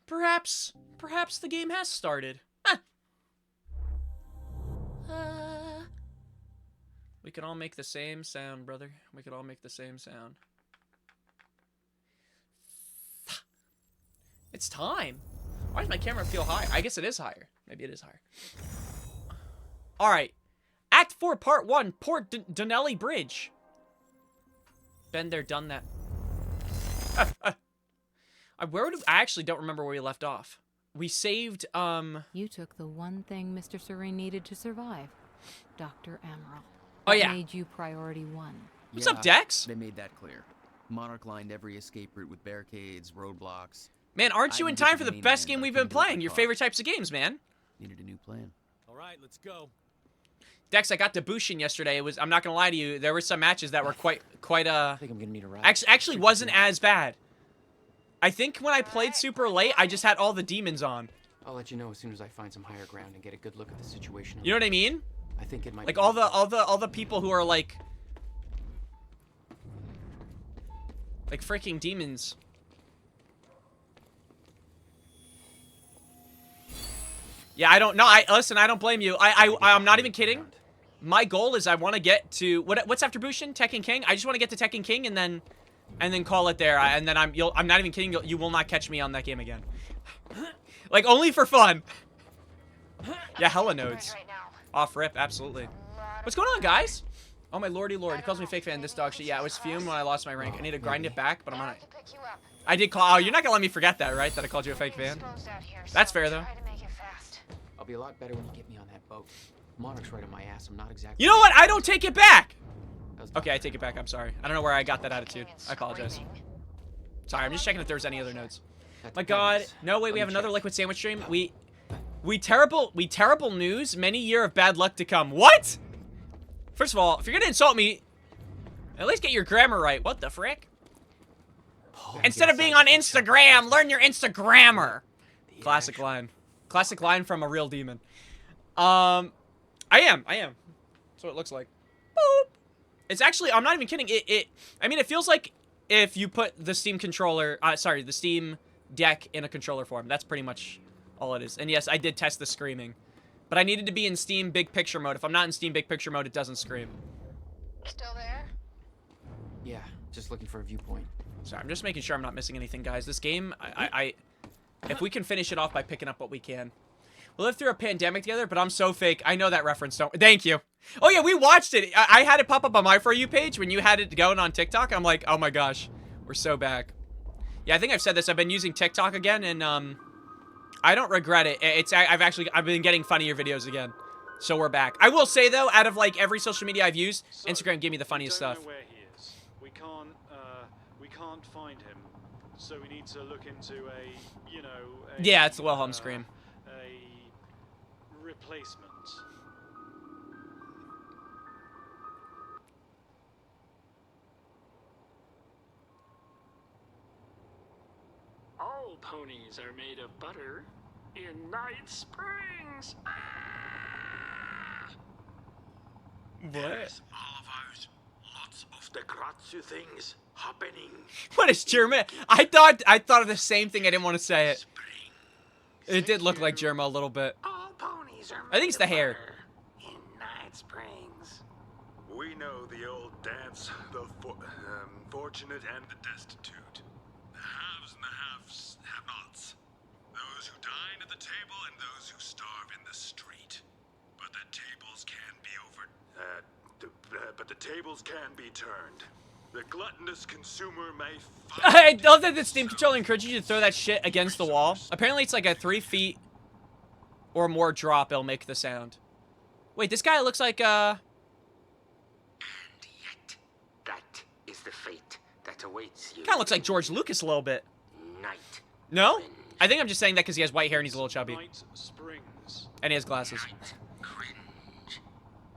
Perhaps the game has started. Huh. We can all make the same sound, brother. We can all make the same sound. It's time. Why does my camera feel high? I guess it is higher. Maybe it is higher. All right. Act 4, Part 1, Port Donnelly Bridge. Been there, done that. I actually don't remember where we left off. We saved, You took the one thing Mr. Serene needed to survive. Dr. Amaral. Oh, yeah. Made you priority 1. What's up, Dex? They made that clear. Monarch lined every escape route with barricades, roadblocks. Man, aren't you in time for the best game we've been playing? Your favorite types of games, man. Needed a new plan. All right, let's go. Dex, I got to Bushin yesterday. I'm not gonna lie to you, there were some matches that were quite I think I'm gonna need a ride. actually wasn't as bad. I think when I played super late, I just had all the demons on. I'll let you know as soon as I find some higher ground and get a good look at the situation. You know what I mean? I think it might Like be all the people who are like freaking demons. Yeah, I don't know. Listen, I don't blame you. I'm not even kidding. My goal is I want to get to what's after Bushin? Tekken King. I just want to get to Tekken King and then call it there. And then I'm not even kidding. You will not catch me on that game again. Like only for fun. Yeah, hella nodes. Off rip, absolutely. What's going on, guys? Oh my lordy lord, he calls me fake fan. This dog shit. Yeah, I was fumed when I lost my rank. I need to grind it back, but I'm on it. I did call. Oh, you're not gonna let me forget that, right? That I called you a fake fan. That's fair though. I'll be a lot better when you get me on that boat. Monarch's right on my ass. I'm not exactly. You know what? I don't take it back. Okay, I take it back. I'm sorry. I don't know where I got that attitude. I apologize. Sorry, I'm just checking if there's any other notes. My God, no way. We have another liquid sandwich stream. We terrible news. Many year of bad luck to come. What? First of all, if you're gonna insult me, at least get your grammar right. What the frick? Instead of being on Instagram, learn your Instagrammer. Classic line. Classic line from a real demon. I am. That's what it looks like. Boop. It's actually, I'm not even kidding. I mean, it feels like if you put the Steam controller, the Steam Deck in a controller form. That's pretty much all it is. And yes, I did test the screaming. But I needed to be in Steam Big Picture mode. If I'm not in Steam Big Picture mode, it doesn't scream. Still there? Yeah, just looking for a viewpoint. Sorry, I'm just making sure I'm not missing anything, guys. This game, if we can finish it off by picking up what we can. We lived through a pandemic together, but I'm so fake. I know that reference. Don't. Thank you. Oh, yeah, we watched it. I had it pop up on my For You page when you had it going on TikTok. I'm like, oh my gosh, we're so back. Yeah, I think I've said this. I've been using TikTok again, and I don't regret it. I've been getting funnier videos again. So we're back. I will say, though, out of, like, every social media I've used, Instagram gave me the funniest stuff. Know where he is. We can't find him. So we need to look into Yeah, it's the Wilhelm scream. A replacement. All ponies are made of butter in Night Springs. What? All of ours. Lots of the Gratsu things happening. What is German? I thought of the same thing. I didn't want to say it. It did look like Germa a little bit. All ponies are I think it's the hair. in Night Springs. We know the old dance, the fortunate and the destitute. The haves and the have-nots. Those who dine at the table and those who starve in the street. But the tables can be but the tables can be turned. The gluttonous consumer may I love that the Steam controller encourages you to throw that shit against the wall. Apparently it's like a 3 feet or more drop, it'll make the sound. Wait, this guy looks like, And yet, that is the fate that awaits you. kind of looks like George Lucas a little bit. Night. No? I think I'm just saying that because he has white hair and he's a little chubby. Night Springs. And he has glasses. Cringe.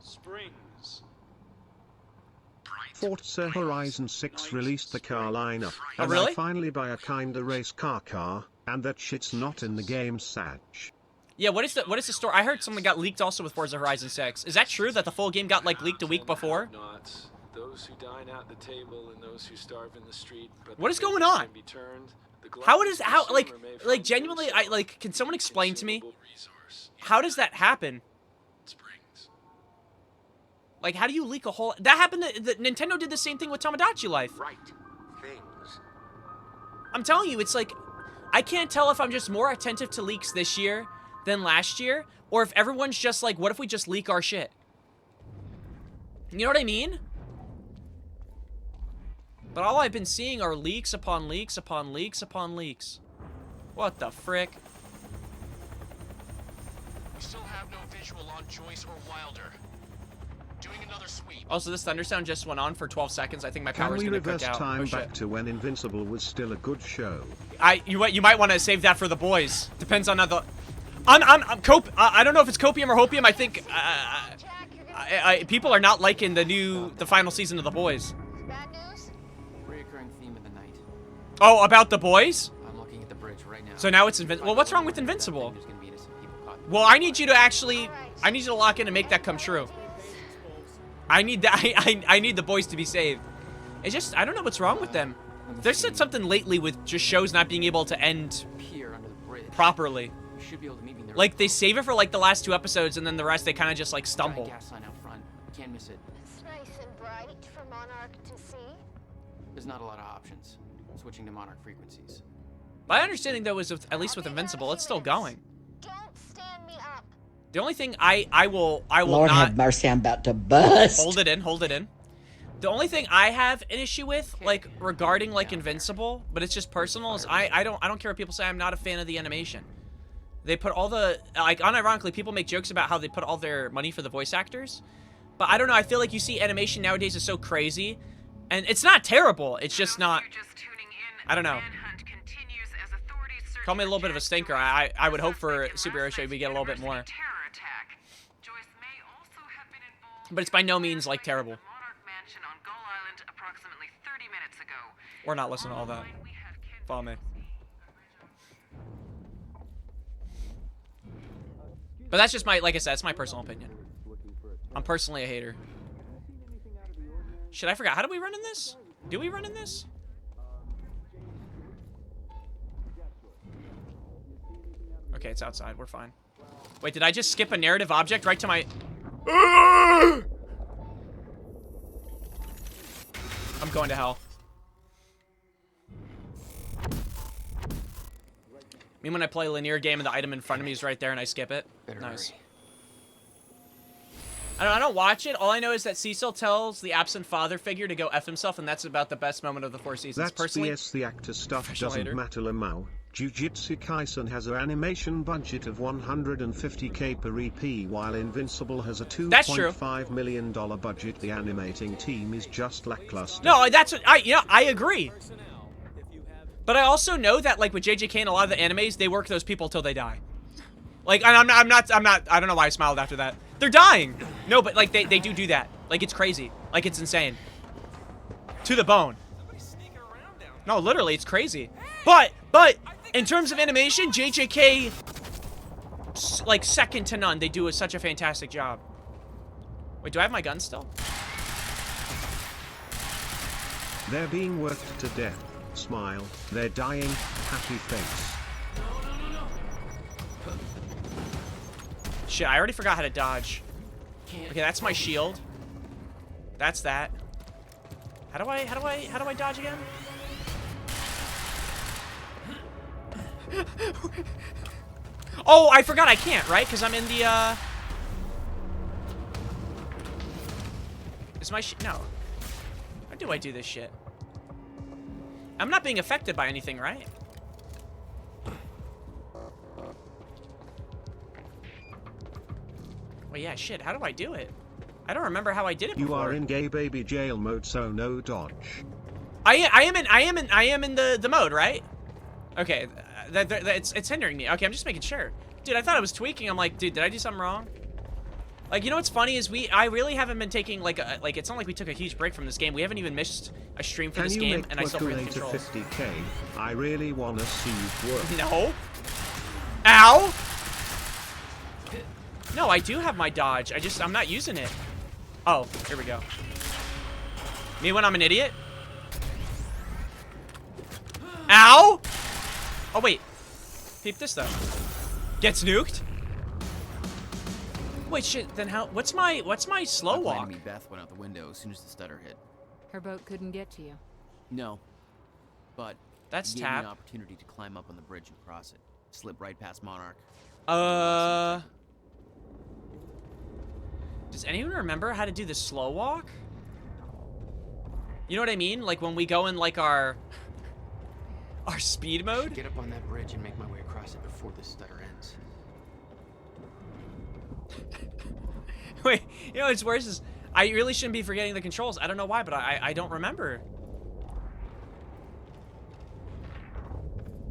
Springs. Forza Horizon 6 released the car lineup, Oh, and really? I finally buy a kinda race car, and that shit's not in the game, Satch. Yeah, what is the story? I heard something got leaked also with Forza Horizon 6. Is that true that the full game got like leaked a week before? Those who dine at the table and those who starve in the street. But What is going tables on? Can be turned. like genuinely, can someone explain to me how does that happen? Like, how do you leak a whole? That happened. Nintendo did the same thing with Tamagotchi Life. Right. Things. I'm telling you, it's like, I can't tell if I'm just more attentive to leaks this year than last year, or if everyone's just like, what if we just leak our shit? You know what I mean? But all I've been seeing are leaks upon leaks upon leaks upon leaks. What the frick? We still have no visual on Joyce or Wilder. Doing another sweep. Also, this thunder sound just went on for 12 seconds. I think my Can power's we gonna cook reverse out. time Oh, shit. back to when Invincible was still a good show? You might want to save that for the boys. Depends on how the. I don't know if it's copium or hopium. I think people are not liking the final season of the boys. Bad news? Reoccurring theme of the night. Oh, about the boys? I'm looking at the bridge right now. So now it's Invincible. Well, what's wrong with Invincible? There's gonna be innocent people caught. Well, I need you to actually. I need you to lock in and make that come true. I need that. I need the boys to be saved. It's just, I don't know what's wrong with them. There's said something lately with just shows not being able to end Pier under the bridge. properly. You should be able to meet me there. Like, they save it for like the last 2 episodes, and then the rest they kind of just like Giant stumble. gas sign out front. Can't miss it. It's nice and bright for Monarch to see. There's not a lot of options. Switching to Monarch frequencies. My understanding though is, at least with Invincible, it's still going. Don't stand me up. The only thing I will Lord not have mercy, I'm about to bust. hold it in. The only thing I have an issue with, like, regarding like Invincible, but it's just personal, is I don't care what people say. I'm not a fan of the animation. They put all the, like, unironically, people make jokes about how they put all their money for the voice actors, but I don't know. I feel like you see animation nowadays is so crazy, and it's not terrible. It's just not. I don't know. Call me a little bit of a stinker. I would hope for Superhero Show we get a little bit more. But it's by no means like terrible. Or not listen to all that. Follow me. But that's just my, like I said, it's my personal opinion. I'm personally a hater. Shit, I forgot. How do we run in this? Do we run in this? Okay, it's outside. We're fine. Wait, did I just skip a narrative object right to my... I'm going to hell. I mean, when I play a linear game and the item in front of me is right there and I skip it. Nice. I don't watch it. All I know is that Cecil tells the absent father figure to go F himself, and that's about the best moment of the 4 seasons. That's personally. BS, the actor stuff Professional doesn't hater. matter. Lamau. Jujutsu Kaisen has an animation budget of $150K per EP, while Invincible has a $2.5 million budget. The animating team is just lackluster. No, that's what I agree. But I also know that, like, with JJK and a lot of the animes, they work those people till they die. Like, and I'm not, I don't know why I smiled after that. They're dying. No, but, like, they do that. Like, it's crazy. Like, it's insane. To the bone. No, literally, it's crazy. But, in terms of animation, JJK, like, second to none. They do such a fantastic job. Wait, do I have my gun still? They're being worked to death. Smile. They're dying. Happy face. Shit, I already forgot how to dodge. Okay, that's my shield. That's that. How do I dodge again? Oh, I forgot I can't, right? Because I'm in the, Is my no. How do I do this shit? I'm not being affected by anything, right? Well, yeah, shit. How do I do it? I don't remember how I did it before. You are in gay baby jail mode, so no dodge. I am in the mode, right? Okay, it's hindering me. Okay, I'm just making sure. Dude, I thought I was tweaking. I'm like, dude, did I do something wrong? Like, you know what's funny is I really haven't been taking like it's not like we took a huge break from this game. We haven't even missed a stream for this game, and I still forget the controls. 50K? I really wanna see you work. No. Ow. No, I do have my dodge. I'm not using it. Oh, here we go. Me when I'm an idiot? Ow! Oh, wait. Peep this, though. Gets nuked? Wait, shit, then how... What's my slow My plan walk? to meet Beth went out the window as soon as the stutter hit. Her boat couldn't get to you. No. But That's it gave me tap. an opportunity to climb up on the bridge and cross it. Slip right past Monarch. Does anyone remember how to do the slow walk? You know what I mean? Like when we go in like our speed mode? Get up on that bridge and make my way across it before this stutter ends. Wait, you know what's worse is I really shouldn't be forgetting the controls. I don't know why, but I don't remember.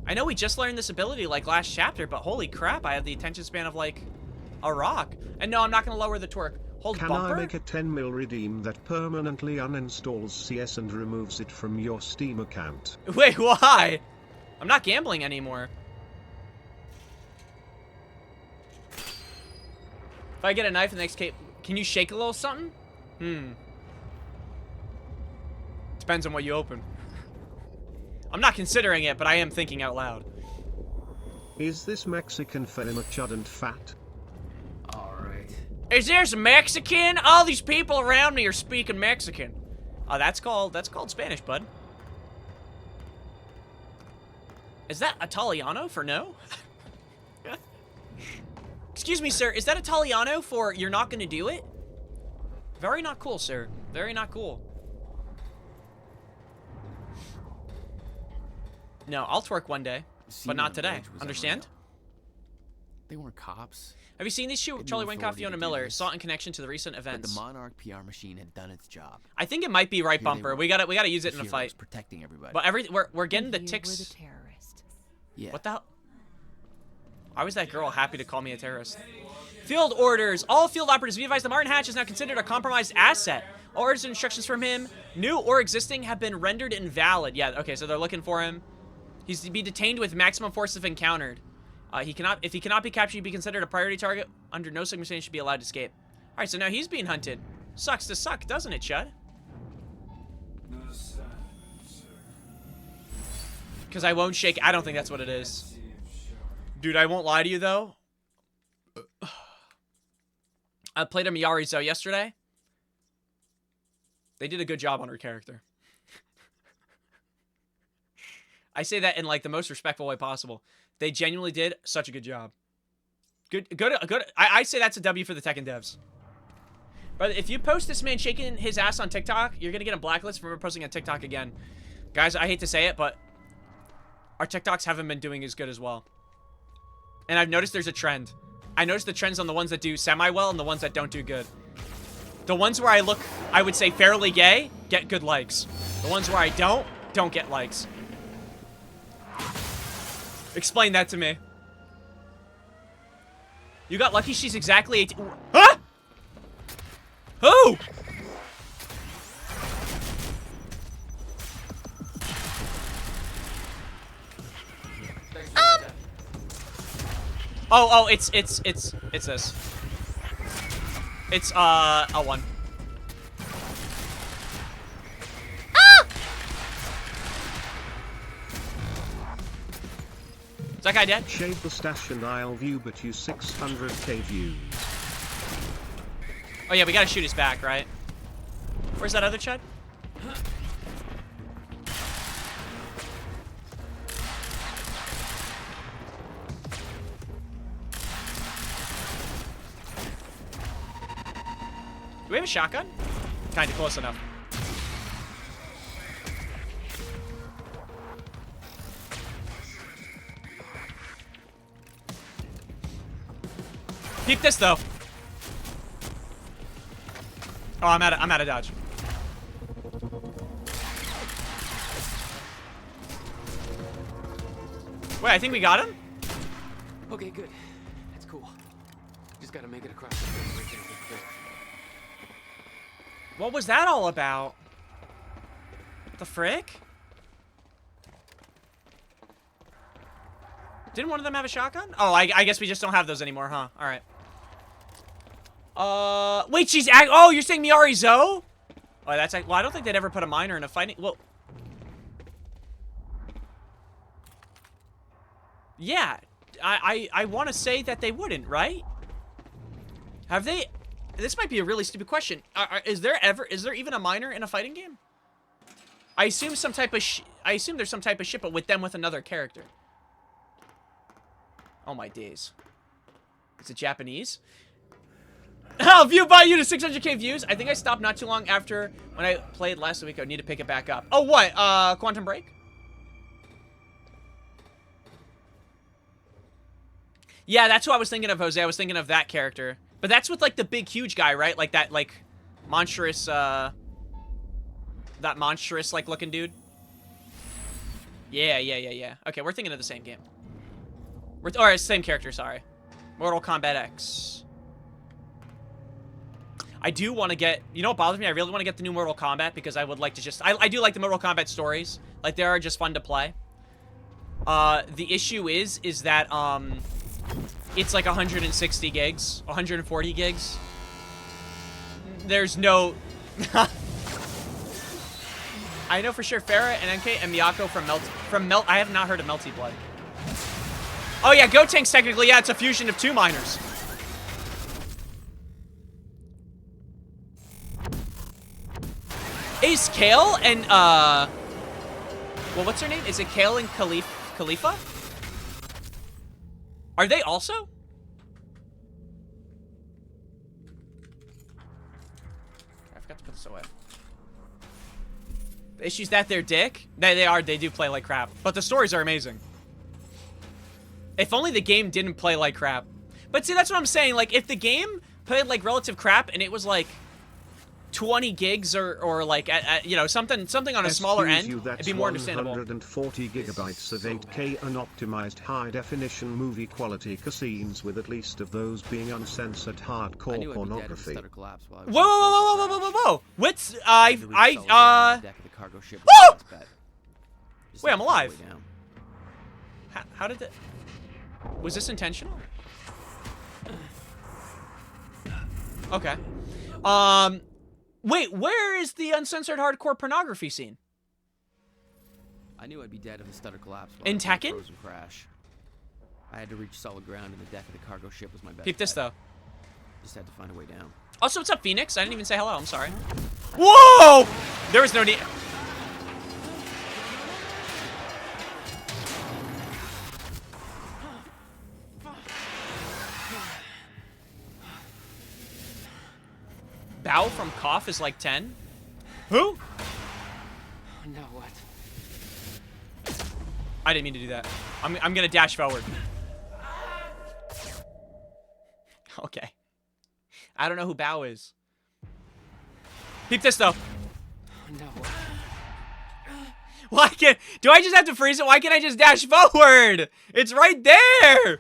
I know we just learned this ability like last chapter, but holy crap, I have the attention span of like a rock. And no, I'm not gonna lower the torque. Hold Can bumper. I make a 10 mil redeem that permanently uninstalls CS and removes it from your Steam account? Wait, why? I'm not gambling anymore. If I get a knife in the next case, can you shake a little something? Depends on what you open. I'm not considering it, but I am thinking out loud. Is this Mexican fella chud and fat? Alright. Is this Mexican? All these people around me are speaking Mexican. Oh, that's called Spanish, bud. Is that Italiano for no? Excuse me, sir. Is that Italiano for you're not gonna do it? Very not cool, sir. Very not cool. No, I'll twerk one day, Scene but on not the today. bridge was Understand? They weren't cops. Have you seen these two? Had no Charlie Winkoff, authority Fiona to do Miller, this. saw it in connection to the recent But events. the Monarch PR machine had done its job. I think it might be right Here they bumper. were. We gotta use it The in a heroes fight. protecting everybody. But we're getting the And you ticks. were the terrorist. Yeah. What the hell? Why was that girl happy to call me a terrorist? Field orders. All field operatives be advised the Martin Hatch is now considered a compromised asset. All orders and instructions from him, new or existing, have been rendered invalid. Yeah, okay, so they're looking for him. He's to be detained with maximum force if encountered. If he cannot be captured, he'd be considered a priority target. Under no circumstance should be allowed to escape. All right, so now he's being hunted. Sucks to suck, doesn't it, Chud? Because I won't shake. I don't think that's what it is. Dude, I won't lie to you, though. I played a Miyari-Zo yesterday. They did a good job on her character. I say that in, like, the most respectful way possible. They genuinely did such a good job. Good. I say that's a W for the Tekken devs. But if you post this man shaking his ass on TikTok, you're going to get a blacklist for posting on TikTok again. Guys, I hate to say it, but our TikToks haven't been doing as good as well. And I've noticed there's a trend. I noticed the trends on the ones that do semi-well and the ones that don't do good. The ones where I look, I would say, fairly gay, get good likes. The ones where I don't get likes. Explain that to me. You got lucky she's exactly 18. Huh? Who? Oh, it's this. It's, a 1. Is that guy dead? Shave the stash and I'll view but you 600k views. Oh yeah, we gotta shoot his back, right? Where's that other Chud? Do we have a shotgun? Kinda close enough. Peep this though. Oh, I'm out of dodge. Wait, I think we got him? Okay, good. That's cool. Just gotta make it across the bridge. What was that all about? The frick? Didn't one of them have a shotgun? Oh, I guess we just don't have those anymore, huh? Alright. Wait, oh, you're saying Miyari-Zo? Oh, that's like, well, I don't think they'd ever put a miner in a fighting, well. Yeah, I want to say that they wouldn't, right? Have they? This might be a really stupid question. Is there even a miner in a fighting game? I assume some type of I assume there's some type of ship, but with another character. Oh my days. Is it Japanese? I'll view by you to 600k views. I think I stopped not too long after when I played last week. I need to pick it back up. Oh, what? Quantum Break? Yeah, that's who I was thinking of, Jose. I was thinking of that character. But that's with, like, the big, huge guy, right? Like, that, like, monstrous, that monstrous, like, looking dude. Yeah. Okay, we're thinking of the same game. Or, same character, sorry. Mortal Kombat X. I do want to get... You know what bothers me? I really want to get the new Mortal Kombat because I would like to just... I do like the Mortal Kombat stories. Like, they are just fun to play. The issue is that, it's like 160 gigs, 140 gigs. There's no... I know for sure Farah and MK and Miyako from Melt... I have not heard of Melty Blood. Oh yeah, Gotenks technically, yeah, it's a fusion of two miners. Is Kale and, well, what's her name? Is it Kale and Khalifa? Are they also? I forgot to put this away. The issue's that they're dick? They do play like crap. But the stories are amazing. If only the game didn't play like crap. But see, that's what I'm saying. Like, if the game played like relative crap and it was like 20 gigs or like, you know, something on a smaller end, it'd be more understandable. 140 gigabytes of 8K unoptimized high-definition movie quality cutscenes with at least of those being uncensored hardcore pornography. Whoa! What's Whoa! Wait, I'm alive. How did that? Was this intentional? Okay. Wait, where is the uncensored hardcore pornography scene? I knew I'd be dead if the stutter collapsed. In Tekken? Frozen crash. I had to reach solid ground, and the deck of the cargo ship was my best. Peep this though. Just had to find a way down. Also, what's up, Phoenix? I didn't even say hello. I'm sorry. Whoa! There was no need. Bow from Cough is like 10? Who? Now what? I didn't mean to do that. I'm gonna dash forward. Okay. I don't know who Bow is. Peep this though. Now what? Why can't... Do I just have to freeze it? Why can't I just dash forward? It's right there!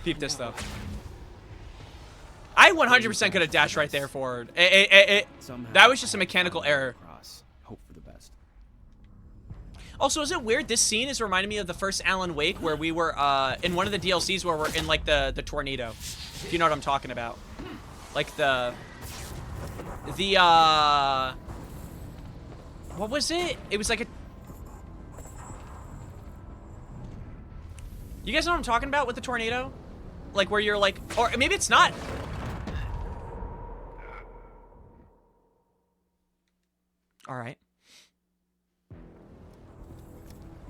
Peep this though. I 100% could have dashed right there forward. That was just a mechanical error. Hope for the best. Also, is it weird? This scene is reminding me of the first Alan Wake where we were in one of the DLCs where we're in like the tornado. If you know what I'm talking about. Like the what was it? It was like a... You guys know what I'm talking about with the tornado? Like where you're like... Or maybe it's not. All right.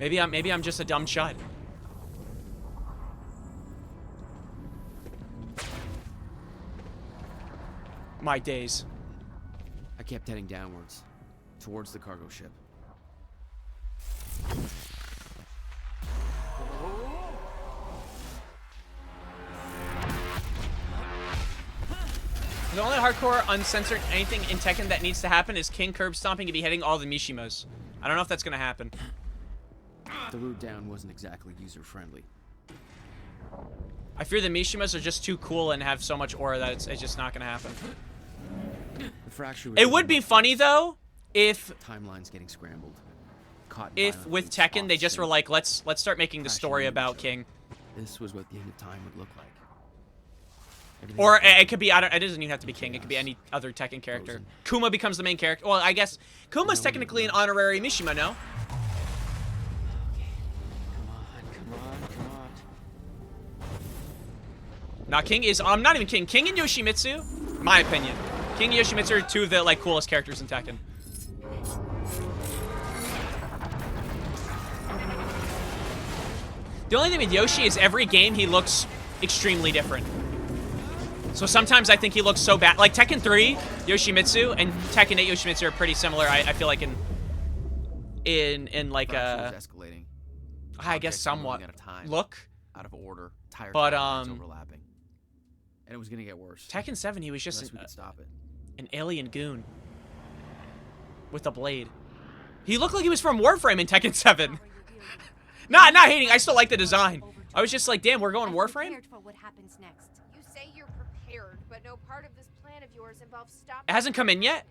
Maybe I'm just a dumb chud. My days. I kept heading downwards, towards the cargo ship. The only hardcore, uncensored anything in Tekken that needs to happen is King curb stomping and beheading all the Mishimos. I don't know if that's gonna happen. The route down wasn't exactly user-friendly. I fear the Mishimos are just too cool and have so much aura that it's just not gonna happen. The fracture it would be funny though if timeline's getting scrambled. If with Tekken they just were like, let's start making the story about King. This was what the end of time would look like. Or it could be, it doesn't even have to be King. It could be any other Tekken character. Kuma becomes the main character. Well, I guess Kuma's technically an honorary Mishima, no? Nah, King is, not even King. King and Yoshimitsu, my opinion. King and Yoshimitsu are two of the, like, coolest characters in Tekken. The only thing with Yoshi is every game he looks extremely different. So sometimes I think he looks so bad. Like Tekken 3, Yoshimitsu, and Tekken 8 Yoshimitsu are pretty similar. I feel like in like escalating. I guess somewhat. At a time, look out of order. Tire but overlapping. And it was gonna get worse. Tekken 7, he was just we could stop it. An alien goon with a blade. He looked like he was from Warframe in Tekken 7. Not hating. I still like the design. I was just like, damn, we're going Warframe? For what happens next. You say you're prepared, but no part of this plan of yours involves stopping. It hasn't come in yet?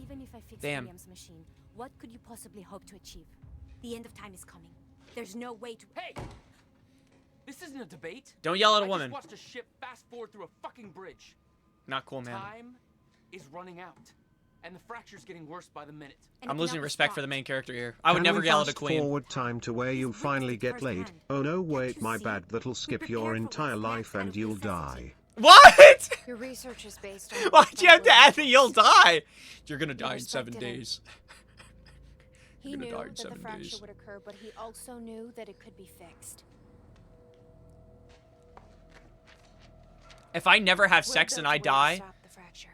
Even if I fix Damn. William's machine, what could you possibly hope to achieve? The end of time is coming. There's no way to. Hey! This isn't a debate. Don't yell at a I woman. just watched a ship fast forward through a fucking bridge. Not cool, man. Time is running out, and the fracture's getting worse by the minute. I'm losing respect for the main character here. I would never yell at a queen. Forward time to where you finally get laid. Oh no, wait, my bad. That'll skip your entire life and you'll die. What? Your research is based on. Why'd you have to add that you'll die? You're gonna die in 7 days. He You're knew gonna die in that the 7 fracture days. would occur, but he also knew that it could be fixed. If I never have We're sex built and I to die, stop the fracture.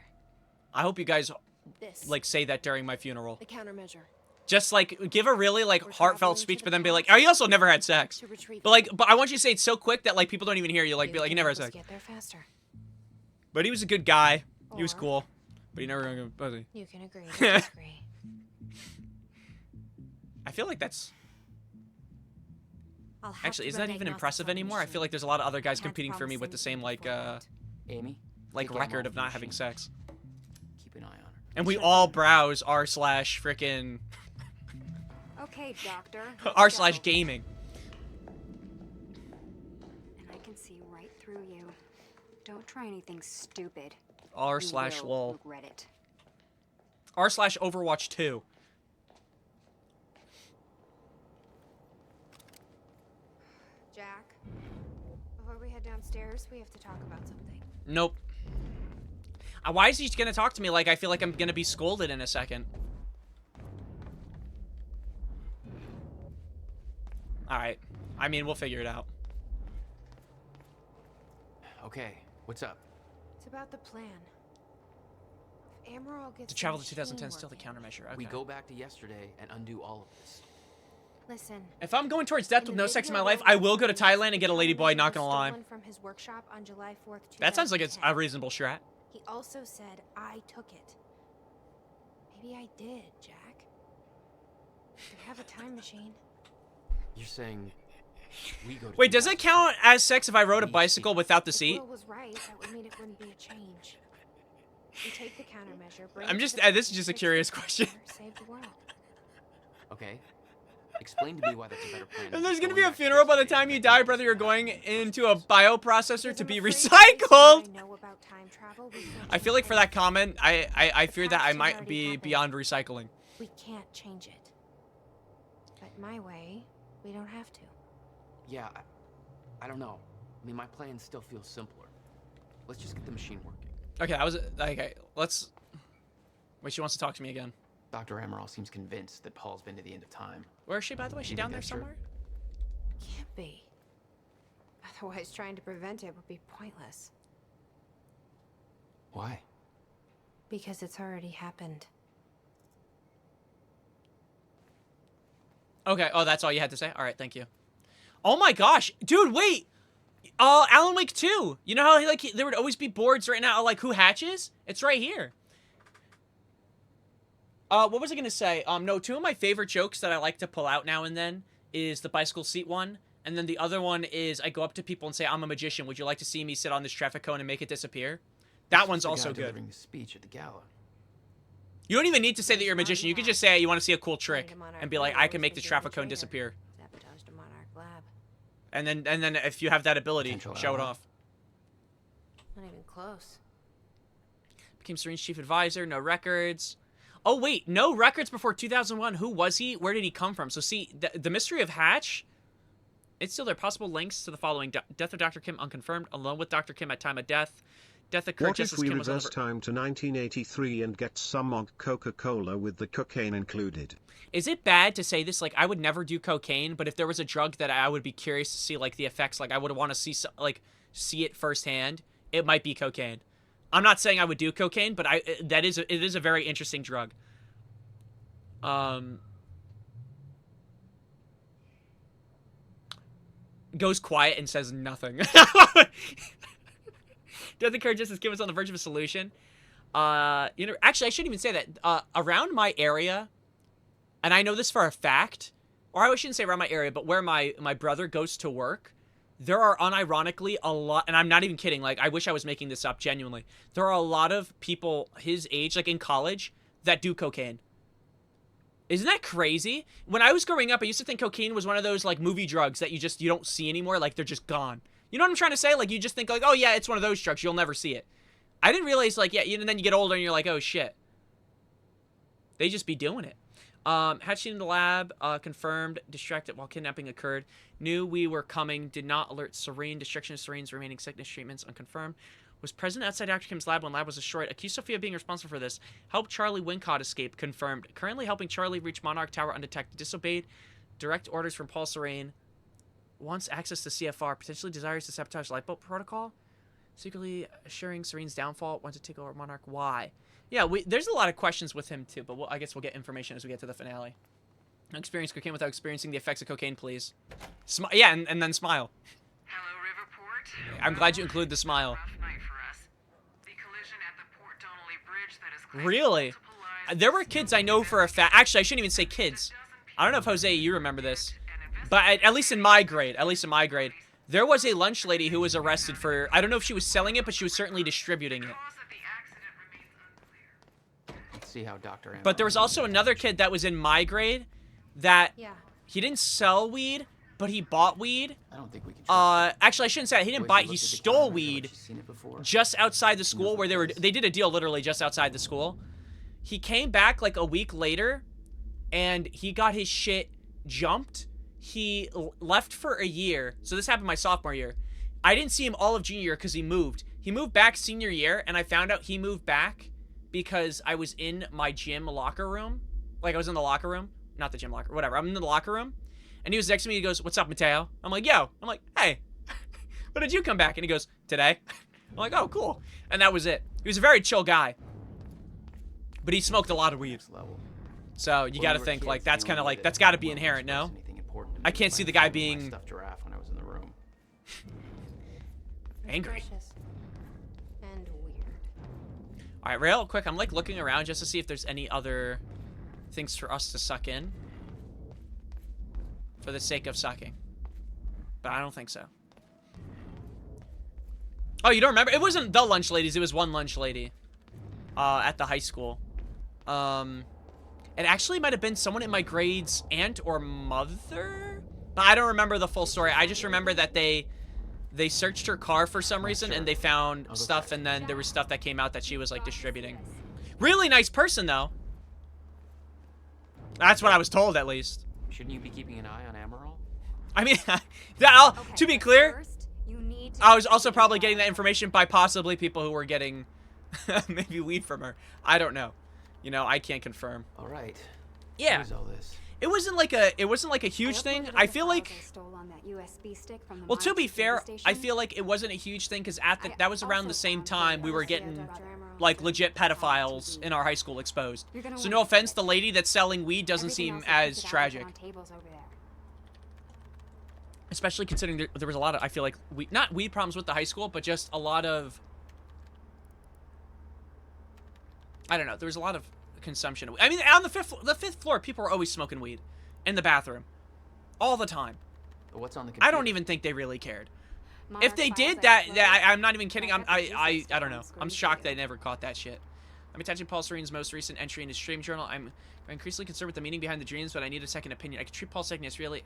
I hope you guys This. like say that during my funeral. The countermeasure. Just like give a really like heartfelt speech, but then be like, "Oh, you also never had sex." But I want you to say it so quick that like people don't even hear you. Like, be like, "You never had sex." Get there faster. But he was a good guy. He was Or- cool. But he never gonna pussy. You can agree to disagree. I feel like that's I'll have actually to is run that even diagnostics impressive on the anymore? I machine. feel like there's a lot of other guys Can't competing for me promise with the same anything like Amy, like take Emma record off of the not having machine. sex. Keep an eye on her. And we all browse r/ frickin' Okay, doctor. r/ gaming. And I can see right through you. Don't try anything stupid. r/ You will lol. regret it. r/ Overwatch 2. Jack, before we head downstairs, we have to talk about something. Nope. Why is he gonna talk to me like I feel like I'm gonna be scolded in a second? Alright. I mean, we'll figure it out. Okay, what's up? It's about the plan. If Amaral gets To travel to the 2010 machine still the working- countermeasure. Okay. We go back to yesterday and undo all of this. Listen. If I'm going towards death in with the no sex in my video life, where I will go to Thailand and get a ladyboy, countermeasure not was gonna lie. stolen from his workshop on July 4th, That sounds like it's 2010. a reasonable strat. He also said I took it. Maybe I did, Jack. I have a time machine. You're saying we go to Wait, does it count as sex if I rode a bicycle without the If seat? Will was right, that would mean it wouldn't be a change. We take the countermeasure, bring I'm it just, to the this is just a fix curious the question. fracture, Save the world. Okay. Explain to me why that's a better plan. And than there's just gonna going be a back to funeral by the yesterday time you and die, back brother. to You're going yesterday. into a bioprocessor to be Because I'm afraid based on recycled. what I know about time travel, we can't I feel like for that comment, I fear that I past has might already be happened. beyond recycling. We can't change it. But my way, we don't have to. Yeah, I don't know. I mean, my plan still feels simpler. Let's just get the machine working. Okay, that was okay. Let's. Wait, she wants to talk to me again. Dr. Amaral seems convinced that Paul's been to the end of time. Where is she, by the way? She You down think there that's true? somewhere? Can't be. Otherwise, trying to prevent it would be pointless. Why? Because it's already happened. Okay. Oh, that's all you had to say. All right, thank you. Oh my gosh, dude, wait. Alan Wake 2. You know how there would always be boards right now, like who hatches? It's right here. What was I gonna say? No, two of my favorite jokes that I like to pull out now and then is the bicycle seat one, and then the other one is I go up to people and say, "I'm a magician. Would you like to see me sit on this traffic cone and make it disappear?" That one's The also guy good. delivering the speech at the gala. You don't even need to say that you're a magician. You can just say you want to see a cool trick and be like, "I can make this traffic cone disappear." Sabotaged a Monarch lab. And then if you have that ability, Potential show it ally. off. Not even close. Became Serene's chief advisor. No records. Oh wait, no records before 2001. Who was he? Where did he come from? So see, the mystery of Hatch It's still there. Possible links to the following: death of Dr. Kim unconfirmed. Alone with Dr. Kim at time of death. Death occurred What just if as we Kim was reverse over. time to 1983 and get some on Coca-Cola with the cocaine included? Is it bad to say this? Like, I would never do cocaine, but if there was a drug that I would be curious to see, like, the effects, like, I would want to see, see it firsthand, it might be cocaine. I'm not saying I would do cocaine, but it is a very interesting drug. Goes quiet and says nothing. Death occurred just as Kim was on the verge of a solution. Actually, I shouldn't even say that. Around my area, and I know this for a fact, or I shouldn't say around my area, but where my brother goes to work, there are unironically a lot, and I'm not even kidding, like, I wish I was making this up, genuinely. There are a lot of people his age, like in college, that do cocaine. Isn't that crazy? When I was growing up, I used to think cocaine was one of those, like, movie drugs that you don't see anymore, like, they're just gone. You know what I'm trying to say? Like, you just think, like, oh, yeah, it's one of those drugs. You'll never see it. I didn't realize, like, yeah, and then you get older and you're like, oh, shit. They just be doing it. Hatching in the lab, confirmed, distracted while kidnapping occurred. Knew we were coming, did not alert Serene. Destruction of Serene's remaining sickness treatments, unconfirmed. Was present outside Dr. Kim's lab when lab was destroyed. Accused Sophia of being responsible for this. Helped Charlie Wincott escape, confirmed. Currently helping Charlie reach Monarch Tower undetected. Disobeyed direct orders from Paul Serene. Wants access to CFR, potentially desires to sabotage Lifeboat Protocol, secretly assuring Serene's downfall, wants to take over Monarch. Why? Yeah, there's a lot of questions with him too, but I guess we'll get information as we get to the finale. Experience cocaine without experiencing the effects of cocaine, please. Yeah, and then smile. Hello, Riverport. I'm glad you include the smile. Rough night for us. The collision at the Port Donnelly Bridge that is claimed Really? There were kids I know for a fact. Actually, I shouldn't even say kids. I don't know if Jose, you remember this. But at least in my grade, there was a lunch lady who was arrested for, I don't know if she was selling it, but she was certainly distributing it. Let's see how Dr. But there was also another kid that was in my grade that he didn't sell weed, but he bought weed. I don't think we can actually, I shouldn't say that. He didn't buy it. He stole weed just outside the school where they did a deal literally just outside the school. He came back like a week later and he got his shit jumped. He left for a year. So this happened my sophomore year. I didn't see him all of junior year because he moved. He moved back senior year, and I found out he moved back because I was in my gym locker room. Like, I was in the locker room. Not the gym locker, whatever. I'm in the locker room. And he was next to me. He goes, "What's up, Mateo?" I'm like, "Yo." I'm like, "Hey, when did you come back?" And he goes, "Today." I'm like, "Oh, cool." And that was it. He was a very chill guy. But he smoked a lot of weed. So you gotta think, like, that's kind of like, that's gotta be inherent, no? I can't see the guy being stuffed giraffe when I was in the room. angry. And weird. All right, real quick, I'm like looking around just to see if there's any other things for us to suck in for the sake of sucking. But I don't think so. Oh, you don't remember? It wasn't the lunch ladies. It was one lunch lady at the high school. It actually might have been someone in my grade's aunt or mother. But I don't remember the full story. I just remember that they searched her car for some reason and they found stuff, and then there was stuff that came out that she was like distributing. Really nice person though. That's what I was told, at least. Shouldn't you be keeping an eye on Amaral? I mean, to be clear, I was also probably getting that information by possibly people who were getting maybe weed from her. I don't know. You know, I can't confirm. All right. Yeah. What is all this? It wasn't like a huge thing. I feel like, well, to be fair, I feel like it wasn't a huge thing because that was around the same time we were getting like legit pedophiles in our high school exposed. So no offense, the lady that's selling weed doesn't seem as tragic. Especially considering there was a lot of, I feel like, not weed problems with the high school, but just a lot of, I don't know, there was a lot of consumption. I mean, on the fifth floor, people were always smoking weed in the bathroom all the time. But what's on the computer? I don't even think they really cared. If they did that, I'm not even kidding. I don't know. I'm shocked they never caught that shit. I'm attaching Paul Serene's most recent entry in his stream journal. I'm increasingly concerned with the meaning behind the dreams, but I need a second opinion. I could treat Paul's sickness really.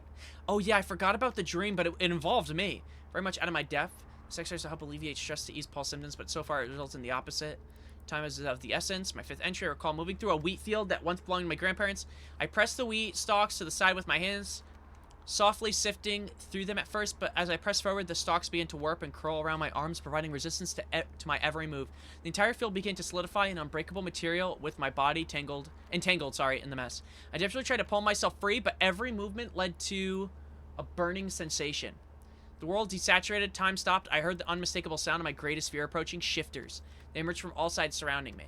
Oh yeah, I forgot about the dream, but it involved me. Very much out of my depth. This exercise to help alleviate stress to ease Paul's symptoms, but so far it results in the opposite. Time is of the essence. My fifth entry, I recall moving through a wheat field that once belonged to my grandparents. I pressed the wheat stalks to the side with my hands, softly sifting through them at first, but as I pressed forward, the stalks began to warp and curl around my arms, providing resistance to my every move. The entire field began to solidify in unbreakable material, with my body entangled, in the mess. I desperately tried to pull myself free, but every movement led to a burning sensation. The world desaturated, time stopped. I heard the unmistakable sound of my greatest fear approaching, shifters. They emerged from all sides surrounding me.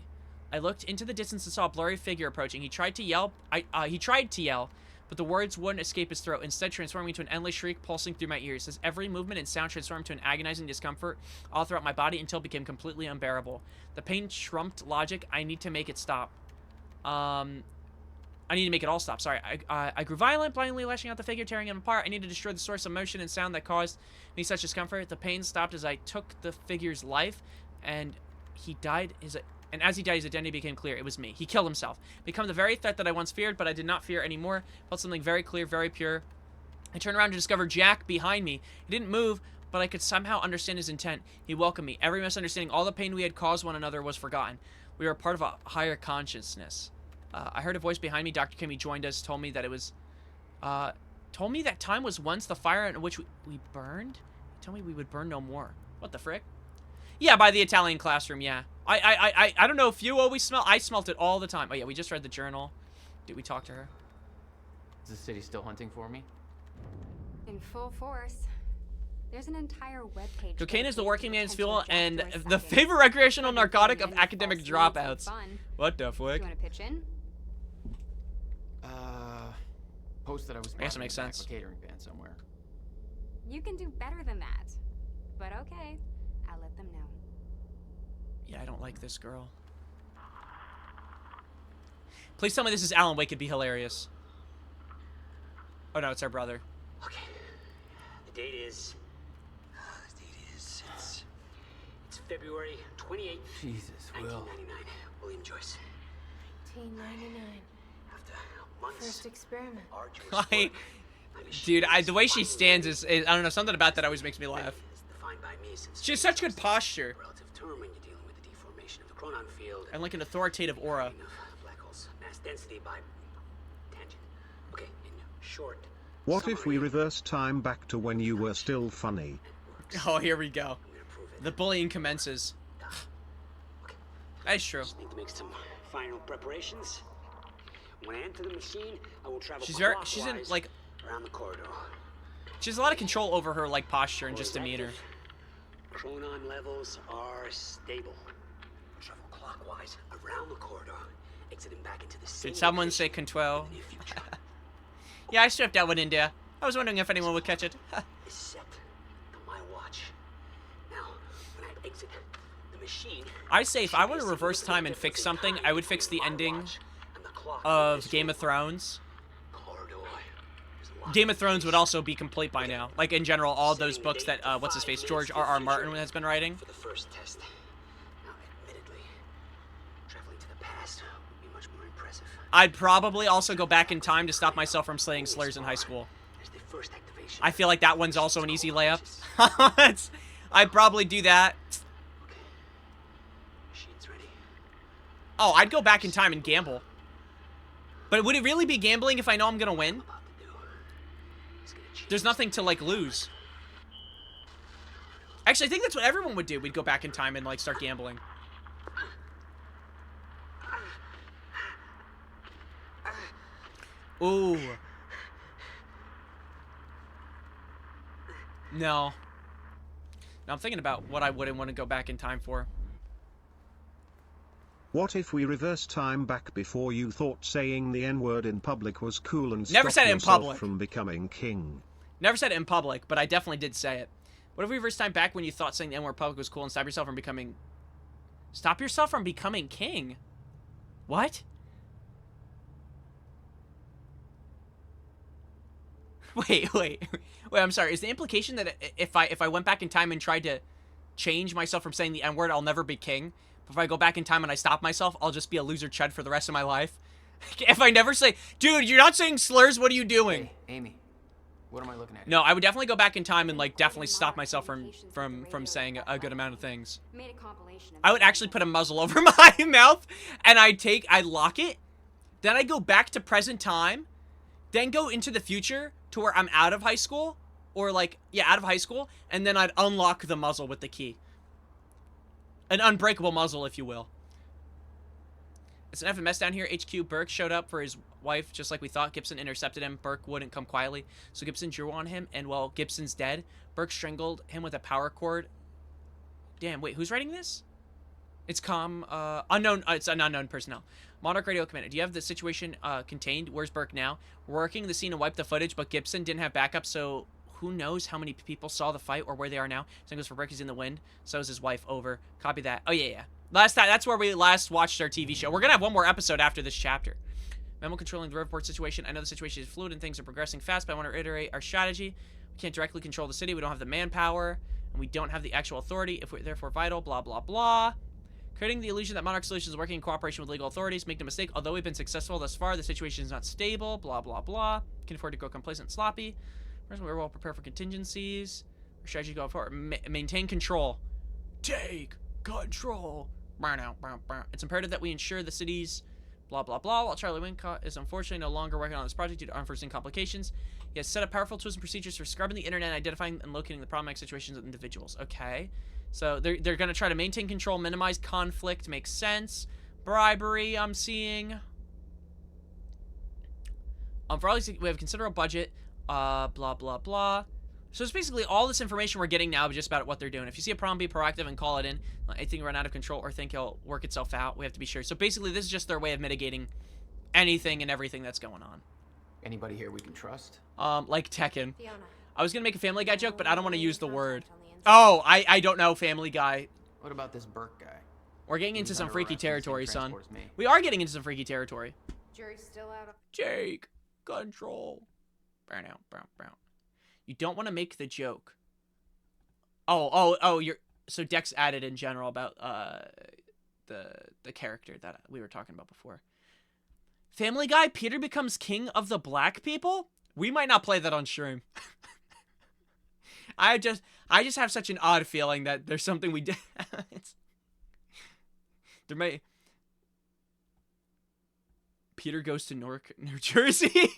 I looked into the distance and saw a blurry figure approaching. He tried to yell, but the words wouldn't escape his throat, instead transforming into an endless shriek pulsing through my ears. As every movement and sound transformed to an agonizing discomfort all throughout my body until it became completely unbearable. The pain trumped logic. I need to make it stop. I need to make it all stop. Sorry. I grew violent, blindly lashing out the figure, tearing him apart. I needed to destroy the source of motion and sound that caused me such discomfort. The pain stopped as I took the figure's life, and he died. And as he died, his identity became clear. It was me. He killed himself. Become the very threat that I once feared, but I did not fear anymore. Felt something very clear, very pure. I turned around to discover Jack behind me. He didn't move, but I could somehow understand his intent. He welcomed me. Every misunderstanding, all the pain we had caused one another was forgotten. We were part of a higher consciousness. I heard a voice behind me. Dr. Kimmy joined us, told me that it was, told me that time was once the fire in which we burned. He told me we would burn no more. What the frick? Yeah, by the Italian classroom, yeah. I don't know if you always smell. I smelt it all the time. Oh, yeah, we just read the journal. Did we talk to her? Is the city still hunting for me? In full force. There's an entire webpage. Cocaine is the working man's fuel and the favorite recreational narcotic of academic dropouts. What the flick? You want to pitch in? Post that I was. I guess it makes sense. A catering band somewhere. You can do better than that. But okay, I'll let them know. Yeah, I don't like this girl. Please tell me this is Alan Wake. It'd be hilarious. Oh no, it's our brother. Okay. The date is. It's February 28th. Jesus, Will. 1999. William Joyce. 1999. After months. First experiment. Dude, the way she stands is I don't know, something about that always makes me laugh. She has such good posture. And like an authoritative aura. Black holes, mass density by tangent. Okay, in short. What if we reverse time back to when you were still funny? Oh, here we go. The bullying commences. That's true. Just need to make some final preparations. When I enter the machine, I will travel she's in like around the corridor. She has a lot of control over her like posture and just demeanor. Chronon levels are stable. Travel clockwise around the corridor, exiting back into the same. Did someone say control? Yeah, I stripped that one in there. I was wondering if anyone would catch it. Is set to my watch. Now, when I exit the machine, I say if I were to reverse time and fix something, I would fix the ending of Game of Thrones. Game of Thrones would also be complete by now. Like in general, all those books that what's his face, George R.R. Martin has been writing. For the first test. Now, admittedly, traveling to the past would be much more impressive. I'd probably also go back in time to stop myself from saying slurs in high school. I feel like that one's also an easy layup. I'd probably do that. Oh, I'd go back in time and gamble. But would it really be gambling if I know I'm gonna win? There's nothing to, like, lose. Actually, I think that's what everyone would do. We'd go back in time and, like, start gambling. Ooh. No. Now I'm thinking about what I wouldn't want to go back in time for. What if we reverse time back before you thought saying the N-word in public was cool and never said it in public from becoming king? Never said it in public, but I definitely did say it. What if we reverse time back when you thought saying the N-word in public was cool and stop yourself from becoming... Stop yourself from becoming king? What? Wait, I'm sorry. Is the implication that if I went back in time and tried to change myself from saying the N-word, I'll never be king? If I go back in time and I stop myself, I'll just be a loser chud for the rest of my life? If I never say, dude, you're not saying slurs, what are you doing? Hey, Amy, what am I looking at? No, I would definitely go back in time and, like, definitely stop myself from saying a good amount of things. I would actually put a muzzle over my mouth, and I'd lock it, then I'd go back to present time, then go into the future, to where I'm out of high school, or like, yeah, out of high school, and then I'd unlock the muzzle with the key. An unbreakable muzzle, if you will. It's an FMS down here. HQ Burke showed up for his wife, just like we thought. Gibson intercepted him. Burke wouldn't come quietly, so Gibson drew on him, and while Gibson's dead, Burke strangled him with a power cord. Damn, wait, who's writing this? It's unknown, it's an unknown personnel. Monarch Radio Commander, do you have the situation contained? Where's Burke now? We're working the scene to wipe the footage, but Gibson didn't have backup, so who knows how many people saw the fight or where they are now. Same goes for Burke, he's in the wind. So is his wife. Over. Copy that. Oh, yeah. Last time, that's where we last watched our TV show. We're gonna have one more episode after this chapter. Memo controlling the Riverport situation. I know the situation is fluid and things are progressing fast, but I want to reiterate our strategy. We can't directly control the city. We don't have the manpower, and we don't have the actual authority. If we're therefore vital, blah, blah, blah. Creating the illusion that Monarch Solutions is working in cooperation with legal authorities. Make no mistake, although we've been successful thus far, the situation is not stable, blah, blah, blah. Can afford to grow complacent and sloppy. First, we're well prepared for contingencies. Our strategy going forward. Maintain control. Take control. It's imperative that we ensure the city's blah, blah, blah. While Charlie Wincott is unfortunately no longer working on this project due to unforeseen complications, he has set up powerful tools and procedures for scrubbing the internet and identifying and locating the problematic situations of individuals. Okay. So they're going to try to maintain control, minimize conflict, makes sense. Bribery, I'm seeing. For all these, we have a considerable budget. Blah, blah, blah. So it's basically all this information we're getting now just about what they're doing. If you see a problem, be proactive and call it in. Anything run out of control or think it'll work itself out, we have to be sure. So basically, this is just their way of mitigating anything and everything that's going on. Anybody here we can trust? Like Tekken. Fiona. I was gonna make a Family Guy joke, but I don't want to use the word. Oh, I don't know Family Guy. What about this Burke guy? We're getting into some freaky territory, son. Me. We are getting into some freaky territory. Jury's still out of... Jake, control. Brown out, brown. You don't want to make the joke. Oh, you're... So Dex added in general about the character that we were talking about before. Family Guy, Peter becomes king of the black people? We might not play that on stream. I just have such an odd feeling that there's something we did. There may... Peter goes to Newark, New Jersey.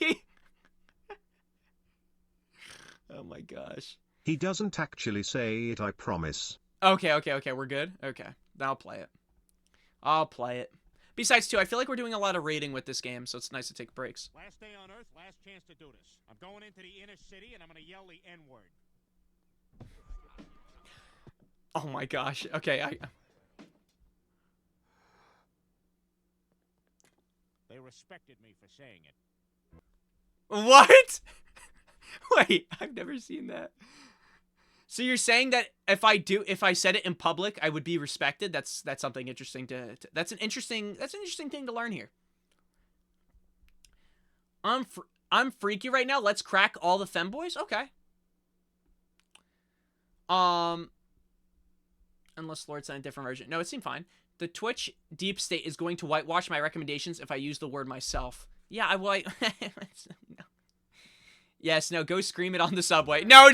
Oh my gosh. He doesn't actually say it, I promise. Okay, we're good? Okay, then I'll play it. Besides, too, I feel like we're doing a lot of raiding with this game, so it's nice to take breaks. Last day on Earth, last chance to do this. I'm going into the inner city, and I'm gonna yell the N-word. Oh my gosh, okay, They respected me for saying it. What? Wait, I've never seen that. So you're saying that if I said it in public, I would be respected? That's something interesting that's an interesting thing to learn here. I'm freaky right now. Let's crack all the femboys. Okay. Unless Lord sent a different version. No, it seemed fine. The Twitch deep state is going to whitewash my recommendations if I use the word myself. Yeah, I will. No. Yes, no, go scream it on the subway. No.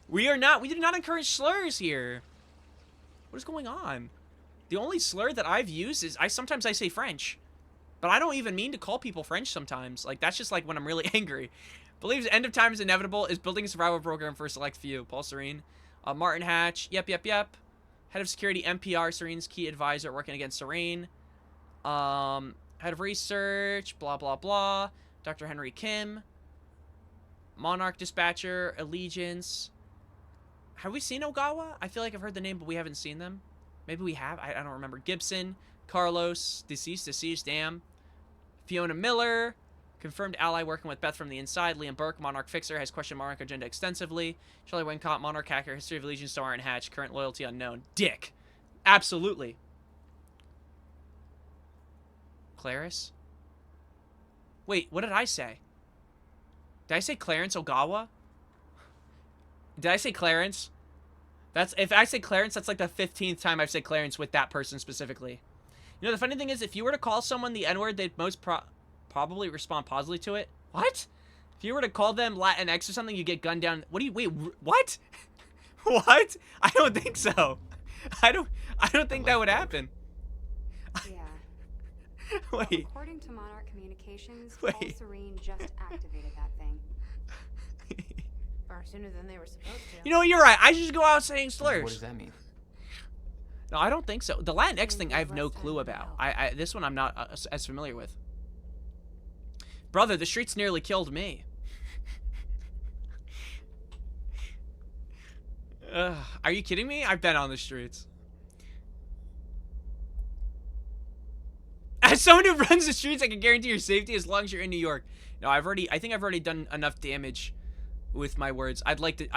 We do not encourage slurs here. What is going on? The only slur that I've used is sometimes I say French. But I don't even mean to call people French sometimes. Like, that's just like when I'm really angry. Believes the end of time is inevitable. Is building a survival program for a select few. Paul Serene. Martin Hatch. Yep. Head of security, NPR. Serene's key advisor working against Serene. Head of research. Blah, blah, blah. Dr. Henry Kim. Monarch Dispatcher. Allegiance. Have we seen Ogawa? I feel like I've heard the name, but we haven't seen them. Maybe we have. I don't remember. Gibson. Carlos. Deceased. Damn. Fiona Miller. Confirmed ally working with Beth from the inside. Liam Burke. Monarch Fixer. Has questioned Monarch agenda extensively. Charlie Wincott. Monarch Hacker. History of Allegiance. Star and Hatch. Current loyalty unknown. Dick. Absolutely. Clarice? Wait, what did I say? Did I say Clarence Ogawa? Did I say Clarence? If I say Clarence, that's like the 15th time I've said Clarence with that person specifically. You know, the funny thing is, if you were to call someone the N-word, they'd most probably respond positively to it. What? If you were to call them Latinx or something, you get gunned down. Wait, what? What? I don't think so. I don't think that would happen. Yeah. Wait. According to Monarch Communications, Wait. Paul Serene just activated that thing. Far sooner than they were supposed to. You know what? You're right. I should just go out saying slurs. What does that mean? No, I don't think so. The Latinx thing, I have no clue about. This one I'm not as familiar with. Brother, the streets nearly killed me. Are you kidding me? I've been on the streets. As someone who runs the streets, I can guarantee your safety as long as you're in New York. No, I think I've already done enough damage with my words. I'd like to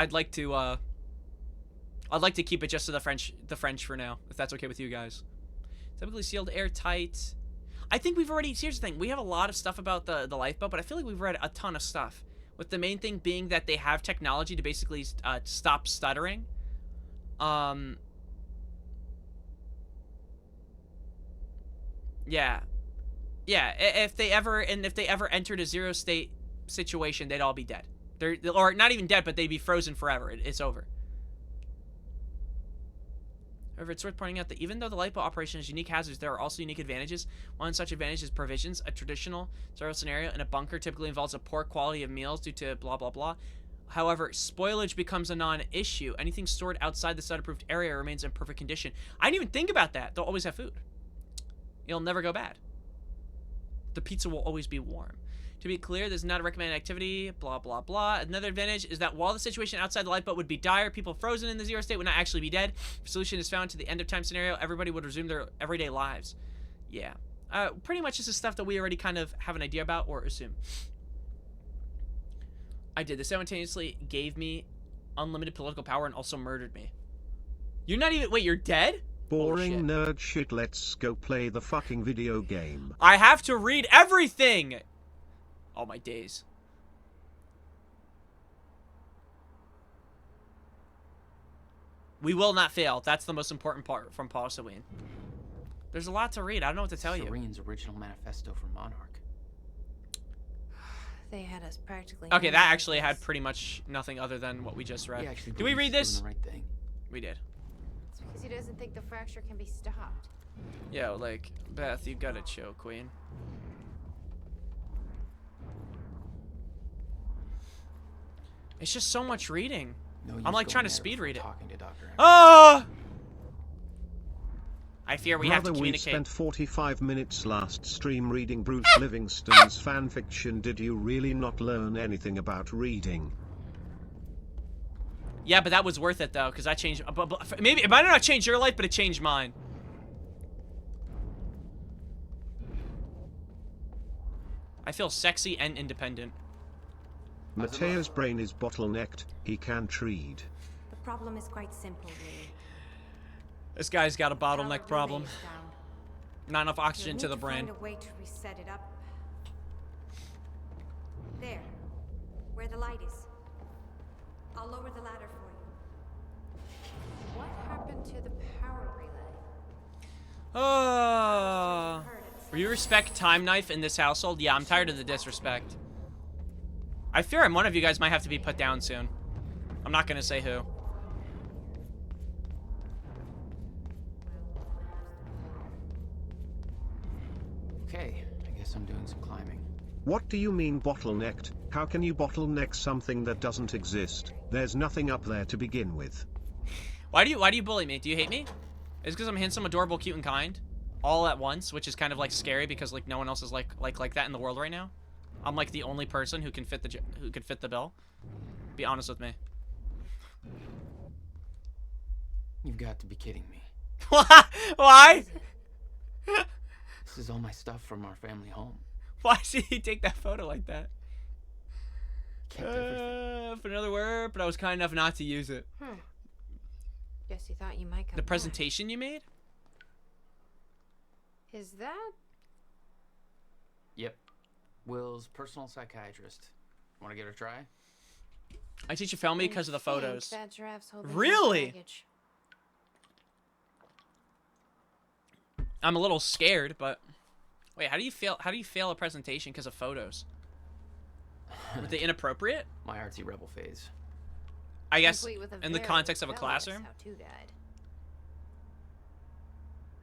keep it just to the French for now, if that's okay with you guys. Typically sealed airtight. I think we've already, here's the thing, we have a lot of stuff about the lifeboat, but I feel like we've read a ton of stuff. With the main thing being that they have technology to basically stop stuttering. Yeah. Yeah, if they ever entered a zero state situation, they'd all be dead. Or not even dead, but they'd be frozen forever. It's over. However, it's worth pointing out that even though the lifeboat operation has unique hazards, there are also unique advantages. One such advantage is provisions. A traditional survival scenario in a bunker typically involves a poor quality of meals due to blah, blah, blah. However, spoilage becomes a non-issue. Anything stored outside the stutter-proofed area remains in perfect condition. I didn't even think about that. They'll always have food. It'll never go bad. The pizza will always be warm. To be clear, this is not a recommended activity, blah, blah, blah. Another advantage is that while the situation outside the lifeboat would be dire, people frozen in the zero state would not actually be dead. If a solution is found to the end of time scenario, everybody would resume their everyday lives. Yeah. Pretty much this is stuff that we already kind of have an idea about or assume. I did. This simultaneously gave me unlimited political power and also murdered me. You're not even... Wait, you're dead? Boring nerd shit, let's go play the fucking video game. I have to read everything! All my days. We will not fail. That's the most important part from Paul Serene. There's a lot to read. I don't know what to tell you. Serene's original manifesto for Monarch. They had us practically... Okay, that actually had pretty much nothing other than what we just read. Did we read this? The right thing. We did. It's because he doesn't think the fracture can be stopped. Yo, like, Beth, you gotta chill, queen. It's just so much reading. No, I'm like trying to speed read it. Oh! I fear we have to We communicate. spent 45 minutes last stream reading Bruce Livingston's fanfiction. Did you really not learn anything about reading? Yeah, but that was worth it though, because I changed. Maybe it might not change your life, but it changed mine. I feel sexy and independent. Mateo's brain is bottlenecked. He can't read. The problem is quite simple, really. This guy's got a bottleneck problem. Not enough oxygen to the brain. Find a way to reset it up. There, where the light is. I'll lower the ladder for you. What happened to the power relay? Will you respect Time Knife in this household? Yeah, I'm tired of the disrespect. I fear one of you guys might have to be put down soon. I'm not gonna say who. Okay, I guess I'm doing some climbing. What do you mean bottlenecked? How can you bottleneck something that doesn't exist? There's nothing up there to begin with. Why do you bully me? Do you hate me? Is it because I'm handsome, adorable, cute, and kind? All at once, which is kind of like scary because like no one else is like that in the world right now. I'm like the only person who can fit the bill. Be honest with me. You've got to be kidding me. Why? This is all my stuff from our family home. Why did he take that photo like that? Kept everything. For another word, but I was kind enough not to use it. Guess you thought you might come The back. presentation you made? Is that... Yep. Will's personal psychiatrist. Want to give it a try? I teach a family because of the photos. That giraffe's holding Really? his baggage. I'm a little scared, but wait, how do you fail a presentation because of photos? Were they inappropriate? My artsy rebel phase. I guess Complete with a in the very context of a rebellious classroom. how-to guide.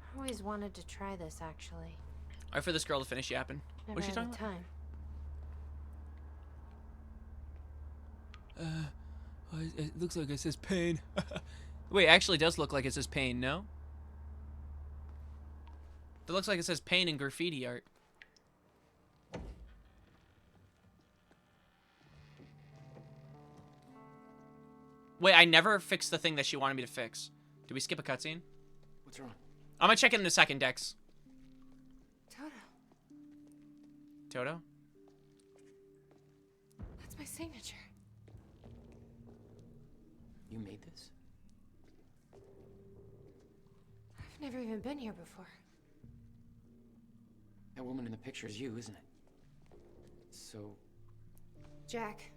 I always wanted to try this, actually. Or for this girl to finish yapping. Never What's she had talking the about? time. It looks like it says pain. Wait, it actually does look like it says pain, no? It looks like it says pain in graffiti art. Wait, I never fixed the thing that she wanted me to fix. Did we skip a cutscene? What's wrong? I'm gonna check it in a second, Dex. Toto. Toto? That's my signature. You made this? I've never even been here before. That woman in the picture is you, isn't it? So... Jack.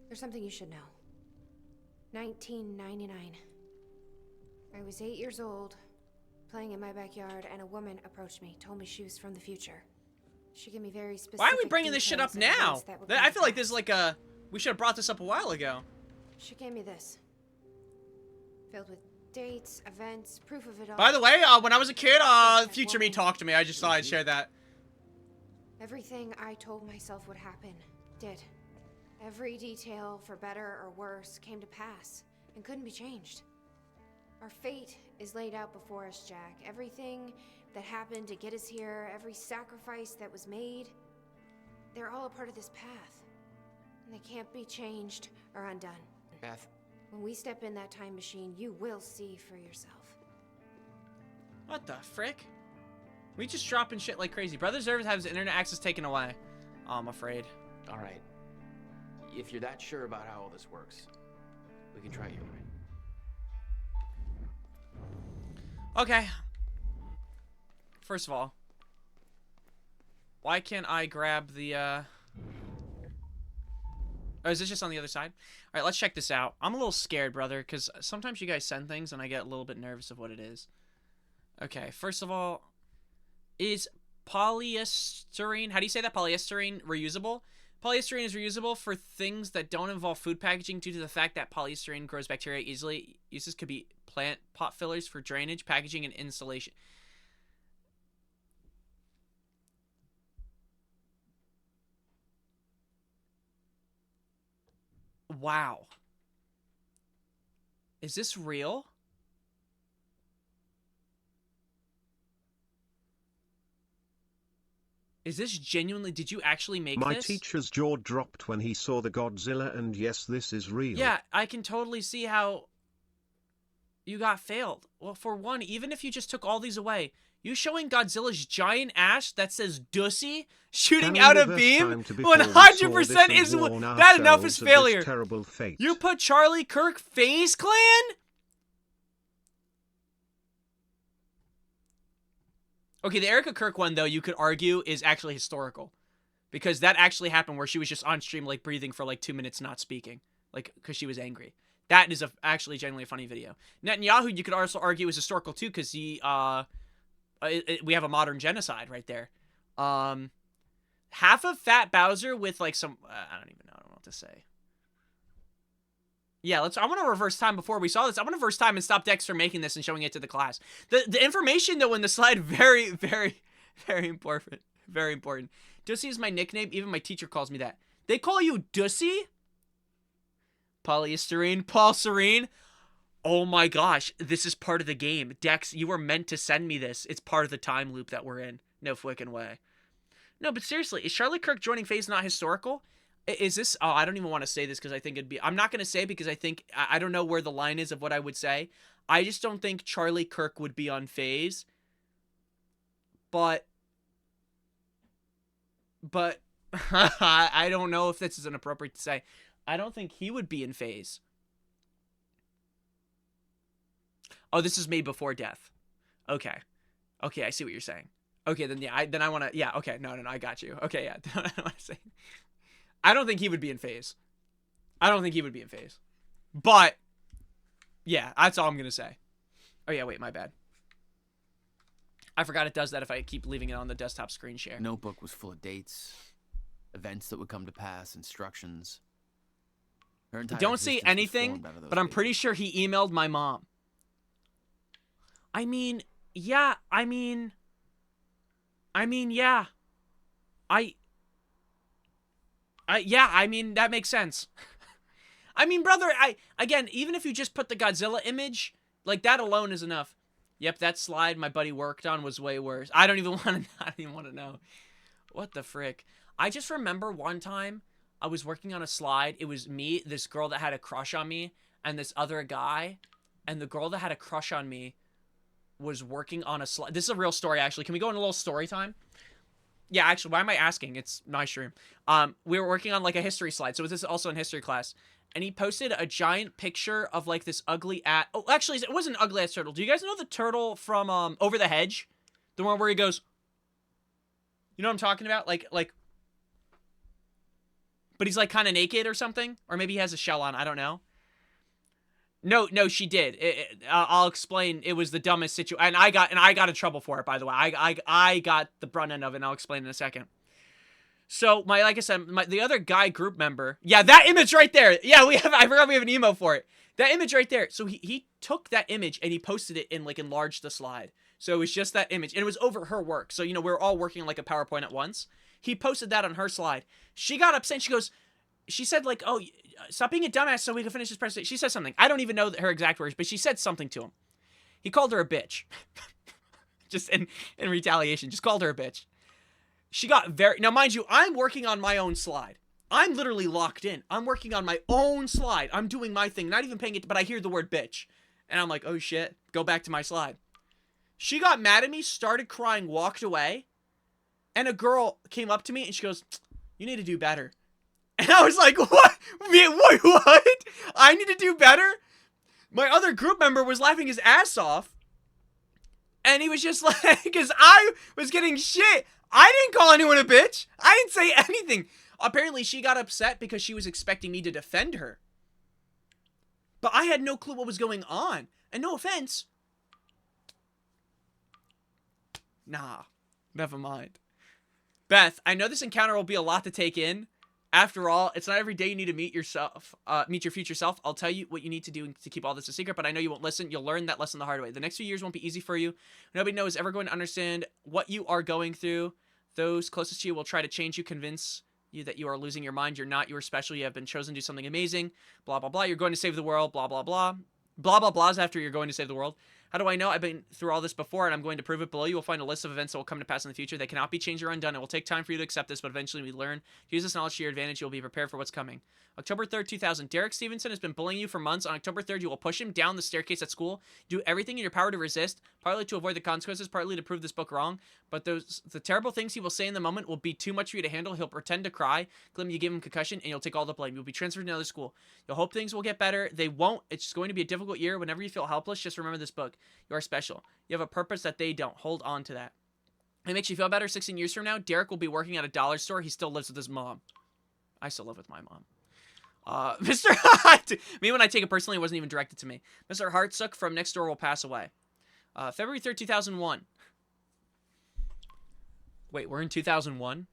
There's something you should know. 1999. I was 8 years old, playing in my backyard, and a woman approached me, told me she was from the future. She gave me very specific Why are we bringing this shit up details of now? events that would I come feel to like this is like a... We should have brought this up a while ago. She gave me this. Filled with dates, events, proof of it all. By the way, when I was a kid, future me talked to me. I just thought I'd share that. Everything I told myself would happen, did. Every detail, for better or worse, came to pass and couldn't be changed. Our fate is laid out before us, Jack. Everything that happened to get us here, every sacrifice that was made, they're all a part of this path. And they can't be changed or undone. Beth. When we step in that time machine, you will see for yourself. What the frick? We just dropping shit like crazy. Brother Zerv has internet access taken away. Oh, I'm afraid. All right. If you're that sure about how all this works, we can try your way. Okay. First of all, why can't I grab the, Oh, is this just on the other side? All right, let's check this out. I'm a little scared, brother, because sometimes you guys send things and I get a little bit nervous of what it is. Okay, first of all, is polystyrene, how do you say that? Polystyrene reusable? Polystyrene is reusable for things that don't involve food packaging due to the fact that polystyrene grows bacteria easily. Uses could be plant pot fillers for drainage, packaging, and installation. Wow. Is this real? Is this genuinely... Did you actually make this? My teacher's jaw dropped when he saw the Godzilla, and yes, this is real. Yeah, I can totally see how you got failed. Well, for one, even if you just took all these away, you showing Godzilla's giant ash that says Dussy shooting out a beam 100% is... That enough is failure. Terrible fate. You put Charlie Kirk FaZe Clan? Okay, the Erica Kirk one, though, you could argue is actually historical. Because that actually happened where she was just on stream, like, breathing for, like, 2 minutes not speaking. Like, because she was angry. That is actually genuinely a funny video. Netanyahu, you could also argue, is historical, too, because he, we have a modern genocide right there. Half of Fat Bowser with, like, some... I don't even know what to say. Yeah, I want to reverse time before we saw this. I want to reverse time and stop Dex from making this and showing it to the class. The information, though, in the slide, very, very, very important. Very important. Dussy is my nickname. Even my teacher calls me that. They call you Dussy? Polystyrene? Paul Serene? Oh my gosh. This is part of the game. Dex, you were meant to send me this. It's part of the time loop that we're in. No flicking way. No, but seriously, is Charlie Kirk joining FaZe not historical? Is this... Oh, I don't even want to say this because I think it'd be... I'm not going to say because I think... I don't know where the line is of what I would say. I just don't think Charlie Kirk would be on FaZe. But I don't know if this is inappropriate to say. I don't think he would be in FaZe. Oh, this is made before death. Okay. Okay, I see what you're saying. Okay, then yeah, I want to... Yeah, okay. No, I got you. Okay, yeah. I don't want to say... I don't think he would be in FaZe. I don't think he would be in FaZe. But, yeah, that's all I'm going to say. Oh, yeah, wait, my bad. I forgot it does that if I keep leaving it on the desktop screen share. Notebook was full of dates, events that would come to pass, instructions. Don't see anything, but I'm pretty sure he emailed my mom. I mean, yeah. Yeah, I mean, that makes sense. I mean, brother, again, even if you just put the Godzilla image, like, that alone is enough. Yep, that slide my buddy worked on was way worse. I don't even want to know. What the frick? I just remember one time I was working on a slide. It was me, this girl that had a crush on me, and this other guy. And the girl that had a crush on me was working on a slide. This is a real story, actually. Can we go in a little story time? Yeah, actually, why am I asking? It's my stream. We were working on, like, a history slide. So this is also in history class. And he posted a giant picture of, like, this ugly oh, actually, it wasn't an ugly ass turtle. Do you guys know the turtle from Over the Hedge? The one where he goes... You know what I'm talking about? Like... But he's, like, kind of naked or something? Or maybe he has a shell on. I don't know. No, she did. I'll explain. It was the dumbest situation, and I got in trouble for it. By the way, I got the brunt end of it. And I'll explain in a second. So like I said, the other guy group member. Yeah, that image right there. Yeah, I forgot we have an emo for it. That image right there. So he took that image and he posted it in, like, enlarged the slide. So it was just that image, and it was over her work. So we were all working on, like, a PowerPoint at once. He posted that on her slide. She got upset. She said, like, oh, stop being a dumbass so we can finish this presentation. She said something. I don't even know her exact words, but she said something to him. He called her a bitch. Just in retaliation. Just called her a bitch. She got very... Now, mind you, I'm working on my own slide. I'm literally locked in. I'm working on my own slide. I'm doing my thing. Not even paying it, but I hear the word bitch. And I'm like, oh, shit. Go back to my slide. She got mad at me, started crying, walked away. And a girl came up to me, and she goes, you need to do better. And I was like, what? Wait, what? I need to do better? My other group member was laughing his ass off. And he was just like, because I was getting shit. I didn't call anyone a bitch. I didn't say anything. Apparently, she got upset because she was expecting me to defend her. But I had no clue what was going on. And no offense. Nah, never mind. Beth, I know this encounter will be a lot to take in. After all, it's not every day you need to meet your future self. I'll tell you what you need to do to keep all this a secret, but I know you won't listen. You'll learn that lesson the hard way. The next few years won't be easy for you. Nobody knows ever going to understand what you are going through. Those closest to you will try to change you, convince you that you are losing your mind. You're not. You are special. You have been chosen to do something amazing. Blah, blah, blah. You're going to save the world. Blah, blah, blah. Blah, blah, blahs after you're going to save the world. How do I know? I've been through all this before, and I'm going to prove it. Below you will find a list of events that will come to pass in the future. They cannot be changed or undone. It will take time for you to accept this, but eventually we learn. To use this knowledge to your advantage, you'll be prepared for what's coming. October 3rd, 2000. Derek Stevenson has been bullying you for months. On October 3rd, you will push him down the staircase at school. Do everything in your power to resist, partly to avoid the consequences, partly to prove this book wrong. But the terrible things he will say in the moment will be too much for you to handle. He'll pretend to cry, claim you give him concussion, and you'll take all the blame. You'll be transferred to another school. You'll hope things will get better. They won't. It's going to be a difficult year. Whenever you feel helpless, just remember this book. You are special. You have a purpose that they don't. Hold on to that. It makes you feel better. 16 years from now, Derek will be working at a dollar store. He still lives with his mom. I still live with my mom. Mr. Hart. Me, when I take it personally, it wasn't even directed to me. Mr. Hartsook from next door will pass away. February 3rd, 2001. Wait, we're in 2001?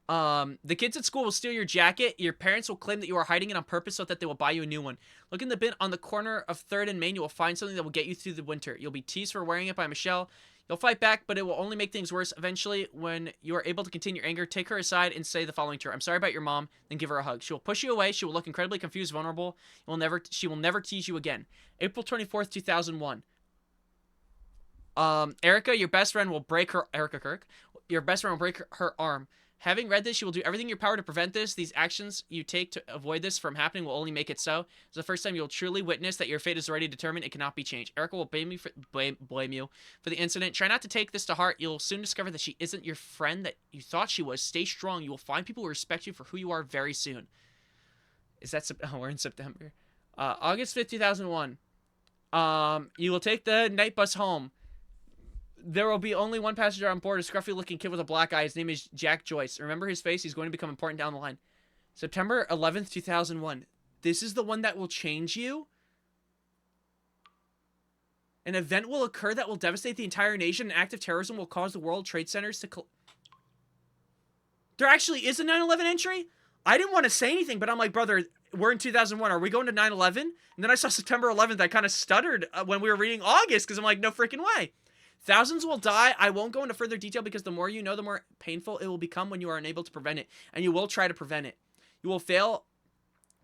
The kids at school will steal your jacket. Your parents will claim that you are hiding it on purpose so that they will buy you a new one. Look in the bin on the corner of 3rd and Main. You will find something that will get you through the winter. You'll be teased for wearing it by Michelle. You'll fight back, but it will only make things worse. Eventually, when you are able to contain your anger, take her aside and say the following to her. I'm sorry about your mom, then give her a hug. She will push you away. She will look incredibly confused, vulnerable. She will never tease you again. April 24th, 2001. Erica, your best friend will break her... Erica Kirk. Your best friend will break her arm. Having read this, you will do everything in your power to prevent this. These actions you take to avoid this from happening will only make it so. It's the first time you'll truly witness that your fate is already determined. It cannot be changed. Erica will blame you for the incident. Try not to take this to heart. You'll soon discover that she isn't your friend that you thought she was. Stay strong. You will find people who respect you for who you are very soon. Is that... Oh, we're in September. August 5th, 2001. You will take the night bus home. There will be only one passenger on board, a scruffy-looking kid with a black eye. His name is Jack Joyce. Remember his face? He's going to become important down the line. September 11th, 2001. This is the one that will change you? An event will occur that will devastate the entire nation. An act of terrorism will cause the World Trade Centers to... There actually is a 9/11 entry? I didn't want to say anything, but I'm like, brother, we're in 2001. Are we going to 9/11? And then I saw September 11th. I kind of stuttered when we were reading August because I'm like, no freaking way. Thousands will die. I won't go into further detail because the more you know, the more painful it will become when you are unable to prevent it. And you will try to prevent it. You will fail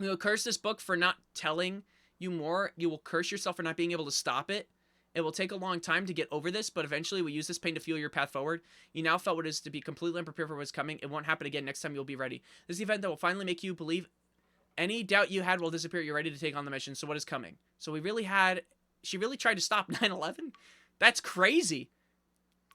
You will curse this book for not telling you more. You will curse yourself for not being able to stop it. It will take a long time to get over this, but eventually we use this pain to fuel your path forward. You now felt what it is to be completely unprepared for what's coming. It won't happen again. Next time you'll be ready. This is the event that will finally make you believe any doubt you had will disappear. You're ready to take on the mission. So what is coming? So she really tried to stop 9/11? That's crazy.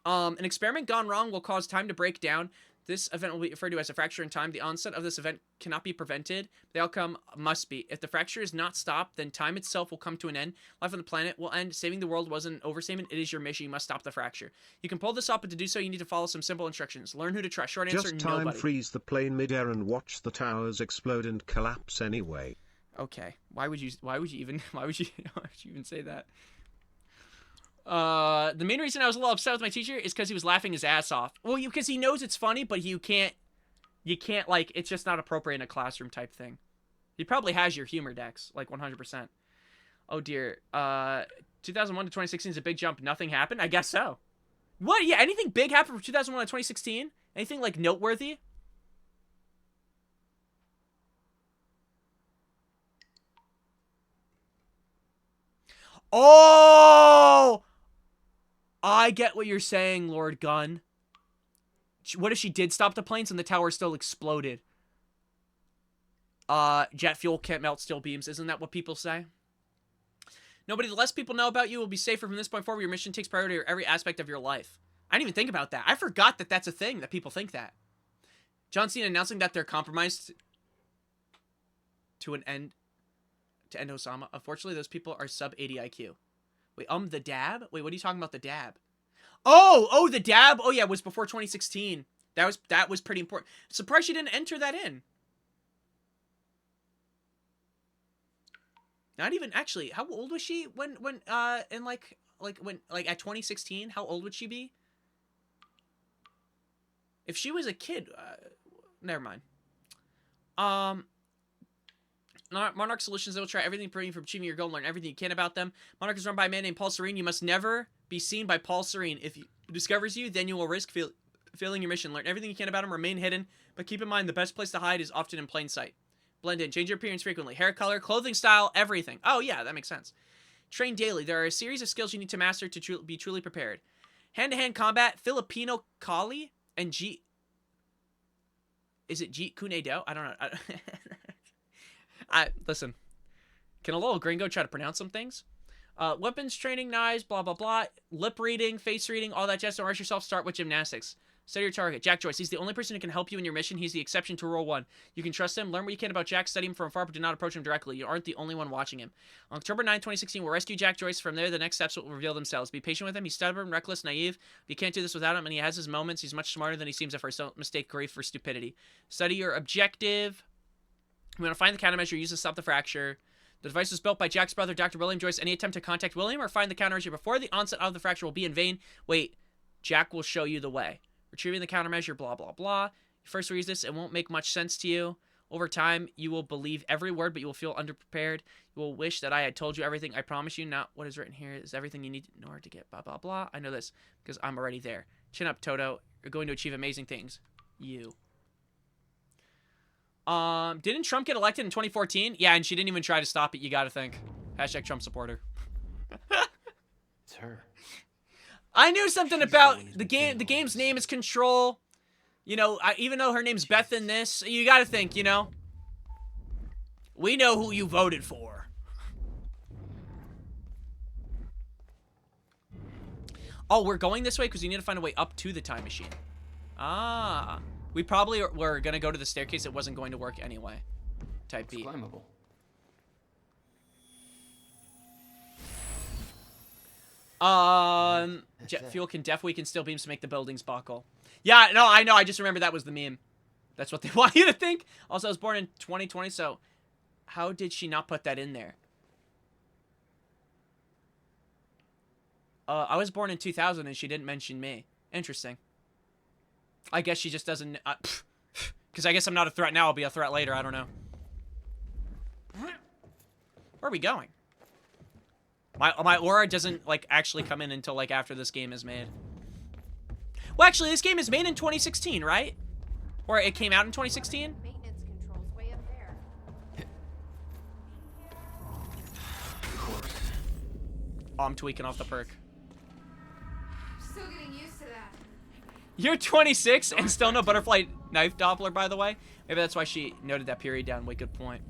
An experiment gone wrong will cause time to break down. This event will be referred to as a fracture in time. The onset of this event cannot be prevented. The outcome must be. If the fracture is not stopped, then time itself will come to an end. Life on the planet will end. Saving the world wasn't an overstatement. It is your mission. You must stop the fracture. You can pull this off, but to do so, you need to follow some simple instructions. Learn who to trust. Short answer, Just time nobody. freeze the plane midair and watch the towers explode and collapse anyway. Okay. Why would you even say that? The main reason I was a little upset with my teacher is because he was laughing his ass off. Well, because he knows it's funny, but you can't, like, it's just not appropriate in a classroom type thing. He probably has your humor, Dex, like 100%. Oh, dear. 2001 to 2016 is a big jump. Nothing happened? I guess so. What? Yeah, anything big happened from 2001 to 2016? Anything, like, noteworthy? Oh! I get what you're saying, Lord Gunn. What if she did stop the planes and the tower still exploded? Jet fuel can't melt steel beams. Isn't that what people say? Nobody, the less people know about you will be safer from this point forward. Your mission takes priority over every aspect of your life. I didn't even think about that. I forgot that that's a thing, that people think that. John Cena announcing that they're compromised to end Osama. Unfortunately, those people are sub 80 IQ. Wait, the dab? Wait, what are you talking about, the dab? Oh, the dab? Oh, yeah, it was before 2016. That was pretty important. Surprised you didn't enter that in. Not even, actually, how old was she when at 2016? How old would she be? If she was a kid, never mind. Monarch Solutions, they will try everything for you from achieving your goal and learn everything you can about them. Monarch is run by a man named Paul Serene. You must never be seen by Paul Serene. If he discovers you, then you will risk failing your mission. Learn everything you can about him, remain hidden, but keep in mind the best place to hide is often in plain sight. Blend in, change your appearance frequently. Hair color, clothing style, everything. Oh yeah, that makes sense. Train daily. There are a series of skills you need to master to be truly prepared. Hand-to-hand combat, Filipino Kali, and is it Jeet Kune Do? I don't know. Listen, can a little gringo try to pronounce some things? Weapons training, knives, blah, blah, blah. Lip reading, face reading, all that jazz. Don't rush yourself. Start with gymnastics. Study your target. Jack Joyce. He's the only person who can help you in your mission. He's the exception to Rule 1. You can trust him. Learn what you can about Jack. Study him from afar, but do not approach him directly. You aren't the only one watching him. On October 9, 2016, we'll rescue Jack Joyce. From there, the next steps will reveal themselves. Be patient with him. He's stubborn, reckless, naive. But you can't do this without him, and he has his moments. He's much smarter than he seems at first. Don't mistake grief for stupidity. Study your objective. We want to find the countermeasure used to stop the fracture. The device was built by Jack's brother, Dr. William Joyce. Any attempt to contact William or find the countermeasure before the onset of the fracture will be in vain. Wait, Jack will show you the way. Retrieving the countermeasure, blah, blah, blah. First read this, it won't make much sense to you. Over time, you will believe every word, but you will feel underprepared. You will wish that I had told you everything. I promise you, not what is written here is everything you need in order to get blah, blah, blah. I know this because I'm already there. Chin up, Toto. You're going to achieve amazing things. You. Didn't Trump get elected in 2014? Yeah, and she didn't even try to stop it, you gotta think. Hashtag Trump supporter. It's her. I knew something about the game. The game's name is Control. You know, even though her name's Beth in this, you gotta think, you know. We know who you voted for. Oh, we're going this way because we need to find a way up to the time machine. Ah. We probably were going to go to the staircase. It wasn't going to work anyway. Type B. It's climbable. Jet fuel can weaken steel beams to make the buildings buckle. Yeah, no, I know. I just remember that was the meme. That's what they want you to think. Also, I was born in 2020, so how did she not put that in there? I was born in 2000 and she didn't mention me. Interesting. I guess she just doesn't... Because I guess I'm not a threat now. I'll be a threat later. I don't know. Where are we going? My aura doesn't, like, actually come in until, like, after this game is made. Well, actually, this game is made in 2016, right? Or it came out in 2016? Maintenance controls way up there. Oh, I'm tweaking off the perk. Still getting used to that. You're 26 and still no butterfly knife Doppler, by the way. Maybe that's why she noted that period down. Wait, good point.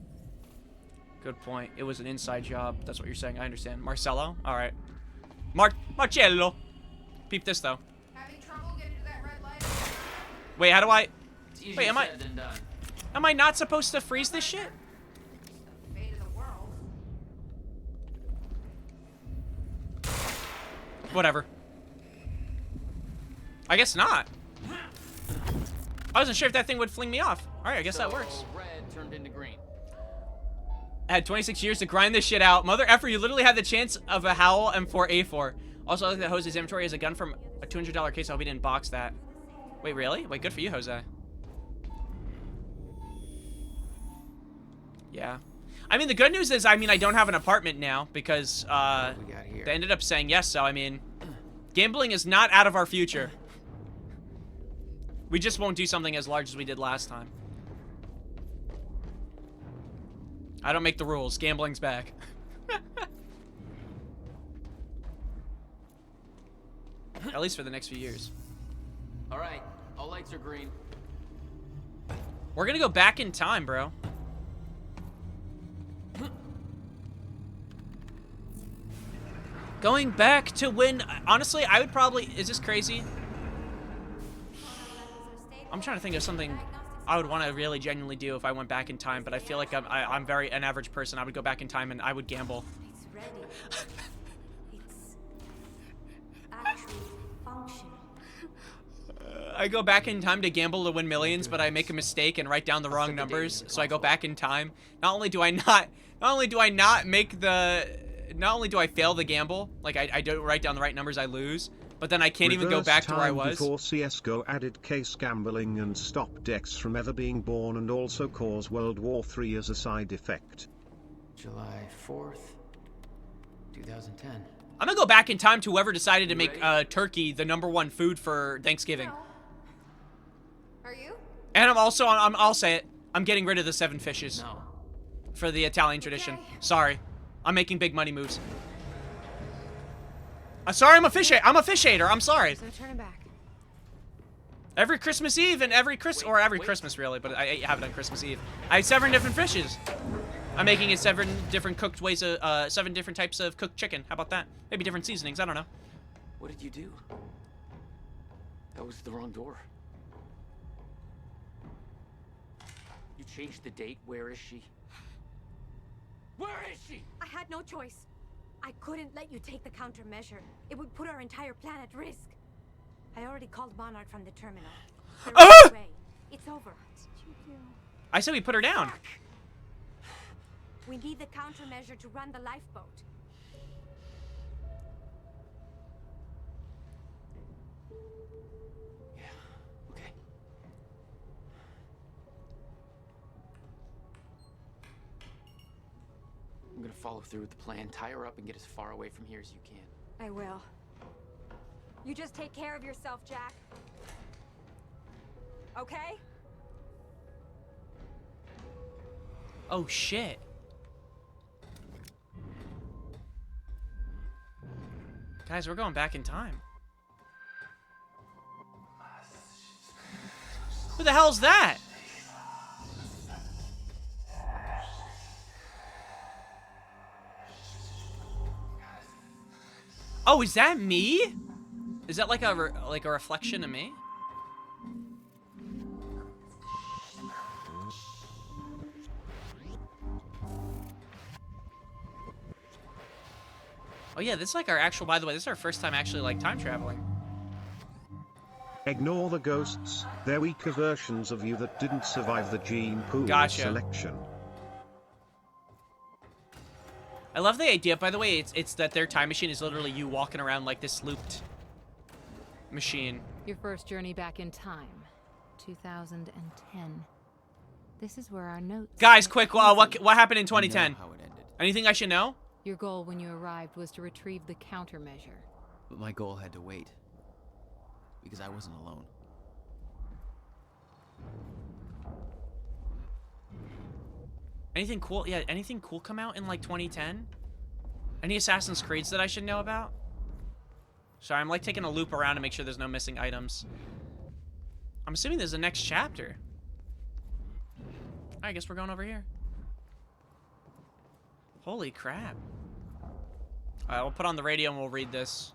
Good point. It was an inside job. That's what you're saying. I understand. Marcello? All right. Marcello. Peep this, though. Having trouble getting to that red light? Wait, how do I... It's Wait, am I... said than done. Am I not supposed to freeze this shit? Fate of the world. Whatever. I guess not. I wasn't sure if that thing would fling me off. All right, I guess that works. Red turned into green. I had 26 years to grind this shit out. Mother effer, you literally had the chance of a Howl M4A4. Also, I like that Jose's inventory has a gun from a $200 case. I hope he didn't box that. Wait, really? Wait, good for you, Jose. Yeah. I mean, the good news is, I mean, I don't have an apartment now because they ended up saying yes. So, I mean, gambling is not out of our future. We just won't do something as large as we did last time. I don't make the rules. Gambling's back. At least for the next few years. All right, all lights are green. We're gonna go back in time, bro. Going back to when, honestly, I would probably, is this crazy? I'm trying to think of something I would want to really genuinely do if I went back in time, but I feel like I'm very an average person. I would go back in time and I would gamble. It's ready. It's actually functional. I go back in time to gamble to win millions, but I make a mistake and write down the wrong numbers, so I go back in time. Not only do I fail the gamble, like I don't write down the right numbers, I lose. But then I can't even go back to where I was. Before CSGO added case gambling and stopped decks from ever being born and also caused World War III as a side effect. July 4th, 2010. I'm gonna go back in time to whoever decided to make turkey the #1 food for Thanksgiving. No. Are you? And I'm also, I'll say it, I'm getting rid of the 7 fishes. No. For the Italian tradition. Sorry. I'm making big money moves. Sorry, I'm a fish hater. I'm sorry. So turning back. Every Christmas Eve and every Christmas really, but I have it on Christmas Eve. I have 7 different fishes. I'm making it 7 different cooked ways of 7 different types of cooked chicken. How about that? Maybe different seasonings. I don't know. What did you do? That was the wrong door. You changed the date. Where is she? Where is she? I had no choice. I couldn't let you take the countermeasure. It would put our entire plan at risk. I already called Monarch from the terminal. They're on their way. It's over. I said we put her down. We need the countermeasure to run the lifeboat. Okay. I'm gonna follow through with the plan. Tie her up and get as far away from here as you can. I will. You just take care of yourself, Jack. Okay? Oh shit. Guys, we're going back in time. Who the hell's that? Oh, is that me? Is that like a reflection of me? Oh yeah, this is like our actual, by the way, this is our first time actually like time traveling. Ignore the ghosts, they're weaker versions of you that didn't survive the gene pool selection. I love the idea, by the way, it's that their time machine is literally you walking around like this looped machine. Your first journey back in time, 2010. This is where our notes... Guys, quick, what happened in 2010? How it ended. Anything I should know? Your goal when you arrived was to retrieve the countermeasure. But my goal had to wait. Because I wasn't alone. Anything cool? Yeah, anything cool come out in like 2010? Any Assassin's Creeds that I should know about? Sorry, I'm like taking a loop around to make sure there's no missing items. I'm assuming there's a next chapter. I guess we're going over here. Holy crap. Alright, we'll put on the radio and we'll read this.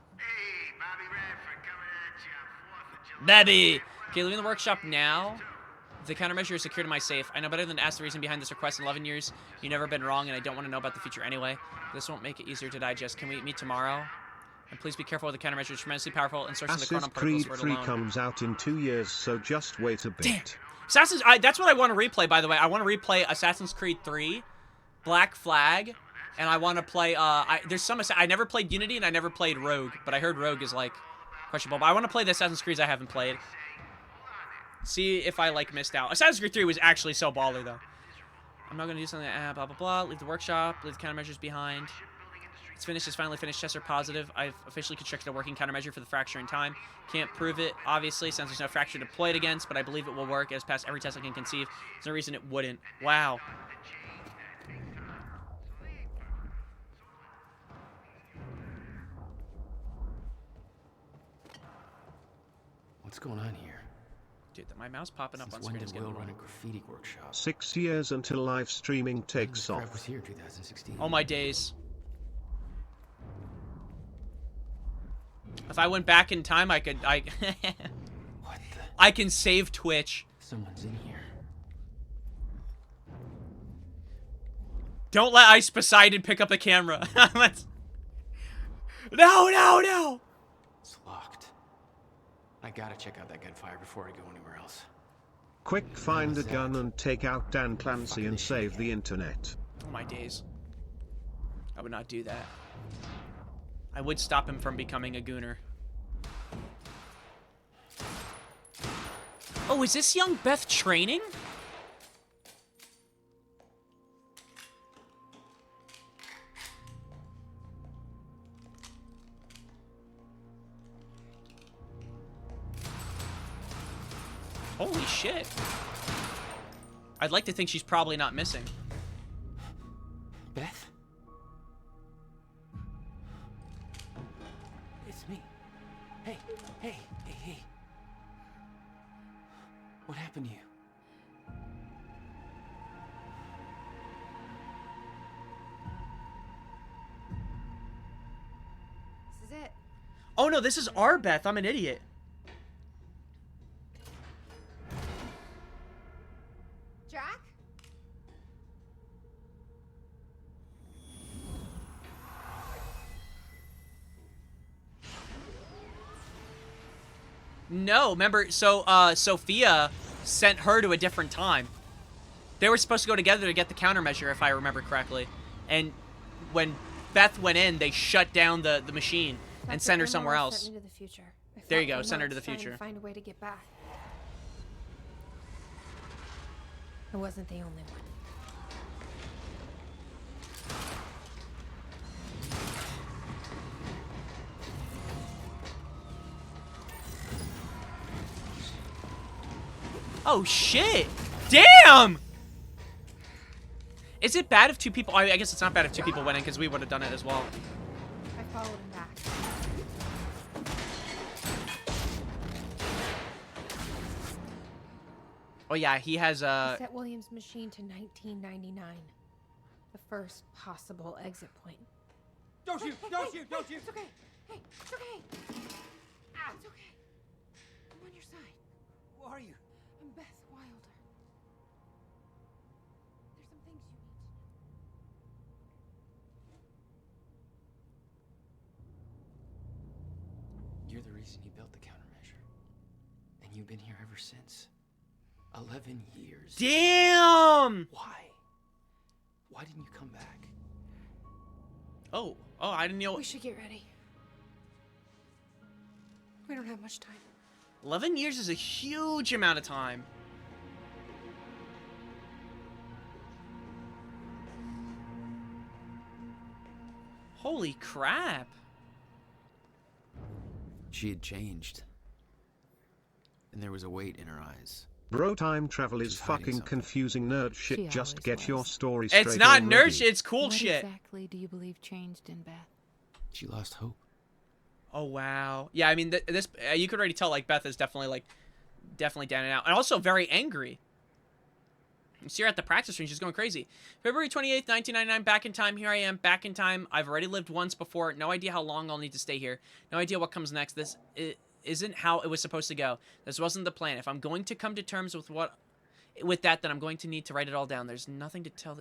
Bobby! Okay, leaving the workshop now. The countermeasure is secured in my safe. I know better than to ask the reason behind this request. In 11 years, you've never been wrong, and I don't want to know about the future anyway. This won't make it easier to digest. Can we meet tomorrow? And please be careful with the countermeasure. It's tremendously powerful, and sourcing the chronon particles for it alone. Assassin's Creed 3 comes out in 2 years, so just wait a bit. Damn. That's what I want to replay, by the way. I want to replay Assassin's Creed 3, Black Flag, and I want to play, there's some, I never played Unity, and I never played Rogue, but I heard Rogue is, like, questionable. But I want to play the Assassin's Creeds I haven't played. See if I, like, missed out. Assassin's Creed 3 was actually so baller, though. I'm not going to do something, blah, blah, blah. Leave the workshop, leave the countermeasures behind. It's finished, it's finally finished. Tests are positive. I've officially constructed a working countermeasure for the fracture in time. Can't prove it, obviously, since there's no fracture to play it against, but I believe it will work. It has passed every test I can conceive. There's no reason it wouldn't. Wow. What's going on here? Dude, my mouse popping up on When screen did is getting Will run a annoying. graffiti workshop? 6 years until live streaming takes Crap off. was here 2016. Oh my days. If I went back in time, I could, What the? I can save Twitch. Someone's in here. Don't let Ice Poseidon pick up the camera. No! It's locked. I gotta check out that gunfire before I go anywhere else. Quick, find a gun and take out Dan Clancy and save the internet. Oh my days. I would not do that. I would stop him from becoming a gooner. Oh, is this young Beth training? Holy shit. I'd like to think she's probably not missing. Beth? It's me. Hey. What happened to you? This is it. Oh no, this is our Beth. I'm an idiot. Jack? No, remember, so, Sophia sent her to a different time. They were supposed to go together to get the countermeasure, if I remember correctly. And when Beth went in, they shut down the machine and sent her somewhere else. Sent me to the future. I There you fought go, the send her to monks the trying future. Find a way to get back. I wasn't the only one. Oh shit! Damn! Is it bad if two people... I guess it's not bad if two people went in, because we would have done it as well. I followed him back. Oh yeah, he has He set William's machine to 1999. The first possible exit point. Don't shoot! Don't shoot! Don't shoot! It's okay. Hey, it's okay. Ah, it's okay. I'm on your side. Who are you? I'm Beth Wilder. There's some things you need to know. You're the reason he built the countermeasure. And you've been here ever since. 11 years. Damn! Why? Why didn't you come back? Oh, I didn't know... We should get ready. We don't have much time. 11 years is a huge amount of time. Holy crap. She had changed. And there was a weight in her eyes. Bro, time travel is fucking confusing nerd shit. She Just always get your was. story straight. It's not already. nerd shit, it's cool What shit. exactly do you believe changed in Beth? She lost hope. Oh wow. Yeah, I mean this you could already tell like Beth is definitely down and out, and also very angry. You see her at the practice range, she's going crazy. February 28th, 1999, back in time. Here I am, back in time. I've already lived once before. No idea how long I'll need to stay here. No idea what comes next. This isn't how it was supposed to go. This wasn't the plan. If I'm going to come to terms with that, then I'm going to need to write it all down. There's nothing to tell.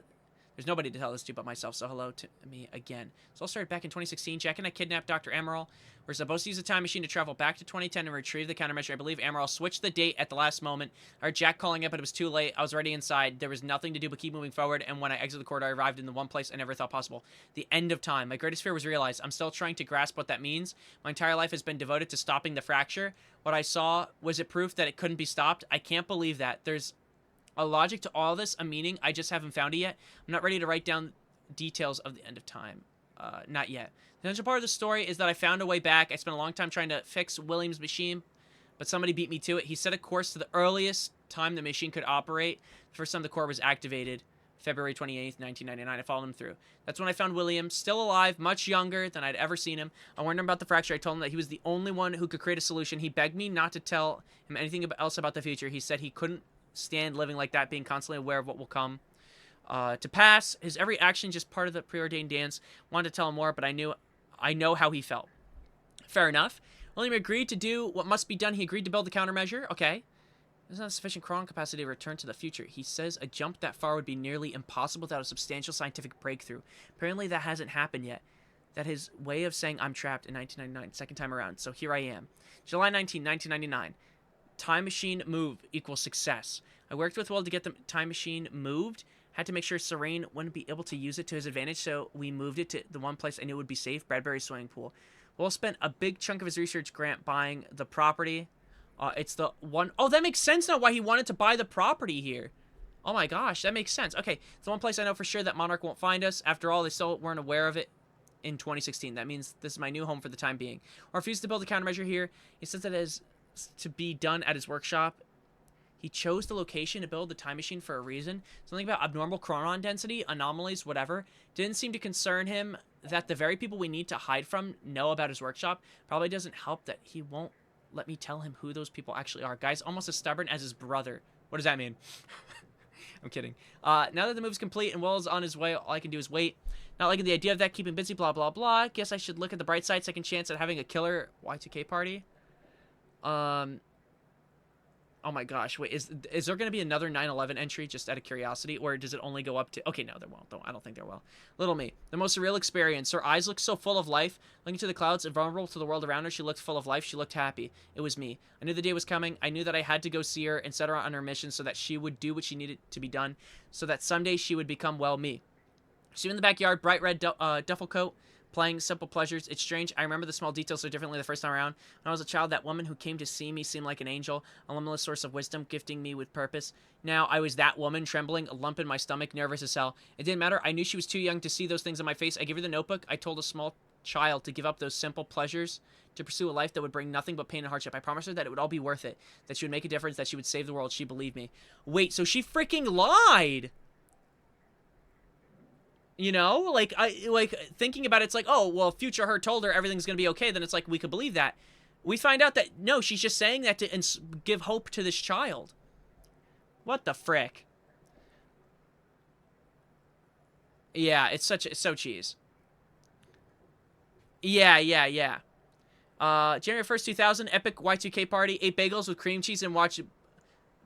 There's nobody to tell this to but myself, so hello to me again. So I'll start back in 2016. Jack and I kidnapped Dr. Amaral. We're supposed to use a time machine to travel back to 2010 and retrieve the countermeasure. I believe Amaral switched the date at the last moment. I heard Jack calling up, but it was too late. I was already inside. There was nothing to do but keep moving forward, and when I exited the corridor, I arrived in the one place I never thought possible. The end of time. My greatest fear was realized. I'm still trying to grasp what that means. My entire life has been devoted to stopping the fracture. What I saw, was it proof that it couldn't be stopped? I can't believe that. There's a logic to all this, a meaning. I just haven't found it yet. I'm not ready to write down details of the end of time. Not yet. The essential part of the story is that I found a way back. I spent a long time trying to fix William's machine, but somebody beat me to it. He set a course to the earliest time the machine could operate. The first time the core was activated, February 28th, 1999. I followed him through. That's when I found William, still alive, much younger than I'd ever seen him. I warned him about the fracture. I told him that he was the only one who could create a solution. He begged me not to tell him anything else about the future. He said he couldn't stand living like that, being constantly aware of what will come to pass. His every action just part of the preordained dance. Wanted to tell him more, but I know how he felt. Fair enough. William agreed to do what must be done. He agreed to build the countermeasure. Okay. There's not sufficient chron capacity to return to the future. He says a jump that far would be nearly impossible without a substantial scientific breakthrough. Apparently that hasn't happened yet. That his way of saying I'm trapped in 1999, second time around. So here I am. July 19, 1999. Time machine move equals success. I worked with Will to get the time machine moved. Had to make sure Serene wouldn't be able to use it to his advantage, so we moved it to the one place I knew would be safe, Bradbury Swimming Pool. Will spent a big chunk of his research grant buying the property. It's the one... Oh, that makes sense now why he wanted to buy the property here. Oh my gosh, that makes sense. Okay, it's the one place I know for sure that Monarch won't find us. After all, they still weren't aware of it in 2016. That means this is my new home for the time being. I refused to build a countermeasure here. He says that it is to be done at his workshop. He chose the location to build the time machine for a reason. Something about abnormal chronon density, anomalies, whatever. Didn't seem to concern him that the very people we need to hide from know about his workshop. Probably doesn't help that he won't let me tell him who those people actually are. Guy's almost as stubborn as his brother. What does that mean? I'm kidding. Now that the move's complete and Will's on his way, all I can do is wait. Not liking the idea of that, keeping busy, blah, blah, blah. Guess I should look at the bright side. Second chance at having a killer Y2K party. Oh my gosh, wait, is there going to be another 9/11 entry just out of curiosity, or does it only go up to... Okay, no, there won't. I don't think there will. Little me. The most surreal experience. Her eyes looked so full of life. Looking to the clouds, invulnerable to the world around her, she looked full of life. She looked happy. It was me. I knew the day was coming. I knew that I had to go see her and set her on her mission so that she would do what she needed to be done, so that someday she would become, well, me. See in the backyard, bright red duffel coat, playing Simple Pleasures. It's strange. I remember the small details so differently the first time around. When I was a child, that woman who came to see me seemed like an angel, a limitless source of wisdom, gifting me with purpose. Now, I was that woman, trembling, a lump in my stomach, nervous as hell. It didn't matter. I knew she was too young to see those things in my face. I gave her the notebook. I told a small child to give up those simple pleasures to pursue a life that would bring nothing but pain and hardship. I promised her that it would all be worth it, that she would make a difference, that she would save the world. She believed me. Wait, so she freaking lied! You know, like thinking about it, it's like, oh, well, future her told her everything's gonna be okay. Then it's like we could believe that. We find out that no, she's just saying that to give hope to this child. What the frick? Yeah, it's so cheese. Yeah. January 1st, 2000, epic Y2K party. 8 bagels with cream cheese and watch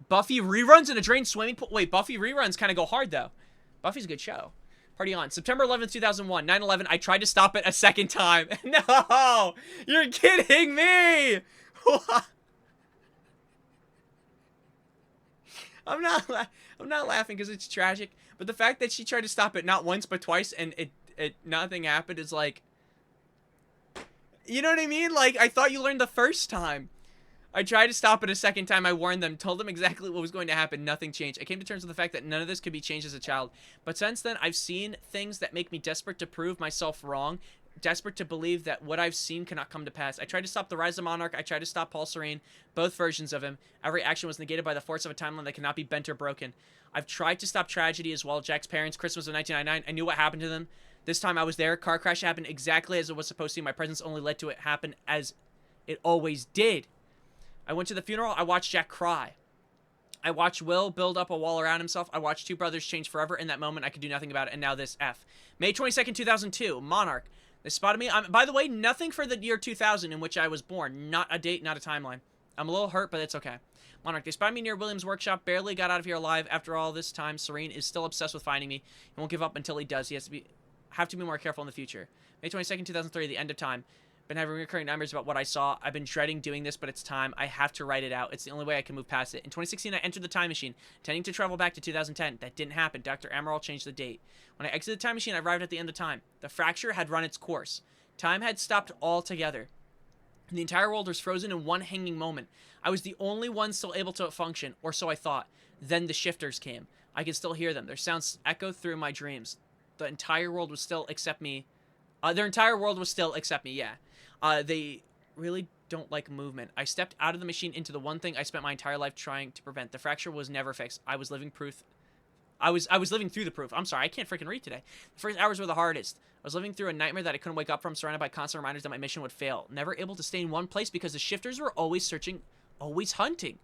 Buffy reruns in a drained swimming pool. Wait, Buffy reruns kind of go hard though. Buffy's a good show. Party on. September 11th, 2001. 9/11. I tried to stop it a second time. No! You're kidding me! I'm not laughing because it's tragic. But the fact that she tried to stop it not once but twice and it nothing happened is like... You know what I mean? Like, I thought you learned the first time. I tried to stop it a second time. I warned them, told them exactly what was going to happen. Nothing changed. I came to terms with the fact that none of this could be changed as a child. But since then, I've seen things that make me desperate to prove myself wrong. desperate to believe that what I've seen cannot come to pass. I tried to stop the rise of Monarch. I tried to stop Paul Serene, both versions of him. Every action was negated by the force of a timeline that cannot be bent or broken. I've tried to stop tragedy as well. Jack's parents, Christmas of 1999. I knew what happened to them. This time I was there. Car crash happened exactly as it was supposed to. My presence only led to it happen as it always did. I went to the funeral. I watched Jack cry. I watched Will build up a wall around himself. I watched two brothers change forever. In that moment, I could do nothing about it. And now this F. May 22nd, 2002. Monarch. They spotted me. By the way, nothing for the year 2000 in which I was born. Not a date, not a timeline. I'm a little hurt, but it's okay. Monarch. They spotted me near Williams' workshop. Barely got out of here alive. After all this time, Serene is still obsessed with finding me. He won't give up until he does. He has to have to be more careful in the future. May 22nd, 2003. The end of time. Been having recurring nightmares about what I saw. I've been dreading doing this, but it's time. I have to write it out. It's the only way I can move past it. In 2016, I entered the time machine, intending to travel back to 2010. That didn't happen. Dr. Amaral changed the date. When I exited the time machine, I arrived at the end of time. The fracture had run its course. Time had stopped altogether. The entire world was frozen in one hanging moment. I was the only one still able to function, or so I thought. Then the shifters came. I could still hear them. Their sounds echoed through my dreams. The entire world was still except me. Their entire world was still except me, yeah. They really don't like movement. I stepped out of the machine into the one thing I spent my entire life trying to prevent. The fracture was never fixed. I was living proof. I was living through the proof. I'm sorry, I can't freaking read today. The first hours were the hardest. I was living through a nightmare that I couldn't wake up from, surrounded by constant reminders that my mission would fail. Never able to stay in one place because the shifters were always searching, always hunting.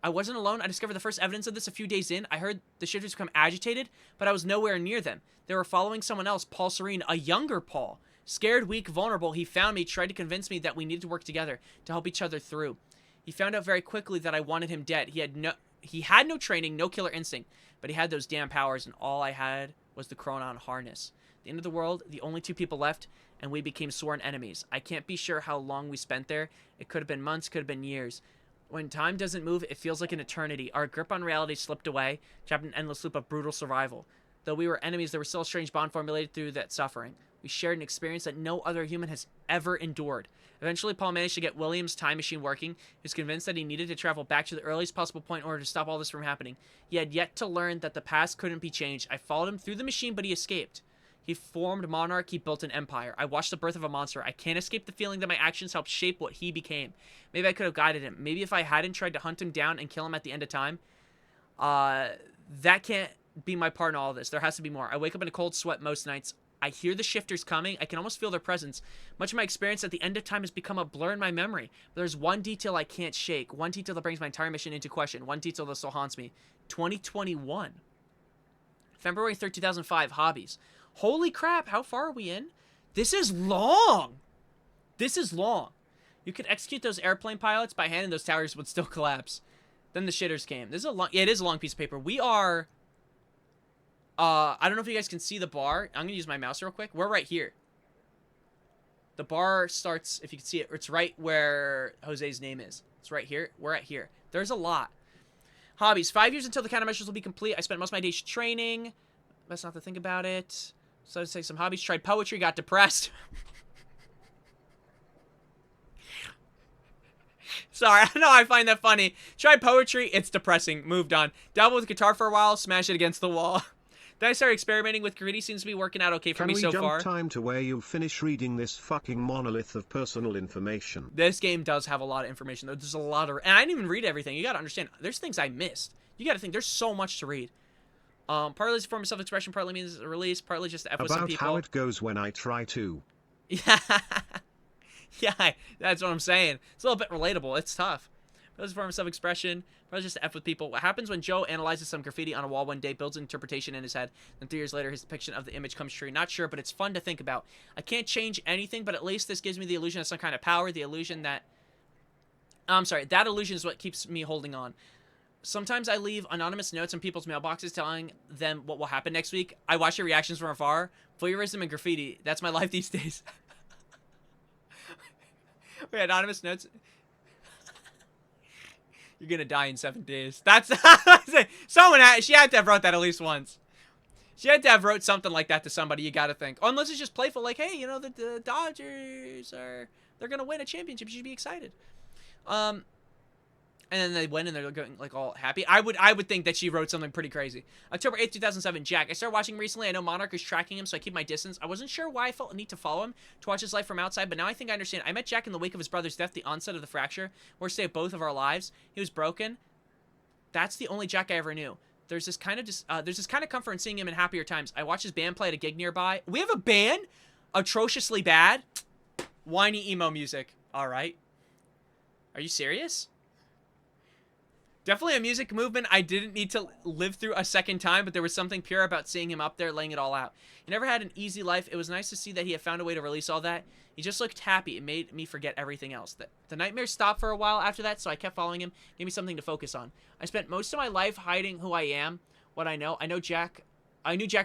I wasn't alone. I discovered the first evidence of this a few days in. I heard the shifters become agitated, but I was nowhere near them. They were following someone else, Paul Serene, a younger Paul. Scared, weak, vulnerable, he found me, tried to convince me that we needed to work together to help each other through. He found out very quickly that I wanted him dead. He had no training, no killer instinct, but he had those damn powers, and all I had was the Chronon harness. At the end of the world, the only two people left, and we became sworn enemies. I can't be sure how long we spent there. It could have been months, could have been years. When time doesn't move, it feels like an eternity. Our grip on reality slipped away, trapped in an endless loop of brutal survival. Though we were enemies, there was still a strange bond formulated through that suffering. We shared an experience that no other human has ever endured. Eventually, Paul managed to get Williams' time machine working. He was convinced that he needed to travel back to the earliest possible point in order to stop all this from happening. He had yet to learn that the past couldn't be changed. I followed him through the machine, but he escaped. He formed Monarch. He built an empire. I watched the birth of a monster. I can't escape the feeling that my actions helped shape what he became. Maybe I could have guided him. Maybe if I hadn't tried to hunt him down and kill him at the end of time. That can't be my part in all of this. There has to be more. I wake up in a cold sweat most nights. I hear the shifters coming. I can almost feel their presence. Much of my experience at the end of time has become a blur in my memory. But there's one detail I can't shake. One detail that brings my entire mission into question. One detail that still haunts me. 2021. February 3rd, 2005. Hobbies. Holy crap. How far are we in? This is long. This is long. You could execute those airplane pilots by hand and those towers would still collapse. Then the shitters came. This is a long... Yeah, it is a long piece of paper. We are... I don't know if you guys can see the bar. I'm going to use my mouse real quick. We're right here. The bar starts, if you can see it, it's right where Jose's name is. It's right here. We're at here. There's a lot. Hobbies. 5 years until the countermeasures will be complete. I spent most of my days training. Best not to think about it. So I'd say some hobbies. Tried poetry. Got depressed. Sorry, I know I find that funny. Tried poetry. It's depressing. Moved on. Dabbled with guitar for a while. Smashed it against the wall. Then I started experimenting with graffiti. Seems to be working out okay for me so far. Can we jump time to where you finish reading this fucking monolith of personal information? This game does have a lot of information, though. There's a lot of... And I didn't even read everything. You gotta understand. There's things I missed. You gotta think. There's so much to read. Partly it's a form of self-expression, partly means a release, partly just to F with some people. About how it goes when I try to. Yeah. Yeah, that's what I'm saying. It's a little bit relatable. It's tough. But it's a form of self-expression. Probably just to F with people. What happens when Joe analyzes some graffiti on a wall one day, builds an interpretation in his head, then 3 years later his depiction of the image comes true? Not sure, but it's fun to think about. I can't change anything, but at least this gives me the illusion of some kind of power, the illusion that... I'm sorry, that illusion is what keeps me holding on. Sometimes I leave anonymous notes in people's mailboxes telling them what will happen next week. I watch their reactions from afar. Voyeurism and graffiti. That's my life these days. Wait, anonymous notes... You're gonna die in 7 days. That's someone she had to have wrote that at least once. She had to have wrote something like that to somebody. You gotta think. Oh, unless it's just playful, like, hey, you know, the Dodgers they're gonna win a championship. You should be excited. And then they win and they're going like all happy. I would think that she wrote something pretty crazy. October 8th, 2007, Jack. I started watching recently. I know Monarch is tracking him, so I keep my distance. I wasn't sure why I felt a need to follow him to watch his life from outside, but now I think I understand. I met Jack in the wake of his brother's death, the onset of the fracture. Worst day of both of our lives. He was broken. That's the only Jack I ever knew. There's this kind of comfort in seeing him in happier times. I watched his band play at a gig nearby. We have a band? Atrociously bad? Whiny emo music. All right. Are you serious? Definitely a music movement I didn't need to live through a second time, but there was something pure about seeing him up there laying it all out. He never had an easy life. It was nice to see that he had found a way to release all that. He just looked happy. It made me forget everything else. The nightmares stopped for a while after that, so I kept following him. Gave me something to focus on. I spent most of my life hiding who I am, what I know. I knew Jack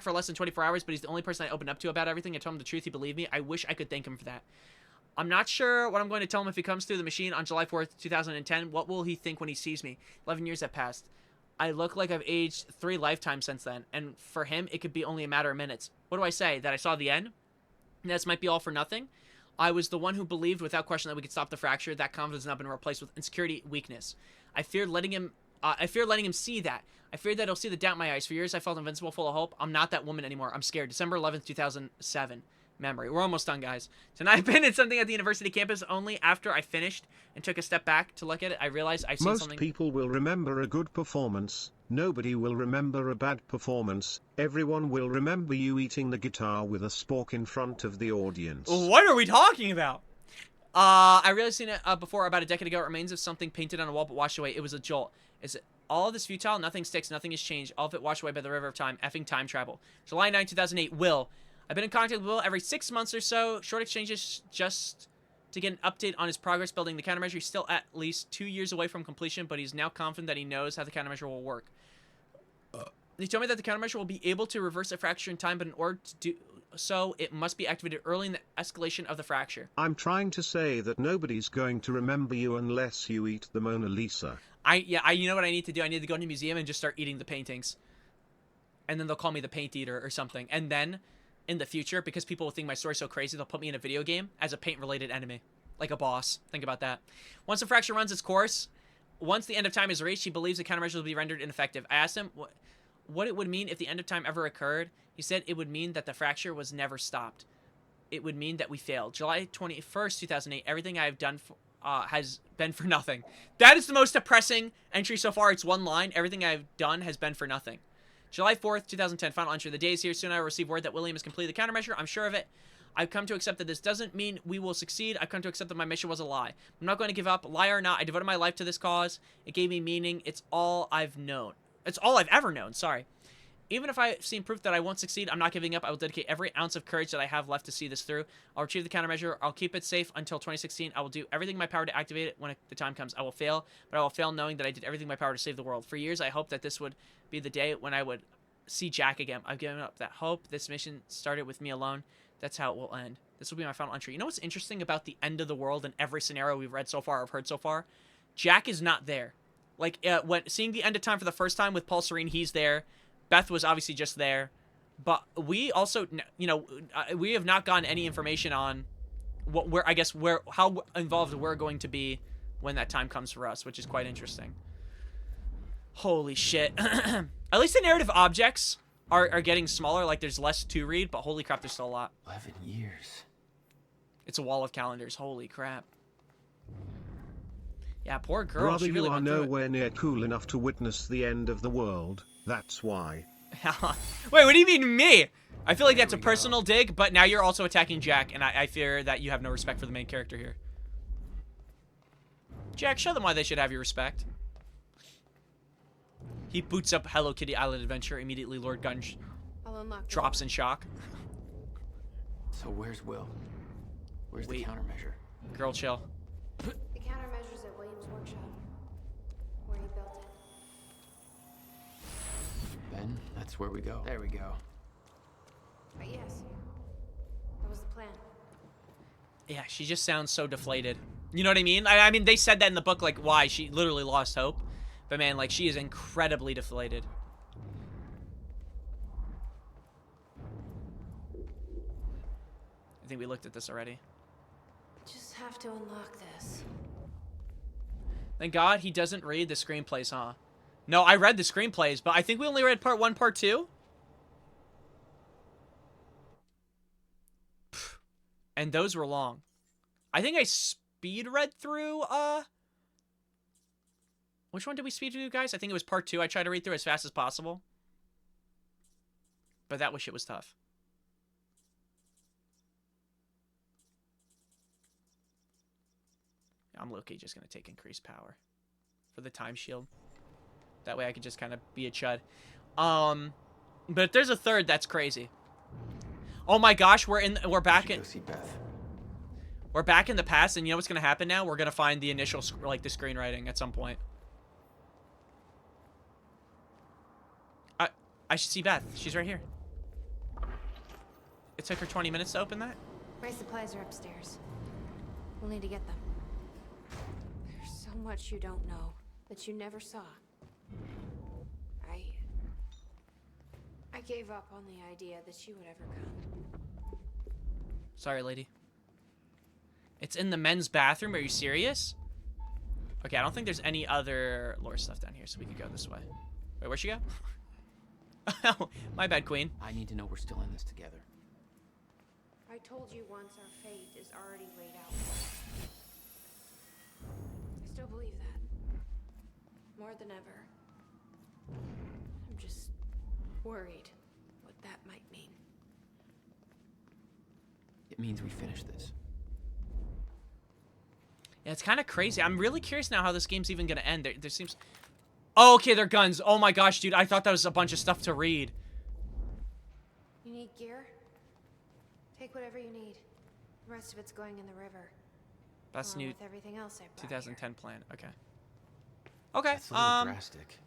for less than 24 hours, but he's the only person I opened up to about everything. I told him the truth. He believed me. I wish I could thank him for that. I'm not sure what I'm going to tell him if he comes through the machine on July 4th, 2010. What will he think when he sees me? 11 years have passed. I look like I've aged 3 lifetimes since then, and for him, it could be only a matter of minutes. What do I say? That I saw the end? This might be all for nothing? I was the one who believed without question that we could stop the fracture. That confidence has now been replaced with insecurity, weakness. I feared letting him see that. I feared that he'll see the doubt in my eyes. For years, I felt invincible, full of hope. I'm not that woman anymore. I'm scared. December 11th, 2007. Memory. We're almost done, guys. Tonight I painted something at the university campus. Only after I finished and took a step back to look at it, I realized I've seen something. Most people will remember a good performance. Nobody will remember a bad performance. Everyone will remember you eating the guitar with a spork in front of the audience. What are we talking about? I realized seen it before about a decade ago. It remains of something painted on a wall but washed away. It was a jolt. Is it all of this futile? Nothing sticks. Nothing has changed. All of it washed away by the river of time. Effing time travel. July 9, 2008. Will. I've been in contact with Will every 6 months or so. Short exchanges just to get an update on his progress building the countermeasure. He's still at least 2 years away from completion, but he's now confident that he knows how the countermeasure will work. He told me that the countermeasure will be able to reverse a fracture in time, but in order to do so, it must be activated early in the escalation of the fracture. I'm trying to say that nobody's going to remember you unless you eat the Mona Lisa. You know what I need to do? I need to go to a museum and just start eating the paintings. And then they'll call me the paint eater or something. And then in the future, because people will think my story's so crazy, they'll put me in a video game as a paint-related enemy. Like a boss. Think about that. Once the fracture runs its course, once the end of time is reached, he believes the countermeasure will be rendered ineffective. I asked him what it would mean if the end of time ever occurred. He said it would mean that the fracture was never stopped. It would mean that we failed. July 21st, 2008, everything I have done has been for nothing. That is the most depressing entry so far. It's one line. Everything I've done has been for nothing. July 4th, 2010, final entry. The day is here. Soon I will receive word that William has completed the countermeasure. I'm sure of it. I've come to accept that this doesn't mean we will succeed. I've come to accept that my mission was a lie. I'm not going to give up. Lie or not, I devoted my life to this cause. It gave me meaning. It's all I've known. It's all I've ever known. Sorry. Even if I've seen proof that I won't succeed, I'm not giving up. I will dedicate every ounce of courage that I have left to see this through. I'll retrieve the countermeasure. I'll keep it safe until 2016. I will do everything in my power to activate it when the time comes. I will fail, but I will fail knowing that I did everything in my power to save the world. For years, I hoped that this would be the day when I would see Jack again. I've given up that hope. This mission started with me alone. That's how it will end. This will be my final entry. You know what's interesting about the end of the world in every scenario we've read so far, or heard so far? Jack is not there. Like, when seeing the end of time for the first time with Paul Serene, he's there. Beth was obviously just there. But we also, you know, we have not gotten any information on how involved we're going to be when that time comes for us, which is quite interesting. Holy shit. At least the narrative objects are getting smaller. Like, there's less to read, but holy crap, there's still a lot. 11 years. It's a wall of calendars. Holy crap. Yeah, poor girl. Brother, she really you are went through nowhere near cool enough to witness the end of the world. That's why. Wait, what do you mean me? I feel like that's a personal dig, but now you're also attacking Jack, and I fear that you have no respect for the main character here. Jack, show them why they should have your respect. He boots up Hello Kitty Island Adventure. Immediately, Lord Gunge drops in shock. So where's Will? Where's the countermeasure? Girl, chill. The countermeasure's at William's workshop, where he built it. Ben, that's where we go. There we go. But yes, that was the plan. Yeah, she just sounds so deflated. You know what I mean? I mean, they said that in the book, like, why? She literally lost hope. But man, like, she is incredibly deflated. I think we looked at this already. Just have to unlock this. Thank God he doesn't read the screenplays, huh? No, I read the screenplays, but I think we only read part 1, part 2. And those were long. I think I speed read through, which one did we speed through, guys? I think it was part 2. I tried to read through as fast as possible. But that shit was tough. I'm low-key just going to take increased power for the time shield. That way I could just kind of be a chud. But if there's a third, that's crazy. Oh my gosh, we're back in... We're back in the past, and you know what's going to happen now? We're going to find the initial, like, the screenwriting at some point. I should see Beth. She's right here. It took her 20 minutes to open that? My supplies are upstairs. We'll need to get them. There's so much you don't know that you never saw. I gave up on the idea that you would ever come. Sorry, lady. It's in the men's bathroom. Are you serious? Okay, I don't think there's any other lore stuff down here, so we could go this way. Wait, where'd she go? Oh, my bad, queen. I need to know we're still in this together. I told you once our fate is already laid out. I still believe that. More than ever. I'm just worried what that might mean. It means we finish this. Yeah, it's kind of crazy. I'm really curious now how this game's even going to end. There seems... Oh, okay, they're guns. Oh my gosh, dude. I thought that was a bunch of stuff to read. You need gear? Take whatever you need. The rest of it's going in the river. That's new. With everything else I brought 2010 plan. Okay. Okay. That's a little drastic.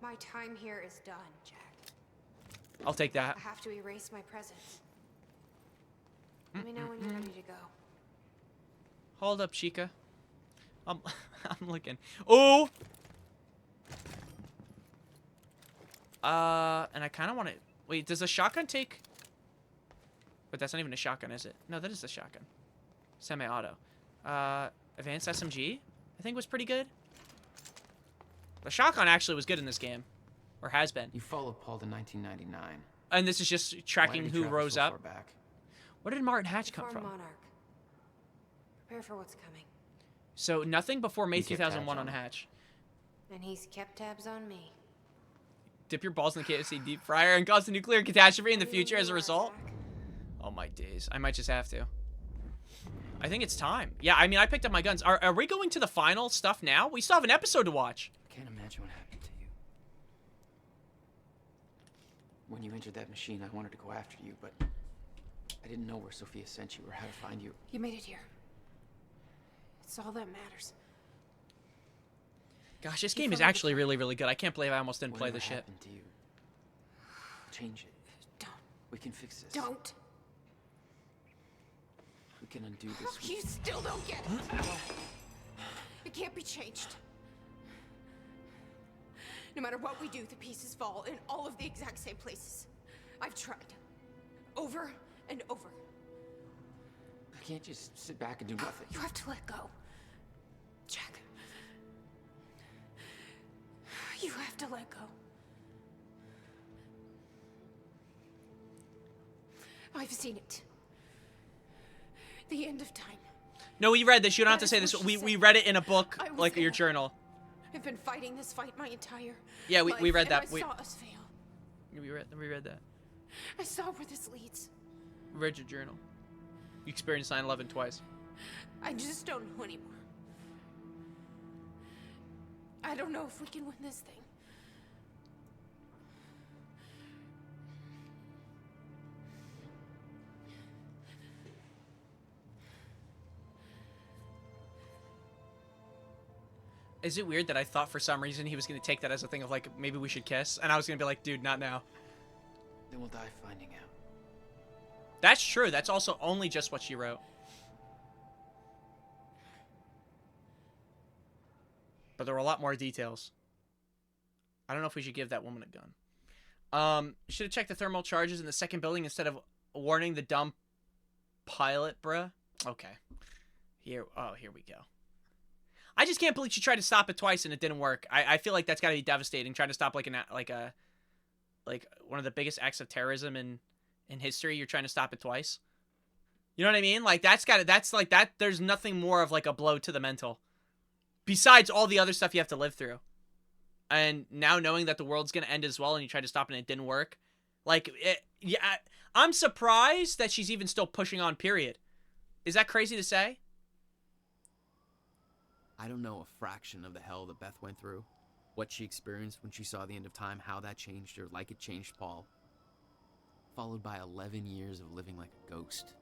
My time here is done, Jack. I'll take that. I have to erase my presence. Let me know when you're ready to go. Hold up, Chica. I'm looking. Oh! And I kind of want to... Wait, does a shotgun take... But that's not even a shotgun, is it? No, that is a shotgun. Semi-auto. Advanced SMG, I think was pretty good. The shotgun actually was good in this game. Or has been. You followed Paul to 1999. And this is just tracking who rose so up. Back? Where did Martin Hatch come Before from? Monarch. Prepare for what's coming. So nothing before May 2001 on Hatch. And he's kept tabs on me. Dip your balls in the KFC deep fryer and cause a nuclear catastrophe in the future as a result? Oh my days. I might just have to. I think it's time. Yeah, I mean, I picked up my guns. Are we going to the final stuff now? We still have an episode to watch. I can't imagine what happened to you. When you entered that machine, I wanted to go after you, but I didn't know where Sophia sent you or how to find you. You made it here. It's all that matters. Gosh, this game is actually really, really good. I can't believe I almost didn't play this shit. Happened to you? Change it. Don't. We can fix this. Don't. We can undo this. You still don't get it. It can't be changed. No matter what we do, the pieces fall in all of the exact same places. I've tried. Over and over. I can't just sit back and do nothing. You have to let go. Jack. You have to let go. I've seen it. The end of time. No, we read this. You don't have to say this. We read it in a book, like your journal. I've been fighting this fight my entire Yeah, life, we read and that. I saw us fail. We read that. I saw where this leads. We read your journal. You experienced 9/11 twice. I just don't know anymore. I don't know if we can win this thing. Is it weird that I thought for some reason he was going to take that as a thing of like, maybe we should kiss? And I was going to be like, dude, not now. Then we'll die finding out. That's true. That's also only just what she wrote. But there were a lot more details. I don't know if we should give that woman a gun. Should have checked the thermal charges in the second building instead of warning the dumb pilot, bruh. Okay. Here we go. I just can't believe she tried to stop it twice and it didn't work. I feel like that's got to be devastating. Trying to stop like one of the biggest acts of terrorism in history. You're trying to stop it twice. You know what I mean? Like that's like that. There's nothing more of like a blow to the mental, besides all the other stuff you have to live through. And now knowing that the world's gonna end as well, and you tried to stop it and it didn't work, like yeah, I'm surprised that she's even still pushing on. Period. Is that crazy to say? I don't know a fraction of the hell that Beth went through, what she experienced when she saw the end of time, how that changed her, like it changed Paul. Followed by 11 years of living like a ghost.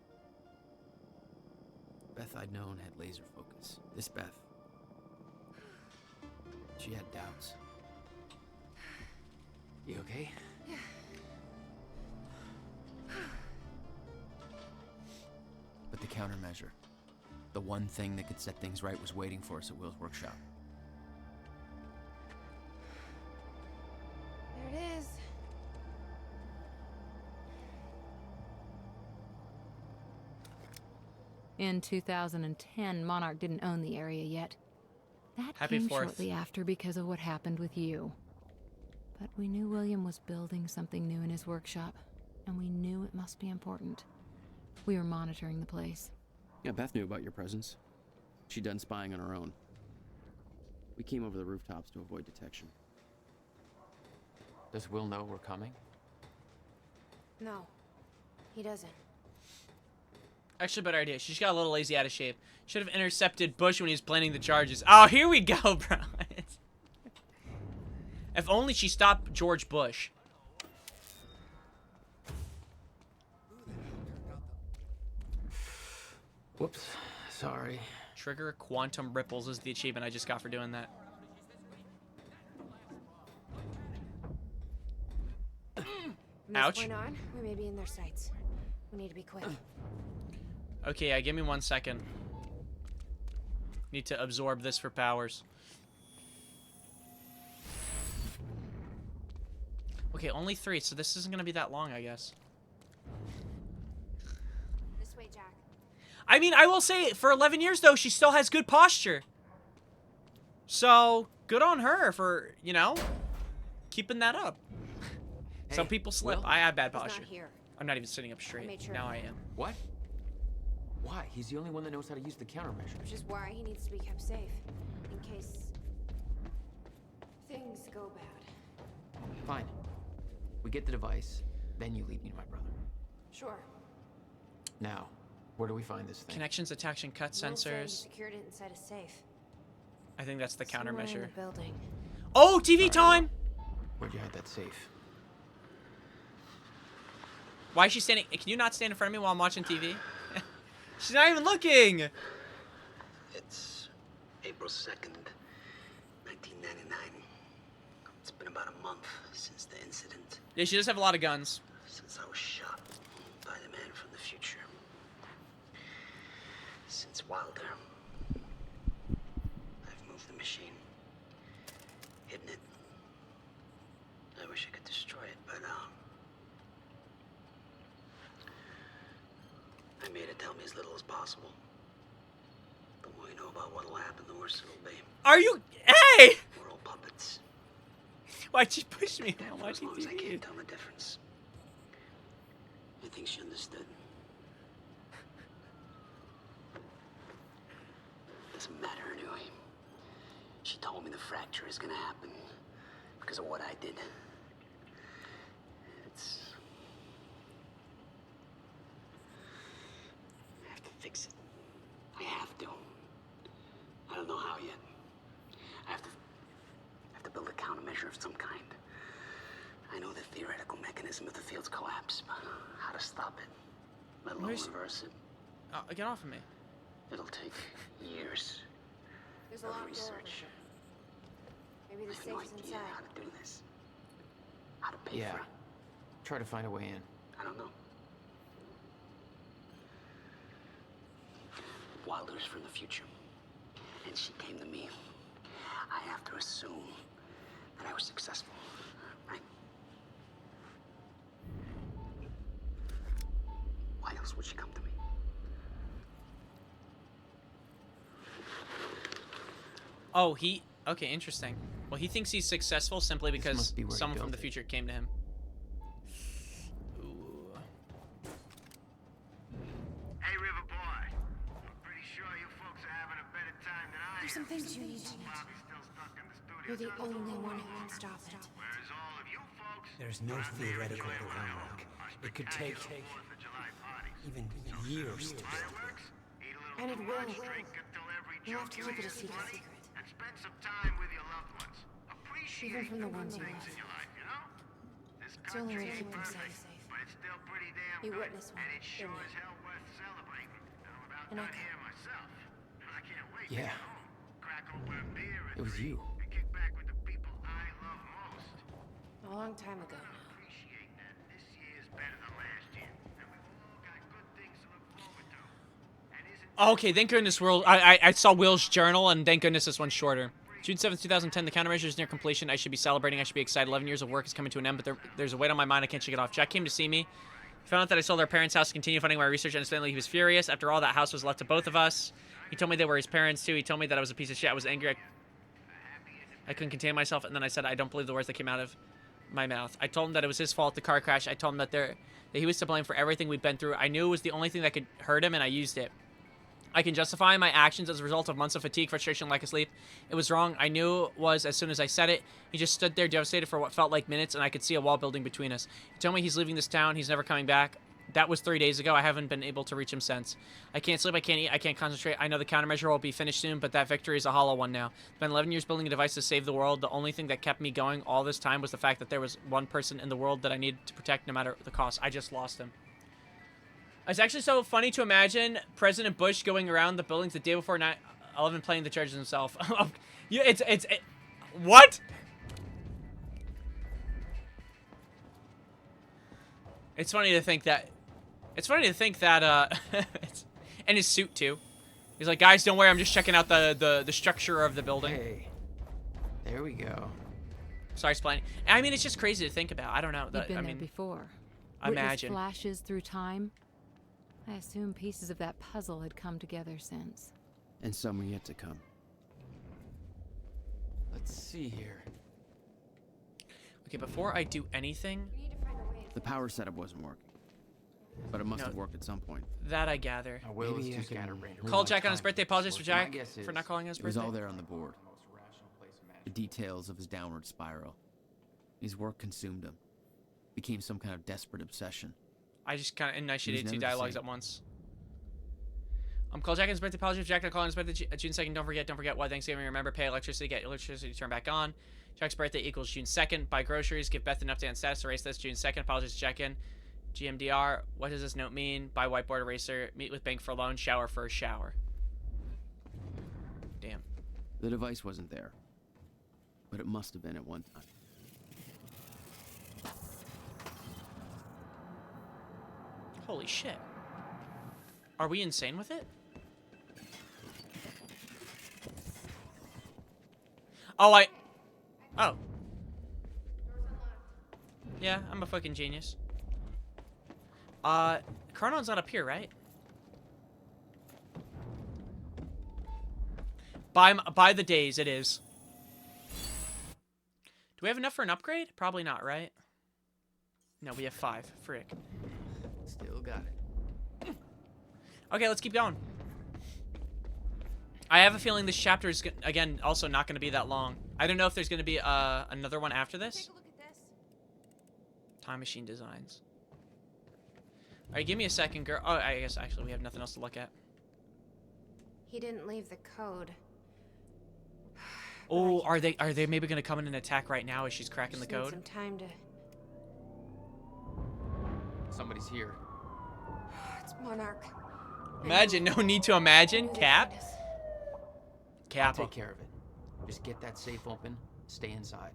Beth I'd known had laser focus. This Beth, she had doubts. You okay? Yeah. But the countermeasure, the one thing that could set things right, was waiting for us at Will's workshop. There it is. In 2010, Monarch didn't own the area yet. That Happy came 4th. shortly after because of what happened with you. But we knew William was building something new in his workshop, and we knew it must be important. We were monitoring the place. Yeah, Beth knew about your presence. She'd done spying on her own. We came over the rooftops to avoid detection. Does Will know we're coming? No, he doesn't. Actually, better idea. She just got a little lazy, out of shape. Should have intercepted Bush when he was planning the charges. Oh, here we go, bro. If only she stopped George Bush. Whoops. Sorry. Trigger quantum ripples is the achievement I just got for doing that. From Ouch. this point on, we may be in their sights. We need to be quick. Okay, yeah, give me 1 second. Need to absorb this for powers. Okay, only 3, so this isn't gonna be that long, I guess. This way, Jack. I mean, I will say, for 11 years, though, she still has good posture. So, good on her for, you know, keeping that up. Some people slip. Will? I have bad He's not posture. here. I'm not even sitting up straight. made sure Now of I that. am. What? Why? He's the only one that knows how to use the countermeasure. Which is why he needs to be kept safe, in case things go bad. Fine. We get the device, then you lead me to my brother. Sure. Now, where do we find this thing? Connections, detection, cut Will said he sensors. secured it inside a safe. I think that's the Somewhere in countermeasure. the building. Oh, TV time! Where'd you hide that safe? Why is she standing? Can you not stand in front of me while I'm watching TV? She's not even looking! It's April 2nd, 1999. It's been about a month since the incident. Yeah, she does have a lot of guns. Since I was shot by the man from the future. Since Wilder. I've moved the machine. Hidden it. I wish I could destroy it, but I made it tell me as little as possible. The more you know about what'll happen, the worse it'll be. Are you? Hey! We're all puppets. Why'd she push me? I'm For as watching long as I TV. can't tell the difference. I think she understood. Doesn't matter anyway. She told me the fracture is gonna happen because of what I did. I have to fix it. I have to. I don't know how yet. I have to build a countermeasure of some kind. I know the theoretical mechanism if the field's collapse, but how to stop it, let alone Where's- reverse it. Get off of me. It'll take years There's a of locked door over research. there. Maybe I the have no safe's idea inside. how to do this. How to pay Yeah. for it. Try to find a way in. I don't know. Wilder's from the future. And she came to me. I have to assume that I was successful, right? Why else would she come to me? Oh, he... Okay, interesting. Well, he thinks he's successful simply because must be where he someone from built the it. future came to him. Hey, River Boy. I'm pretty sure you folks are having a better time than I am. There's some things you need to know. Bobby's still stuck in the studio. You're the only one who can stop it. Whereas all of you folks... There's no theoretical homework. It could take even years to build. And it will. You'll have to keep it a secret. And spend some time with your loved ones. Even from the ones you things love. in your life, you know? This It's the only way to country keep them ain't safe. perfect, but it's still pretty damn You good. witnessed one, And it's sure didn't as you? hell worth celebrating. And I'm about And I done can. here myself. And I can't wait Yeah. to get home. Crack open a beer It was you. and kick back with the people I love most. A long time ago now. Appreciate that this year's better than last year. And we've all got good things to look forward to. And isn't Okay, thank goodness I saw Will's journal, and thank goodness this one's shorter. June 7th, 2010, the countermeasure is near completion. I should be celebrating. I should be excited. 11 years of work is coming to an end, but there's a weight on my mind. I can't shake it off. Jack came to see me. He found out that I sold our parents' house to continue funding my research. Understandably, he was furious. After all, that house was left to both of us. He told me they were his parents, too. He told me that I was a piece of shit. I was angry. I couldn't contain myself, and then I said, I don't believe the words that came out of my mouth. I told him that it was his fault, the car crash. I told him that he was to blame for everything we'd been through. I knew it was the only thing that could hurt him, and I used it. I can justify my actions as a result of months of fatigue, frustration, lack of sleep. It was wrong. I knew it was as soon as I said it. He just stood there devastated for what felt like minutes, and I could see a wall building between us. He told me he's leaving this town. He's never coming back. That was 3 days ago. I haven't been able to reach him since. I can't sleep. I can't eat. I can't concentrate. I know the countermeasure will be finished soon, but that victory is a hollow one now. It's been 11 years building a device to save the world. The only thing that kept me going all this time was the fact that there was one person in the world that I needed to protect no matter the cost. I just lost him. It's actually so funny to imagine President Bush going around the buildings the day before 9/11 playing the charges himself. Yeah, what? It's funny to think that. It's funny to think that. And his suit too. He's like, guys, don't worry. I'm just checking out the structure of the building. Hey, there we go. Sorry, explaining. I mean, it's just crazy to think about. I don't know. You've been I there mean, before. imagine. Witnessed flashes through time. I assume pieces of that puzzle had come together since. And some are yet to come. Let's see here. Okay, before I do anything, The power setup wasn't working. But it must have worked at some point. that I gather. Will is Maybe too I can scatterbrained. Call Jack on his birthday. Apologize for My Jack guess for is not calling on his It was birthday. all there on the board. The details of his downward spiral. His work consumed him. Became some kind of desperate obsession. I just kind of initiated He was two never the dialogues same. at once. Call Jack on his birthday. Apologize for Jack not calling on his birthday. June 2nd. Don't forget why Thanksgiving. Remember, pay electricity. Get electricity turned back on. Jack's birthday equals June 2nd. Buy groceries. Give Beth an update on status. Erase this. June 2nd. Apologize to check in. GMDR. What does this note mean? Buy whiteboard eraser. Meet with bank for a loan. Shower for a shower. Damn. The device wasn't there. But it must have been at one time. Holy shit. Are we insane with it? Oh, Oh. Yeah, I'm a fucking genius. Carnon's not up here, right? By the days, it is. Do we have enough for an upgrade? Probably not, right? No, we have 5. Frick. Still got it. Okay, let's keep going. I have a feeling this chapter is, again, also not going to be that long. I don't know if there's going to be another one after this. Take a look at this. Time machine designs. All right, give me a second, girl. Oh, I guess actually we have nothing else to look at. He didn't leave the code. Oh, are they maybe going to come in and attack right now as she's cracking the Just need code? some time to. Somebody's here. It's Monarch. Imagine, no need to imagine. Cap? I'll Kappa. take care of it. Just get that safe open. Stay inside.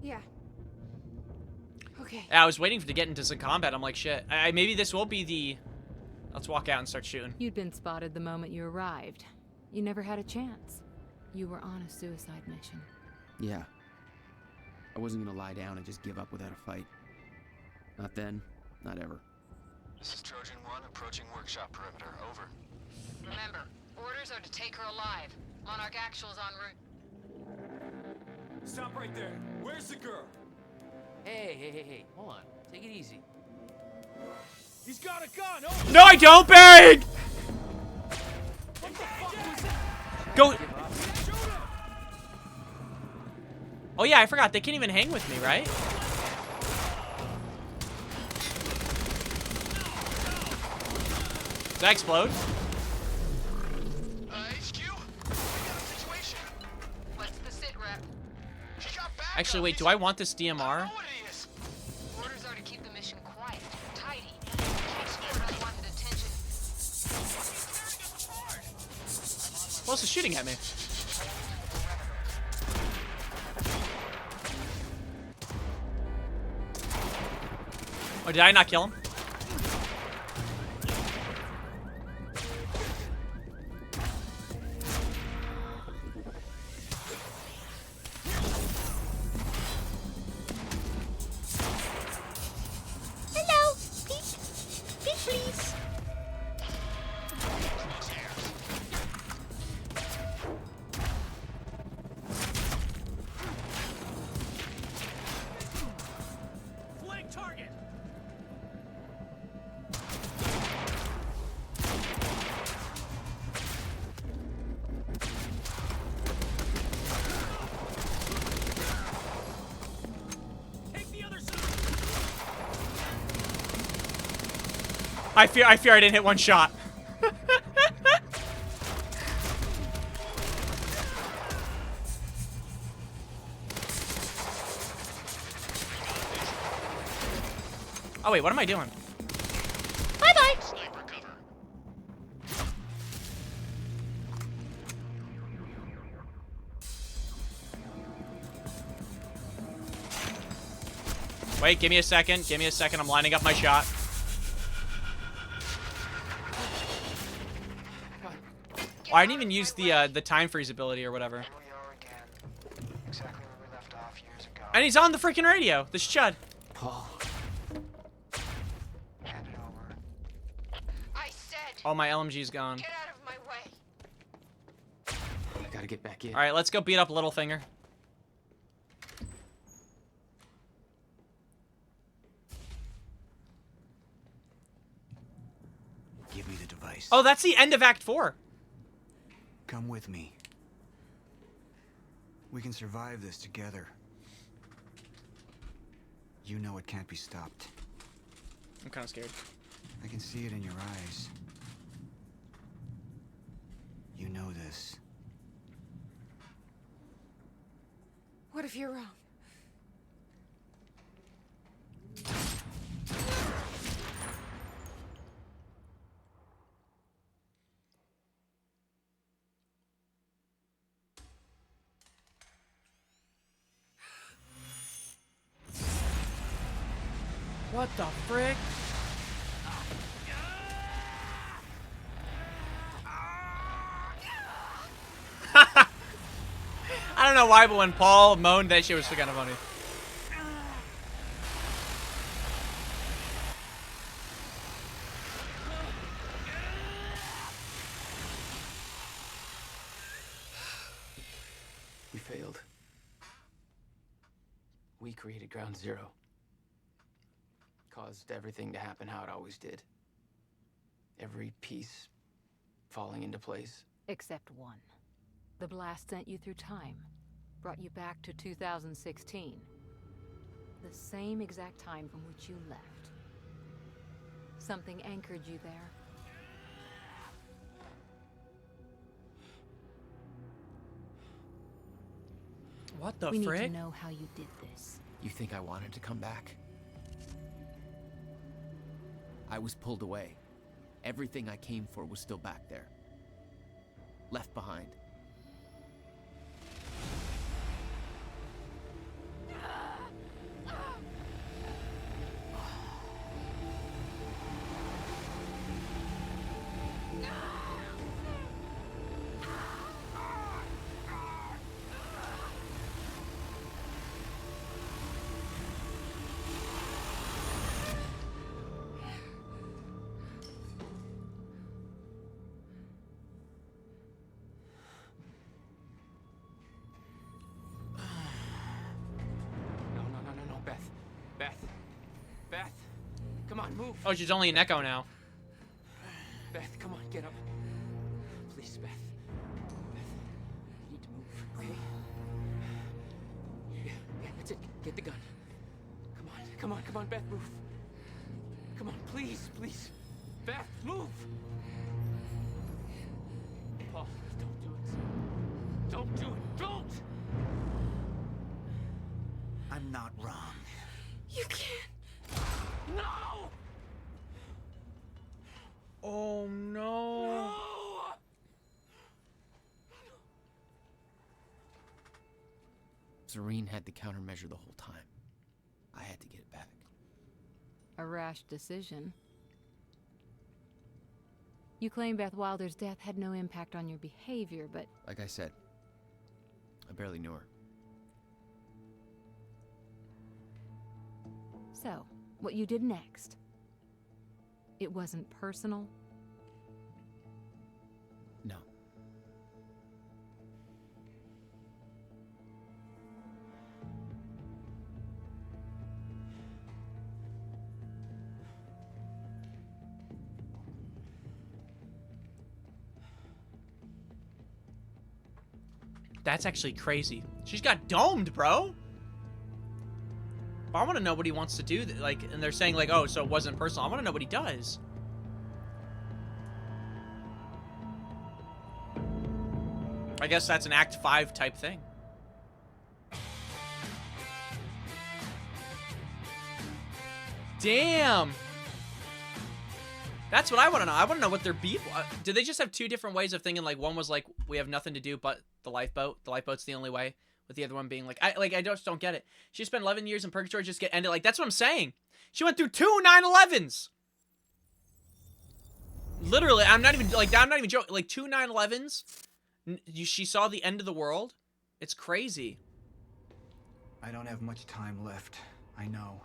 Yeah. Okay. I was waiting to get into some combat. I'm like, shit. Maybe this will be the... Let's walk out and start shooting. You'd been spotted the moment you arrived. You never had a chance. You were on a suicide mission. Yeah. I wasn't gonna lie down and just give up without a fight. Not then, not ever. This is Trojan 1 approaching workshop perimeter. Over. Remember, orders are to take her alive. Monarch Actual's en route. Stop right there. Where's the girl? Hey. Hold on. Take it easy. He's got a gun. Oh. No, I don't, Barry! What the fuck was that? Go. Oh yeah, I forgot. They can't even hang with me, right? Does that explode? HQ? We got a situation. What's the sit rep? She got back. Actually, wait. Do I want this DMR? Orders are to keep the mission quiet, tidy. Keep scared unwanted attention. Who else is shooting at me? Oh, did I not kill him? Hello. Peek, please. Flank target. Take the other side. I fear I didn't hit one shot. Oh wait, what am I doing? Bye-bye. Sniper cover. Wait, give me a second. Give me a second. I'm lining up my shot. Oh, I didn't even use the time freeze ability or whatever. Exactly where we left off years ago. And he's on the freaking radio. This chud. Paul. Hand it over. I said, Oh, my LMG's gone. get out of my way. I gotta get back in. All right, let's go beat up Littlefinger. Give me the device. Oh, that's the end of Act 4. Come with me. We can survive this together. You know it can't be stopped. I'm kind of scared. I can see it in your eyes. You know this. What if you're wrong? What the frick? I don't know why, but when Paul moaned, that shit was kind of funny. We failed. We created Ground Zero. Caused everything to happen how it always did. Every piece falling into place. Except one. The blast sent you through time. Brought you back to 2016. The same exact time from which you left. Something anchored you there. What the We frick? need to know how you did this. You think I wanted to come back? I was pulled away. Everything I came for was still back there. Left behind. on, move. Oh, she's only an echo now. Beth, come on, get up. Please, Beth. Beth, you need to move, okay? Yeah, that's it. Get the gun. Come on, Beth, move. Come on, please. Beth, move! Paul, don't do it. Don't do it, don't! I'm not wrong. You can't. No! Oh, no. Serene had the countermeasure the whole time. I had to get it back. A rash decision. You claim Beth Wilder's death had no impact on your behavior, but... Like I said, I barely knew her. So, what you did next? It wasn't personal? No. That's actually crazy. She's got domed, bro. I want to know what he wants to do. Like, and they're saying like, oh, so it wasn't personal. I want to know what he does. I guess that's an Act 5 type thing. Damn. That's what I want to know. I want to know what their beef was. Did they just have two different ways of thinking? Like, one was like, we have nothing to do but the lifeboat. The lifeboat's the only way. With the other one being like, I just don't get it. She spent 11 years in purgatory, just get ended. Like, that's what I'm saying. She went through 2 9/11s. Literally, I'm not even joking. Like, 2 9/11s. She saw the end of the world. It's crazy. I don't have much time left. I know.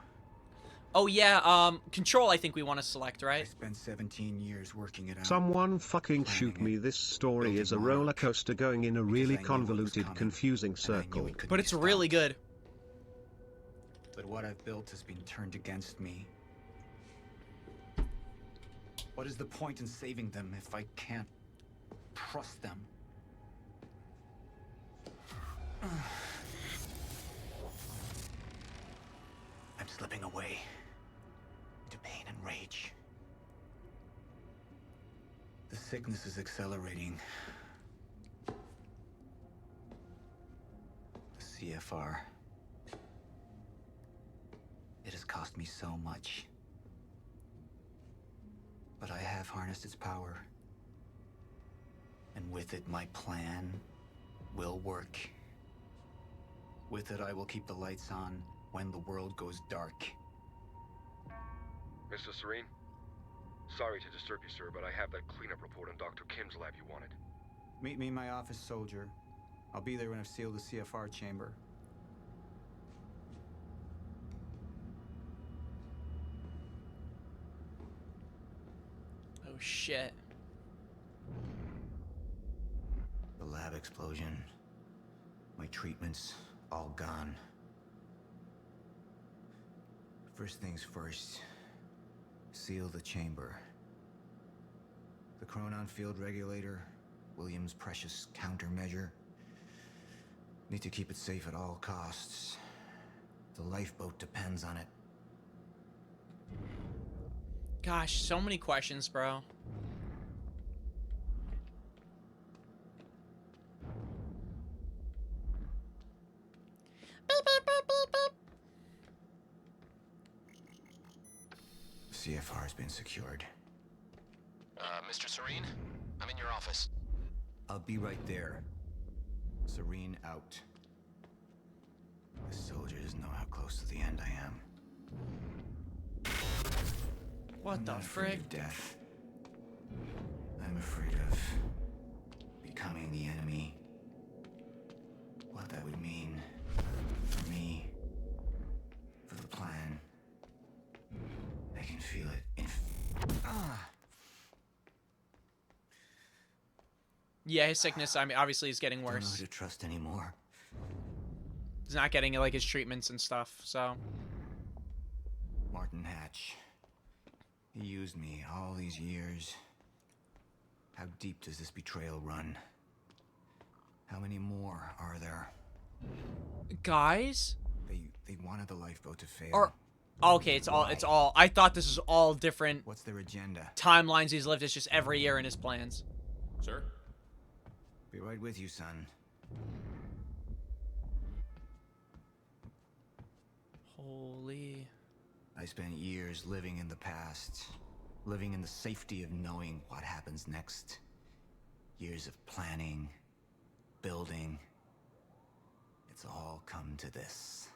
Oh yeah, Control I think we want to select, right? I spent 17 years working it out. Someone fucking shoot me. This story is a roller coaster going in a really convoluted, confusing circle. But it's really good. But what I've built has been turned against me. What is the point in saving them if I can't trust them? I'm slipping away into pain and rage. The sickness is accelerating. The CFR. It has cost me so much. But I have harnessed its power. And with it, my plan will work. With it, I will keep the lights on when the world goes dark. Mr. Serene? Sorry to disturb you, sir, but I have that cleanup report on Dr. Kim's lab you wanted. Meet me in my office, soldier. I'll be there when I've sealed the CFR chamber. Oh shit. The lab explosion. My treatments, all gone. First things first. Seal the chamber. The Chronon field regulator, William's precious countermeasure. Need to keep it safe at all costs. The lifeboat depends on it. Gosh, so many questions, bro. Beep, beep, beep, beep, beep. CFR has been secured. Mr. Serene? I'm in your office. I'll be right there. Serene out. The soldier doesn't know how close to the end I am. What the frick? Death. I'm afraid of becoming the enemy. What that would mean for me, for the plan. I can feel it in. Yeah, his sickness, I mean, obviously is getting Don't know worse. who to trust anymore. He's not getting like his treatments and stuff, so. Martin Hatch. He used me all these years. How deep does this betrayal run? How many more are there? Guys? They wanted the lifeboat to fail. Or okay, it's all I thought this was all different. What's their agenda? Timelines he's lived. It's just every year in his plans. Sir? Be right with you, son. Holy. I spent years living in the past, living in the safety of knowing what happens next. Years of planning, building. It's all come to this.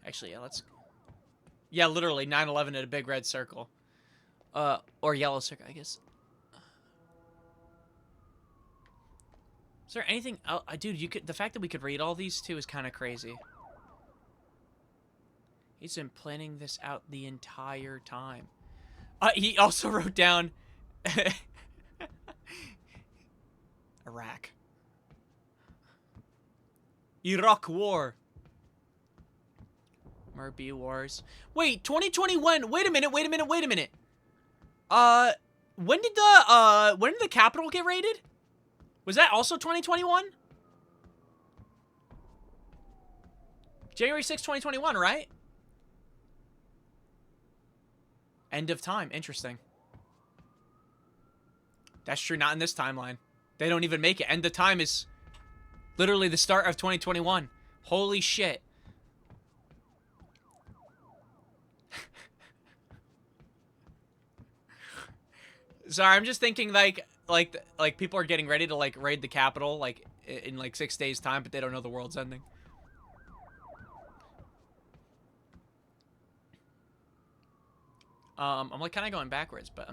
Actually, yeah, let's... Yeah, literally, 9/11 at a big red circle. Or yellow circle, I guess. Is there anything else? Dude, you could... The fact that we could read all these, too, is kind of crazy. He's been planning this out the entire time. He also wrote down... Iraq. Iraq War. Murphy Wars. Wait, 2021. Wait a minute. When did the Capitol get raided? Was that also 2021? January 6, 2021, right? End of time. Interesting. That's true. Not in this timeline. They don't even make it. End of time is literally the start of 2021. Holy shit. Sorry, I'm just thinking like people are getting ready to like raid the Capitol like in like 6 days time, but they don't know the world's ending. I'm like kind of going backwards, but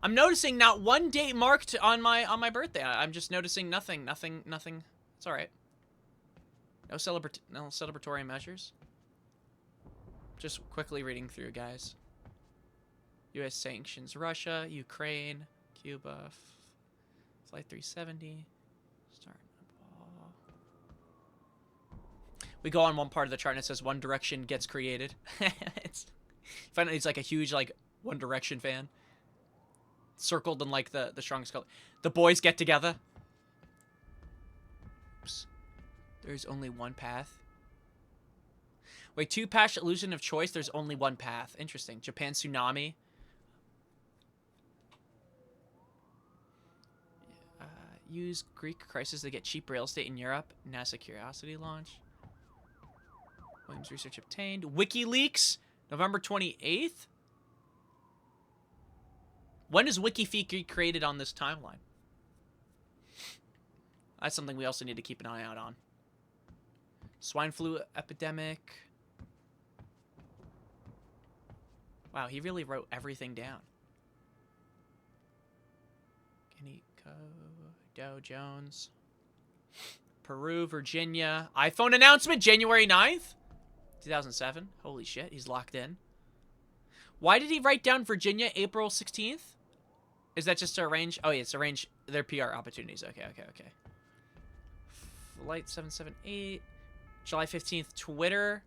I'm noticing not one date marked on my birthday. I'm just noticing nothing. It's all right. No celebratory measures. Just quickly reading through, guys. U.S. sanctions Russia, Ukraine, Cuba, Flight 370. Start ball. We go on one part of the chart and it says One Direction gets created. Finally, he's like a huge like One Direction fan. Circled in like the strongest color. The boys get together. Oops. There's only one path. Wait, 2 paths, illusion of choice. There's only one path. Interesting. Japan tsunami. Use Greek crisis to get cheap real estate in Europe. NASA Curiosity launch. Williams research obtained. WikiLeaks, November 28th. When is WikiFeet created on this timeline? That's something we also need to keep an eye out on. Swine flu epidemic. Wow, he really wrote everything down. Guinea Code. Dow Jones. Peru, Virginia. iPhone announcement, January 9th, 2007. Holy shit, he's locked in. Why did he write down Virginia, April 16th? Is that just to arrange? Oh, yeah, it's arrange their PR opportunities. Okay. Flight 778. July 15th, Twitter.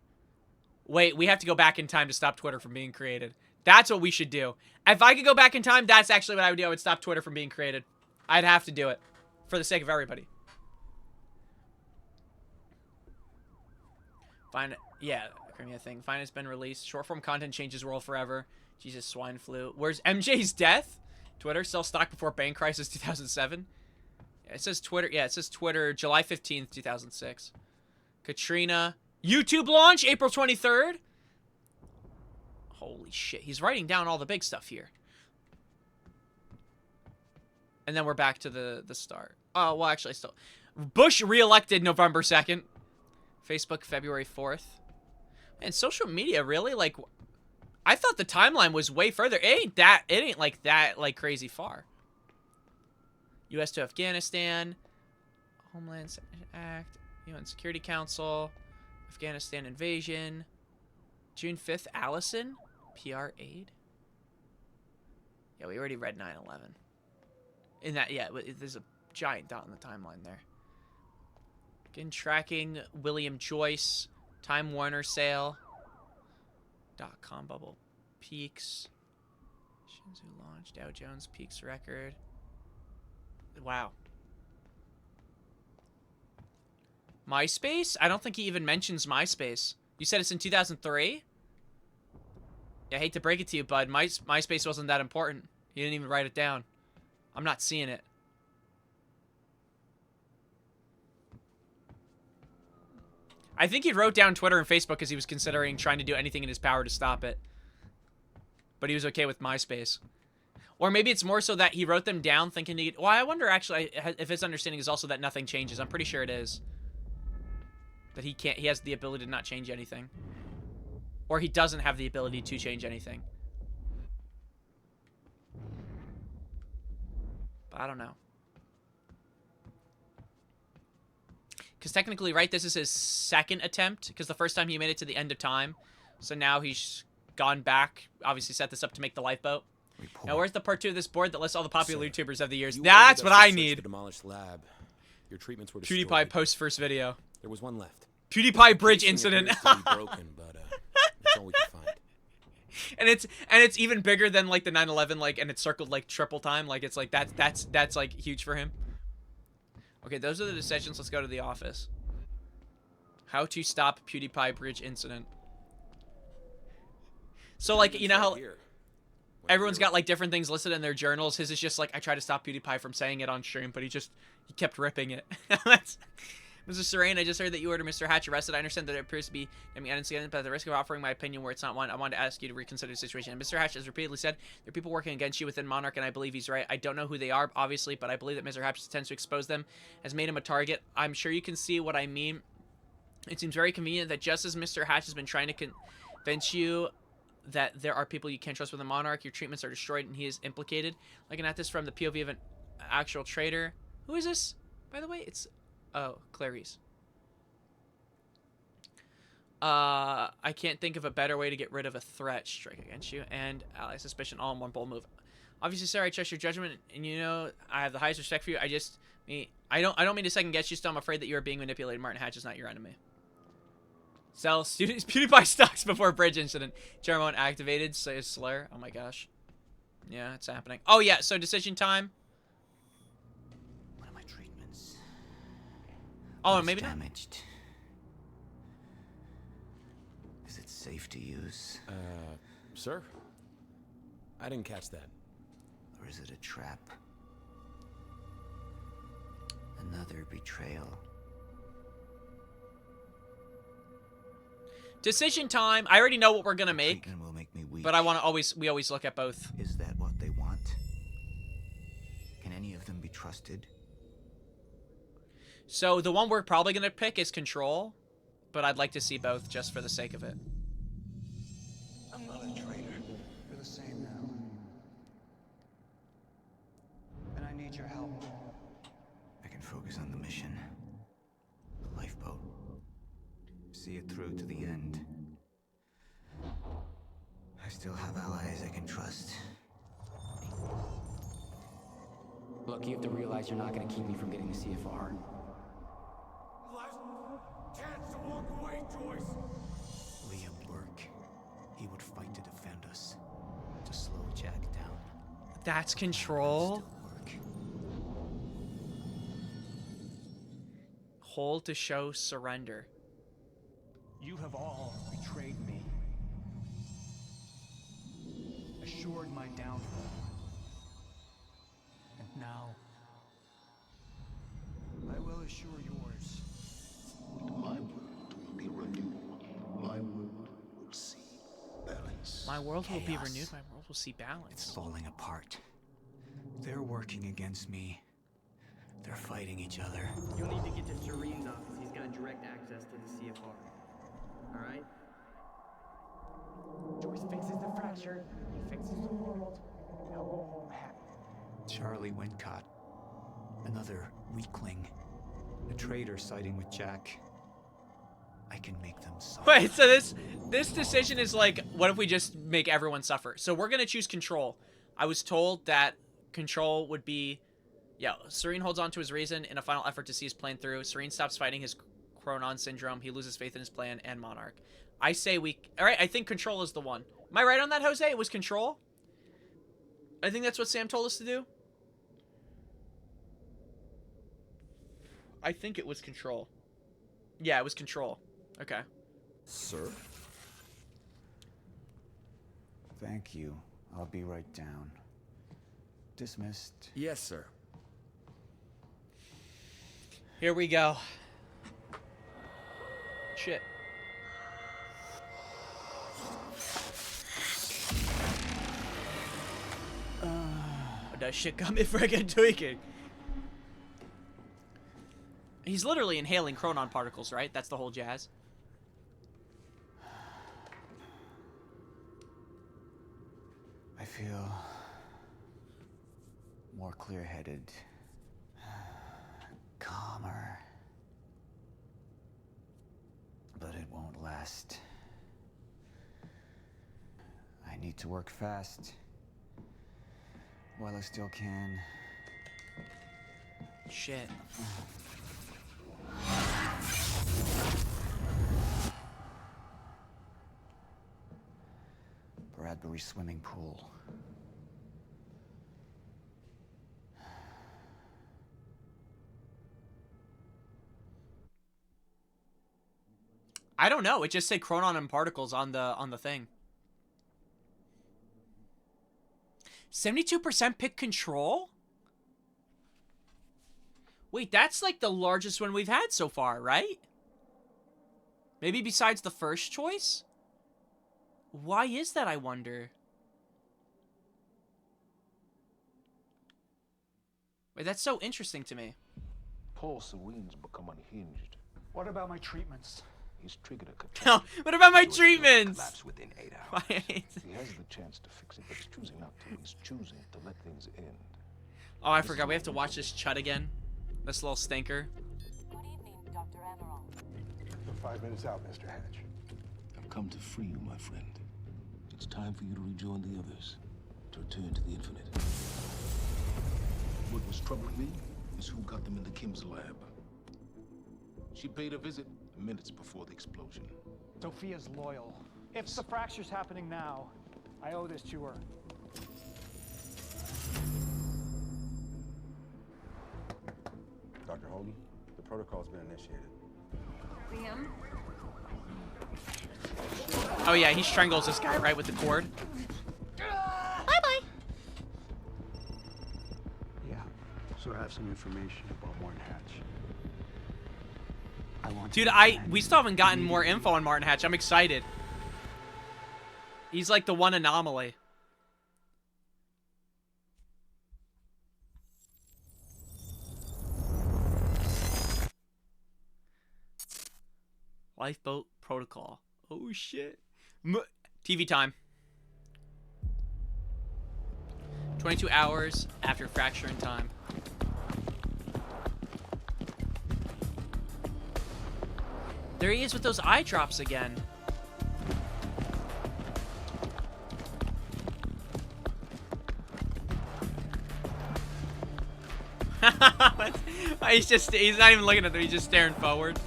Wait, we have to go back in time to stop Twitter from being created. That's what we should do. If I could go back in time, that's actually what I would do. I would stop Twitter from being created. I'd have to do it. For the sake of everybody. Fine. Yeah, Crimea thing. Fine has been released. Short form content changes world forever. Jesus, swine flu. Where's MJ's death? Twitter, sell stock before bank crisis 2007. Yeah, it says Twitter. Yeah, it says Twitter, July 15th, 2006. Katrina. YouTube launch, April 23rd. Holy shit. He's writing down all the big stuff here. And then we're back to the start. Oh, well, actually, still. Bush reelected November 2nd. Facebook, February 4th. And social media, really? Like, I thought the timeline was way further. It ain't like that, like, crazy far. U.S. to Afghanistan. Homeland Act. UN Security Council. Afghanistan invasion. June 5th, Allison. PR aid. Yeah, we already read 9/11. In that, yeah, there's a giant dot in the timeline there. Again, tracking William Joyce. Time Warner sale. .com bubble peaks. Shinzu launch. Dow Jones peaks record. Wow. MySpace? I don't think he even mentions MySpace. You said it's in 2003? Yeah, I hate to break it to you, bud. MySpace wasn't that important. You didn't even write it down. I'm not seeing it. I think he wrote down Twitter and Facebook because he was considering trying to do anything in his power to stop it. But he was okay with MySpace. Or maybe it's more so that he wrote them down thinking he... Well, I wonder actually if his understanding is also that nothing changes. I'm pretty sure it is. That he can't... He has the ability to not change anything. Or he doesn't have the ability to change anything. But I don't know. Because technically, right, this is his second attempt. Because the first time he made it to the end of time. So now he's gone back. Obviously set this up to make the lifeboat. Report. Now, where's the part 2 of this board that lists all the popular YouTubers of the years? That's what I need. The demolished lab. Your treatments were destroyed. PewDiePie post first video. There was one left. PewDiePie bridge incident. Broken, but that's all we can find. And it's even bigger than like the 9/11, like, and it's circled like triple time. Like it's like that's like huge for him. Okay, those are the decisions. Let's go to the office. How to stop PewDiePie bridge incident. So like, you know how everyone's got like different things listed in their journals. His is just like, I try to stop PewDiePie from saying it on stream, but he kept ripping it. That's, Mr. Serene, I just heard that you ordered Mr. Hatch arrested. I understand that it appears to be incident, but at the risk of offering my opinion where it's not one, I wanted to ask you to reconsider the situation. And Mr. Hatch has repeatedly said there are people working against you within Monarch, and I believe he's right. I don't know who they are, obviously, but I believe that Mr. Hatch tends to expose them, has made him a target. I'm sure you can see what I mean. It seems very convenient that just as Mr. Hatch has been trying to convince you that there are people you can't trust within Monarch, your treatments are destroyed, and he is implicated. Looking at this from the POV of an actual traitor. Who is this, by the way? It's, oh, Clarice. I can't think of a better way to get rid of a threat. Strike against you and ally suspicion all in one bold move. Obviously, sir, I trust your judgment, and you know I have the highest respect for you. I don't mean to second guess you. Still, I'm afraid that you are being manipulated. Martin Hatch is not your enemy. Sell students PewDiePie stocks before bridge incident. Chairman activated. Say slur. Oh my gosh. Yeah, it's happening. Oh yeah. So decision time. What are my treatments? Oh, and maybe damaged. Is it safe to use? Sir? I didn't catch that. Or is it a trap? Another betrayal. Decision time. I already know what we're gonna make, Will make me weak. but we always look at both. Is that what they want? Can any of them be trusted? So the one we're probably gonna pick is Control, but I'd like to see both just for the sake of it. I'm not a traitor. You're the same now. And I need your help. I can focus on the mission. The lifeboat. See it through to the end. I still have allies I can trust. Look, you have to realize you're not going to keep me from getting the CFR. Last chance to walk away, Joyce. Liam Burke. He would fight to defend us. To slow Jack down. That's Control. Hold to show surrender. You have all betrayed me. Assured my downfall. And now, I will assure yours. My world will be renewed. My world will see balance. My world will be Chaos. renewed. My world will see balance. It's falling apart. They're working against me. They're fighting each other. You'll need to get to Serene's office. He's got direct access to the CFR. Alright? Joyce fixes the fracture. He fixes the world. Now what will happen? Charlie Wincott. Another weakling. A traitor siding with Jack. I can make them suffer. Wait, so this decision is like, what if we just make everyone suffer? So we're gonna choose Control. I was told that Control would be Yo, Serene holds on to his reason in a final effort to see his plan through. Serene stops fighting his Chronon syndrome. He loses faith in his plan and Monarch. I say we... Alright, I think Control is the one. Am I right on that, Jose? It was Control? I think that's what Sam told us to do. I think it was Control. Yeah, it was Control. Okay. Sir? Thank you. I'll be right down. Dismissed. Yes, sir. Here we go. Shit. That shit got me friggin' tweaking. He's literally inhaling chronon particles, right? That's the whole jazz. I feel more clear-headed, calmer, but it won't last. I need to work fast while I still can. Shit. Bradbury swimming pool. I don't know. It just said chronon and particles on the thing. 72% pick Control? Wait, that's like the largest one we've had so far, right? Maybe besides the first choice? Why is that, I wonder? Wait, that's so interesting to me. Paul Serene's become unhinged. What about my treatments? He's triggered a No, what about my treatments? collapse within 8 hours. He has the chance to fix it, but he's choosing not to. He's choosing to let things end. Oh, I forgot. We have to watch this chud again. This little stinker. Good evening, Dr. Amaral. You're 5 minutes out, Mr. Hatch. I've come to free you, my friend. It's time for you to rejoin the others, to return to the infinite. What was troubling me is who got them into Kim's lab. She paid a visit minutes before the explosion. Sophia's loyal. If the fracture's happening now, I owe this to her. Dr. Hogan, the protocol's been initiated. Liam? Oh yeah, he strangles this guy right with the cord. Bye-bye. Yeah, so I have some information about Martin Hatch. Dude, we still haven't gotten more info on Martin Hatch. I'm excited. He's like the one anomaly. Lifeboat protocol. Oh shit. TV time. 22 hours after fracture in time. There he is with those eye drops again. He's not even looking at them, he's just staring forward.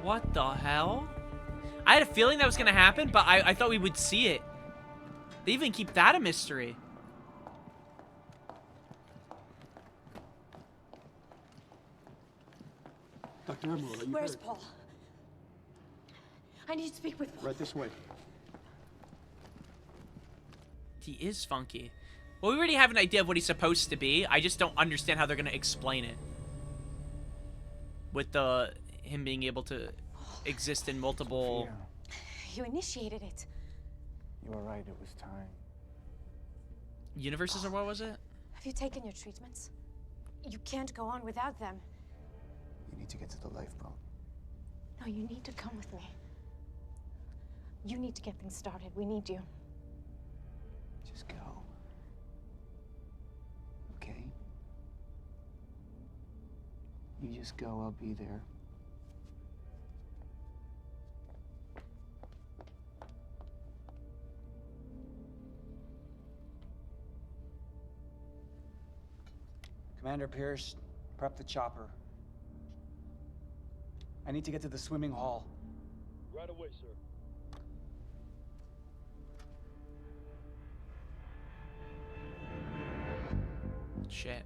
What the hell? I had a feeling that was gonna happen, but I thought we would see it. They even keep that a mystery. Dr. Amaral, are you Where's hurt? Paul? I need to speak with Paul. Right this way. He is funky. Well, we already have an idea of what he's supposed to be. I just don't understand how they're gonna explain it. With him being able to exist in multiple... You initiated it. You were right, it was time. Universes, or what was it? Have you taken your treatments? You can't go on without them. You need to get to the lifeboat. No, you need to come with me. You need to get things started. We need you. Just go. Okay? You just go, I'll be there. Commander Pierce, prep the chopper. I need to get to the swimming hall. Right away, sir. Shit.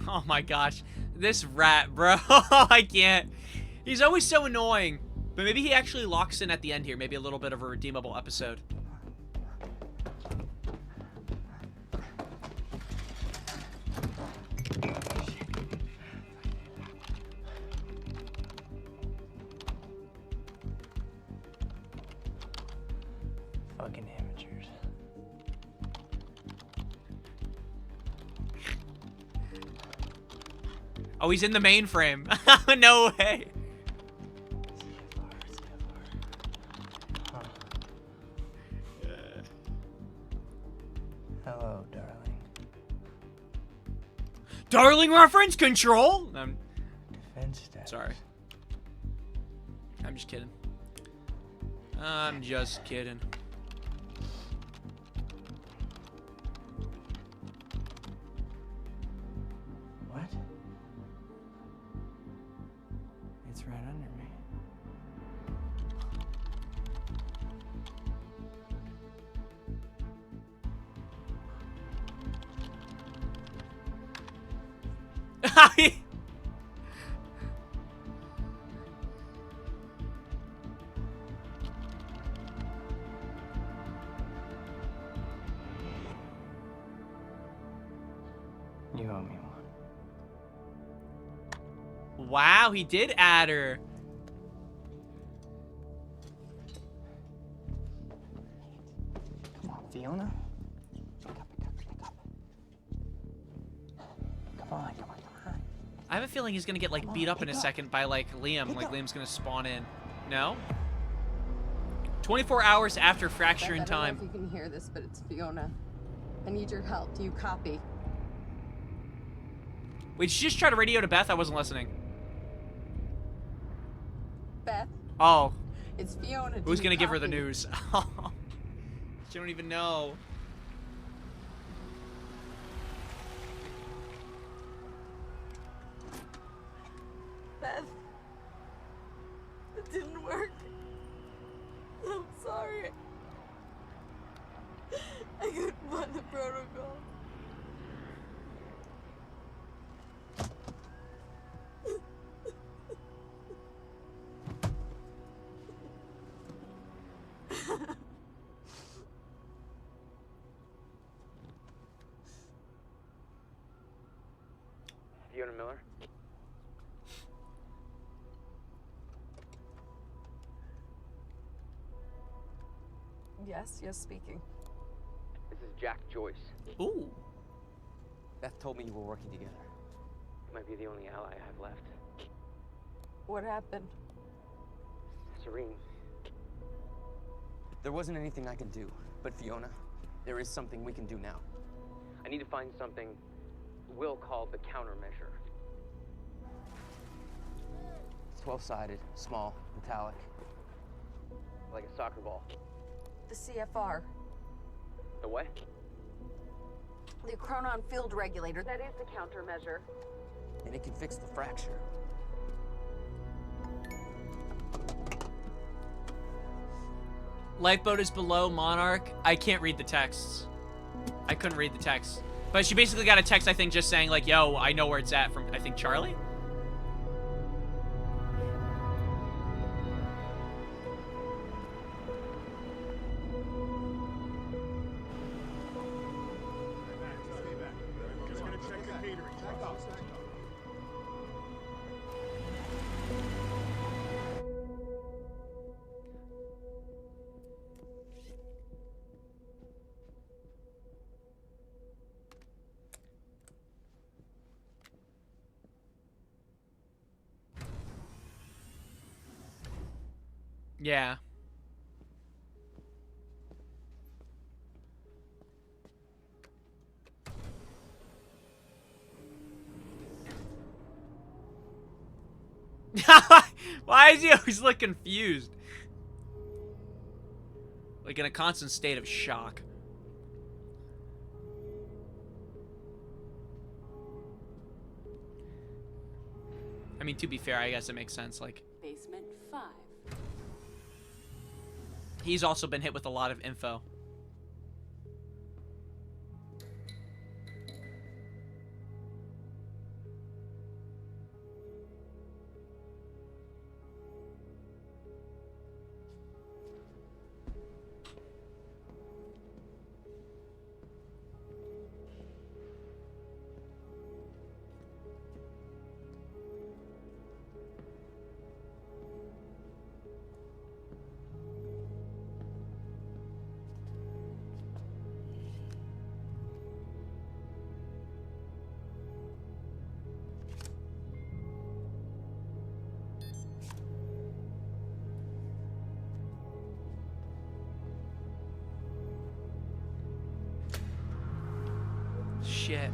Oh my gosh. This rat, bro. I can't. He's always so annoying. But maybe he actually locks in at the end here. Maybe a little bit of a redeemable episode. Fucking amateurs. Oh, he's in the mainframe. No way. Hello, darling. Darling reference control. Defense status. Sorry. I'm just kidding. I'm just kidding. What? It's right under me. You owe me one. Wow, he did add her. Come on, Fiona. Pick up. Come on. I have a feeling he's gonna get like beat up in a second by like Liam. Like Liam's gonna spawn in. No? 24 hours after fracture in time. I don't know if you can hear this, but it's Fiona. I need your help. Do you copy? Wait, did she just try to radio to Beth? I wasn't listening. Beth? Oh. It's Fiona. Who's gonna give her the news? She don't even know. Beth. It didn't work. I'm sorry. I couldn't find the protocol. Fiona Miller? Yes, speaking. This is Jack Joyce. Ooh. Beth told me you were working together. You might be the only ally I have left. What happened? Serene. There wasn't anything I could do, but Fiona, there is something we can do now. I need to find something Will called the countermeasure. It's 12-sided, small, metallic, like a soccer ball. The CFR. The what? The Chronon Field Regulator. That is the countermeasure. And it can fix the fracture. Lifeboat is below Monarch. I can't read the texts. I couldn't read the text. But she basically got a text, I think, just saying, like, yo, I know where it's at from, I think, Charlie? Yeah. Why is he always look confused? Like in a constant state of shock. I mean, to be fair, I guess it makes sense. Like, Basement 5. he's also been hit with a lot of info. Shit.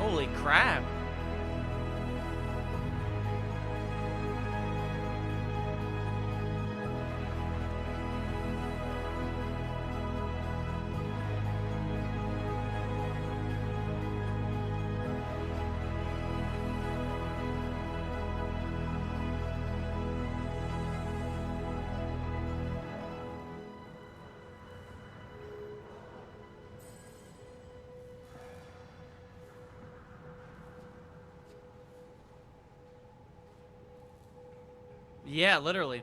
Holy crap. Yeah, literally.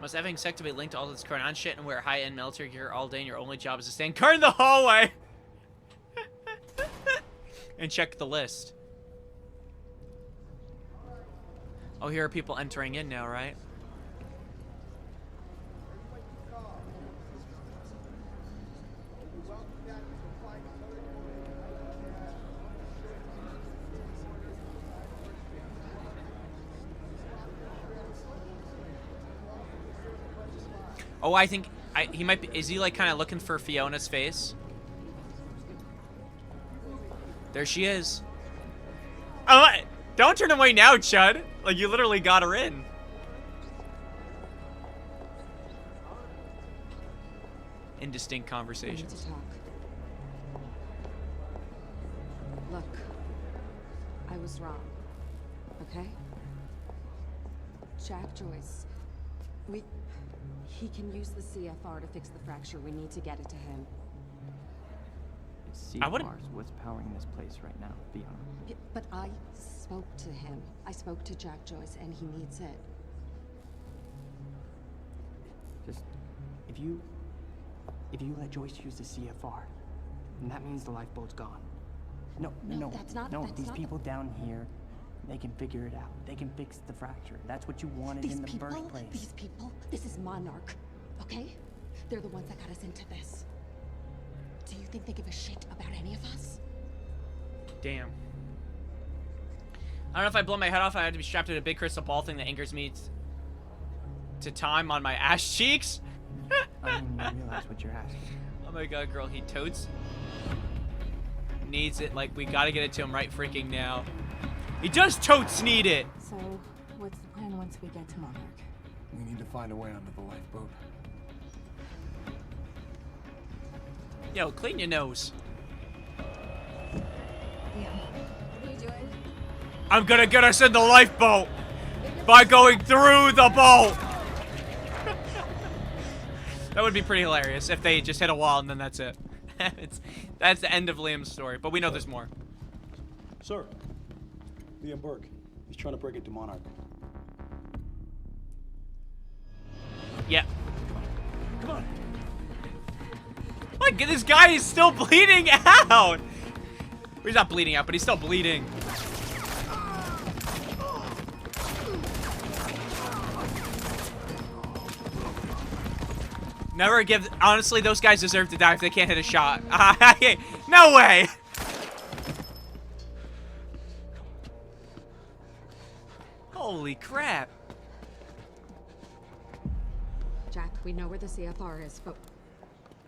Must having sex to be linked to all this Chronon shit and wear high-end military gear all day and your only job is to stand guard in the hallway and check the list. Oh, here are people entering in now, right? Oh, I think he might be. Is he like kind of looking for Fiona's face? There she is. Oh, don't turn away now, Chud. Like you literally got her in. Indistinct conversations. We need to talk. Look, I was wrong. Okay? Jack Joyce. He can use the CFR to fix the fracture. We need to get it to him. CFR's what's powering this place right now, Fiona. Yeah, but I spoke to him. I spoke to Jack Joyce, and he needs it. Just, if you let Joyce use the CFR, then that means the lifeboat's gone. No, that's not. No, that's these not people down here, they can figure it out. They can fix the fracture. That's what you wanted in the first place. These people, this is Monarch, okay? They're the ones that got us into this. Do you think they give a shit about any of us? Damn. I don't know if I blow my head off. I have to be strapped to a big crystal ball thing that anchors me to time on my ass cheeks. I don't even realize what you're asking. Oh my god, girl, he totes needs it. Like, we gotta get it to him right freaking now. He does totes need it. So, what's the plan once we get to Monarch? We need to find a way onto the lifeboat. Yo, clean your nose. Yeah. What are you doing? I'm gonna get us in the lifeboat by going through the boat. That would be pretty hilarious if they just hit a wall and then that's it. That's the end of Liam's story, but we know there's more. Sir, Liam Burke. He's trying to break into Monarch. Yeah. Come on. Look, this guy is still bleeding out. He's not bleeding out, but he's still bleeding. Never give. Honestly, those guys deserve to die if they can't hit a shot. No way. Holy crap. Jack, we know where the CFR is, but...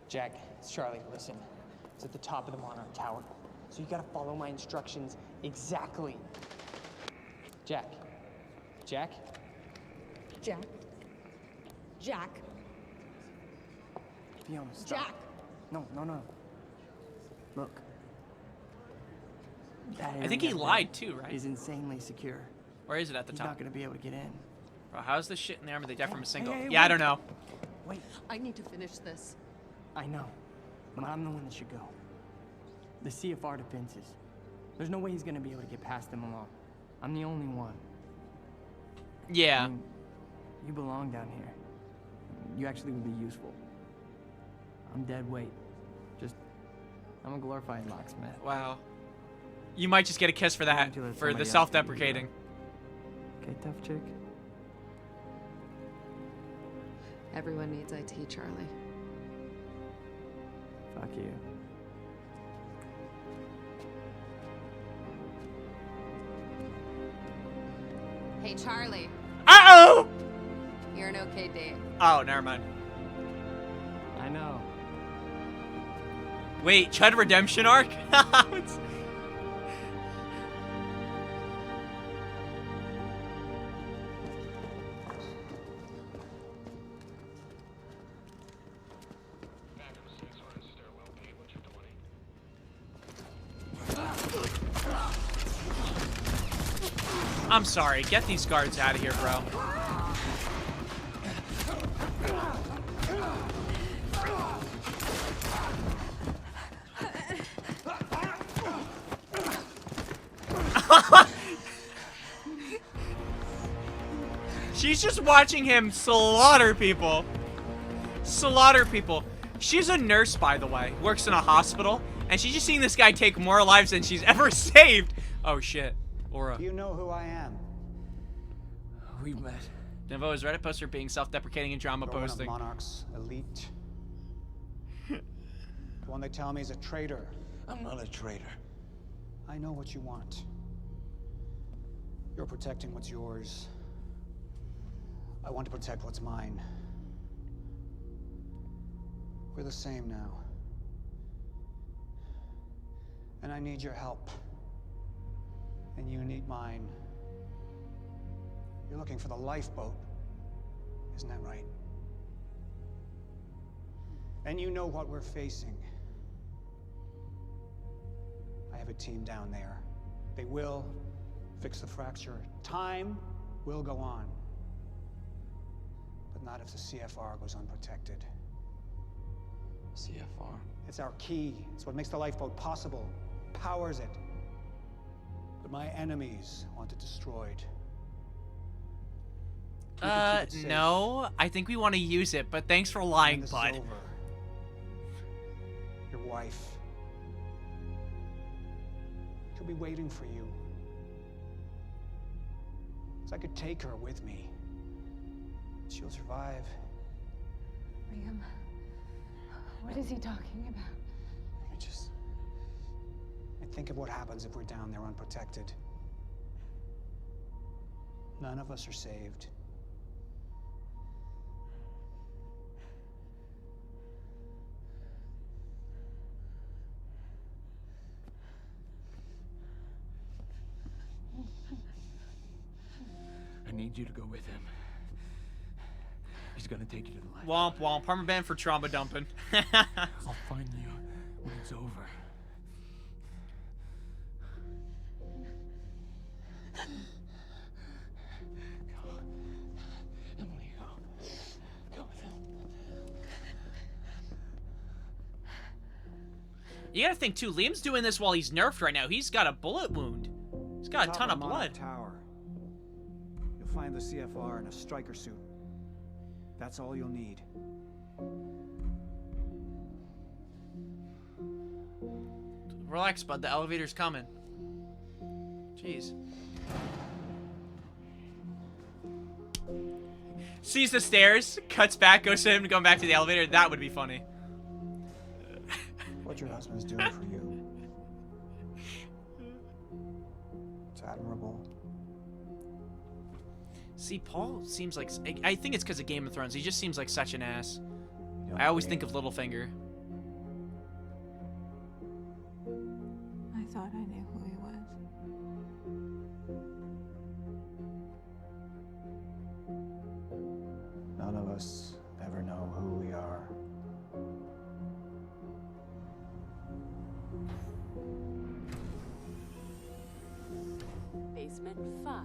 Jack, it's Charlie. Listen, it's at the top of the Monarch Tower. So you gotta follow my instructions exactly. Jack. Jack? Jack? Jack? Fiona, stop. Jack! No. Look. That I think he area lied too, right? Is insanely secure. Or is it at the He's top? not gonna be able to get in. Bro, how's this shit in there? Are they deaf from a single? hey, Yeah, I wait. don't know. Wait. I need to finish this. I know, but I'm the one that should go. The CFR defenses. There's no way he's gonna be able to get past them alone. I'm the only one. Yeah. I mean, you belong down here. You actually would be useful. I'm dead weight. I'm a glorified locksmith. Wow. You might just get a kiss for that, Until it's for somebody the else self-deprecating. Okay, tough chick. Everyone needs IT, Charlie. Fuck you. Hey, Charlie. Uh-oh! You're an okay date. Oh, never mind. I know. Wait, Chud redemption arc? It's- I'm sorry. Get these guards out of here, bro. She's just watching him slaughter people. Slaughter people. She's a nurse, by the way. Works in a hospital. And she's just seeing this guy take more lives than she's ever saved. Oh, shit. Aura. Do you know who I am? We've met. Devo is Reddit poster being self-deprecating and drama You're posting. One of Monarch's elite. The one they tell me is a traitor. I'm not a traitor. I know what you want. You're protecting what's yours. I want to protect what's mine. We're the same now. And I need your help. And you need mine. You're looking for the lifeboat. Isn't that right? And you know what we're facing. I have a team down there. They will fix the fracture. Time will go on. But not if the CFR goes unprotected. CFR? It's our key. It's what makes the lifeboat possible. Powers it. But my enemies want it destroyed. No. I think we want to use it, but thanks for lying, bud. Over. Your wife. She'll be waiting for you. So I could take her with me. She'll survive. Liam, what is he talking about? I think of what happens if we're down there unprotected. None of us are saved. I need you to go with him. He's gonna take you to the light. Womp womp. Perma ban for trauma dumping. I'll find you when it's over. Emily, go with him. You gotta think too, Liam's doing this while he's nerfed right now. He's got a bullet wound. He's got a ton of blood. Tower. You'll find the CFR in a striker suit. That's all you'll need. Relax, bud. The elevator's coming. Jeez. Sees the stairs, cuts back, goes to him, going back to the elevator. That would be funny. What your husband's doing for you. It's admirable. See, Paul seems like... I think it's because of Game of Thrones. He just seems like such an ass. I always think of Littlefinger. I thought I knew who he was. None of us ever know who we are. Basement 5.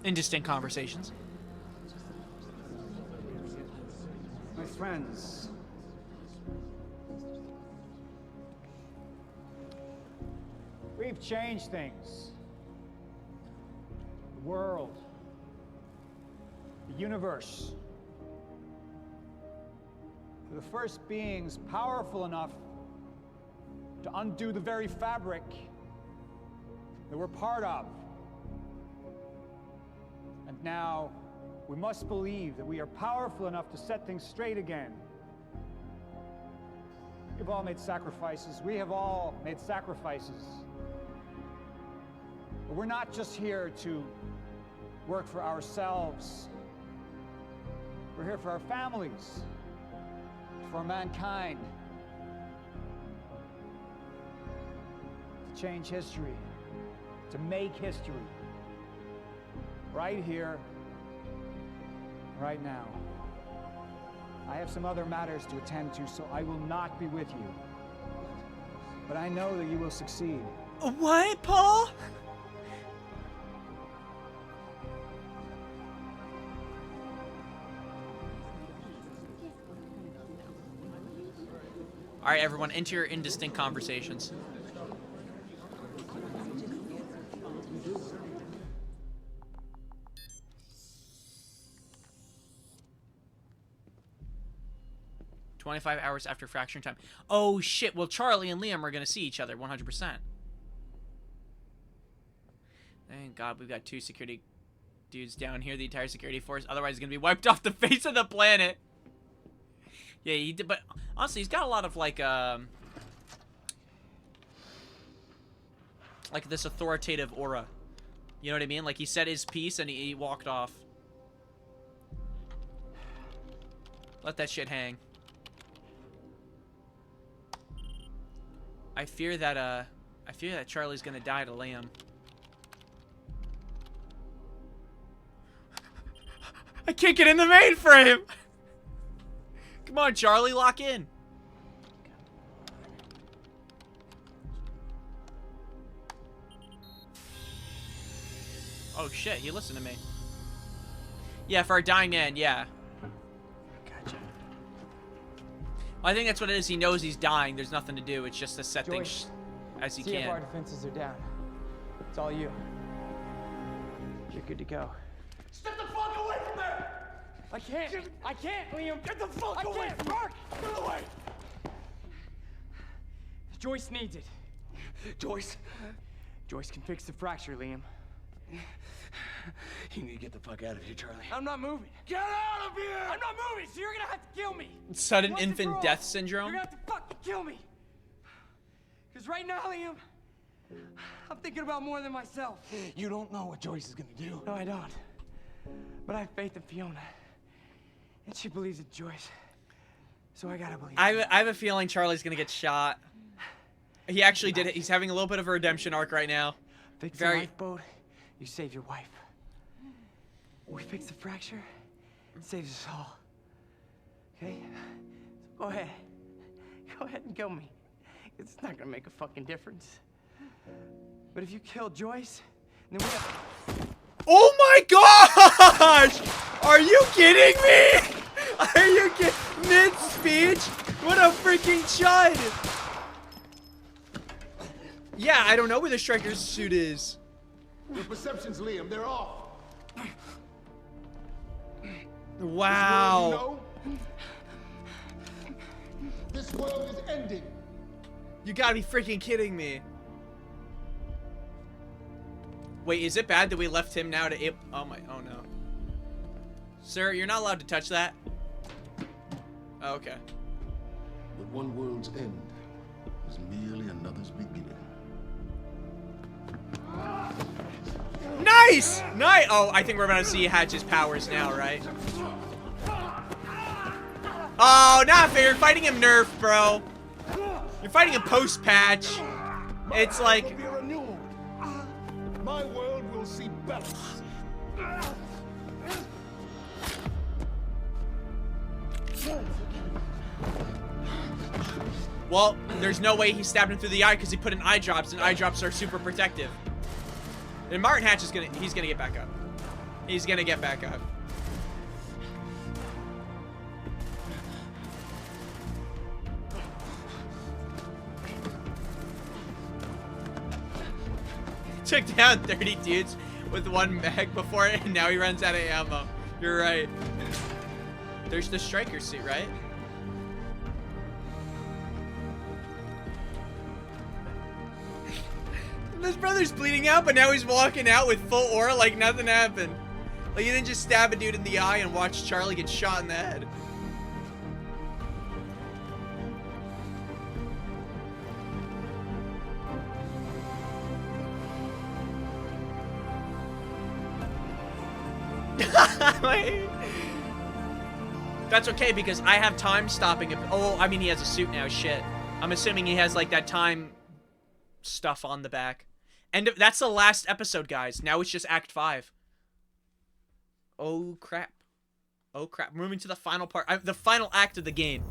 Indistinct conversations. My friends. We've changed things. The world. The universe. We're the first beings powerful enough to undo the very fabric that we're part of. And now, we must believe that we are powerful enough to set things straight again. We've all made sacrifices. We have all made sacrifices. But we're not just here to work for ourselves. We're here for our families, for mankind. To change history, to make history. Right here, right now. I have some other matters to attend to, so I will not be with you. But I know that you will succeed. What, Paul? All right, everyone, enter your indistinct conversations. "25 hours after fracturing time." Oh shit! Well, Charlie and Liam are gonna see each other 100%. Thank God we've got 2 security dudes down here. The entire security force, otherwise, is gonna be wiped off the face of the planet. Yeah, he did, but honestly, he's got a lot of like this authoritative aura. You know what I mean? Like he said his piece and he walked off. Let that shit hang. I fear that Charlie's gonna die to Liam. I can't get in the mainframe! Come on, Charlie, lock in. Oh shit, he listened to me. Yeah, for our dying man, yeah. Gotcha. I think that's what it is. He knows he's dying. There's nothing to do. It's just to set things as he can. CFR defenses are down. It's all you. You're good to go. Step the fuck away from there! I can't, Liam! Get the fuck away from Mark! Get away! Joyce needs it. Joyce? Joyce can fix the fracture, Liam. You need to get the fuck out of here, Charlie. I'm not moving. Get out of here! I'm not moving, so you're gonna have to kill me. Sudden Once and infant for all, death syndrome? You're gonna have to fucking kill me. Because right now, Liam, I'm thinking about more than myself. You don't know what Joyce is gonna do. No, I don't. But I have faith in Fiona. And she believes in Joyce. So I gotta believe. I have a feeling Charlie's gonna get shot. He actually did it. He's having a little bit of a redemption arc right now. Fix the lifeboat, you save your wife. We fix the fracture, it saves us all. Okay? So go ahead. Go ahead and kill me. It's not gonna make a fucking difference. But if you kill Joyce, Oh my gosh! Are you kidding me? Are you kidding? Mid-speech? What a freaking chud! Yeah, I don't know where the striker's suit is. Your perceptions, Liam, they're off. Wow. This world is ending. You gotta be freaking kidding me. Wait, is it bad that we left him now to oh no. Sir, you're not allowed to touch that. Oh, okay. But one world's end is merely another's beginning. Nice! Nice! Oh, I think we're about to see Hatch's powers now, right? Oh, not fair. You're fighting him nerf, bro. You're fighting him post-patch. It's like... My world will see balance. Well, there's no way he stabbed him through the eye because he put in eye drops, and eye drops are super protective. And Martin Hatch is he's gonna get back up. He's gonna get back up. Took down 30 dudes with one mag before it, and now he runs out of ammo. You're right. There's the striker suit, right? His brother's bleeding out, but now he's walking out with full aura like nothing happened. Like, he didn't just stab a dude in the eye and watch Charlie get shot in the head. That's okay, because I have time stopping. Oh, I mean, he has a suit now. Shit. I'm assuming he has, like, that time stuff on the back. And that's the last episode, guys. Now it's just Act 5. Oh, crap. Oh, crap. Moving to the final part. The final act of the game.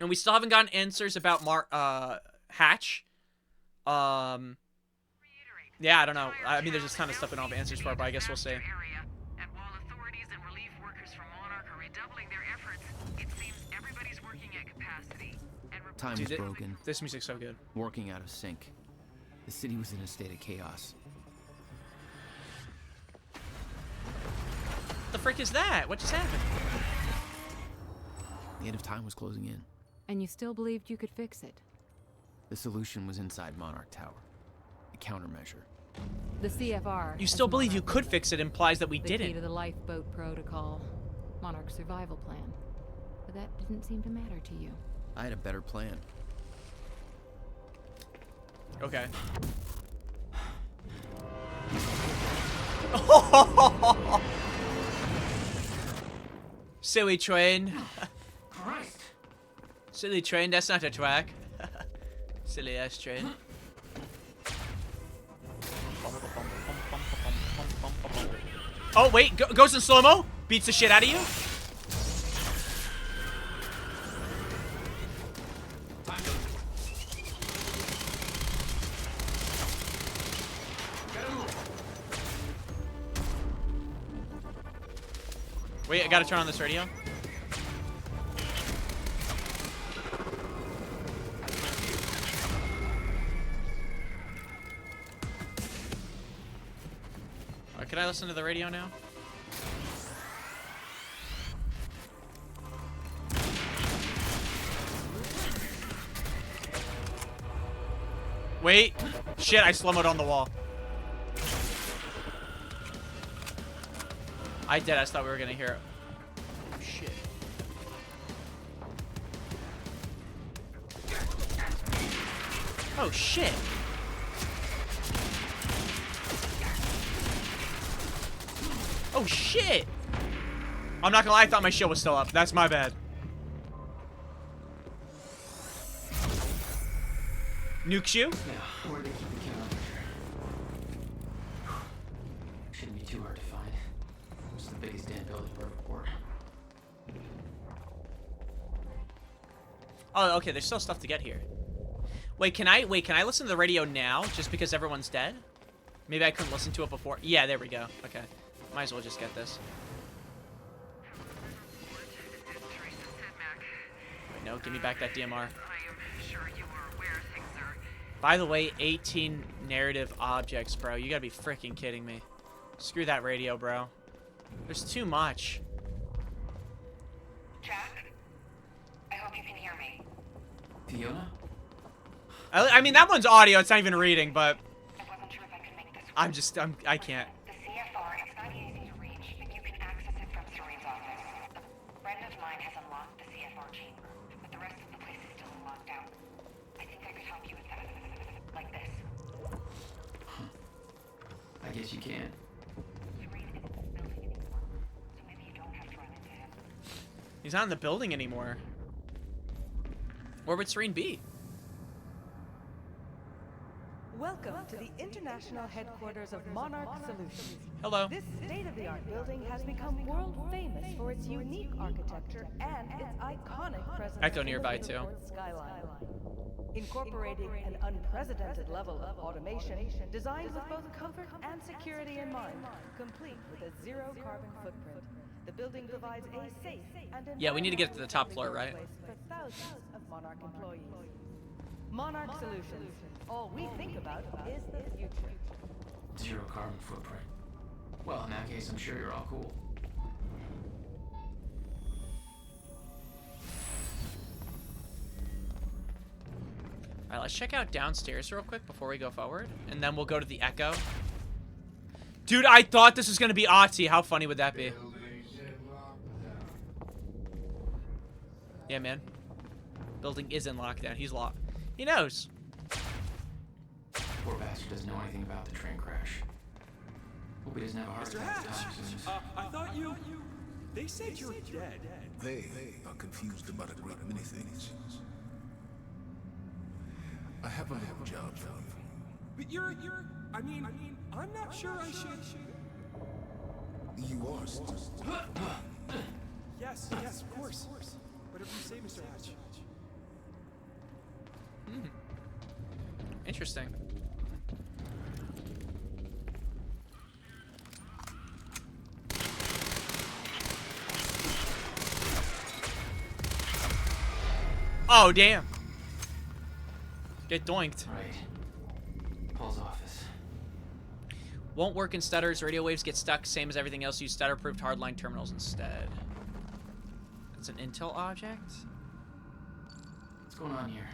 And we still haven't gotten answers about Hatch. Yeah, I don't know. I mean, there's just a ton of stuff we don't have answers for, but I guess we'll see. Time was broken. This music's so good. Working out of sync. The city was in a state of chaos. What the frick is that? What just happened? The end of time was closing in. And you still believed you could fix it? The solution was inside Monarch Tower. A countermeasure. The CFR. You still believe you could fix it implies that we the didn't. Key to the lifeboat protocol. Monarch's survival plan. But that didn't seem to matter to you. I had a better plan. Okay. Silly train. Christ. Silly train, that's not a track. Silly ass train. Oh, wait, goes in slow-mo? Beats the shit out of you? Wait, I gotta turn on this radio. Alright, can I listen to the radio now? Wait. Shit, I slow-moed on the wall. I thought we were gonna hear it. Oh, shit. Oh, shit. Oh, shit. I'm not gonna lie, I thought my shield was still up. That's my bad. Nukes you? Yeah, where to keep the counter? Shouldn't be too hard to find. It's the biggest damn building for a port. Oh, okay, there's still stuff to get here. Wait, can I listen to the radio now just because everyone's dead? Maybe I couldn't listen to it before. Yeah, there we go. Okay. Might as well just get this. Wait, no, give me back that DMR. By the way, 18 narrative objects, bro. You gotta be freaking kidding me. Screw that radio, bro. There's too much. Jack, I hope you can hear me. Fiona? I mean, that one's audio. It's not even reading, but I wasn't sure if I could make this. I can't. The CFR, it's not easy to reach, but you can access it from Serene's office. A friend of mine has unlocked the CFR chamber, but the rest of the place is still in lockdown. I think I could help you with that. Like this. I guess you can. Serene isn't in the building anymore, so maybe you don't have to run into him. He's not in the building anymore. Where would Serene be? Welcome to the international headquarters of Monarch Solutions. Hello. This state-of-the-art building has become world famous for its unique architecture and its iconic presence Echo in the nearby, too. Liverpool skyline. Incorporating an unprecedented level of automation designed with both comfort and security in mind, complete with a zero-carbon footprint. The building provides a safe and Yeah, we need to get to the top floor, right? for thousands of Monarch employees. Monarch Solutions. All we think about is the future. Zero carbon footprint. Well, in that case, I'm sure you're all cool. Alright, let's check out downstairs real quick before we go forward. And then we'll go to the Echo. Dude, I thought this was going to be Otzi. How funny would that be? Yeah, man. Building is in lockdown. He's locked. He knows. Poor bastard doesn't know anything about the train crash. Hope he doesn't have a heart attack anytime soon. I thought you... They said you're dead. They are confused about a great many things. I have a little job for you. But you're... I mean, I'm not sure I should... You are still... Yes, of course. Whatever you say, Mr. Hatch. Interesting. Oh, damn. Get doinked. Right. Paul's office. Won't work in stutters. Radio waves get stuck. Same as everything else. Use stutter-proofed hardline terminals instead. It's an intel object? What's going on here?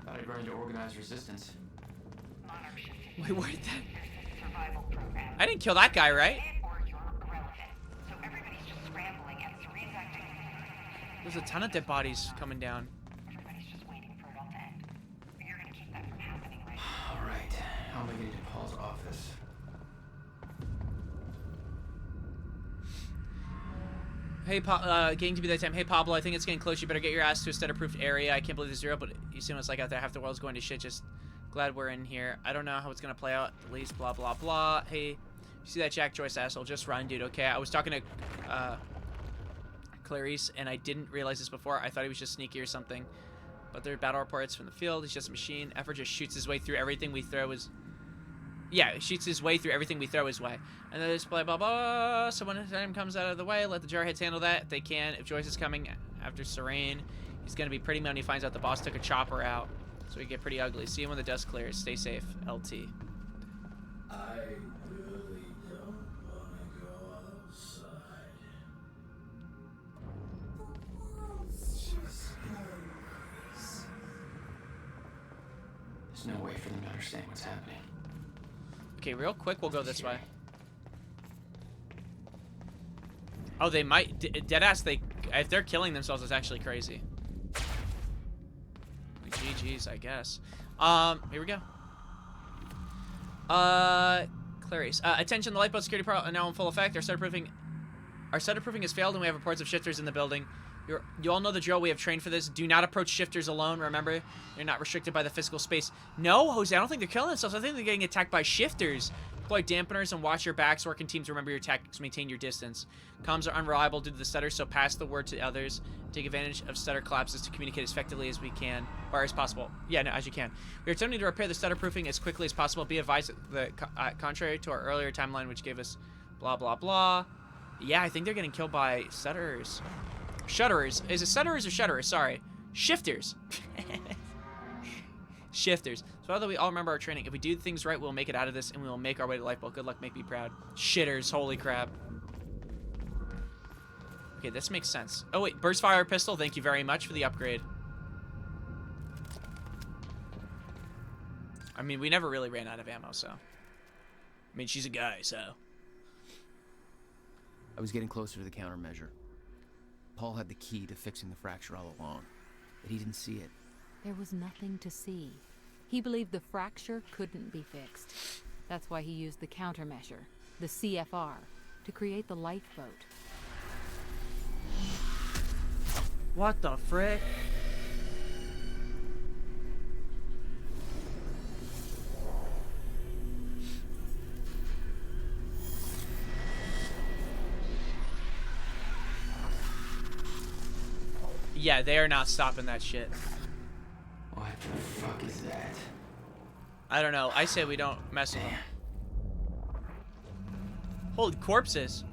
Thought I'd run into organized resistance. Wait, where did that... I didn't kill that guy, right? There's a ton of dead bodies coming down. Alright, how am I getting to Paul's office? Hey, getting to be that time. Hey, Pablo, I think it's getting close. You better get your ass to a stutter-proofed area. I can't believe there's zero, but you see what it's like out there. Half the world's going to shit. Just glad we're in here. I don't know how it's going to play out. At least, blah, blah, blah. Hey, you see that Jack Joyce asshole? Just run, dude, okay? I was talking to Clarice, and I didn't realize this before. I thought he was just sneaky or something. But there are battle reports from the field. He's just a machine. Effort just shoots his way through everything we throw his... Yeah, shoots his way through everything we throw his way. And then just blah, blah, blah. So when time comes out of the way, let the Jarheads handle that if they can. If Joyce is coming after Serene, he's going to be pretty mad when he finds out the boss took a chopper out. So we get pretty ugly. See you when the dust clears. Stay safe. LT. I really don't want to go outside. There's no way for them to understand what's happening. Okay, real quick, we'll go this way. Oh, they might... Deadass, if they're killing themselves, it's actually crazy. GG's, I guess. Here we go. Clarice. Attention, the lifeboat security part now in full effect. Our stutter-proofing has failed, and we have reports of shifters in the building. You all know the drill. We have trained for this. Do not approach shifters alone, remember? You're not restricted by the physical space. No, Jose, I don't think they're killing themselves. I think they're getting attacked by shifters. Deploy dampeners and watch your backs. Work in teams. Remember your tactics. Maintain your distance. Comms are unreliable due to the stutter, so pass the word to others. Take advantage of stutter collapses to communicate as effectively as we can, or as possible. Yeah, no, as you can. We are attempting to repair the stutter proofing as quickly as possible. Be advised that contrary to our earlier timeline, which gave us blah, blah, blah. Yeah, I think they're getting killed by stutterers. Shutterers. Is it stutterers or shutterers? Sorry. Shifters. Shifters. So although we all remember our training, if we do things right, we'll make it out of this, and we will make our way to Lifeboat. Good luck, make me proud. Shitters. Holy crap. Okay, this makes sense. Oh, wait. Burst fire pistol. Thank you very much for the upgrade. I mean, we never really ran out of ammo, so. I mean, she's a guy, so. I was getting closer to the countermeasure. Paul had the key to fixing the fracture all along, but he didn't see it. There was nothing to see. He believed the fracture couldn't be fixed. That's why he used the countermeasure, the CFR, to create the lifeboat. What the frick? Yeah, they are not stopping that shit. What the fuck is that? I don't know. I say we don't mess with them. Holy corpses.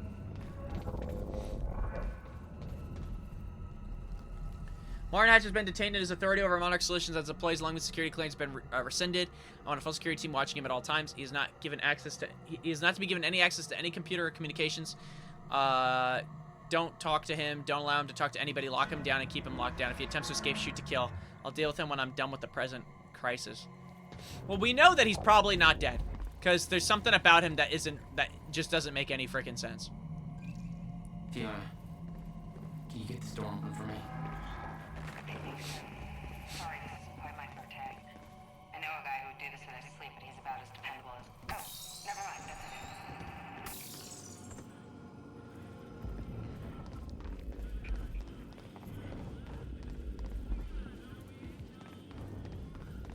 Martin Hatch has been detained and his authority over Monarch Solutions as employees along with security clearance has been rescinded. I want a full security team watching him at all times. He is not given access to. He is not to be given any access to any computer or communications. Don't talk to him. Don't allow him to talk to anybody. Lock him down and keep him locked down. If he attempts to escape, shoot to kill. I'll deal with him when I'm done with the present crisis. Well, we know that he's probably not dead, because there's something about him that just doesn't make any freaking sense. Fiona, can you get this door open for me? Sorry, this isn't quite my forte. I know a guy who would do this in his sleep, but he's about as dependable as... Oh, never mind. That's it.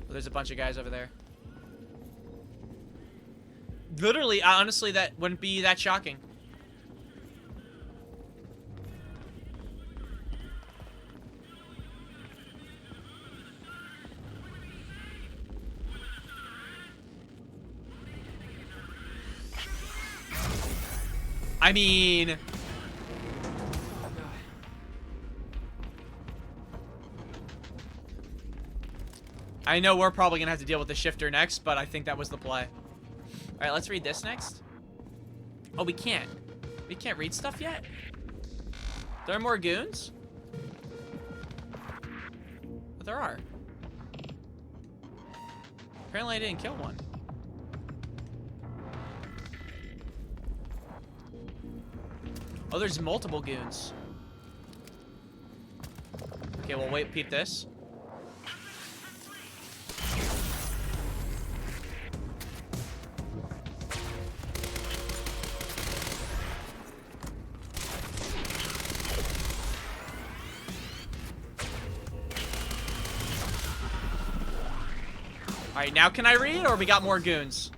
Well, there's a bunch of guys over there. Literally, honestly, that wouldn't be that shocking. I mean... I know we're probably gonna have to deal with the shifter next, but I think that was the play. Alright, let's read this next. Oh, we can't. We can't read stuff yet? There are more goons? But there are. Apparently I didn't kill one. Oh, there's multiple goons. Okay, well, wait, peep this. Alright, now can I read, or we got more goons?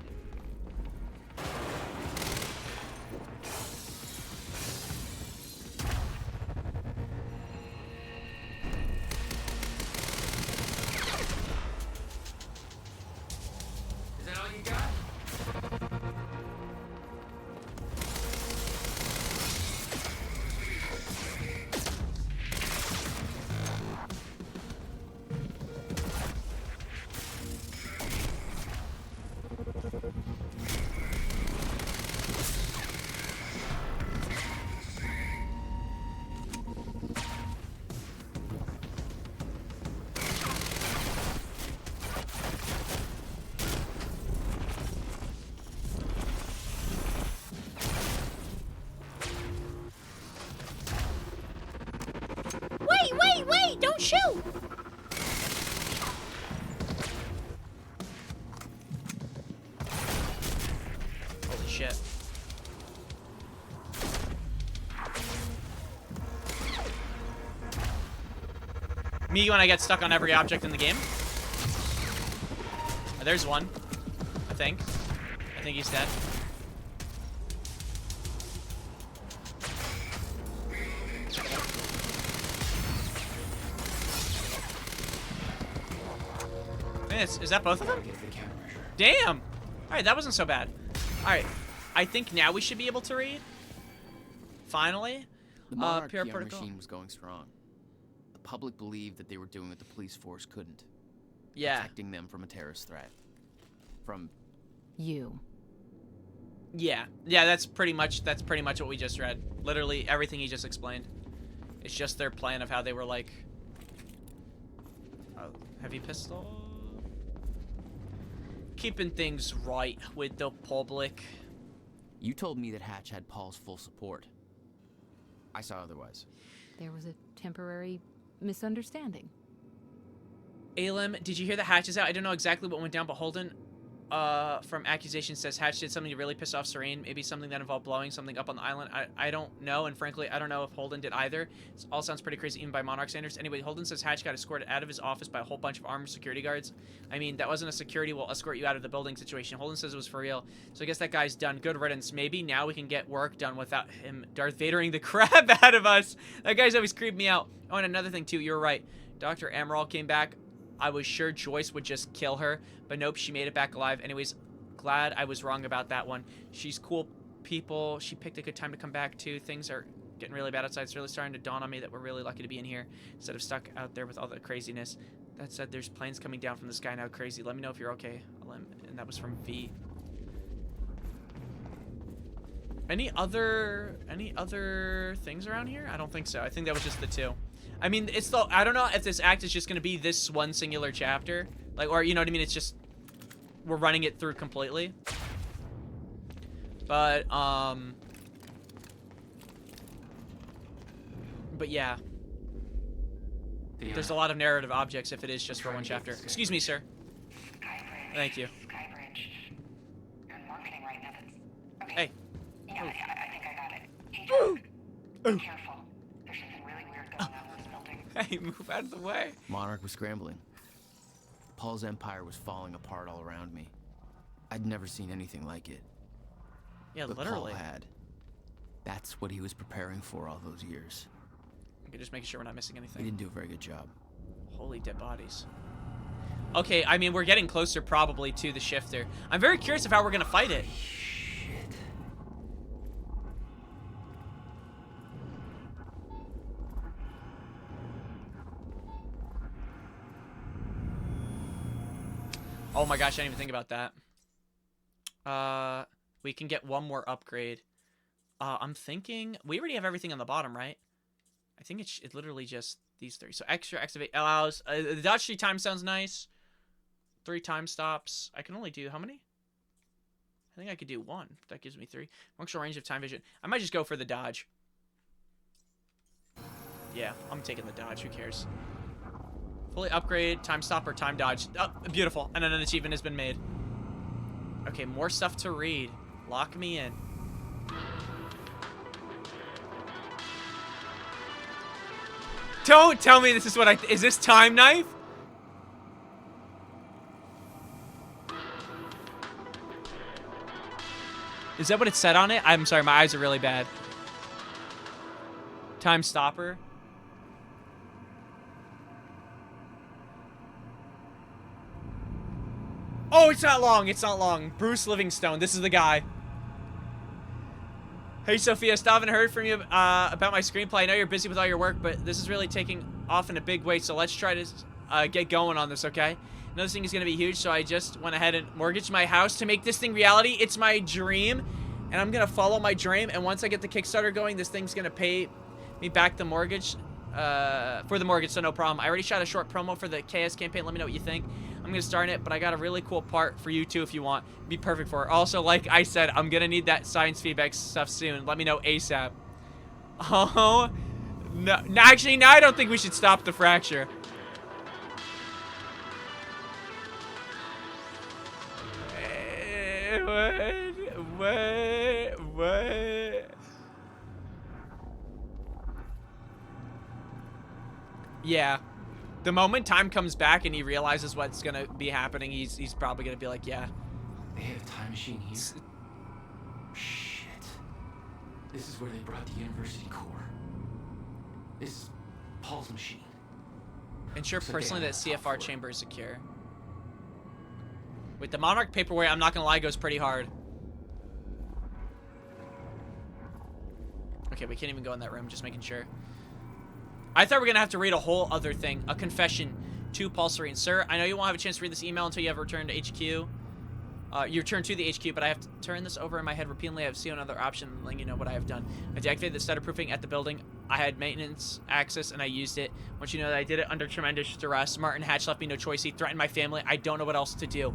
Is that all you got? Wait! Don't shoot! Holy shit. Me when I get stuck on every object in the game. Oh, there's one, I think. I think he's dead. Man, is that both of them? Damn! Alright, that wasn't so bad. Alright, I think now we should be able to read. Finally. The Monarch PR PR protocol. machine was going strong. The public believed that they were doing what the police force couldn't. Yeah. Protecting them from a terrorist threat. From You. Yeah. Yeah, that's pretty much what we just read. Literally everything he just explained. It's just their plan of how they were like heavy pistol. Keeping things right with the public. You told me that Hatch had Paul's full support. I saw otherwise. There was a temporary misunderstanding. Alem, did you hear the Hatch is out? I don't know exactly what went down, but Holden from Accusation says Hatch did something to really piss off Serene. Maybe something that involved blowing something up on the island. I don't know, and frankly, I don't know if Holden did either. It all sounds pretty crazy, even by Monarch standards. Anyway, Holden says Hatch got escorted out of his office by a whole bunch of armed security guards. I mean, that wasn't a security will escort you out of the building situation. Holden says it was for real. So I guess that guy's done. Good riddance. Maybe now we can get work done without him Darth Vadering the crap out of us. That guy's always creeped me out. Oh, and another thing, too. You're right. Dr. Amaral came back. I was sure Joyce would just kill her, but nope, she made it back alive. Anyways, glad I was wrong about that one. She's cool people. She picked a good time to come back, too. Things are getting really bad outside. It's really starting to dawn on me that we're really lucky to be in here instead of stuck out there with all the craziness. That said, there's planes coming down from the sky now. Crazy. Let me know if you're okay. And that was from V. Any other things around here? I don't think so. I think that was just the two. I mean, it's the, I don't know if this act is just going to be this one singular chapter. Like, or, you know what I mean? It's just, we're running it through completely. But yeah. There's a lot of narrative objects if it is just for one chapter. Excuse me, sir. Thank you. Skybridge. You're in marketing right now. That's... Okay. Hey. Yeah, I think I got it. Hey, John. Be careful. There's something really weird going on in this building. Hey, move out of the way. Monarch was scrambling. Paul's empire was falling apart all around me. I'd never seen anything like it. Yeah, but literally. Paul had. That's what he was preparing for all those years. Okay, just making sure we're not missing anything. He didn't do a very good job. Holy dead bodies. Okay, I mean, we're getting closer probably to the shifter. I'm very curious of how we're gonna fight it. Oh my gosh, I didn't even think about that. We can get one more upgrade. I'm thinking we already have everything on the bottom, right? I think it's literally just these three. So extra activate allows the dodge 3 times sounds nice. 3 time stops. I can only do how many? I think I could do 1. That gives me 3. Functional range of time vision. I might just go for the dodge. Yeah, I'm taking the dodge. Who cares? Fully upgrade, time stop, or time dodge. Oh, beautiful. And then an achievement has been made. Okay, more stuff to read. Lock me in. Don't tell me this is what is this time knife? Is that what it said on it? I'm sorry, my eyes are really bad. Time stopper. Oh, it's not long. It's not long. Bruce Livingstone. This is the guy. Hey, Sophia. Still haven't heard from you about my screenplay. I know you're busy with all your work, but this is really taking off in a big way, so let's try to get going on this, okay? I know this thing is going to be huge, so I just went ahead and mortgaged my house to make this thing reality. It's my dream, and I'm going to follow my dream, and once I get the Kickstarter going, this thing's going to pay me back the mortgage, for the mortgage, so no problem. I already shot a short promo for the KS campaign. Let me know what you think. I'm going to start in it, but I got a really cool part for you, too, if you want. Be perfect for it. Also, like I said, I'm going to need that science feedback stuff soon. Let me know ASAP. Oh, no. Actually, now I don't think we should stop the fracture. What? Yeah. The moment time comes back and he realizes what's gonna be happening, he's probably gonna be like, yeah. They have a time machine here? Shit. This is where they brought the University core. This is Paul's machine. Ensure Looks like they personally have that a top CFR floor. chamber is secure. Wait, the Monarch paperweight, I'm not gonna lie, goes pretty hard. Okay, we can't even go in that room, just making sure. I thought we were gonna have to read a whole other thing. A confession to Paul Serene. Sir, I know you won't have a chance to read this email until you have returned to HQ. You return to the HQ, but I have to turn this over in my head repeatedly. I have seen another option, letting you know what I have done. I deactivated the stutter proofing at the building. I had maintenance access, and I used it. Want you to know that I did it under tremendous duress. Martin Hatch left me no choice. He threatened my family. I don't know what else to do.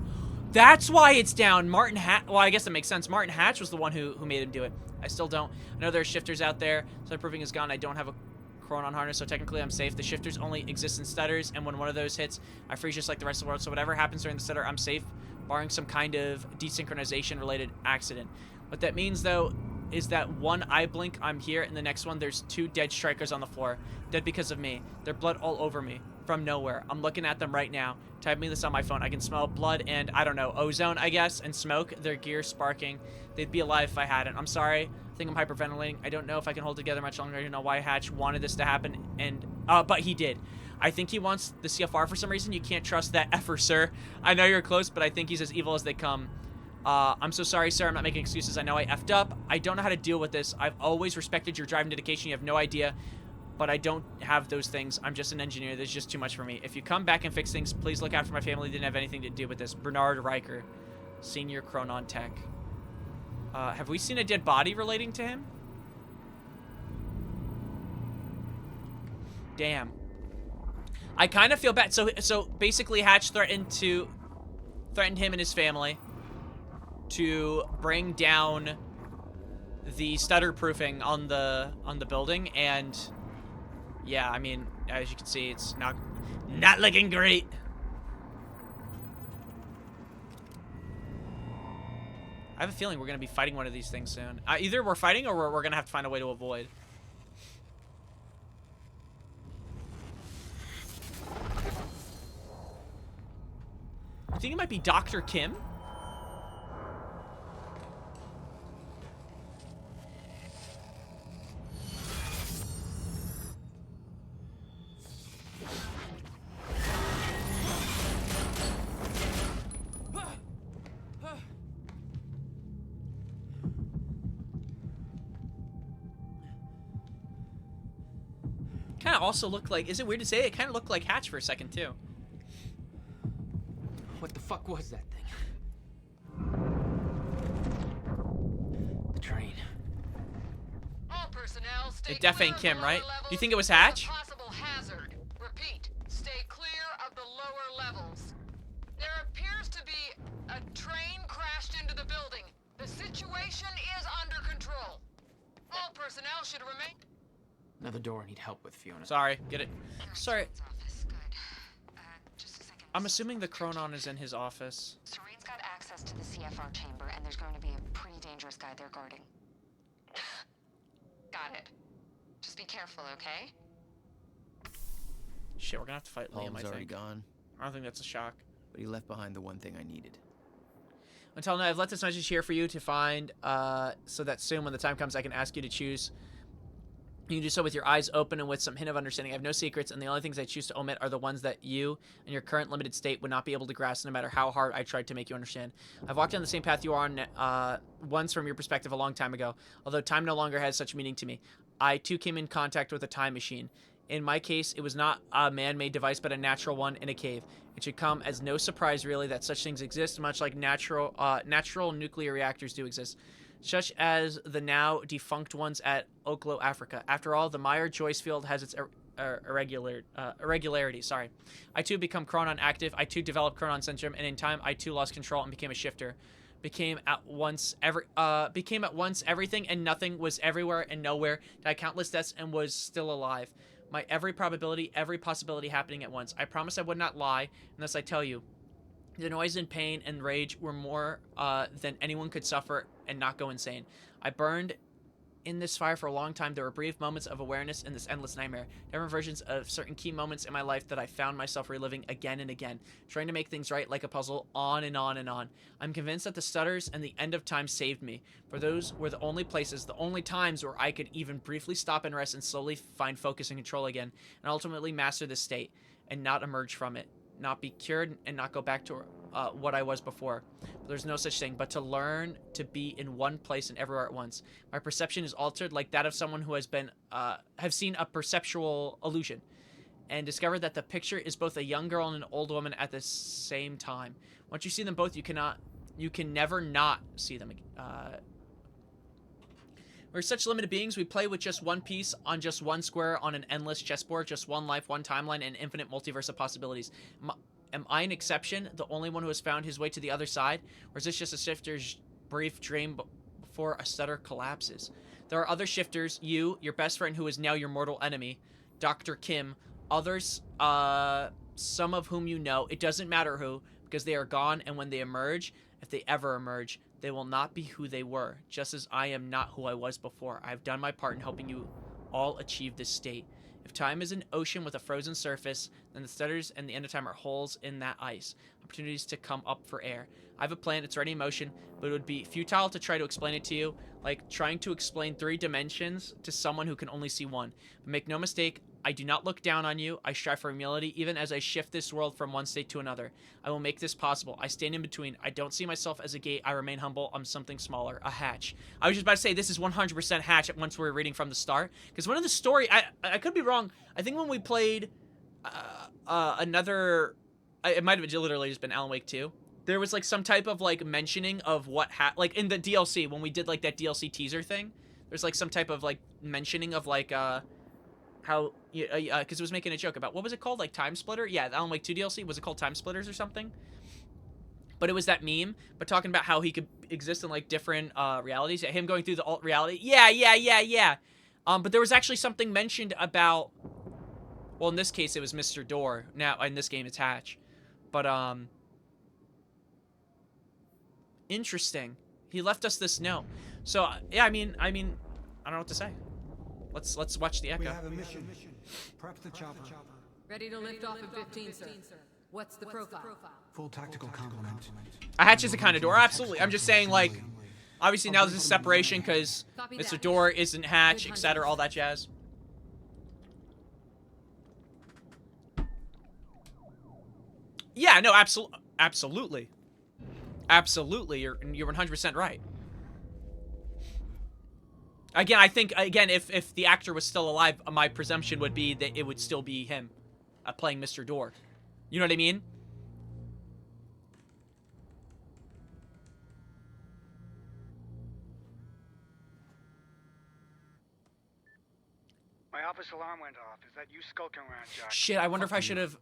That's why it's down. Martin Hatch. Well, I guess that makes sense. Martin Hatch was the one who made him do it. I still don't. I know there are shifters out there. Stutter proofing is gone. I don't have a Chronon harness, so technically I'm safe. The shifters only exist in stutters, and when one of those hits, I freeze just like the rest of the world. So whatever happens during the stutter, I'm safe, barring some kind of desynchronization-related accident. What that means, though, is that one eye blink, I'm here, and the next one, there's 2 dead strikers on the floor. Dead because of me. Their blood all over me. From nowhere. I'm looking at them right now. Typing this on my phone. I can smell blood and, I don't know, ozone, I guess, and smoke. Their gear sparking. They'd be alive if I hadn't. I'm sorry. I think I'm hyperventilating. I don't know if I can hold together much longer. I don't know why Hatch wanted this to happen, and but he did. I think he wants the CFR for some reason. You can't trust that effer, sir. I know you're close, but I think he's as evil as they come. I'm so sorry, sir. I'm not making excuses. I know I effed up. I don't know how to deal with this. I've always respected your drive and dedication. You have no idea, but I don't have those things. I'm just an engineer. There's just too much for me. If you come back and fix things, please look out for my family. Didn't have anything to do with this. Bernard Riker, Senior Chronon Tech. Have we seen a dead body relating to him? Damn. I kind of feel bad. So basically Hatch threatened him and his family to bring down the stutter proofing on the building, and yeah, I mean, as you can see, it's not looking great. I have a feeling we're going to be fighting one of these things soon. Either we're fighting or we're going to have to find a way to avoid. I think it might be Dr. Kim. Kind of also looked like, is it weird to say, it kind of looked like Hatch for a second too. What the fuck was that thing? The train. All personnel stay It def ain't Kim, right? Do you think it was Hatch? possible hazard. Repeat, stay clear of the lower levels. There appears to be a train crashed into the building. The situation is under control. All personnel should remain. Another door I need help with, Fiona. Sorry, get it. Sorry. I'm assuming the Chronon is in his office. Serene's got access to the CFR chamber, and there's going to be a pretty dangerous guy there guarding. Got it. Just be careful, okay? Shit, we're gonna have to fight Liam, I Paul's think. already gone, I don't think that's a shock. but he left behind the one thing I needed. Until now, I've left this message here for you to find, so that soon when the time comes, I can ask you to choose. You can do so with your eyes open and with some hint of understanding. I have no secrets, and the only things I choose to omit are the ones that you, in your current limited state, would not be able to grasp no matter how hard I tried to make you understand. I've walked down the same path you are on once from your perspective a long time ago, although time no longer has such meaning to me. I, too, came in contact with a time machine. In my case, it was not a man-made device, but a natural one in a cave. It should come as no surprise, really, that such things exist, much like natural nuclear reactors do exist, such as the now defunct ones at Oklo, Africa. After all, the Meyer-Joyce field has its irregularity. Sorry. I too become Chronon active. I too developed Chronon syndrome, and in time, I too lost control and became a shifter. Became at once everything and nothing, was everywhere and nowhere, died countless deaths and was still alive. My every probability, every possibility happening at once. I promise I would not lie unless I tell you. The noise and pain and rage were more than anyone could suffer and not go insane. I burned in this fire for a long time, there were brief moments of awareness in this endless nightmare. Different versions of certain key moments in my life that I found myself reliving again and again, trying to make things right like a puzzle, on and on and on. I'm convinced that the stutters and the end of time saved me, for those were the only places, the only times where I could even briefly stop and rest and slowly find focus and control again, and ultimately master this state, and not emerge from it, not be cured, and not go back to what I was before. There's no such thing, but to learn to be in one place and everywhere at once. My perception is altered like that of someone who has been, have seen a perceptual illusion, and discovered that the picture is both a young girl and an old woman at the same time. Once you see them both, you can never not see them. We're such limited beings. We play with just one piece on just one square on an endless chessboard, just one life, one timeline, and infinite multiverse of possibilities. Am I an exception, the only one who has found his way to the other side? Or is this just a shifter's brief dream before a stutter collapses? There are other shifters, you, your best friend who is now your mortal enemy, Dr. Kim, others, some of whom you know. It doesn't matter who, because they are gone, and when they emerge, if they ever emerge, they will not be who they were, just as I am not who I was before. I have done my part in helping you all achieve this state. If time is an ocean with a frozen surface, then the stutters and the end of time are holes in that ice, opportunities to come up for air. I have a plan, it's already in motion, but it would be futile to try to explain it to you, like trying to explain 3 dimensions to someone who can only see one. But make no mistake, I do not look down on you. I strive for humility even as I shift this world from one state to another. I will make this possible. I stand in between. I don't see myself as a gate. I remain humble. I'm something smaller. A hatch. I was just about to say this is 100% hatch once we were reading from the start. Because one of the story, I could be wrong. I think when we played another, it might have literally just been Alan Wake 2. There was like some type of like mentioning of what like in the DLC when we did like that DLC teaser thing. There's like some type of like mentioning of like how because it was making a joke about what was it called, like Time Splitter? Yeah, the Alan Wake 2 DLC, was it called Time Splitters or something? But it was that meme, but talking about how he could exist in like different realities. Yeah, him going through the alt reality. Yeah. But there was actually something mentioned about, well, in this case it was Mr. Door. Now in this game it's Hatch. But interesting. He left us this note. So yeah, I mean, I don't know what to say. Let's watch the echo. We have a mission. Prep the chopper. Ready to lift off in 15, sir. What's the profile? Full tactical complement. A hatch is a kind of door, absolutely. I'm just saying, like, obviously now there's a separation because Mr. Door isn't Hatch, etc., all that jazz. Yeah, no, absolutely. Absolutely, you're 100% right. Again, I think, if the actor was still alive, my presumption would be that it would still be him playing Mr. Door. You know what I mean? My office alarm went off. Is that you skulking around, Jack? Shit, I wonder if I should have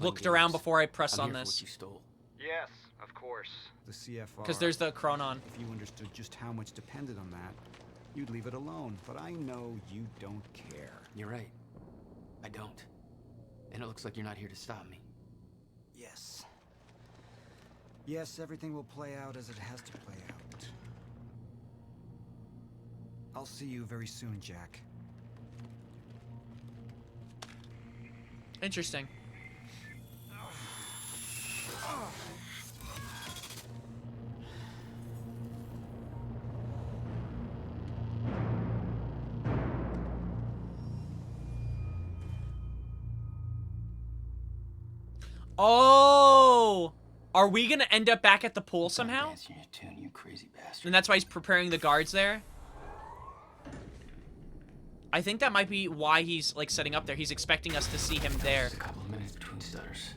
looked around before I press on this. What you stole. Yes, of course. The CFR. Because there's the Chronon. If you understood just how much depended on that, you'd leave it alone. But I know you don't care. You're right. I don't. And it looks like you're not here to stop me. Yes. Yes, everything will play out as it has to play out. I'll see you very soon, Jack. Interesting. Oh, are we gonna end up back at the pool somehow? Dancing your tune, you crazy bastard. And that's why he's preparing the guards there. I think that might be why he's like setting up there. He's expecting us to see him there. Just a couple of minutes between stutters.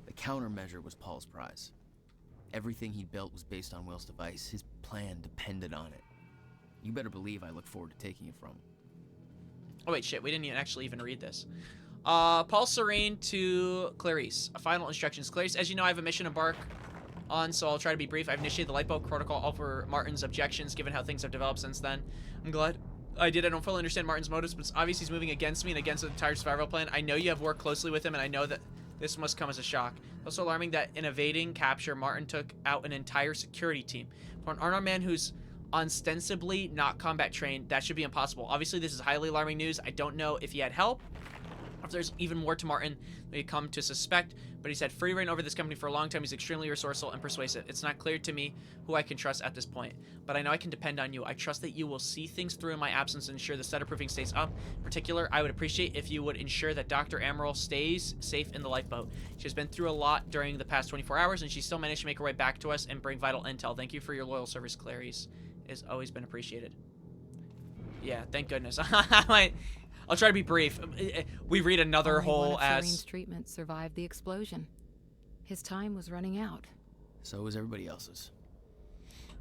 The countermeasure was Paul's prize. Everything he built was based on Will's device. His plan depended on it. You better believe I look forward to taking it from him. Oh wait, shit, we didn't actually even read this. Paul Serene to Clarice. Final instructions. Clarice, as you know, I have a mission to embark on, so I'll try to be brief. I've initiated the lifeboat protocol over Martin's objections, given how things have developed since then. I'm glad I did. I don't fully understand Martin's motives, but it's obvious he's moving against me and against the entire survival plan. I know you have worked closely with him, and I know that this must come as a shock. It's also alarming that in evading capture, Martin took out an entire security team. For an unarmed man who's ostensibly not combat trained. That should be impossible. Obviously, this is highly alarming news. I don't know if he had help, or if there's even more to Martin than we come to suspect, but he's had free reign over this company for a long time. He's extremely resourceful and persuasive. It's not clear to me who I can trust at this point, but I know I can depend on you. I trust that you will see things through in my absence and ensure the stutter-proofing stays up. In particular, I would appreciate if you would ensure that Dr. Amaral stays safe in the lifeboat. She has been through a lot during the past 24 hours, and she still managed to make her way back to us and bring vital intel. Thank you for your loyal service, Clarice. It's always been appreciated. Yeah, thank goodness. I'll try to be brief. We read another Only whole one of ass... Serene's treatment survived the explosion. His time was running out. So was everybody else's.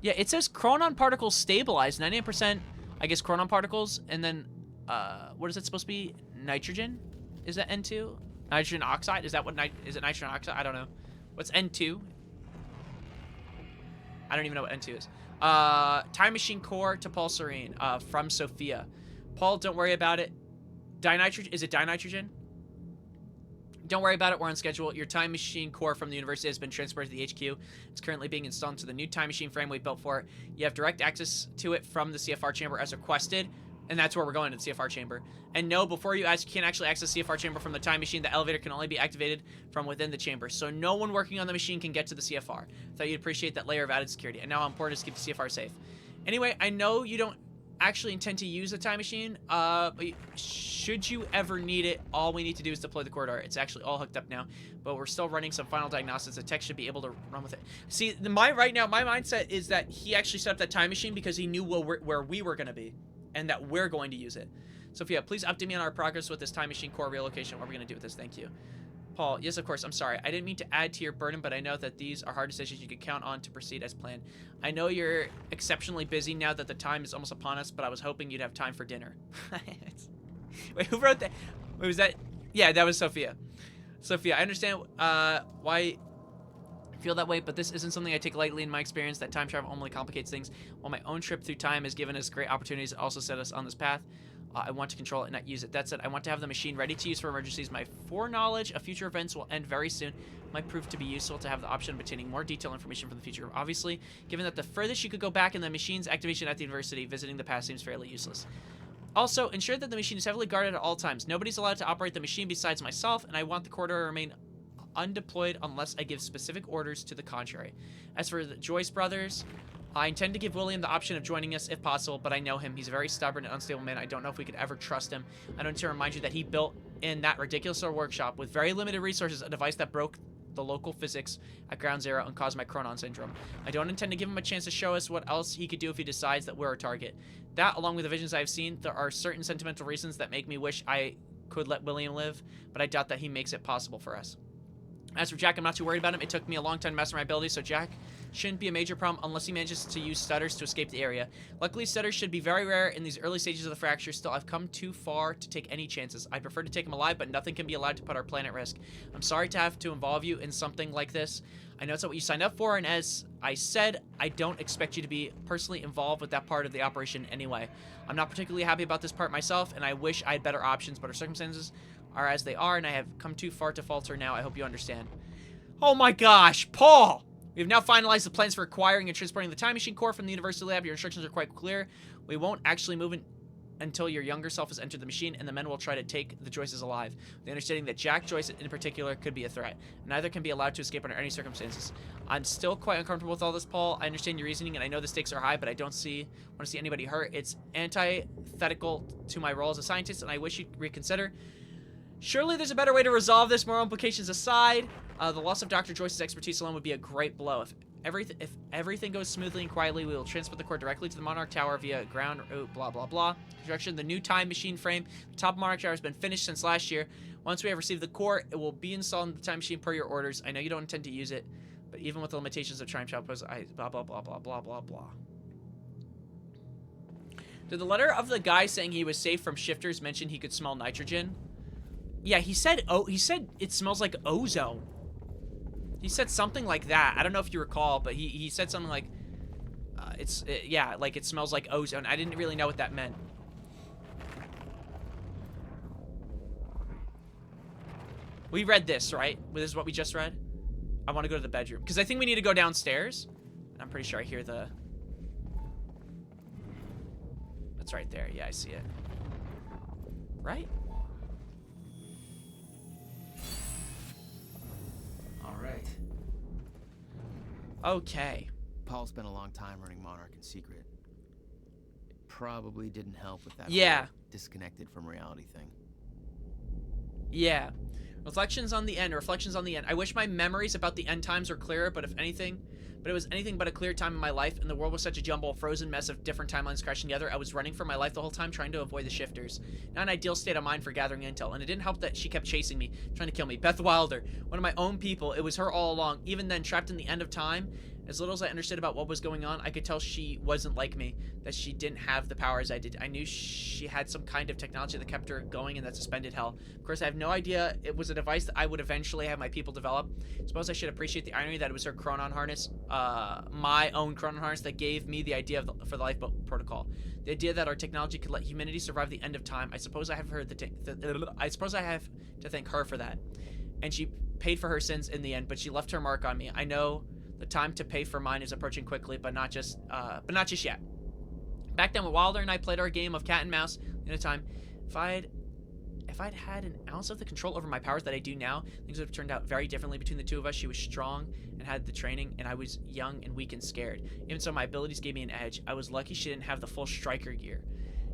Yeah, it says chronon particles stabilized. 98%, I guess, chronon particles. And then, what is it supposed to be? Nitrogen? Is that N2? Nitrogen oxide? Is that what is it nitrogen oxide? I don't know. What's N2? I don't even know what N2 is. Time machine core to Paul Serene, from Sophia. Paul, don't worry about it. Dinitrogen? Is it dinitrogen? Don't worry about it. We're on schedule. Your time machine core from the university has been transferred to the HQ. It's currently being installed into the new time machine frame we built for it. You have direct access to it from the CFR chamber as requested. And that's where we're going, to the CFR chamber. And no, before you ask, you can't actually access the CFR chamber from the time machine. The elevator can only be activated from within the chamber. So no one working on the machine can get to the CFR. Thought you'd appreciate that layer of added security. And now how important it is to keep the CFR safe. Anyway, I know you don't actually intend to use the time machine, but should you ever need it, all we need to do is deploy the corridor. It's actually all hooked up now, but we're still running some final diagnostics. The tech should be able to run with it. See, right now, my mindset is that he actually set up that time machine because he knew where we were going to be, and that we're going to use it. Sophia, please update me on our progress with this time machine core relocation. What are we going to do with this? Thank you. Paul, yes, of course. I'm sorry. I didn't mean to add to your burden, but I know that these are hard decisions you can count on to proceed as planned. I know you're exceptionally busy now that the time is almost upon us, but I was hoping you'd have time for dinner. Wait, who wrote that? Wait, was that? Yeah, that was Sophia. Sophia, I understand why you feel that way, but this isn't something I take lightly in my experience. That time travel only complicates things. While my own trip through time has given us great opportunities, it also set us on this path. I want to control it and not use it. That said, I want to have the machine ready to use for emergencies. My foreknowledge of future events will end very soon. It might prove to be useful to have the option of obtaining more detailed information from the future. Obviously, given that the furthest you could go back in the machine's activation at the university, visiting the past seems fairly useless. Also, ensure that the machine is heavily guarded at all times. Nobody's allowed to operate the machine besides myself, and I want the corridor to remain undeployed unless I give specific orders to the contrary. As for the Joyce brothers, I intend to give William the option of joining us if possible, but I know him. He's a very stubborn and unstable man. I don't know if we could ever trust him. I don't need to remind you that he built in that ridiculous workshop with very limited resources a device that broke the local physics at Ground Zero and caused my Chronon syndrome. I don't intend to give him a chance to show us what else he could do if he decides that we're a target. That, along with the visions I've seen, there are certain sentimental reasons that make me wish I could let William live, but I doubt that he makes it possible for us. As for Jack, I'm not too worried about him. It took me a long time to master my abilities, so Jack shouldn't be a major problem unless he manages to use stutters to escape the area. Luckily, stutters should be very rare in these early stages of the fracture. Still, I've come too far to take any chances. I prefer to take him alive, but nothing can be allowed to put our planet at risk. I'm sorry to have to involve you in something like this. I know it's not what you signed up for, and as I said, I don't expect you to be personally involved with that part of the operation anyway. I'm not particularly happy about this part myself, and I wish I had better options, but our circumstances are as they are, and I have come too far to falter now. I hope you understand. Oh my gosh, Paul! We have now finalized the plans for acquiring and transporting the time machine core from the university lab. Your instructions are quite clear. We won't actually move in until your younger self has entered the machine, and the men will try to take the Joyces alive. The understanding that Jack Joyce in particular could be a threat. Neither can be allowed to escape under any circumstances. I'm still quite uncomfortable with all this, Paul. I understand your reasoning, and I know the stakes are high, but I don't want to see anybody hurt. It's antithetical to my role as a scientist, and I wish you'd reconsider. Surely there's a better way to resolve this, moral implications aside. The loss of Dr. Joyce's expertise alone would be a great blow. If everything goes smoothly and quietly, we will transport the core directly to the Monarch Tower via ground route, blah, blah, blah. Construction, the new time machine frame. The top of Monarch Tower has been finished since last year. Once we have received the core, it will be installed in the time machine per your orders. I know you don't intend to use it, but even with the limitations of time travel, blah, blah, blah, blah, blah, blah, blah. Did the letter of the guy saying he was safe from shifters mention he could smell nitrogen? Yeah, he said it smells like ozone. He said something like that. I don't know if you recall, but he said something like, yeah, like it smells like ozone. I didn't really know what that meant. We read this, right? This is what we just read. I want to go to the bedroom because I think we need to go downstairs. I'm pretty sure I hear the That's right there. Yeah, I see it. Right? All right. Okay. Paul spent a long time running Monarch in secret. It probably didn't help with that Yeah. whole disconnected from reality thing. Yeah. Reflections on the end. I wish my memories about the end times were clearer, but it was anything but a clear time in my life, and the world was such a jumble, frozen mess of different timelines crashing together. I was running for my life the whole time, trying to avoid the shifters. Not an ideal state of mind for gathering intel, and it didn't help that she kept chasing me, trying to kill me. Beth Wilder, one of my own people. It was her all along. Even then, trapped in the end of time, as little as I understood about what was going on, I could tell she wasn't like me, that she didn't have the powers I did. I knew she had some kind of technology that kept her going in that suspended hell. Of course, I have no idea it was a device that I would eventually have my people develop. Suppose I should appreciate the irony that it was her Chronon harness, my own Chronon harness, that gave me the idea for the Lifeboat Protocol. The idea that our technology could let humanity survive the end of time. I suppose I have to thank her for that. And she paid for her sins in the end, but she left her mark on me. I know the time to pay for mine is approaching quickly, but not just yet. Back then, when Wilder and I played our game of cat and mouse in a time, if I'd had an ounce of the control over my powers that I do now, things would have turned out very differently between the two of us. She was strong and had the training, and I was young and weak and scared. Even so, my abilities gave me an edge. I was lucky she didn't have the full striker gear.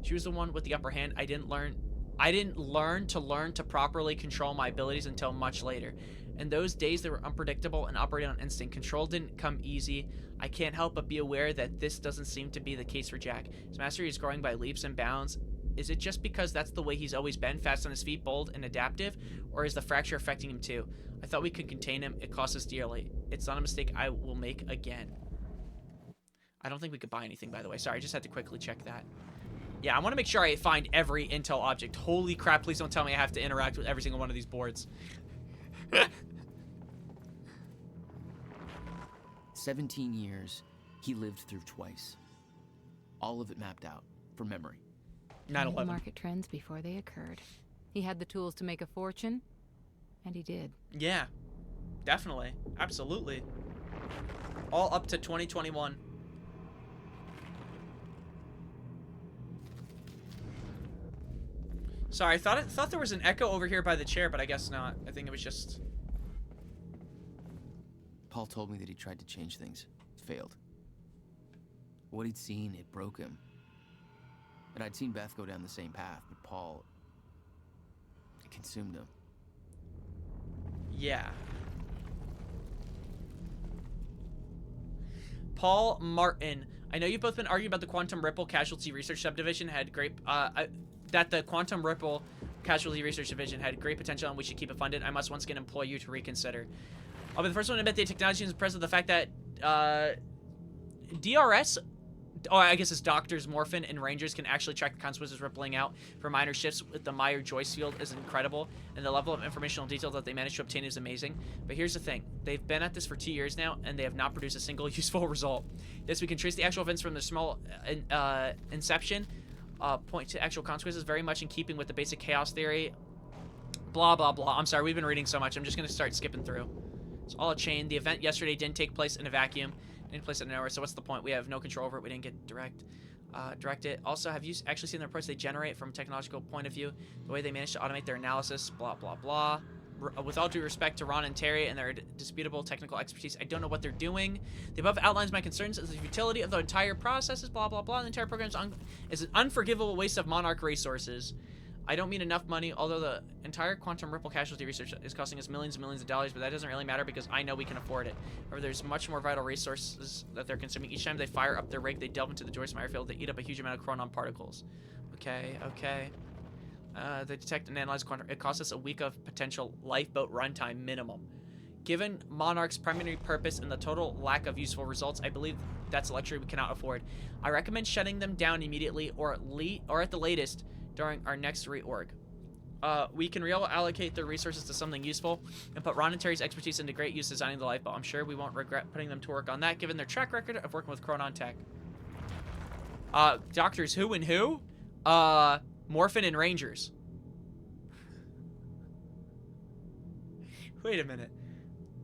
She was the one with the upper hand. I didn't learn to properly control my abilities until much later. In those days, they were unpredictable and operated on instinct. Control didn't come easy. I can't help but be aware that this doesn't seem to be the case for Jack. His mastery is growing by leaps and bounds. Is it just because that's the way he's always been, fast on his feet, bold and adaptive? Or is the fracture affecting him too? I thought we could contain him. It cost us dearly. It's not a mistake I will make again. I don't think we could buy anything, by the way. Sorry, I just had to quickly check that. Yeah, I want to make sure I find every intel object. Holy crap, please don't tell me I have to interact with every single one of these boards. 17 years, he lived through twice. All of it mapped out, from memory. 9/11. Market trends before they occurred. He had the tools to make a fortune, and he did. Yeah, definitely. Absolutely. All up to 2021. Sorry, I thought there was an echo over here by the chair, but I guess not. I think it was just... Paul told me that he tried to change things. Failed. What he'd seen, it broke him. And I'd seen Beth go down the same path, but Paul... it consumed him. Yeah. Paul Martin. I know you've both been arguing about the Quantum Ripple Casualty Research Subdivision had great... that the Quantum Ripple Casualty Research Division had great potential and we should keep it funded. I must once again implore you to reconsider. I'll be the first one to admit the technology is impressed with the fact that DRS, oh, I guess it's Doctors, Morphin, and Rangers can actually track the consequences rippling out for minor shifts with the Meyer-Joyce field is incredible, and the level of informational detail that they managed to obtain is amazing. But here's the thing. They've been at this for 2 years now, and they have not produced a single useful result. Yes, we can trace the actual events from their small inception, point to actual consequences, very much in keeping with the basic chaos theory. Blah, blah, blah. I'm sorry, we've been reading so much. I'm just going to start skipping through. It's all a chain. The event yesterday didn't take place in a vacuum. Didn't place it nowhere, so what's the point? We have no control over it. We didn't get direct it. Also, have you actually seen the reports they generate from a technological point of view? The way they manage to automate their analysis, blah, blah, blah. With all due respect to Ron and Terry and their disputable technical expertise, I don't know what they're doing. The above outlines my concerns as the futility of the entire process is blah, blah, blah. The entire program is an unforgivable waste of Monarch resources. I don't mean enough money, although the entire Quantum Ripple Casualty research is costing us millions and millions of dollars, but that doesn't really matter because I know we can afford it. However, there's much more vital resources that they're consuming. Each time they fire up their rig, they delve into the Joyce Meyer field, they eat up a huge amount of chronon particles. Okay. They detect and analyze quantum. It costs us a week of potential lifeboat runtime minimum. Given Monarch's primary purpose and the total lack of useful results, I believe that's a luxury we cannot afford. I recommend shutting them down immediately or at the latest during our next reorg. We can reallocate their resources to something useful and put Ron and Terry's expertise into great use designing the lifeboat. I'm sure we won't regret putting them to work on that, given their track record of working with Chronon Tech. Doctors who and who? Morphin and Rangers. Wait a minute.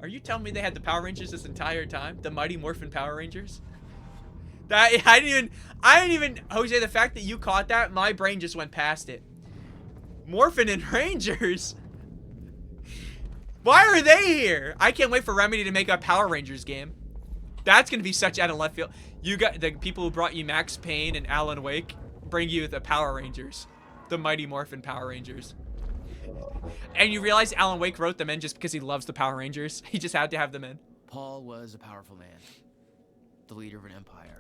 Are you telling me they had the Power Rangers this entire time? The Mighty Morphin Power Rangers? That I didn't even Jose, the fact that you caught that, my brain just went past it. Morphin and Rangers. Why are they here? I can't wait for Remedy to make a Power Rangers game. That's gonna be such out of left field. You got the people who brought you Max Payne and Alan Wake bring you the Power Rangers, the Mighty Morphin Power Rangers. And you realize Alan Wake wrote them in just because he loves the Power Rangers. He just had to have them in. Paul was a powerful man, the leader of an empire.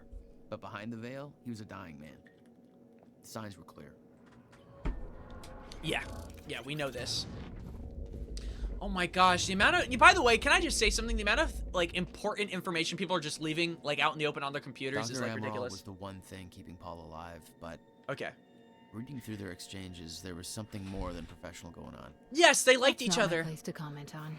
But behind the veil, he was a dying man. The signs were clear. Yeah, we know this. Oh my gosh, the amount of... By the way, can I just say something? The amount of, like, important information people are just leaving, like, out in the open on their computers is, like, ridiculous. Was the one thing keeping Paul alive, but... Okay. Reading through their exchanges, there was something more than professional going on. Yes, they liked That's each not other. My place to comment on.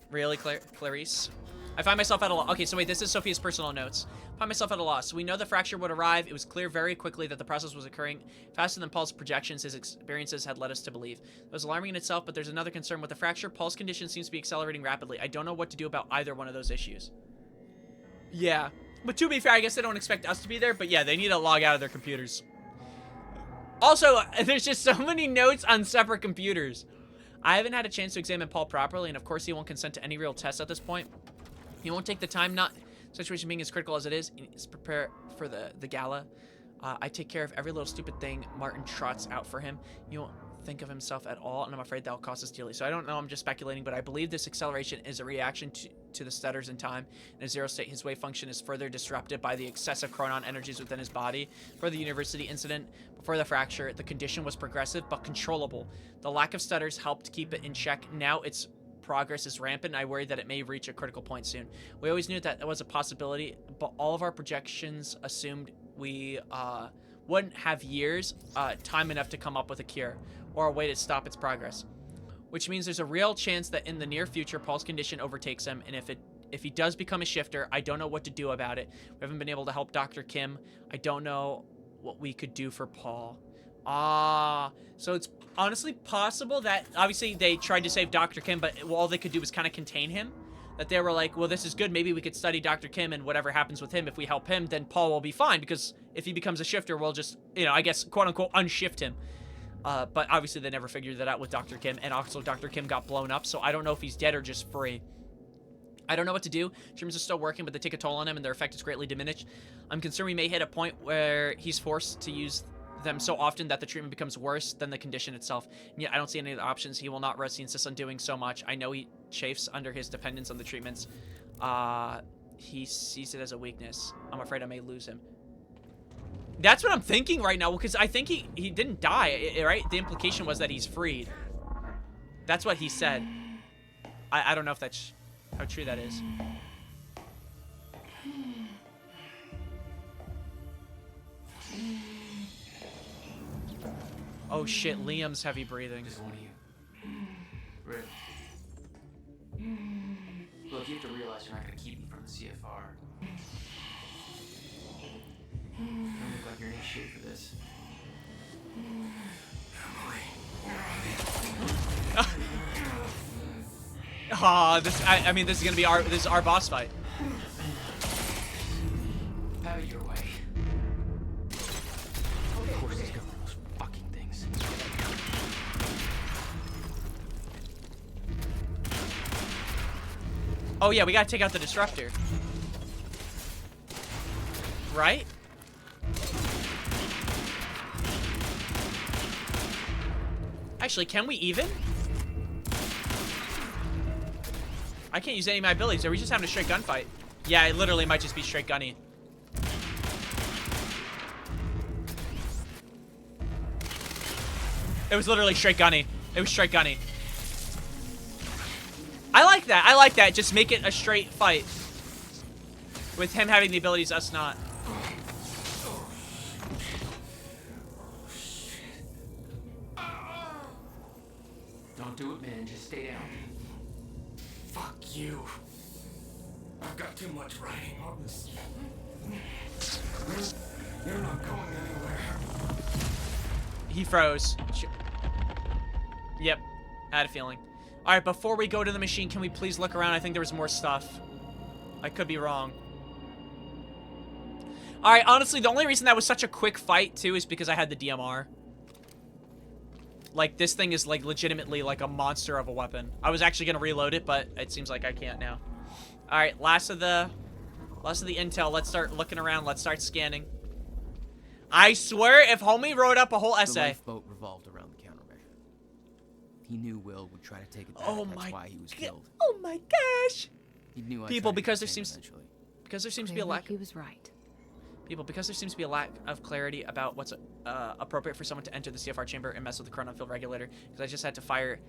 Really, Clarice? I find myself at a loss. Okay, so wait, this is Sophia's personal notes. Find myself at a loss. We know the fracture would arrive. It was clear very quickly that the process was occurring faster than Paul's projections. His experiences had led us to believe. It was alarming in itself, but there's another concern. With the fracture, Paul's condition seems to be accelerating rapidly. I don't know what to do about either one of those issues. Yeah. But to be fair, I guess they don't expect us to be there, but yeah, they need to log out of their computers. Also, there's just so many notes on separate computers. I haven't had a chance to examine Paul properly, and of course he won't consent to any real tests at this point. He won't take the time, not situation being as critical as it is prepare for the gala. I take care of every little stupid thing Martin trots out for him. You won't think of himself at all, and I'm afraid that'll cost us dearly. So I don't know, I'm just speculating, but I believe this acceleration is a reaction to the stutters in time. In a zero state, his wave function is further disrupted by the excessive chronon energies within his body. For the university incident, before the fracture, the condition was progressive but controllable. The lack of stutters helped keep it in check. Now its progress is rampant, and I worry that it may reach a critical point soon. We always knew that was a possibility, but all of our projections assumed we wouldn't have years, time enough to come up with a cure or a way to stop its progress. Which means there's a real chance that in the near future, Paul's condition overtakes him, and if he does become a shifter, I don't know what to do about it. We haven't been able to help Dr. Kim. I don't know what we could do for Paul. So it's honestly possible that, obviously, they tried to save Dr. Kim, but all they could do was kind of contain him. That they were like, well, this is good. Maybe we could study Dr. Kim, and whatever happens with him, if we help him, then Paul will be fine, because if he becomes a shifter, we'll just, you know, I guess, quote-unquote, unshift him. But obviously they never figured that out with Dr. Kim, and also Dr. Kim got blown up, so I don't know if he's dead or just free. I don't know what to do. Treatments are still working, but they take a toll on him, and their effect is greatly diminished. I'm concerned we may hit a point where he's forced to use them so often that the treatment becomes worse than the condition itself. And yet I don't see any other options. He will not rest. He insists on doing so much. I know he chafes under his dependence on the treatments. He sees it as a weakness. I'm afraid I may lose him. That's what I'm thinking right now, because I think he didn't die, right? The implication was that he's freed. That's what he said. I don't know if that's how true that is. Oh shit, Liam's heavy breathing. Just one of you. Rick. Look, you have to realize you're not gonna keep me from the CFR. You don't look like you're in any shape for this. I mean, this is gonna be our boss fight. Have it your way. Of course he's got one of those fucking things. Oh yeah, we gotta take out the disruptor. Right? Actually, can we even? I can't use any of my abilities. Are we just having a straight gunfight? Yeah, it literally might just be straight gunny. It was literally straight gunny. It was straight gunny. I like that. I like that. Just make it a straight fight. With him having the abilities, us not. Don't do it, man. Just stay down. Fuck you. I've got too much writing on this. You're not going anywhere. He froze. Yep. I had a feeling. Alright, before we go to the machine, can we please look around? I think there was more stuff. I could be wrong. Alright, honestly, the only reason that was such a quick fight, too, is because I had the DMR. Like, this thing is, like, legitimately, like, a monster of a weapon. I was actually gonna reload it, but it seems like I can't now. Alright, last of the intel. Let's start looking around. Let's start scanning. I swear, if homie wrote up a whole essay... The lifeboat revolved around the countermeasure. He knew Will would try to take it back. That's why he was killed. Oh my gosh! He knew I'd People, try to because do there the same seems... eventually. Because there seems to be a Clearly lack... he was right. People, because there seems to be a lack of clarity about what's appropriate for someone to enter the CFR chamber and mess with the chronon field regulator, because I just had to fire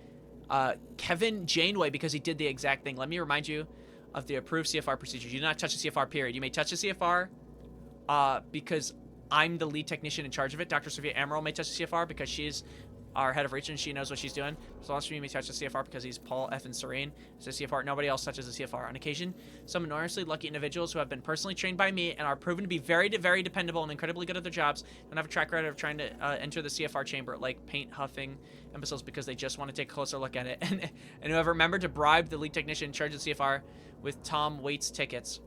Kevin Janeway because he did the exact thing. Let me remind you of the approved CFR procedures. You do not touch the CFR, period. You may touch the CFR because I'm the lead technician in charge of it. Dr. Sophia Amaral may touch the CFR because she's our head of reach and she knows what she's doing. So also you may touch the CFR because he's Paul F. and Serene. It's the CFR. Nobody else touches the CFR. On occasion, some enormously lucky individuals who have been personally trained by me and are proven to be very, very dependable and incredibly good at their jobs and have a track record of trying to enter the CFR chamber, like paint huffing imbeciles because they just want to take a closer look at it. And who have remembered to bribe the lead technician in charge of the CFR with Tom Waits tickets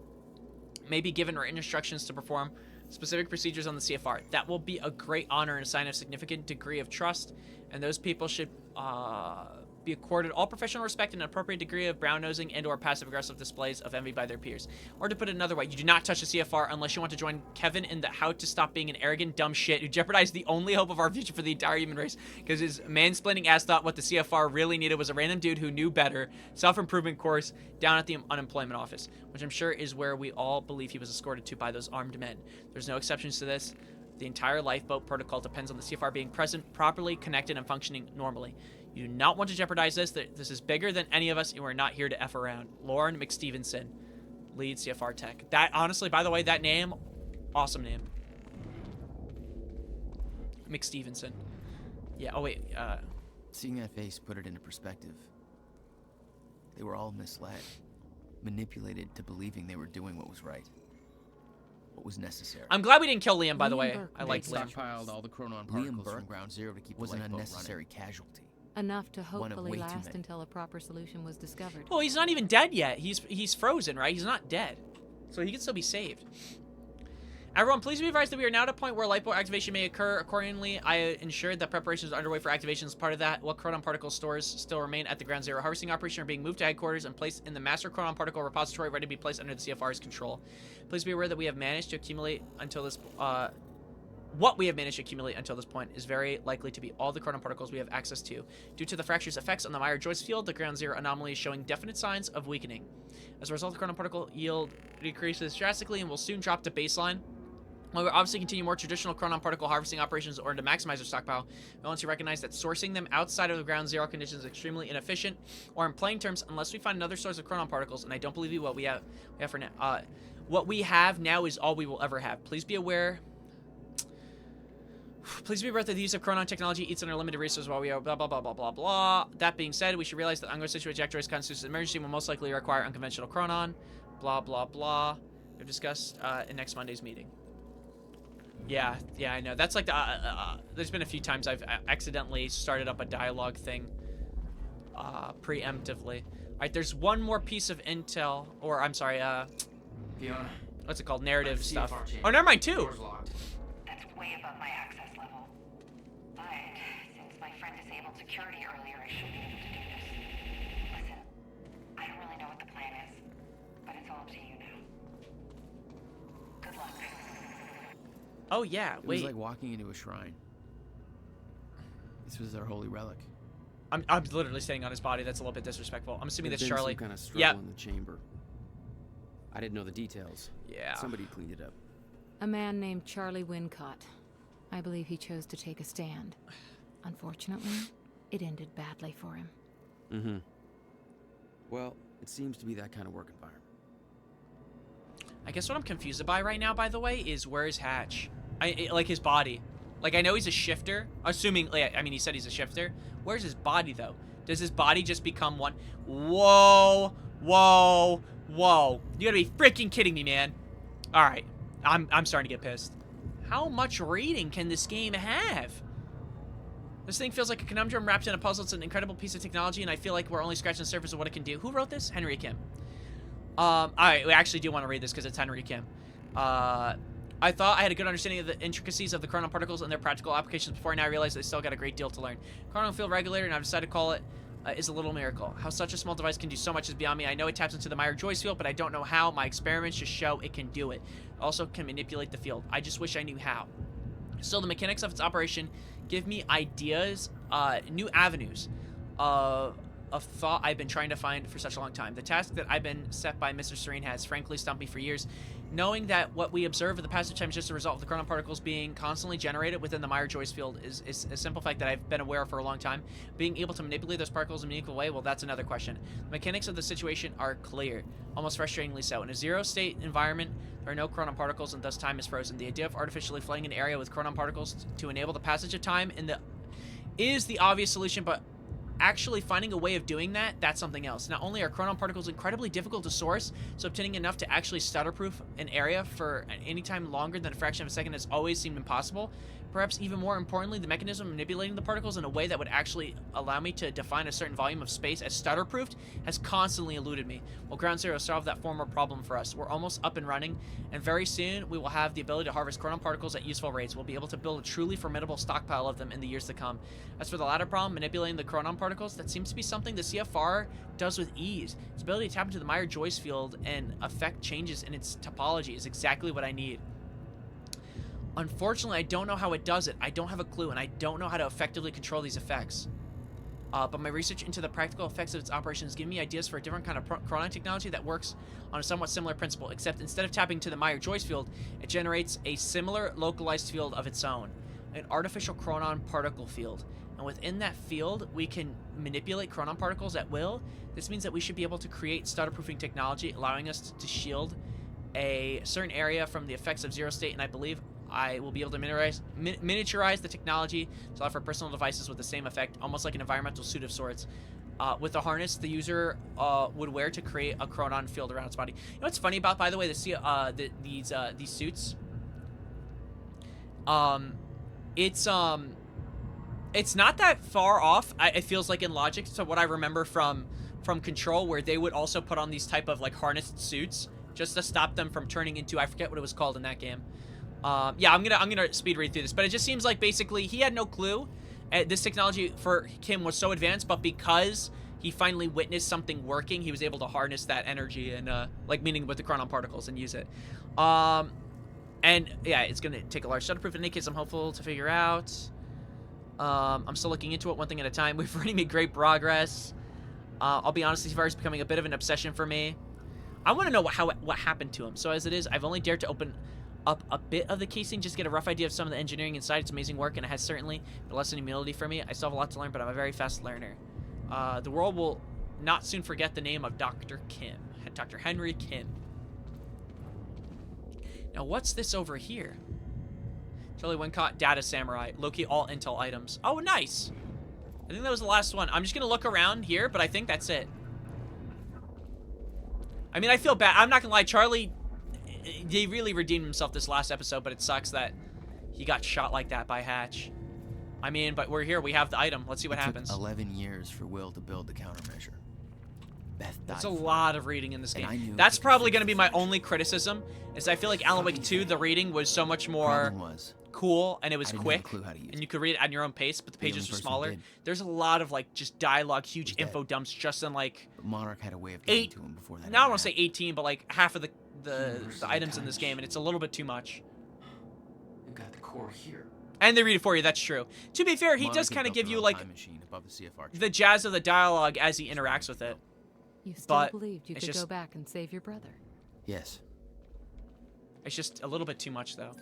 may be given written instructions to perform specific procedures on the CFR. That will be a great honor and a sign of significant degree of trust, and those people should be accorded all professional respect and an appropriate degree of brown-nosing and or passive-aggressive displays of envy by their peers. Or to put it another way, you do not touch the CFR unless you want to join Kevin in the how to stop being an arrogant, dumb shit who jeopardized the only hope of our future for the entire human race because his mansplaining ass thought what the CFR really needed was a random dude who knew better, self-improvement course down at the unemployment office, which I'm sure is where we all believe he was escorted to by those armed men. There's no exceptions to this. The entire lifeboat protocol depends on the CFR being present, properly connected, and functioning normally. You do not want to jeopardize this. This is bigger than any of us, and we're not here to F around. Lauren McStevenson, lead CFR tech. That, honestly, by the way, that name, awesome name. McStevenson. Yeah, oh wait, Seeing that face put it into perspective. They were all misled, manipulated to believing they were doing what was right. What was necessary. I'm glad we didn't kill Liam, by the way. I liked Liam. Stockpiled all the chronon particles from Ground Zero to keep was an unnecessary casualty. Enough to hopefully last until a proper solution was discovered. Well, he's not even dead yet. He's frozen, right? He's not dead. So he can still be saved. Everyone, please be advised that we are now at a point where lifeboat activation may occur. Accordingly, I ensured that preparations are underway for activation. As part of that, what chronon particle stores still remain at the Ground Zero harvesting operation are being moved to headquarters and placed in the master chronon particle repository ready to be placed under the CFR's control. Please be aware that we have managed to accumulate until this what we have managed to accumulate until this point is very likely to be all the chronon particles we have access to. Due to the fracture's effects on the Meyer-Joyce field, the Ground Zero anomaly is showing definite signs of weakening. As a result, the chronon particle yield decreases drastically and will soon drop to baseline. While we'll obviously continue more traditional chronon particle harvesting operations in order to maximize our stockpile, we want to recognize that sourcing them outside of the Ground Zero conditions is extremely inefficient, or in plain terms, unless we find another source of chronon particles, and I don't believe what we have for now. What we have now is all we will ever have. Please be aware. Please be aware that the use of chronon technology eats into our limited resources while we are blah, blah, blah, blah, blah, blah. That being said, we should realize that ongoing situation trajectories constitutes an emergency and will most likely require unconventional chronon. Blah, blah, blah. We've discussed in next Monday's meeting. Yeah, I know. That's like the, there's been a few times I've accidentally started up a dialogue thing preemptively. All right, there's one more piece of intel, or I'm sorry, Fiona. What's it called? Narrative stuff. chamber. Oh, never mind, too. Door's locked. That's way above my access level. But since my friend disabled security earlier, I should be able to do this. Listen, I don't really know what the plan is, but it's all up to you now. Good luck. Oh, yeah, It wait. was like walking into a shrine. This was their holy relic. I'm literally standing on his body. That's a little bit disrespectful. I'm assuming There's that's been Charlie. Some kind of struggle Yep. in the chamber. I didn't know the details. Yeah. Somebody cleaned it up. A man named Charlie Wincott. I believe he chose to take a stand. Unfortunately, it ended badly for him. Mm-hmm. Well, it seems to be that kind of work environment. I guess what I'm confused by right now, by the way, is where is Hatch? Like his body. Like, I know he's a shifter. Assuming, I mean, he said he's a shifter. Where's his body, though? Does his body just become one? Whoa. Whoa. Whoa. You gotta be freaking kidding me, man. All right. I'm starting to get pissed. How much reading can this game have? This thing feels like a conundrum wrapped in a puzzle. It's an incredible piece of technology, and I feel like we're only scratching the surface of what it can do. Who wrote this? Henry Kim. All right, we actually do want to read this because it's Henry Kim. I thought I had a good understanding of the intricacies of the chronon particles and their practical applications before. Now I realize they still got a great deal to learn. Chronon field regulator, and I've decided to call it, is a little miracle. How such a small device can do so much is beyond me. I know it taps into the Meyer-Joyce field, but I don't know how. My experiments just show it can do it. Also can manipulate the field. I just wish I knew how. Still, the mechanics of its operation give me ideas, new avenues of thought I've been trying to find for such a long time. The task that I've been set by Mr. Serene has frankly stumped me for years. Knowing that what we observe in the passage of time is just a result of the chronon particles being constantly generated within the Meyer-Joyce field is a simple fact that I've been aware of for a long time. Being able to manipulate those particles in a meaningful way, well, that's another question. The mechanics of the situation are clear, almost frustratingly so. In a zero-state environment, there are no chronon particles, and thus time is frozen. The idea of artificially flooding an area with chronon particles to enable the passage of time is the obvious solution, but actually finding a way of doing that, that's something else. Not only are chronon particles incredibly difficult to source, so obtaining enough to actually stutter-proof an area for any time longer than a fraction of a second has always seemed impossible. Perhaps even more importantly, the mechanism of manipulating the particles in a way that would actually allow me to define a certain volume of space as stutter-proofed has constantly eluded me. Well, Ground Zero solved that former problem for us. We're almost up and running, and very soon we will have the ability to harvest chronon particles at useful rates. We'll be able to build a truly formidable stockpile of them in the years to come. As for the latter problem, manipulating the chronon particles, that seems to be something the CFR does with ease. Its ability to tap into the Meyer-Joyce field and affect changes in its topology is exactly what I need. Unfortunately, I don't know how it does it. I don't have a clue, and I don't know how to effectively control these effects. But my research into the practical effects of its operations give me ideas for a different kind of chronon technology that works on a somewhat similar principle, except instead of tapping to the Meyer-Joyce field, it generates a similar localized field of its own, an artificial chronon particle field. And within that field, we can manipulate chronon particles at will. This means that we should be able to create stutter-proofing technology, allowing us to shield a certain area from the effects of zero state, and I believe I will be able to miniaturize the technology to allow for personal devices with the same effect, almost like an environmental suit of sorts. With a harness the user would wear to create a chronon field around its body. You know what's funny about, by the way, these suits? It's not that far off. It feels like in logic to what I remember from Control, where they would also put on these type of like harnessed suits just to stop them from turning into, I forget what it was called in that game. Yeah, I'm gonna speed read through this, but it just seems like basically he had no clue. This technology for him was so advanced, but because he finally witnessed something working, he was able to harness that energy and like meaning with the chronon particles and use it. And yeah, it's gonna take a large stutter-proof. In any case, I'm hopeful to figure out. I'm still looking into it one thing at a time. We've already made great progress. I'll be honest, CFR is becoming a bit of an obsession for me. I want to know what happened to him. So as it is, I've only dared to open up a bit of the casing, just get a rough idea of some of the engineering inside. It's amazing work, and it has certainly been a lesson in humility for me. I still have a lot to learn, but I'm a very fast learner. The world will not soon forget the name of Dr. Kim. Dr. Henry Kim. Now, what's this over here? Charlie Wincott, Data Samurai. Locate all intel items. Oh, nice. I think that was the last one. I'm just going to look around here, but I think that's it. I mean, I feel bad. I'm not going to lie. Charlie, he really redeemed himself this last episode, but it sucks that he got shot like that by Hatch. I mean, but we're here. We have the item. Let's see what happens. It took 11 years for Will to build the countermeasure. Beth died. That's a lot of reading in this game. That's probably going to be my only criticism, is I feel like Alan Wake 2, the reading was so much more cool, and it was quick, and you could read it at your own pace, but the pages were smaller. There's a lot of, like, just dialogue, huge info dumps just in, like, but Monarch had a way of getting to him before that. Now I don't want to say 18, but, like, half of the items in this game, and it's a little bit too much. You got the core here. And they read it for you, that's true. To be fair, he does kind of give you, like, the jazz of the dialogue as he interacts with it. You still believed you could go back and save your brother? Yes. It's just a little bit too much, though.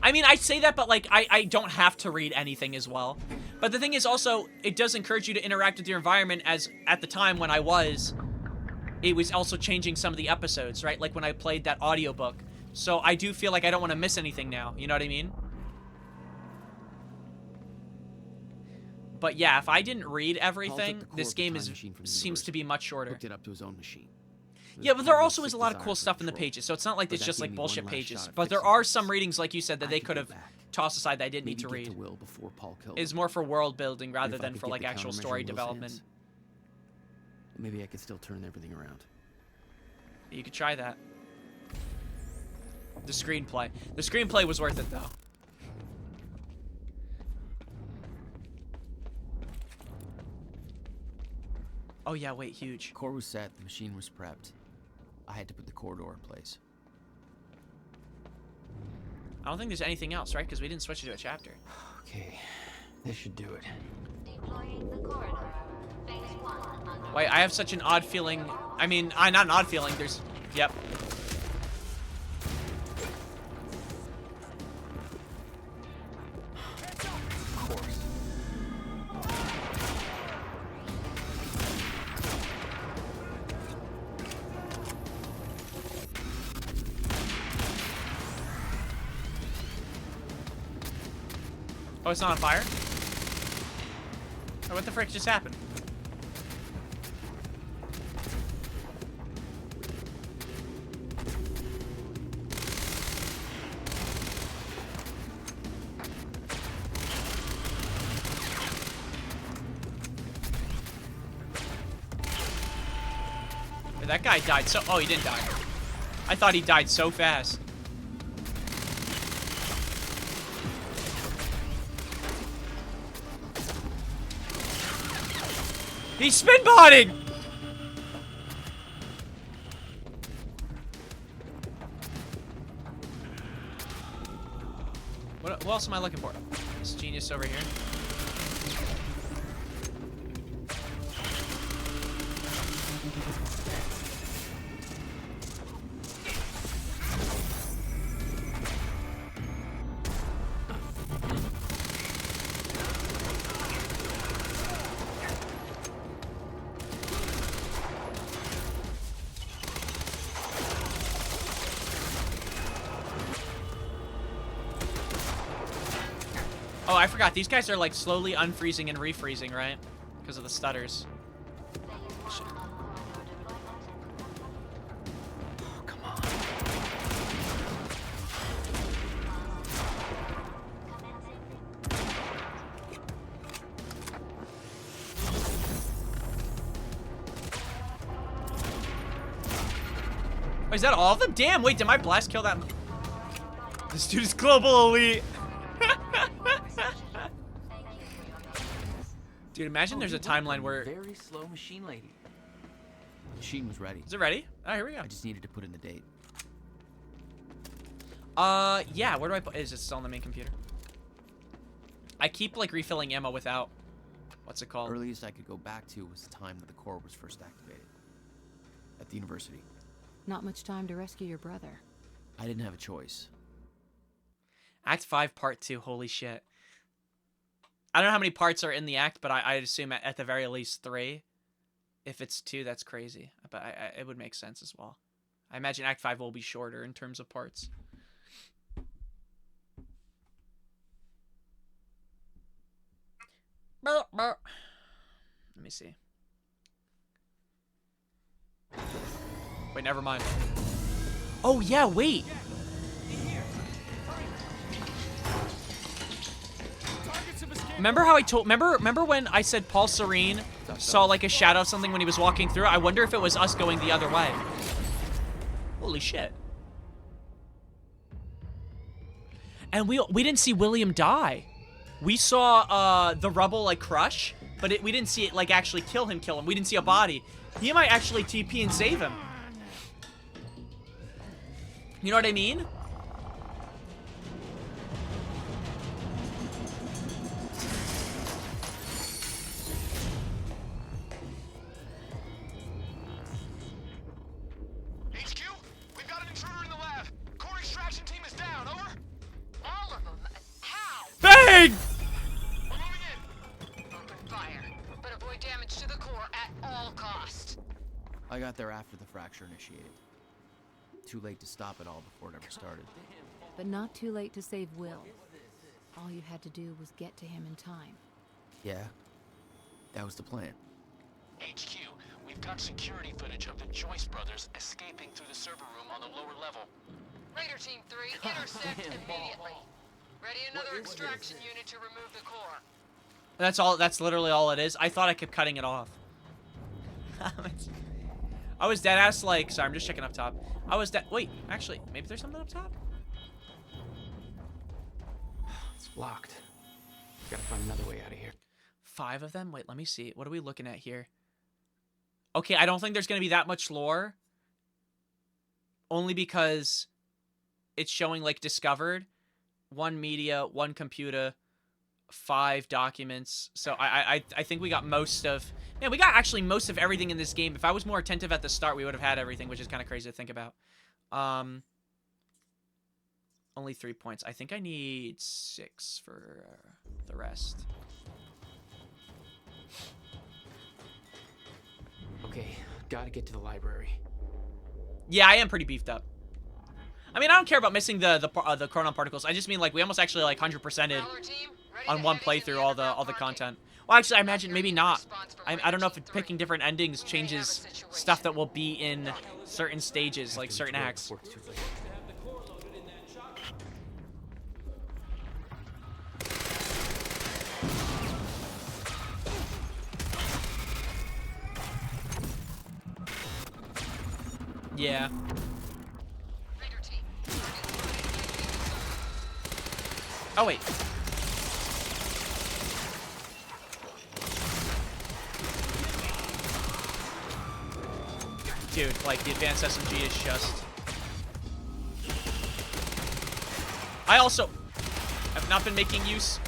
I mean, I say that, but, like, I don't have to read anything as well. But the thing is also, it does encourage you to interact with your environment, as at the time when it was also changing some of the episodes, right? Like when I played that audiobook. So I do feel like I don't want to miss anything now. You know what I mean? But yeah, if I didn't read everything, this game seems to be much shorter. Hooked it up to his own machine. Yeah, but there also is a lot of cool stuff in the pages, so it's not like it's just like bullshit pages. But there are some readings, like you said, that they could have tossed aside that I didn't need to read. It's more for world building rather than for like actual story development. Maybe I could still turn everything around. You could try that. The screenplay. The screenplay was worth it, though. Oh, yeah, wait, huge. Core was set, the machine was prepped. I had to put the core door in place. I don't think there's anything else, right? Because we didn't switch it to a chapter. Okay, this should do it. Wait, I have such an odd feeling. I mean, not an odd feeling. There's... Yep. Oh, it's not on fire? Oh, what the frick just happened? That guy died so... Oh, he didn't die. I thought he died so fast. He's spin-botting! What else am I looking for? This genius over here. Oh, I forgot. These guys are like slowly unfreezing and refreezing, right? Because of the stutters. Shit. Oh, come on. Oh, is that all of them? Damn, wait, did my blast kill that? This dude is global elite. Dude, imagine there's a timeline where... Very slow machine lady. The machine was ready. Is it ready? Oh, here we go. I just needed to put in the date. Yeah, where do I put... Is it still on the main computer? I keep, like, refilling ammo without... What's it called? Earliest I could go back to was the time that the core was first activated. At the university. Not much time to rescue your brother. I didn't have a choice. Act 5, Part 2. Holy shit. I don't know how many parts are in the act, but I'd assume at the very least 3. If it's 2, that's crazy. But it would make sense as well. I imagine Act 5 will be shorter in terms of parts. Let me see. Wait, never mind. Oh, yeah, wait. Remember how I told... Remember when I said Paul Serene saw like a shadow of something when he was walking through? I wonder if it was us going the other way. Holy shit. And we didn't see William die. We saw the rubble like crush, but we didn't see it like actually kill him. We didn't see a body. He might actually TP and save him. You know what I mean? Bang! We're moving in. Open fire, but avoid damage to the core at all costs. I got there after the fracture initiated. Too late to stop it all before it ever started. But not too late to save Will. All you had to do was get to him in time. Yeah, that was the plan. HQ, we've got security footage of the Joyce brothers escaping through the server room on the lower level. Raider Team 3, intercept immediately. Ready another extraction unit to remove the core. That's all. That's literally all it is. I thought I kept cutting it off. I was dead ass like, sorry, I'm just checking up top. I was dead. Wait, actually, maybe there's something up top? It's locked. Gotta find another way out of here. 5 of them? Wait, let me see. What are we looking at here? Okay, I don't think there's going to be that much lore. Only because it's showing, like, discovered. 1 media, 1 computer, 5 documents. So I think we got most of... Man, we got actually most of everything in this game. If I was more attentive at the start, we would have had everything, which is kind of crazy to think about. Only 3 points. I think I need 6 for the rest. Okay, gotta get to the library. Yeah, I am pretty beefed up. I mean, I don't care about missing the chronon particles. I just mean, like, we almost actually, like, 100%ed on one playthrough all the content. Well, actually, I imagine maybe not. I don't know if picking different endings changes stuff that will be in certain stages, like certain acts. Yeah. Oh, wait. Dude, like, the advanced SMG is just... I also have not been making use...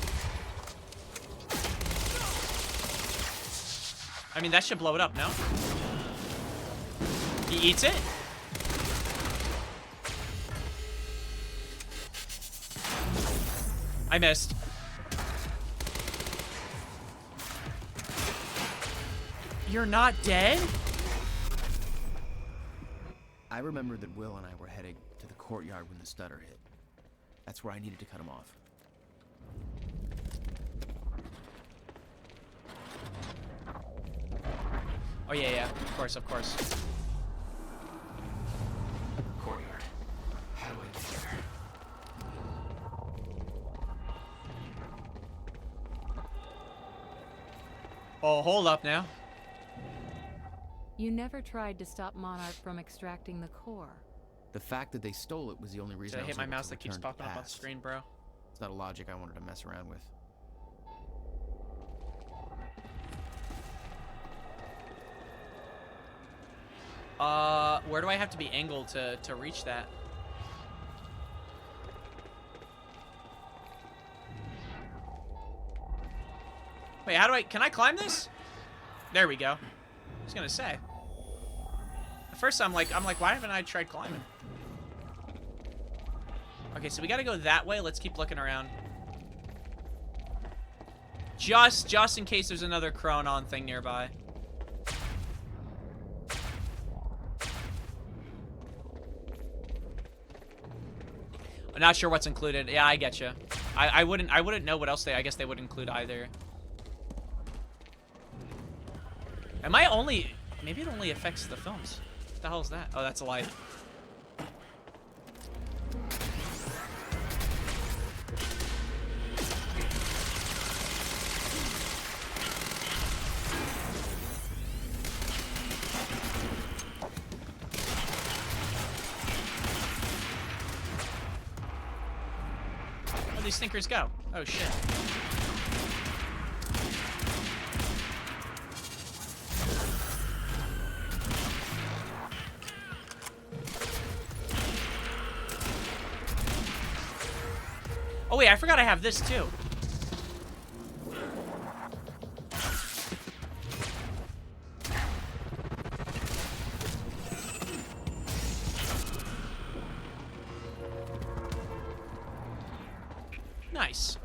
I mean, that should blow it up, no? He eats it? I missed. You're not dead? I remember that Will and I were heading to the courtyard when the stutter hit. That's where I needed to cut him off. Oh, yeah, of course. Courtyard. How do I get there? Oh, hold up now. You never tried to stop Monarch from extracting the core. The fact that they stole it was the only reason Did I hit was my able mouse to that keeps return to the popping up on the past. screen, bro? It's not a logic I wanted to mess around with. Where do I have to be angled to reach that? Wait, how do can I climb this? There we go. I was gonna say. At first I'm like, why haven't I tried climbing? Okay, so we gotta go that way. Let's keep looking around. Just in case there's another chronon thing nearby. I'm not sure what's included. Yeah, I get you. I wouldn't know what else I guess they would include either. Am I only... Maybe it only affects the films. What the hell is that? Oh, that's a light. Where'd these stinkers go? Oh, shit. Oh wait, I forgot I have this too. Nice.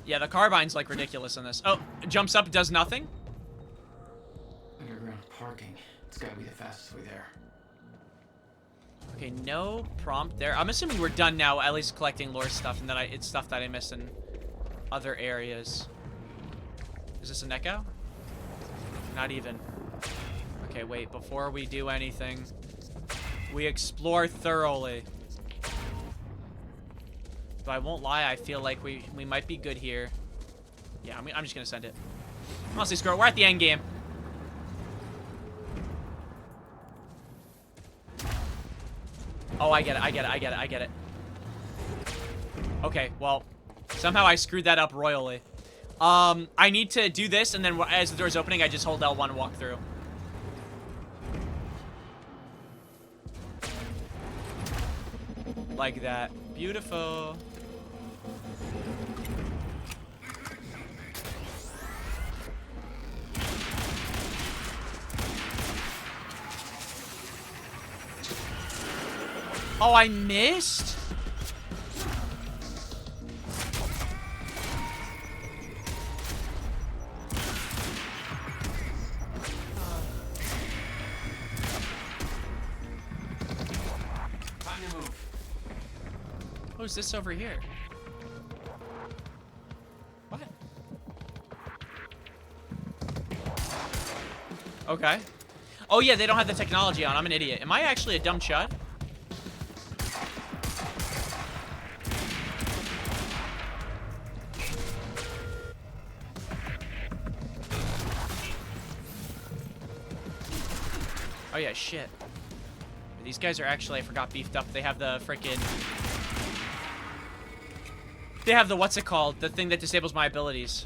Yeah, the carbine's like ridiculous in this. Oh, it jumps up, does nothing? Underground parking. It's gotta be the fastest way there. Okay, no prompt there. I'm assuming we're done now, at least collecting lore stuff, and then it's stuff that I missed in other areas. Is this an echo? Not even. Okay, wait, before we do anything, we explore thoroughly. Though I won't lie, I feel like we might be good here. Yeah, I'm just gonna send it. Honestly, screw it. We're at the end game. Oh, I get it. Okay, well, somehow I screwed that up royally. I need to do this, and then as the door's opening, I just hold L1 and walk through. Like that. Beautiful. Oh, I missed? Time to move. Who's this over here? What? Okay. Oh yeah, they don't have the technology on. I'm an idiot. Am I actually a dumb chud? Oh yeah, shit. These guys are actually, I forgot, beefed up. They have the frickin'... They have the, what's it called? The thing that disables my abilities.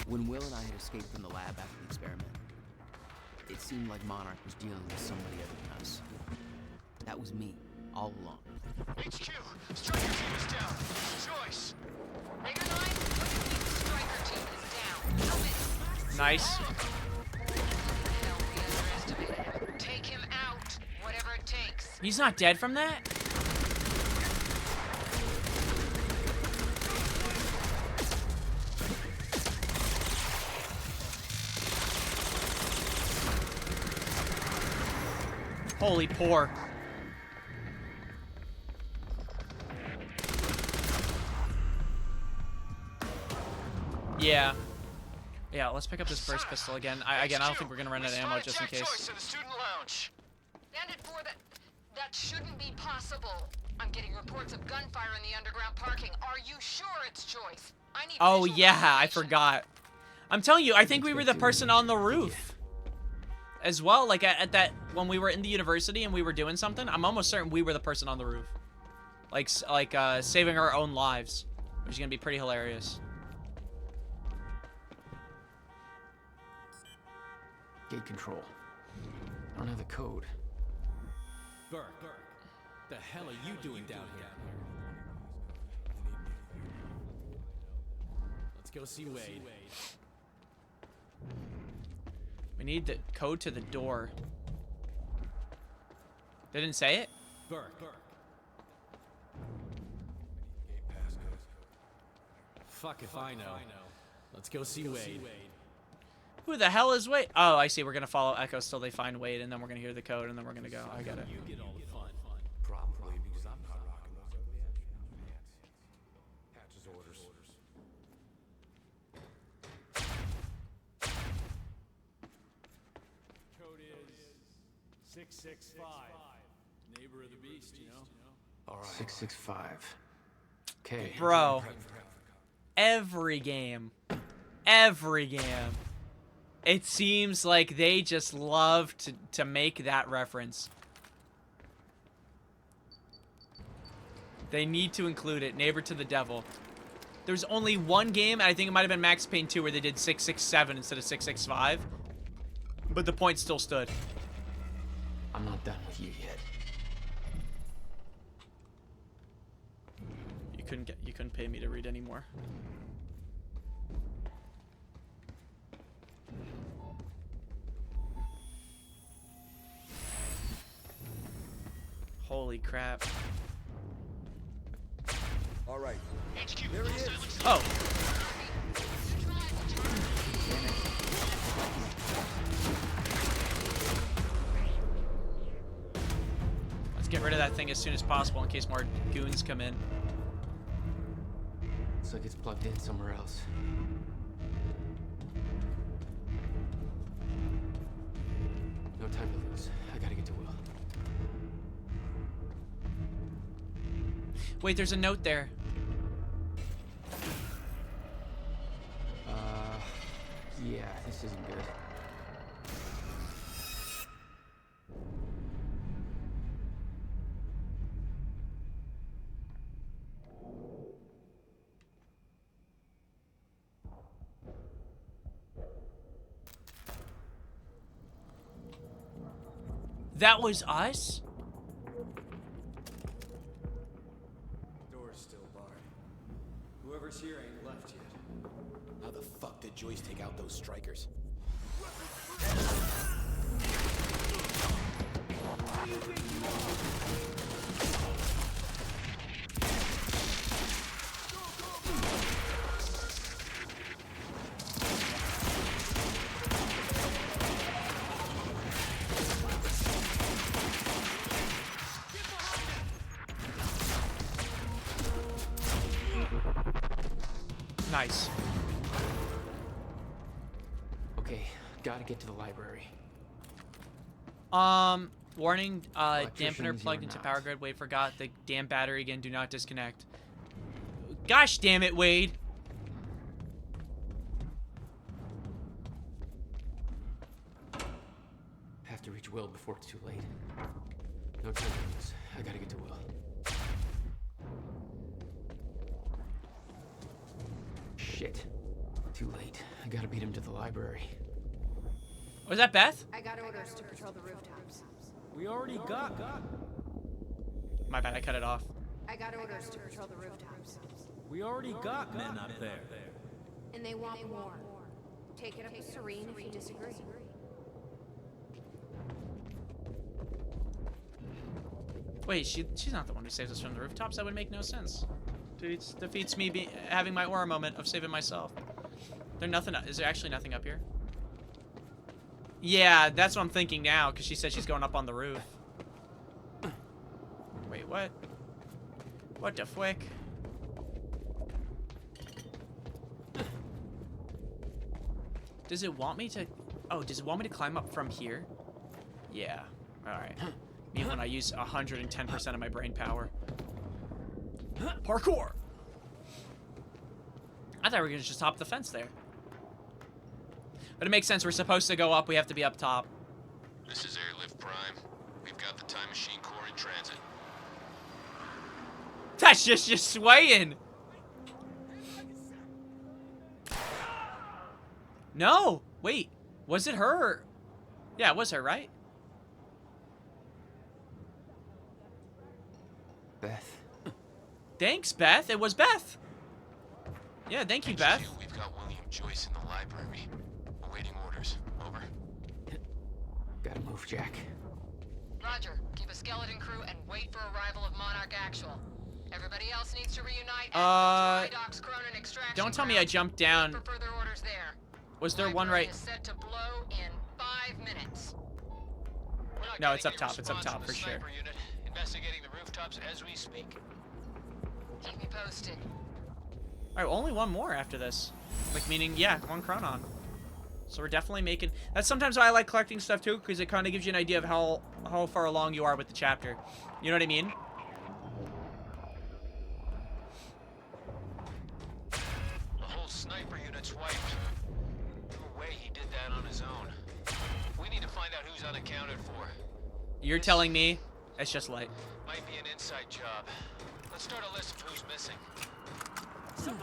When Will and I had escaped from the lab after the experiment, it seemed like Monarch was dealing with somebody other than us. That was me, all along. HQ, Striker team is down. Joyce. Ranger 9, look at me. The Striker team is down. Help it. Nice. Take him out, whatever it takes. He's not dead from that? Holy poor. Yeah. Yeah, let's pick up this burst pistol again. I don't think we're gonna run out of ammo just in case. To the student lounge. Bandit 4, that shouldn't be possible. I'm getting reports of gunfire in the underground parking. Are you sure it's Joyce? I need Oh visual yeah, I forgot. I'm telling you, I think we were the person on the roof. As well, like at that, when we were in the university and we were doing something, I'm almost certain we were the person on the roof. Like saving our own lives. Which is gonna be pretty hilarious. Gate control. I don't have the code. Burke, the hell are you doing down here? Let's go see Wade. We need the code to the door. They didn't say it? Burke. Fuck if I know. Let's go see Wade. Who the hell is Wade? Oh, I see. We're gonna follow Echoes till they find Wade, and then we're gonna hear the code, and then we're gonna go. I get it. You get all the fun. Probably because I'm not rocking those Hatch's orders. Code is 665. Neighbor of the beast, you know? All right. 665. Okay. Bro. Every game. It seems like they just love to make that reference. They need to include it. Neighbor to the devil. There's only one game, and I think it might have been Max Payne 2, where they did 667 instead of 665. But the point still stood. I'm not done with you yet. You couldn't pay me to read anymore. Holy crap. All right. There he is. Oh. Let's get rid of that thing as soon as possible in case more goons come in. Looks like it's plugged in somewhere else. No time to lose. I gotta get to Will. Wait, there's a note there. Yeah, this isn't good. That was us? Door's still barred. Whoever's here ain't left yet. How the fuck did Joyce take out those strikers? Nice. Okay, gotta get to the library. Warning, dampener Electricians, plugged you're into not. power grid. Wade forgot the damn battery again. Do not disconnect. Gosh damn it, Wade. Have to reach Will before it's too late. No time to lose. I gotta get to Will. Shit. Too late. I gotta beat him to the library. Was that Beth? I got orders to patrol the rooftops. We already got. My bad, I cut it off. I got orders to patrol the rooftops. We already got men up there. And they want more. Take it up with Serene if you disagree. Wait, she's not the one who saves us from the rooftops. That would make no sense. Defeats me having my aura moment of saving myself. Is there actually nothing up here? Yeah, that's what I'm thinking now, because she said she's going up on the roof. Wait, what? What the flick? Does it want me to... Oh, does it want me to climb up from here? Yeah. Alright. Me when I use 110% of my brain power. Parkour! I thought we were going to just hop the fence there. But it makes sense. We're supposed to go up. We have to be up top. This is Airlift Prime. We've got the Time Machine Corps in transit. That's just swaying. No. Wait. Was it her? Yeah, it was her, right? Beth. Thanks, Beth. It was Beth. Yeah, thank you, Beth. We've got William Joyce in the library. Awaiting orders. Over. Gotta move, Jack. Roger. Keep a skeleton crew and wait for arrival of Monarch Actual. Everybody else needs to reunite at Docks Cronin Extraction. Don't tell me I jumped down. For further orders there. Was there one right? Is set to blow in 5 minutes. No, it's up top. It's up top for sure. Unit. Investigating the rooftops as we speak. Keep me posted. All right, only one more after this. Like, meaning, yeah, one Chronon. So we're definitely making... That's sometimes why I like collecting stuff, too, because it kind of gives you an idea of how far along you are with the chapter. You know what I mean? The whole sniper unit's wiped. No way he did that on his own. We need to find out who's unaccounted for. You're telling me it's just light. Might be an inside job. Let's start a list of who's missing.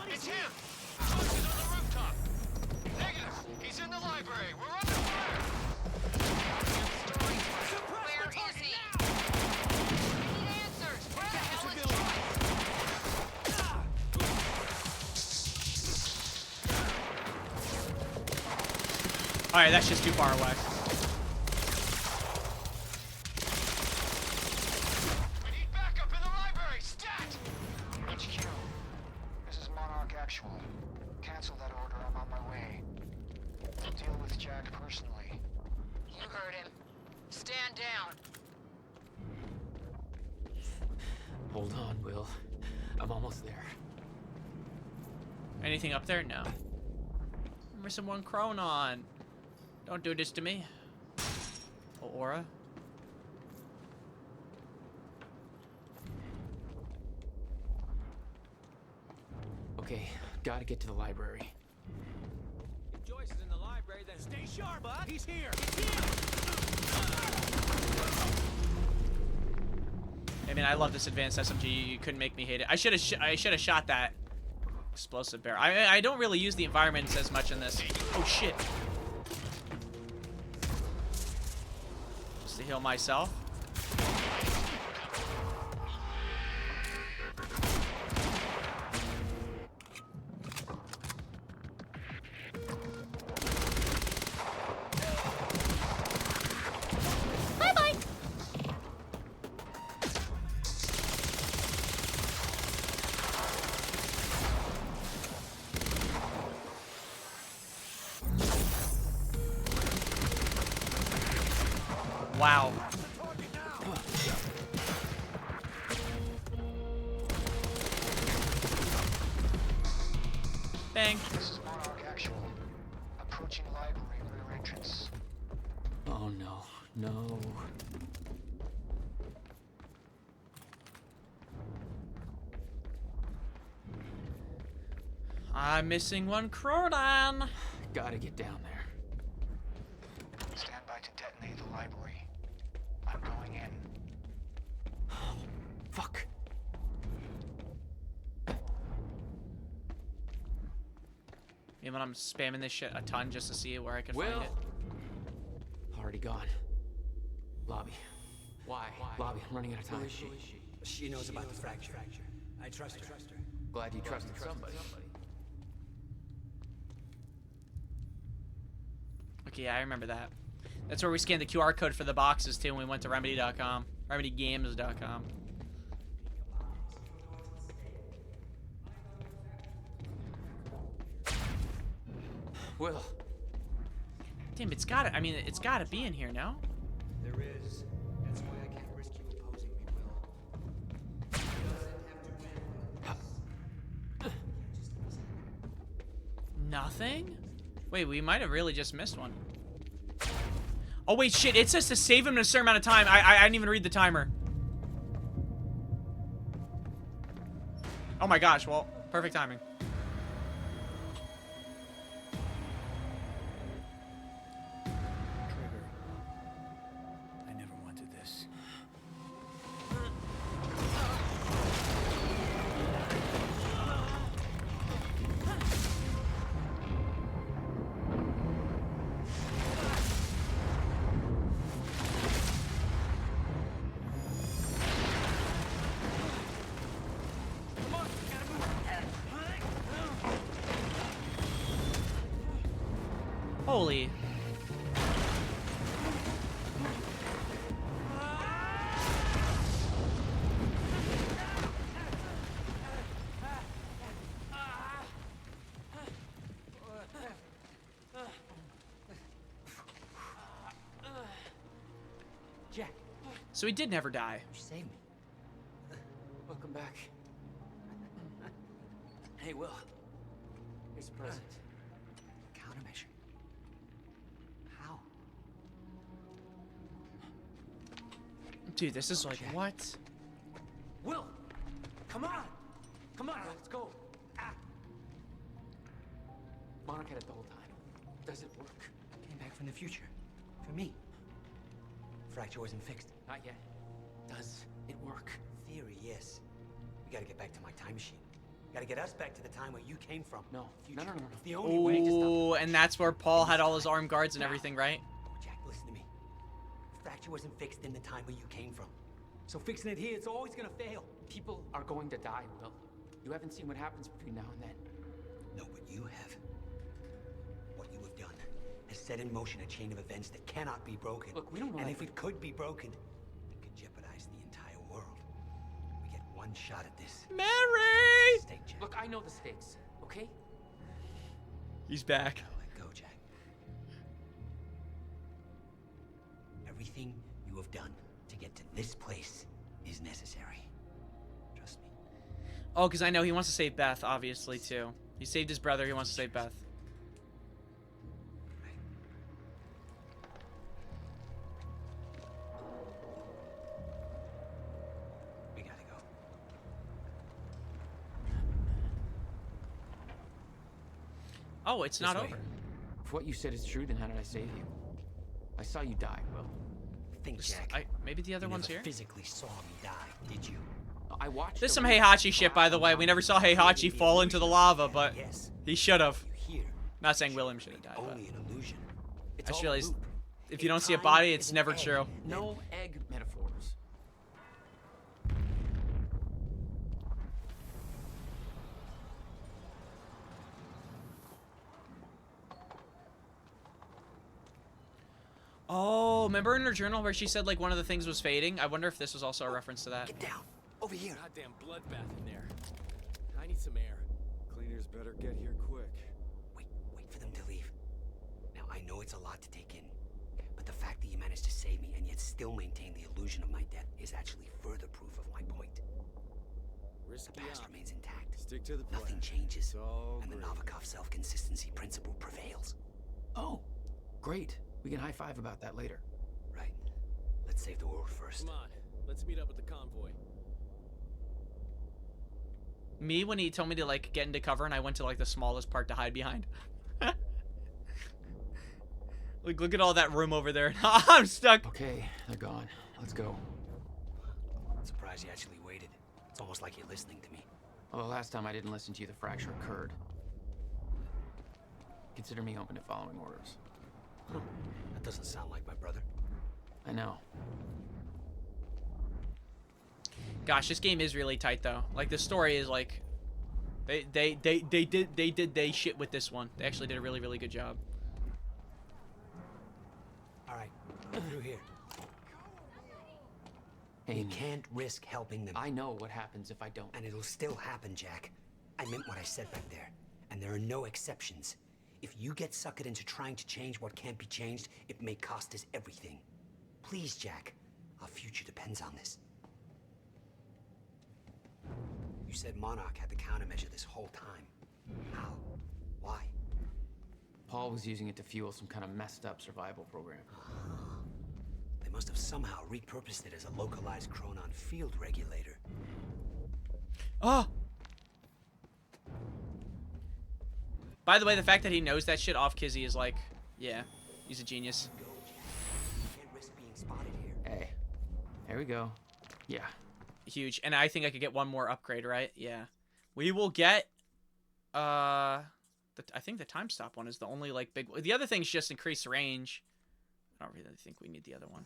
It's him! Joyce is on the rooftop! Negative! He's in the library! We're under fire! Where is he? We need answers! Where the hell is Joyce? All right, that's just too far away. We need backup in the library! Stat! HQ. This is Monarch Actual. Cancel that order. I'm on my way. Deal with Jack personally. You heard him. Stand down. Hold on, Will. I'm almost there. Anything up there? No. I'm missing one Chronon. Don't do this to me. Oh, Aura. Okay, gotta get to the library. If Joyce is in the library, then stay sharp, bud. He's here. I mean, I love this advanced SMG. You couldn't make me hate it. I should have shot that explosive bear. I don't really use the environments as much in this. Oh shit. Just to heal myself. Bye-bye. Wow. Bang. This is Monarch Actual. Approaching library rear entrance. Oh no, no. I'm missing one Chronon. Gotta get down there. Stand by to detonate the library. I'm going in. Fuck. Even I'm spamming this shit a ton just to see where I can Will. find it. Already gone. Lobby. Why? Lobby, I'm running out of time. Who is she? She knows about the fracture. I trust her. Glad you trusted somebody. Okay, yeah, I remember that. That's where we scanned the QR code for the boxes too when we went to remedy.com. remedygames.com. Will. Damn, it's gotta, I mean, it's gotta be in here, no? There is. That's why I can't risk you opposing me, Will. Nothing? Wait, we might have really just missed one. Oh wait, shit, it says to save him in a certain amount of time. I didn't even read the timer. Oh my gosh, well, perfect timing. Trigger. I never wanted this. Holy. Jack. So he did never die. You saved me. Welcome back. Hey, Will. Here's a present. Countermeasure. How? Dude, this is like, what? Will! Come on! Come on, let's go! Monarch had it the whole time. Does it work? Came back from the future. For me. Fracture wasn't fixed. Not yet. Does it work? Theory, yes. We gotta get back to my time machine. Gotta get us back to the time where you came from. No. Future. No. It's the only way to stop. Oh, and that's where Paul had all his armed guards and everything, right? Jack, listen to me. Fracture wasn't fixed in the time where you came from. So fixing it here, it's always gonna fail. People are going to die, Will. You haven't seen what happens between now and then. No, but you have. What you have done has set in motion a chain of events that cannot be broken. Look, we don't know And that if it could be broken, it could jeopardize the entire world. We get one shot at this. Mary! Stake, Jack. Look, I know the stakes, okay? He's back. Let go, Jack. Everything you have done to get to this place is necessary. Oh, because I know he wants to save Beth, obviously, too. He saved his brother. He wants to save Beth. We gotta go. Oh, it's not over. If what you said is true, then how did I save you? I saw you die, Will. Think, Jack. Maybe the other one's never here? physically saw me die, did you? I watched. There's some Heihachi shit, by the way. We never saw Heihachi fall into the lava, but he should have. Not saying William should have died, but Only an illusion. I just realized if you don't see a body, it's never true. No egg metaphors. Oh, remember in her journal where she said like one of the things was fading? I wonder if this was also a reference to that. Get down. Over here. Goddamn bloodbath in there. I need some air. Cleaners better get here quick. Wait for them to leave. Now, I know it's a lot to take in, but the fact that you managed to save me and yet still maintain the illusion of my death is actually further proof of my point. The past remains intact. Stick to the plan. Nothing changes, and the great. Novikov self-consistency principle prevails. Oh, great. We can high five about that later. Right. Let's save the world first. Come on, let's meet up with the convoy. Me, when he told me to like get into cover and I went to like the smallest part to hide behind. Like, look at all that room over there. I'm stuck. Okay, they're gone. Let's go. I'm surprised you actually waited. It's almost like you're listening to me. Well, the last time I didn't listen to you, the fracture occurred. Consider me open to following orders. That doesn't sound like my brother. I know. Gosh, this game is really tight though. Like the story is like, they did shit with this one. They actually did a really, really good job. All right, through here. Amy. You can't risk helping them. I know what happens if I don't. And it'll still happen, Jack. I meant what I said back there, and there are no exceptions. If you get suckered into trying to change what can't be changed, it may cost us everything. Please, Jack. Our future depends on this. You said Monarch had the countermeasure this whole time. How? Why? Paul was using it to fuel some kind of messed up survival program. They must have somehow repurposed it as a localized Chronon field regulator. Oh! By the way, the fact that he knows that shit off Kizzy is like, yeah, he's a genius. Hey, there we go. Yeah. Huge. And I think I could get one more upgrade, right? Yeah. We will get, I think the time stop one is the only, like, big... The other thing's just increased range. I don't really think we need the other one.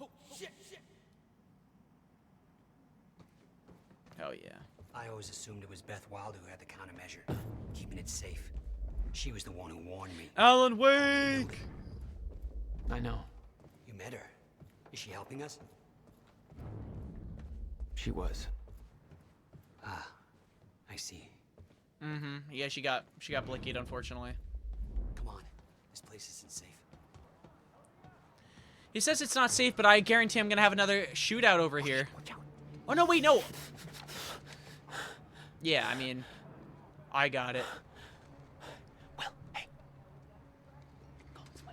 Oh, shit! Hell yeah. I always assumed it was Beth Wilder who had the countermeasure, keeping it safe. She was the one who warned me. Alan Wake! I know. You met her. Is she helping us? She was. Ah, I see. Mm-hmm. Yeah, she got blickied, unfortunately. Come on. This place isn't safe. He says it's not safe, but I guarantee I'm gonna have another shootout over here. Oh, no, wait, no! Yeah, I mean, I got it. Well, hey. Go this way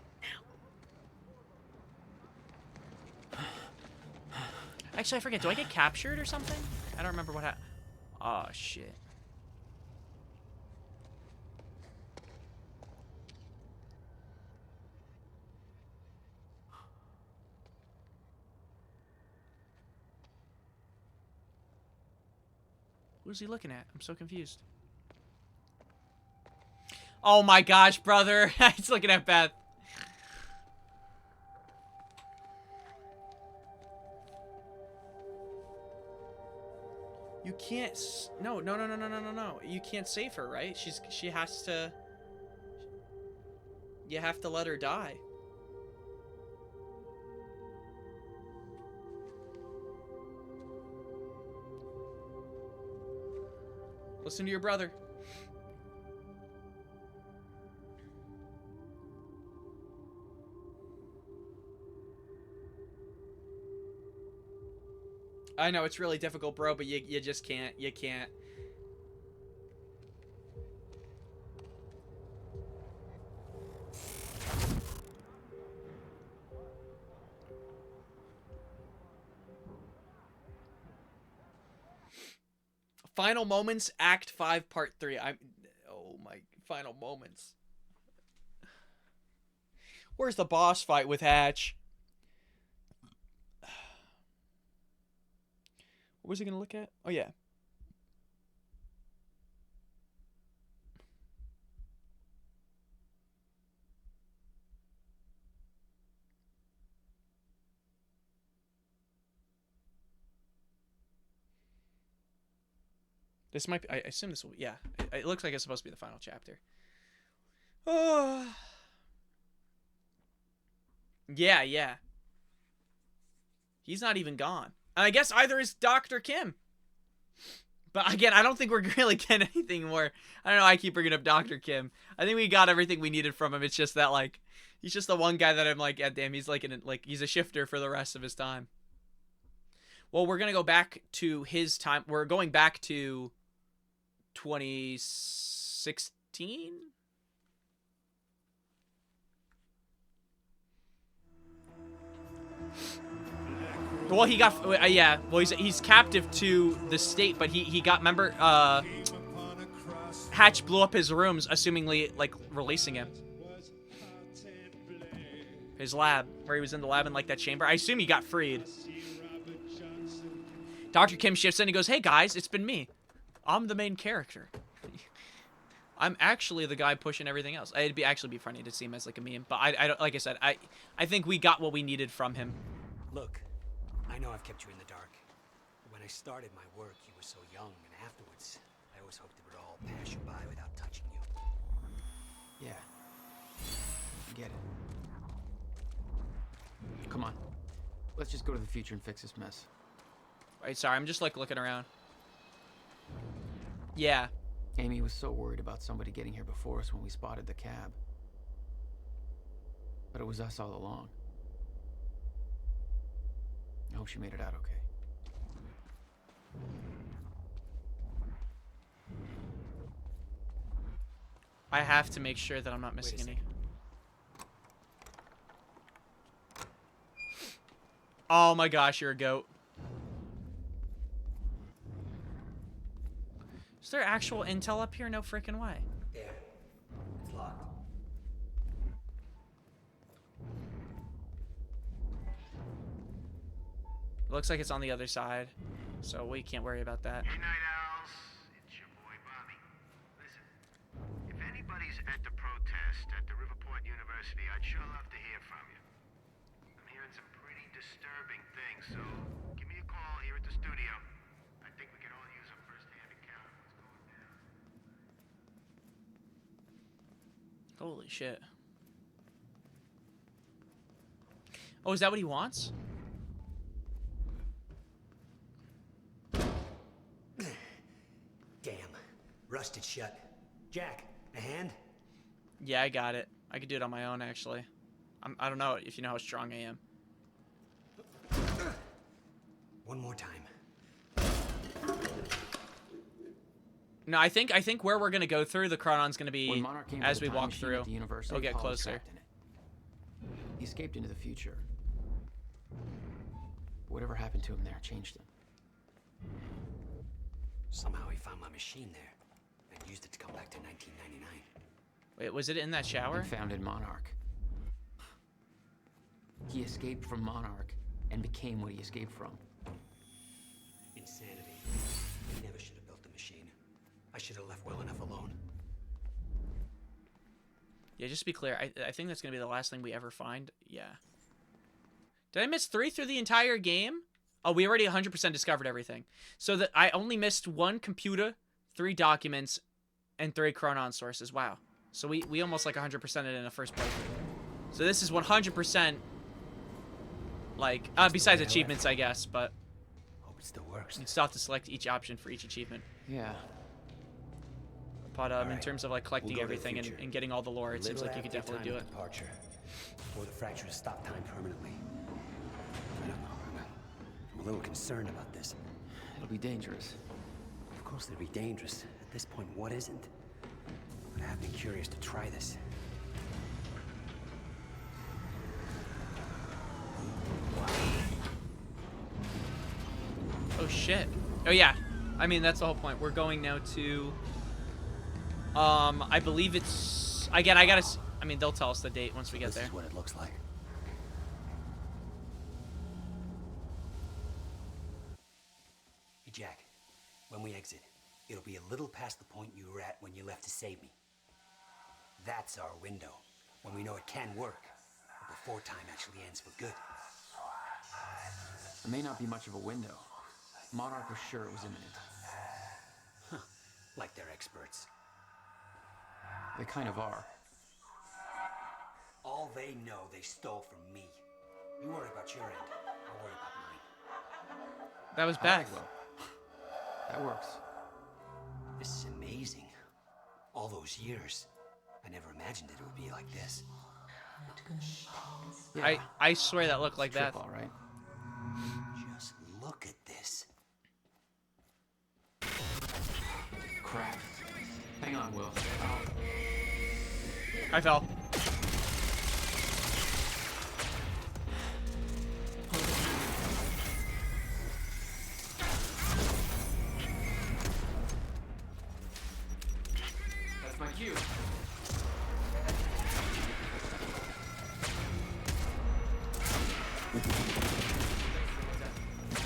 now. Actually, I forget. Do I get captured or something? I don't remember what happened. Oh, shit. Who's he looking at? I'm so confused. Oh my gosh, brother. He's looking at Beth. You can't... No. You can't save her, right? She has to... You have to let her die. Listen to your brother. I know it's really difficult, bro, but you just can't. You can't. Final Moments, Act 5, Part 3. Oh my, Final Moments. Where's the boss fight with Hatch? What was he gonna look at? Oh yeah. This might be, I assume this will, yeah. It looks like it's supposed to be the final chapter. Oh. Yeah. He's not even gone. And I guess either is Dr. Kim. But again, I don't think we're really getting anything more. I don't know, I keep bringing up Dr. Kim. I think we got everything we needed from him. It's just that, like, he's just the one guy that I'm like, yeah, damn, he's like, he's a shifter for the rest of his time. Well, we're going to go back to his time. We're going back to 2016? Well, he got, yeah, well, he's captive to the state, but he got, remember, Hatch blew up his rooms, assumingly, like, releasing him. His lab, where he was in the lab in, like, that chamber. I assume he got freed. Dr. Kim shifts in and he goes, hey, guys, it's been me. I'm the main character. I'm actually the guy pushing everything else. It'd actually be funny to see him as, like, a meme. But I don't, like I said, I think we got what we needed from him. Look, I know I've kept you in the dark. When I started my work, you were so young, and afterwards, I always hoped it would all pass you by without touching you. Yeah. I get it. Come on. Let's just go to the future and fix this mess. Right, sorry, I'm just, like, looking around. Yeah. Amy was so worried about somebody getting here before us when we spotted the cab. But it was us all along. I hope she made it out okay. I have to make sure that I'm not missing any. Oh my gosh, you're a goat. Is there actual intel up here? No freaking way. Yeah, it's locked. It looks like it's on the other side, so we can't worry about that. Hey, Night Owls. It's your boy, Bobby. Listen, if anybody's at the protest at the Riverport University, I'd sure love to hear from you. I'm hearing some pretty disturbing things, so give me a call here at the studio. I think we can all use a first-hand account of what's going down. Holy shit. Oh, is that what he wants? Damn. Rusted shut. Jack, a hand? Yeah, I got it. I could do it on my own, actually. I don't know if you know how strong I am. One more time. No, I think where we're gonna go through the Chronon's gonna be as we walk through. University, We'll get Paul was closer. trapped in it. He escaped into the future. Whatever happened to him there changed him. Somehow he found my machine there and used it to come back to 1999. Wait, was it in that shower? And founded Monarch. He escaped from Monarch and became what he escaped from. Insanity. I never should have built the machine. I should have left well enough alone. Yeah, just to be clear, I think that's gonna be the last thing we ever find. Yeah. Did I miss 3 through the entire game? Oh, we already 100% discovered everything. So that I only missed 1 computer, 3 documents, and 3 Chronon sources. Wow. So we almost like 100%ed it in the first playthrough. So this is 100% like, besides achievements, I guess, but hope it still works. You still have to select each option for each achievement. Yeah. But in right. terms of like collecting We'll go to the everything and, future. and getting all the lore, it seems Little like you could after definitely do time it. of Departure, before the fracture has stopped time permanently. I don't know. I'm a little concerned about this. It'll be dangerous. Of course it'd be dangerous. At this point, what isn't? But I have been curious to try this. Oh shit. Oh yeah. I mean, that's the whole point. We're going now to I believe it's again, I mean, they'll tell us the date once we get there. This is what it looks like. Hey Jack, when we exit, it'll be a little past the point you were at when you left to save me. That's our window, when we know it can work, but before time actually ends for good. There may not be much of a window. Monarch was sure it was imminent. Huh. Like they're experts. They kind of are. All they know they stole from me. You worry about your end, I'll worry about mine. That was bad. Well, that works. This is amazing. All those years. I never imagined it would be like this. Yeah. I swear that looked like that. All right. Just look at this. Crap. Hang on, Will. I fell. That's my cue.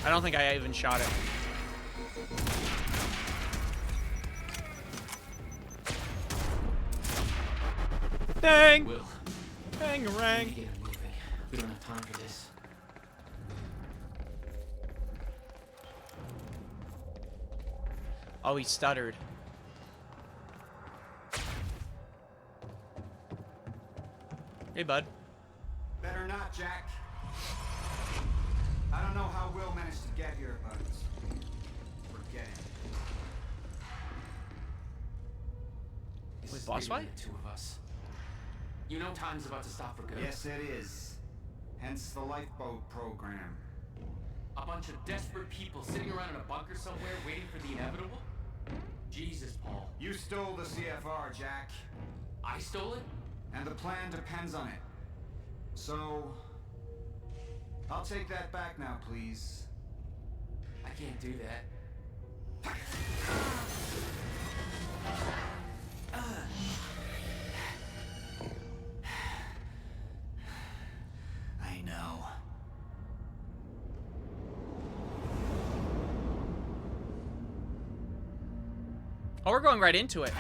I don't think I even shot it. Dang! Will. Bang-a-rang. Get it moving. We don't have time for this. Oh, he stuttered. Hey, bud. Better not, Jack. I don't know how Will managed to get here, but forget it. This Wait, is boss bigger than fight? the two of us. You know time's about to stop for good. Yes, it is. Hence the lifeboat program. A bunch of desperate people sitting around in a bunker somewhere waiting for the inevitable? Jesus, Paul. You stole the CFR, Jack. I stole it? And the plan depends on it. So, I'll take that back now, please. I can't do that. I know. Oh, we're going right into it.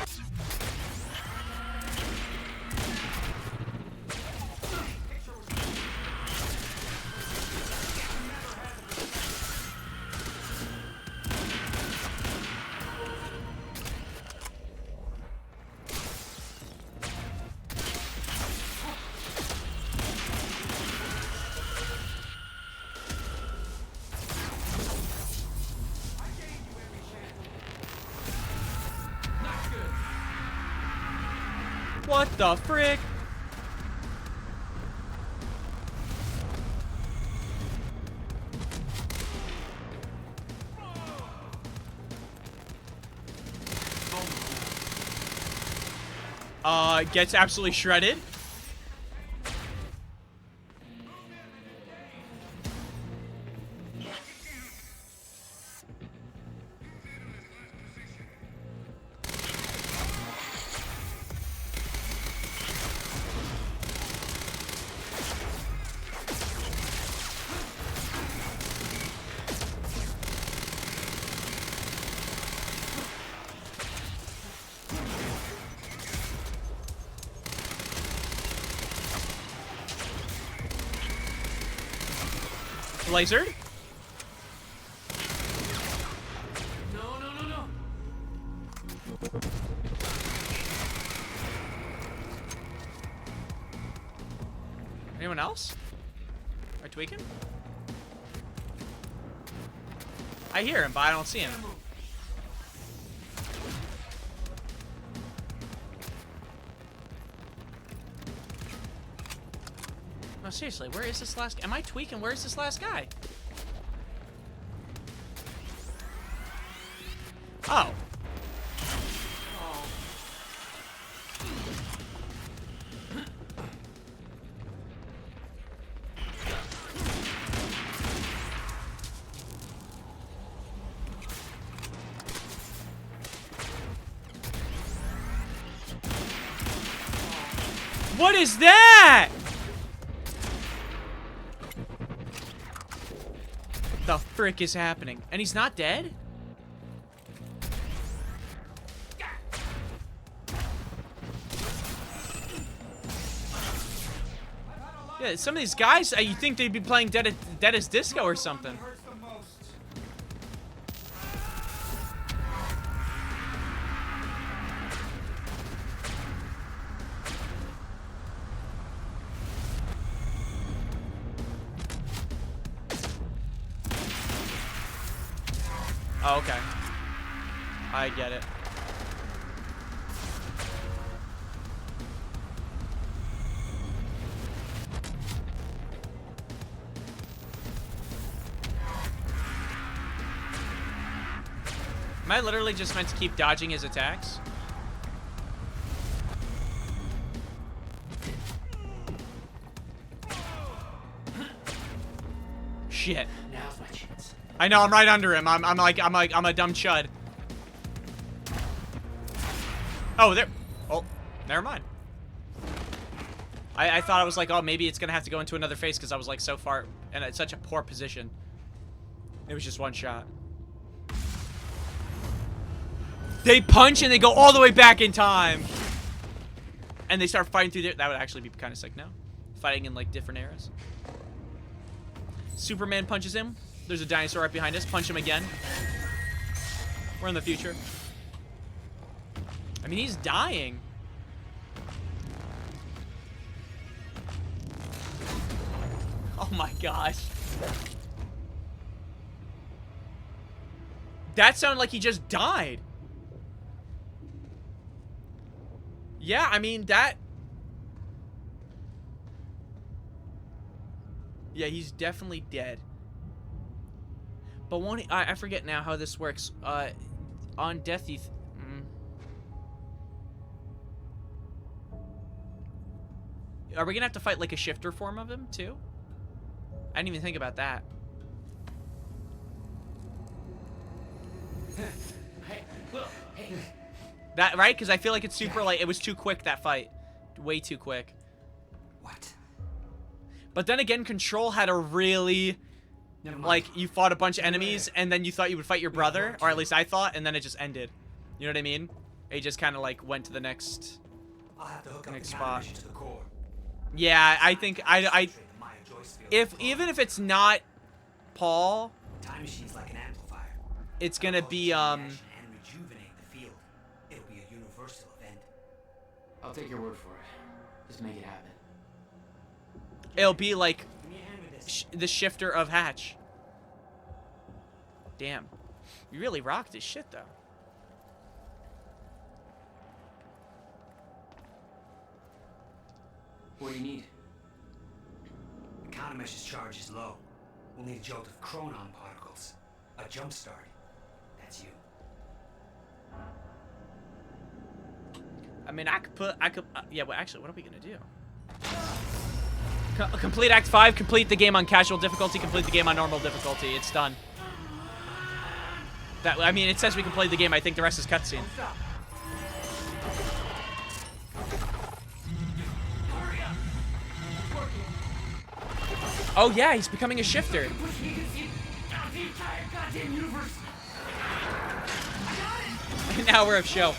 What the frick? Gets absolutely shredded. Lasered? No, no, no, no. Anyone else? Are tweaking? I hear him, but I don't see him. No, seriously, where is this last guy? Am I tweaking? Where is this last guy? What is that? The frick is happening? And he's not dead? Yeah, some of these guys, you think they'd be playing Dead as Disco or something. Oh, okay. I get it. Am I literally just meant to keep dodging his attacks? Shit. Now's my chance. I know, I'm right under him. I'm a dumb chud. Oh, there. Oh, never mind. I thought I was like, oh, maybe it's gonna have to go into another phase because I was like so far and it's such a poor position. It was just one shot. They punch and they go all the way back in time. And they start fighting through there. That would actually be kind of sick now. Fighting in like different eras. Superman punches him. There's a dinosaur right behind us. Punch him again. We're in the future. I mean, he's dying. Oh my gosh. That sounded like he just died. Yeah, I mean, that... Yeah, he's definitely dead. But won't he... I forget now how this works. On death, you... Are we gonna have to fight, like, a shifter form of him, too? I didn't even think about that. Hey, Will, hey. That, right? Because I feel like it's super, like, it was too quick, that fight. Way too quick. What? But then again, Control had a really... Like, you fought a bunch of enemies, and then you thought you would fight your brother, or at least I thought, and then it just ended. You know what I mean? It just kind of, like, went to the next... I'll have to hook up next the spot. to the core. Yeah, I think... Even if it's not Paul... Time machine's like an amplifier. It's gonna be, And rejuvenate the field. It'll be a universal event. I'll take your word for it. Just make it happen. It'll be like the shifter of Hatch. Damn. You really rocked his shit, though. What do you need? The countermeasure's charge is low. We'll need a jolt of chronon particles. A jump start. That's you. I mean, I could, yeah, well, actually, what are we gonna do? Complete Act 5, complete the game on casual difficulty, complete the game on normal difficulty. It's done. That, I mean, it says we can play the game. I think the rest is cutscene. Oh yeah, he's becoming a shifter. Now we're a show.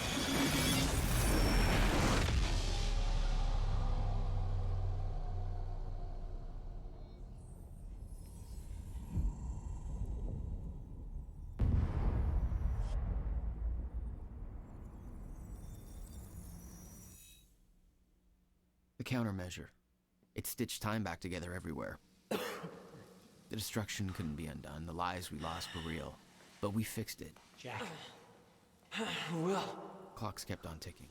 The countermeasure. It stitched time back together everywhere. The destruction couldn't be undone. The lives we lost were real. But we fixed it. Jack. Will. Clocks kept on ticking.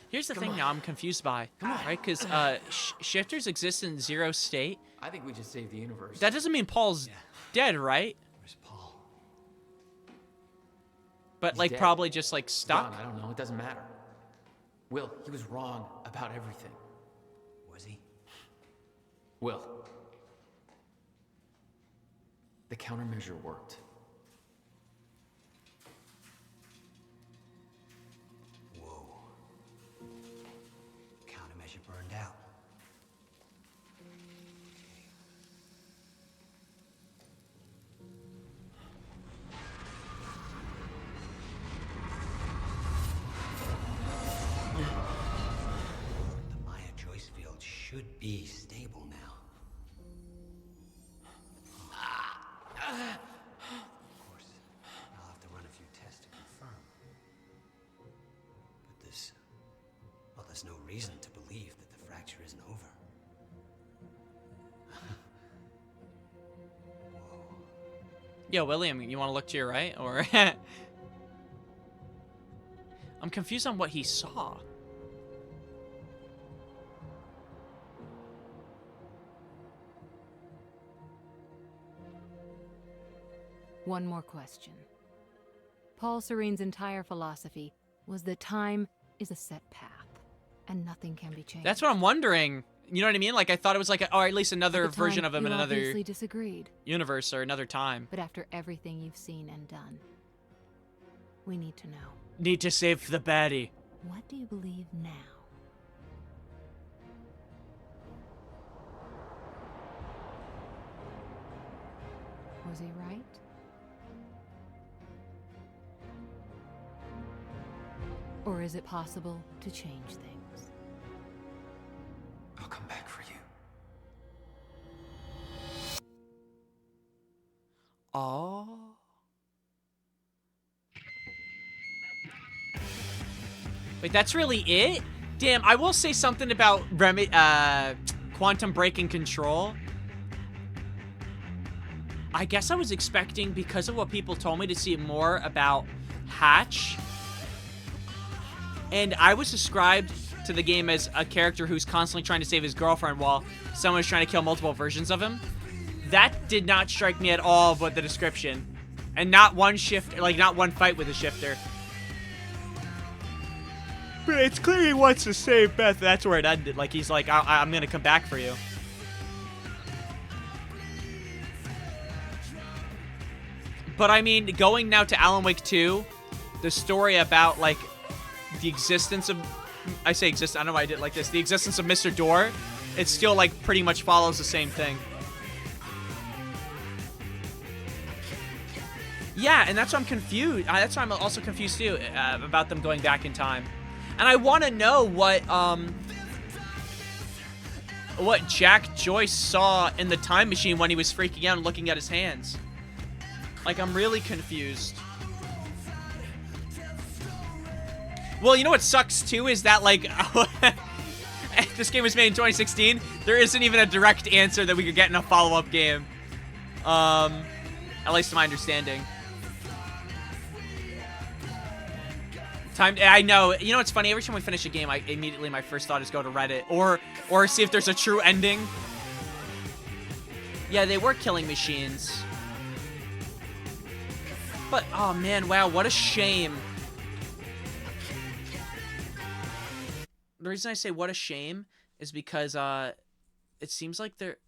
Here's the thing now I'm confused by. Right? Because shifters exist in zero state. I think we just saved the universe. That doesn't mean Paul's dead, right? Where's Paul? But, He's like, dead. probably just, like, stuck? Gone, I don't know. It doesn't matter. Will, he was wrong about everything. Was he? Will. The countermeasure worked. Whoa. should be stable now. Of course, I'll have to run a few tests to confirm. But there's no reason to believe that the fracture isn't over. Yo, William, you want to look to your right? Or... I'm confused on what he saw. One more question. Paul Serene's entire philosophy was that time is a set path, and nothing can be changed. That's what I'm wondering. You know what I mean? Like, I thought it was like, or at least another version of him in you another obviously disagreed. universe or another time. But after everything you've seen and done, we need to know. Need to save the baddie. What do you believe now? Was he right? Or is it possible to change things? I'll come back for you. Oh. Wait, that's really it? Damn, I will say something about Quantum Break and Control. I guess I was expecting, because of what people told me, to see more about Hatch. And I was described to the game as a character who's constantly trying to save his girlfriend while someone's trying to kill multiple versions of him. That did not strike me at all with the description. And not one shift, like not one fight with a shifter. But it's clear he wants to save Beth. That's where it ended. Like, he's like, I'm gonna come back for you. But I mean, going now to Alan Wake 2, the story about, like, the existence of... I say exist, I don't know why I did it like this. The existence of Mr. Door, it still, like, pretty much follows the same thing. Yeah, and that's why I'm confused. That's why I'm also confused, too, about them going back in time. And I want to know what Jack Joyce saw in the time machine when he was freaking out and looking at his hands. Like, I'm really confused. Well, you know what sucks, too, is that, like, this game was made in 2016. There isn't even a direct answer that we could get in a follow-up game. At least to my understanding. I know. You know what's funny? Every time we finish a game, immediately my first thought is go to Reddit. Or see if there's a true ending. Yeah, they were killing machines. But, oh man, wow, what a shame. The reason I say what a shame is because, it seems like they're...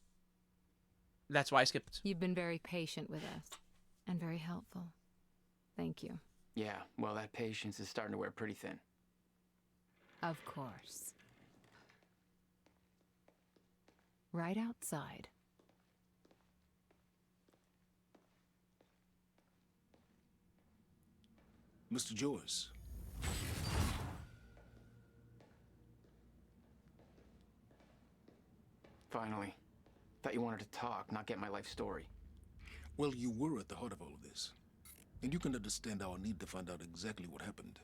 That's why I skipped. You've been very patient with us, and very helpful. Thank you. Yeah, well, that patience is starting to wear pretty thin. Of course. Right outside. Mr. Joyce. Finally. Thought you wanted to talk, not get my life story. Well, you were at the heart of all of this. And you can understand our need to find out exactly what happened.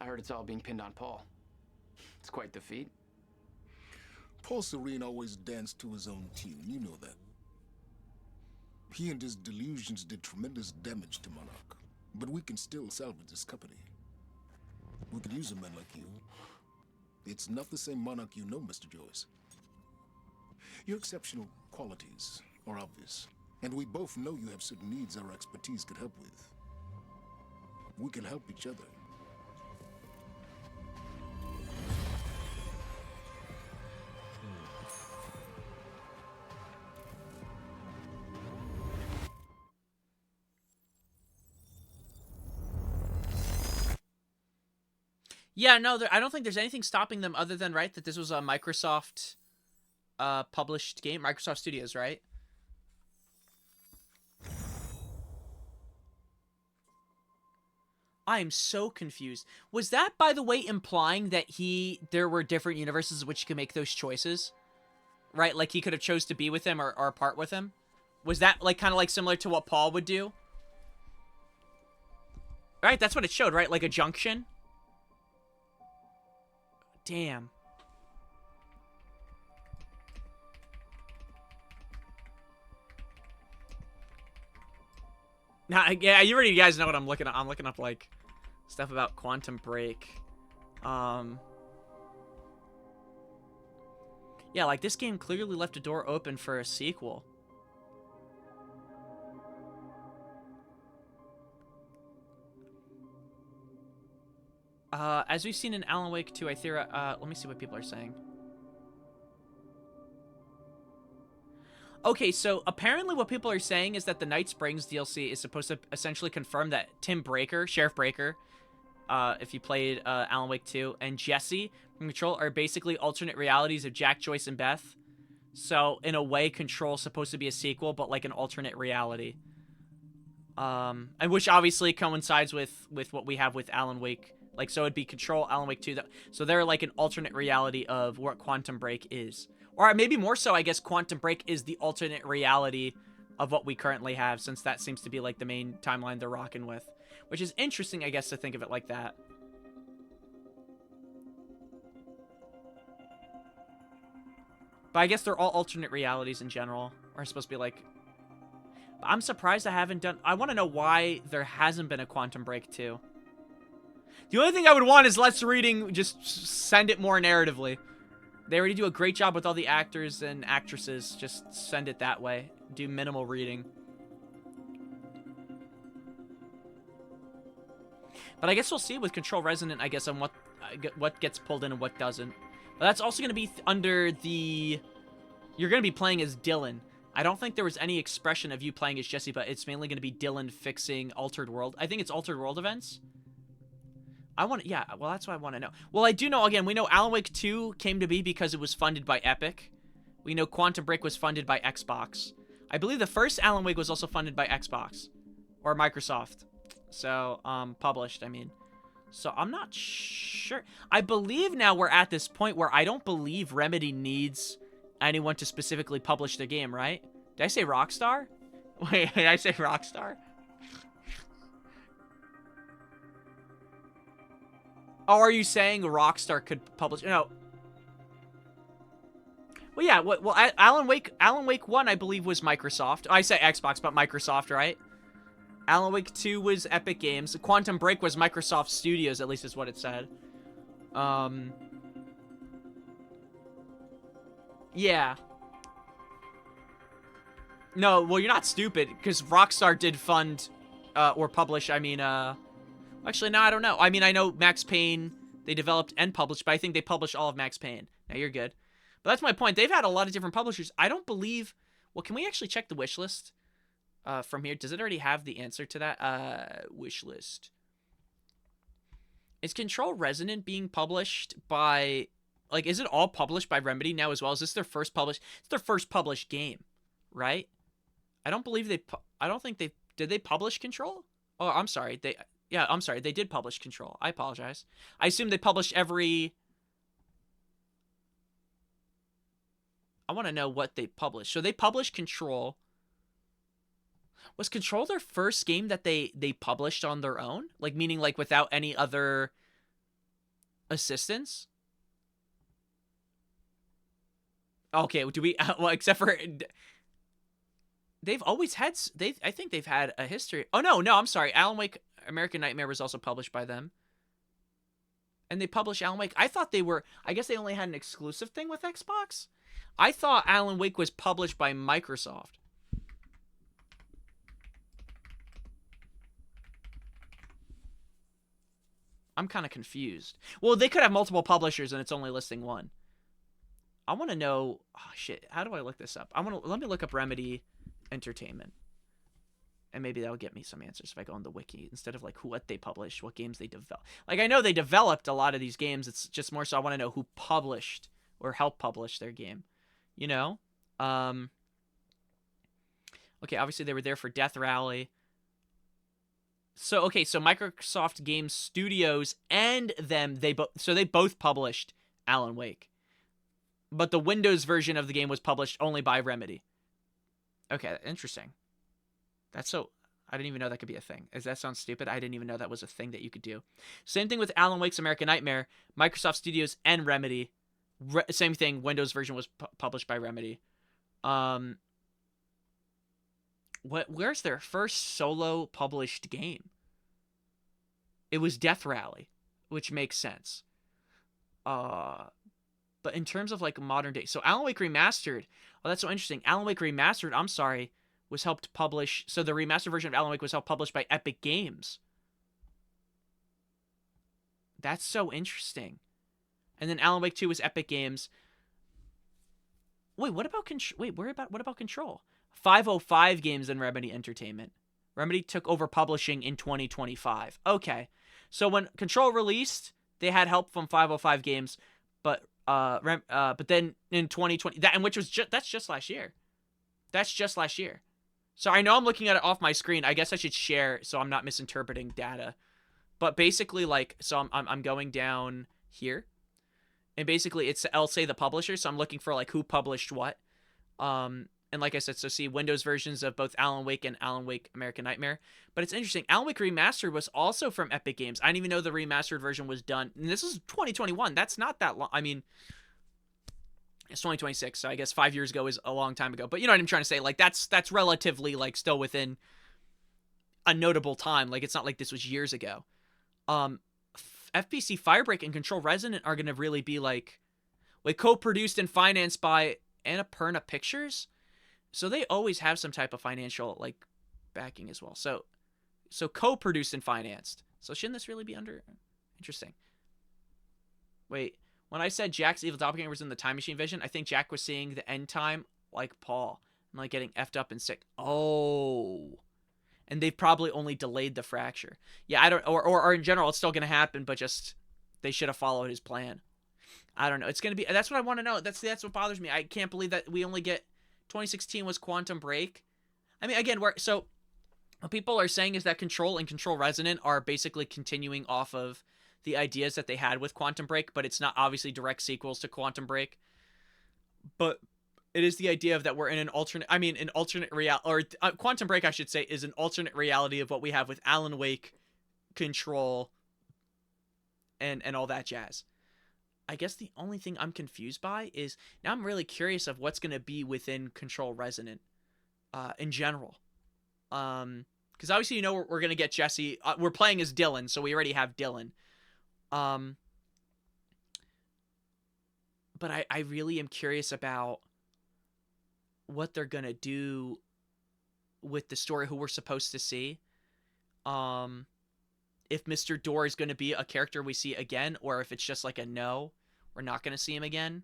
I heard it's all being pinned on Paul. It's quite the feat. Paul Serene always danced to his own tune, you know that. He and his delusions did tremendous damage to Monarch. But we can still salvage this company. We could use a man like you. It's not the same Monarch you know, Mr. Joyce. Your exceptional qualities are obvious, and we both know you have certain needs our expertise could help with. We can help each other. Yeah, no, I don't think there's anything stopping them other than, right, that this was a Microsoft published game. Microsoft Studios, right? I am so confused. Was that, by the way, implying that there were different universes in which you could make those choices? right? Like he could have chose to be with him or apart with him. Was that like kind of like similar to what Paul would do? Right, that's what it showed, right? Like a junction. Damn. Now, yeah, you guys know what I'm looking at. I'm looking up like stuff about Quantum Break. Yeah, like this game clearly left a door open for a sequel. As we've seen in Alan Wake 2, let me see what people are saying. Okay, so apparently what people are saying is that the Night Springs DLC is supposed to essentially confirm that Tim Breaker, Sheriff Breaker, if you played Alan Wake 2, and Jesse from Control are basically alternate realities of Jack, Joyce, and Beth. So, in a way, Control is supposed to be a sequel, but like an alternate reality. And which obviously coincides with what we have with Alan Wake. Like, so it'd be Control, Alan Wake 2. So they're like an alternate reality of what Quantum Break is. Or maybe more so, I guess Quantum Break is the alternate reality of what we currently have, since that seems to be like the main timeline they're rocking with. Which is interesting, I guess, to think of it like that. But I guess they're all alternate realities in general. Or supposed to be like... I'm surprised I haven't done... I want to know why there hasn't been a Quantum Break 2. The only thing I would want is Let's Reading just send it more narratively. They already do a great job with all the actors and actresses. Just send it that way. Do minimal reading. But I guess we'll see with Control Resonant, I guess, on what gets pulled in and what doesn't. But that's also going to be under the... You're going to be playing as Dylan. I don't think there was any expression of you playing as Jesse, but it's mainly going to be Dylan fixing Altered World. I think it's Altered World events. Yeah, well, that's what I want to know. Well, I do know, again, we know Alan Wake 2 came to be because it was funded by Epic. We know Quantum Break was funded by Xbox. I believe the first Alan Wake was also funded by Xbox. Or Microsoft. So, published, I mean. So, I'm not sure. I believe now we're at this point where I don't believe Remedy needs anyone to specifically publish the game, right? Did I say Rockstar? Wait, did I say Rockstar? Oh, are you saying Rockstar could publish? No. Well, yeah. Well, Alan Wake 1, I believe, was Microsoft. I say Xbox, but Microsoft, right? Alan Wake 2 was Epic Games. Quantum Break was Microsoft Studios, at least is what it said. Yeah. No, well, you're not stupid, because Rockstar did fund, or publish, I mean, actually, no, I don't know. I mean, I know Max Payne, they developed and published, but I think they published all of Max Payne. Now, you're good. But that's my point. They've had a lot of different publishers. I don't believe... Well, can we actually check the wish list from here? Does it already have the answer to that? Wish list. Is Control Resonant being published by... Like, is it all published by Remedy now as well? Is this their first published... It's their first published game, right? I don't believe they... I don't think they... Did they publish Control? Oh, I'm sorry. Yeah, I'm sorry. They did publish Control. I apologize. I assume they published every... I want to know what they published. So they published Control. Was Control their first game that they published on their own? Like, meaning, like, without any other assistance? Okay, do we... Well, except for... They've always had... I think they've had a history... Oh, no, I'm sorry. Alan Wake... American Nightmare was also published by them. And they published Alan Wake. I thought they were... I guess they only had an exclusive thing with Xbox? I thought Alan Wake was published by Microsoft. I'm kind of confused. Well, they could have multiple publishers and it's only listing one. I want to know... Oh, shit. How do I look this up? Let me look up Remedy Entertainment. And maybe that'll get me some answers if I go on the wiki instead of like what they published, what games they developed. Like, I know they developed a lot of these games. It's just more so I want to know who published or helped publish their game. You know? Okay, obviously they were there for Death Rally. So, okay, so Microsoft Game Studios and them, they both published Alan Wake. but the Windows version of the game was published only by Remedy. Okay, interesting. That's so... I didn't even know that could be a thing. Does that sound stupid? I didn't even know that was a thing that you could do. Same thing with Alan Wake's American Nightmare. Microsoft Studios and Remedy. Same thing. Windows version was published by Remedy. Where's their first solo published game? It was Death Rally, which makes sense. But in terms of like modern day, so Alan Wake Remastered. Oh, that's so interesting. Alan Wake Remastered, I'm sorry, was helped publish. So the remastered version of Alan Wake was helped published by Epic Games. That's so interesting. And then Alan Wake 2 was Epic Games. Wait, what about what about Control? 505 Games and Remedy Entertainment. Remedy took over publishing in 2025. Okay. So when Control released, they had help from 505 Games, but then in 2020, that's just last year. That's just last year. So I know I'm looking at it off my screen. I guess I should share so I'm not misinterpreting data. But basically, like, so I'm going down here, and basically I'll say the publisher. So I'm looking for like who published what. And like I said, so see Windows versions of both Alan Wake and Alan Wake American Nightmare. But it's interesting. Alan Wake Remastered was also from Epic Games. I didn't even know the remastered version was done. And this is 2021. That's not that long. I mean, it's 2026, so I guess 5 years ago is a long time ago. But you know what I'm trying to say? Like, that's relatively, like, still within a notable time. Like, it's not like this was years ago. FPC Firebreak and Control Resonant are going to really be, like co-produced and financed by Annapurna Pictures. So they always have some type of financial, like, backing as well. So co-produced and financed. So shouldn't this really be under? Interesting. Wait. When I said Jack's evil doppelganger was in the time machine vision, I think Jack was seeing the end time like Paul and like getting effed up and sick. Oh. And they've probably only delayed the fracture. Yeah, I don't, or in general, it's still going to happen, but just they should have followed his plan. I don't know. It's going to be, that's what I want to know. That's what bothers me. I can't believe that we only get 2016 was Quantum Break. I mean, again, what people are saying is that Control and Control Resonant are basically continuing off of the ideas that they had with Quantum Break, but it's not obviously direct sequels to Quantum Break. But it is the idea of that we're in an alternate reality, or Quantum Break, I should say, is an alternate reality of what we have with Alan Wake, Control, and all that jazz. I guess the only thing I'm confused by is, now I'm really curious of what's going to be within Control Resonant in general. Because obviously, you know, we're going to get Jesse. We're playing as Dylan, so we already have Dylan. But I really am curious about what they're gonna do with the story, who we're supposed to see. If Mr. Door is gonna be a character we see again, or if it's just like a no, we're not gonna see him again.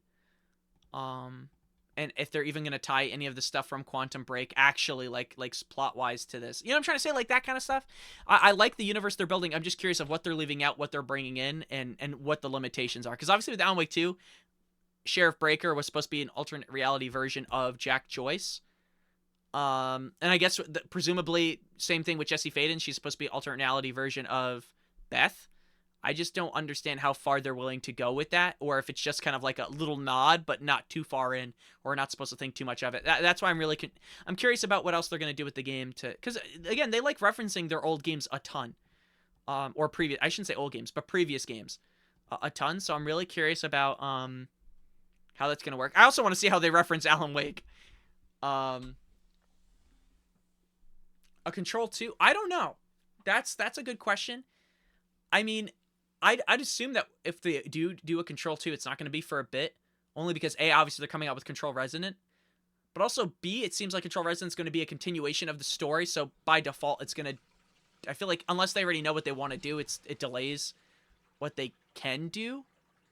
And if they're even gonna tie any of the stuff from Quantum Break actually like plot-wise to this. You know what I'm trying to say? Like that kind of stuff. I like the universe they're building. I'm just curious of what they're leaving out, what they're bringing in, and what the limitations are. Because obviously with Alan Wake 2, Sheriff Breaker was supposed to be an alternate reality version of Jack Joyce. And I guess presumably same thing with Jesse Faden. She's supposed to be an alternate reality version of Beth. I just don't understand how far they're willing to go with that, or if it's just kind of like a little nod, but not too far in, or not supposed to think too much of it. That's why I'm curious about what else they're going to do with the game because again, they like referencing their old games a ton, or previous. I shouldn't say old games, but previous games, a ton. So I'm really curious about how that's going to work. I also want to see how they reference Alan Wake. A Control 2, I don't know. That's a good question. I mean, I'd assume that if they do a Control 2, it's not going to be for a bit. Only because, A, obviously they're coming out with Control Resonant. But also, B, it seems like Control Resonant is going to be a continuation of the story. So, by default, it's going to... I feel like, unless they already know what they want to do, it delays what they can do.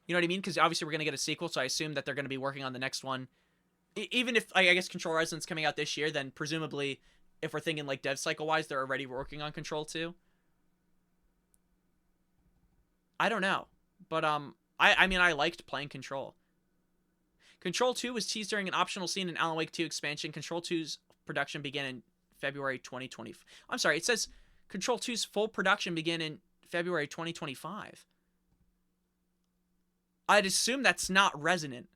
You know what I mean? Because, obviously, we're going to get a sequel, so I assume that they're going to be working on the next one. Even if, I guess, Control Resonant's coming out this year, then presumably, if we're thinking, like, dev cycle-wise, they're already working on Control 2. I don't know, but I mean, I liked playing Control. Control 2 was teased during an optional scene in Alan Wake 2 expansion. Control 2's production began in February 2020. I'm sorry, it says Control 2's full production began in February 2025. I'd assume that's not Resonant,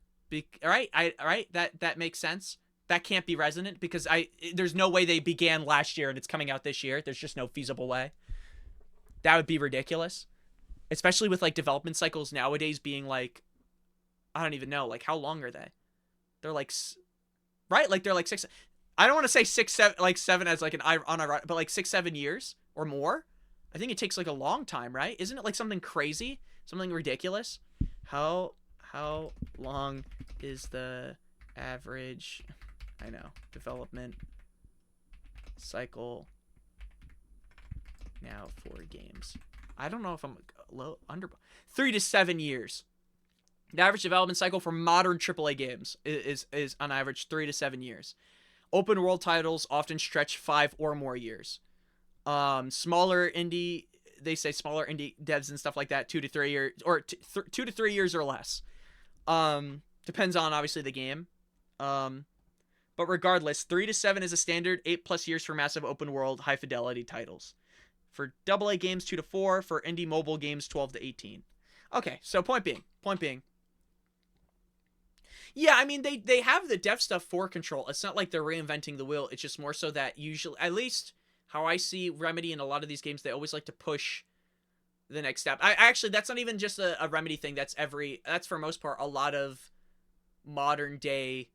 Right? That makes sense. That can't be resonant because there's no way they began last year and it's coming out this year. There's just no feasible way. That would be ridiculous. Especially with like development cycles nowadays being like, I don't even know, like how long are they? They're like, right? Like they're like 6. I don't want to say 6, 7, like 7 as like an but like 6, 7 years or more. I think it takes like a long time, right? Isn't it like something crazy, something ridiculous? How long is the average? I know development cycle now for games. I don't know if I'm low under 3 to 7 years. The average development cycle for modern AAA games is on average 3 to 7 years. Open world titles often stretch 5 or more years. Smaller indie devs and stuff like that, 2 to 3 years, or 2 to 3 years or less. Depends on obviously the game. But regardless, 3 to 7 is a standard, 8+ years for massive open world, high fidelity titles. For AA games, 2 to 4. For indie mobile games, 12 to 18. Okay, so point being. Yeah, I mean, they have the dev stuff for Control. It's not like they're reinventing the wheel. It's just more so that usually, at least how I see Remedy in a lot of these games, they always like to push the next step. Actually, that's not even just a Remedy thing. That's for most part, a lot of modern day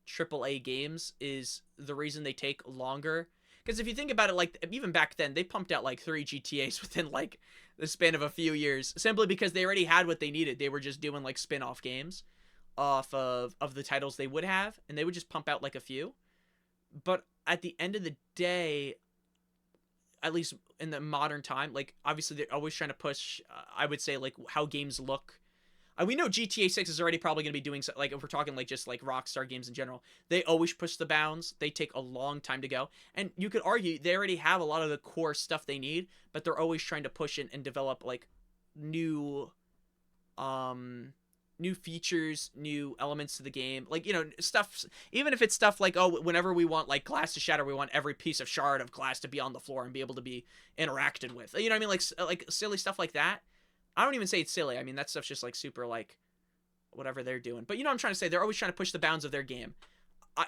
AAA games is the reason they take longer. Because if you think about it, like, even back then, they pumped out, like, 3 GTAs within, like, the span of a few years. Simply because they already had what they needed. They were just doing, like, spin-off games off of the titles they would have. And they would just pump out, like, a few. But at the end of the day, at least in the modern time, like, obviously they're always trying to push, I would say, like, how games look. We know GTA 6 is already probably going to be doing, like, if we're talking, like, just, like, Rockstar games in general. They always push the bounds. They take a long time to go. And you could argue they already have a lot of the core stuff they need, but they're always trying to push and develop, like, new features, new elements to the game. Like, you know, stuff, even if it's stuff like, oh, whenever we want, like, glass to shatter, we want every piece of shard of glass to be on the floor and be able to be interacted with. You know what I mean? Like silly stuff like that. I don't even say it's silly. I mean, that stuff's just, like, super, like, whatever they're doing. But you know what I'm trying to say? They're always trying to push the bounds of their game.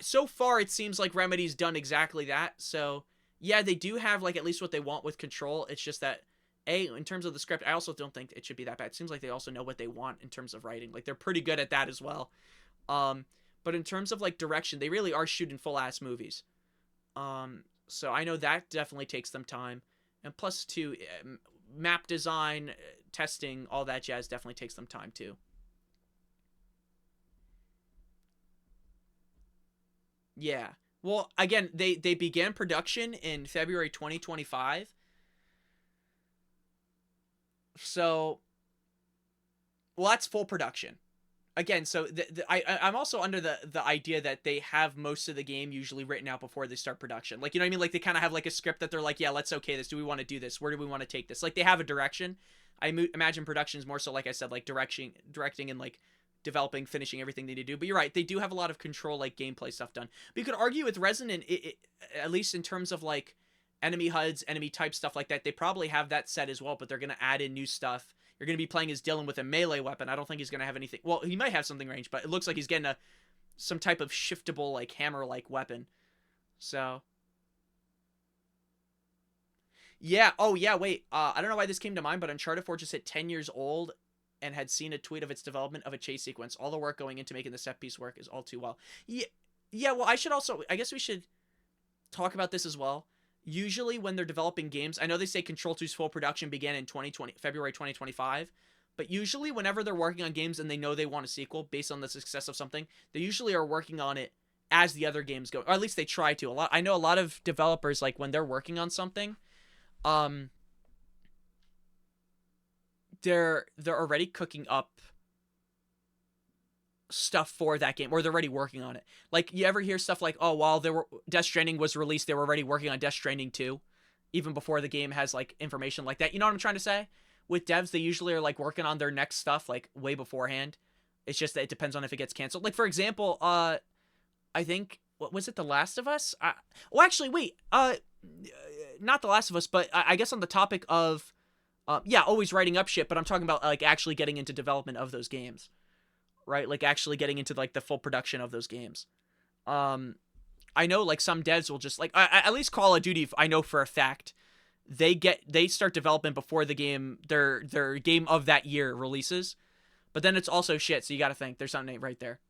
So far, it seems like Remedy's done exactly that. So, yeah, they do have, like, at least what they want with Control. It's just that, in terms of the script, I also don't think it should be that bad. It seems like they also know what they want in terms of writing. Like, they're pretty good at that as well. But in terms of, like, direction, they really are shooting full-ass movies. So I know that definitely takes them time. And plus, too, map design, testing, all that jazz definitely takes them time too. Yeah. Well, again, they began production in February 2025. So, well, that's full production. Again, so I'm also under the idea that they have most of the game usually written out before they start production. Like, you know what I mean? Like, they kind of have, like, a script that they're like, yeah, let's okay this. Do we want to do this? Where do we want to take this? Like, they have a direction. I imagine production is more so, like I said, like, directing and, like, developing, finishing everything they need to do. But you're right. They do have a lot of Control, like, gameplay stuff done. But you could argue with Resident, at least in terms of, like, enemy HUDs, enemy type stuff like that, they probably have that set as well, but they're going to add in new stuff. You're going to be playing as Dylan with a melee weapon. I don't think he's going to have anything. Well, he might have something ranged, but it looks like he's getting some type of shiftable, like, hammer-like weapon. So, yeah. Oh, yeah, wait. I don't know why this came to mind, but Uncharted 4 just hit 10 years old and had seen a tweet of its development of a chase sequence. All the work going into making the set piece work is all too well. Yeah, well, I guess we should talk about this as well. Usually when they're developing games, I know they say Control 2's full production began in February 2025, but usually whenever they're working on games and they know they want a sequel based on the success of something, they usually are working on it as the other games go, or at least they try to. I know a lot of developers, like, when they're working on something, they're already cooking up stuff for that game, or they're already working on it. Like, you ever hear stuff like, oh, while Death Stranding was released, they were already working on Death Stranding 2, even before the game has, like, information like that. You know what I'm trying to say? With devs, they usually are, like, working on their next stuff, like, way beforehand. It's just that it depends on if it gets canceled. Like, for example, I think, what was it, The Last of Us? Well, actually, wait, not The Last of Us, but I guess on the topic of, yeah, always writing up shit, but I'm talking about, like, actually getting into development of those games. right? Like actually getting into like the full production of those games. I know like some devs will just like at least Call of Duty, I know for a fact they start development before the game their game of that year releases, but then it's also shit, so you got to think there's something right there.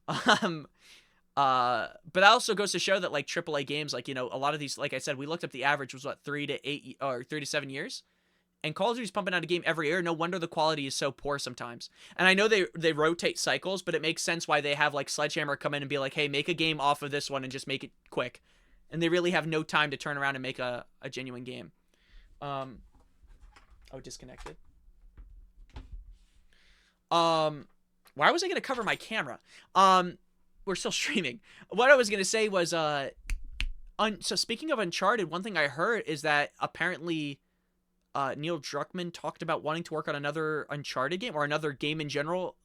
But that also goes to show that like AAA games, like, you know, a lot of these, like I said, we looked up the average was what 3 to 7 years, and Call of Duty's pumping out a game every year. No wonder the quality is so poor sometimes. And I know they rotate cycles, but it makes sense why they have like Sledgehammer come in and be like, hey, make a game off of this one and just make it quick. And they really have no time to turn around and make a genuine game. Oh, disconnected. Why was I going to cover my camera? We're still streaming. What I was going to say was, so speaking of Uncharted, one thing I heard is that apparently Neil Druckmann talked about wanting to work on another Uncharted game or another game in general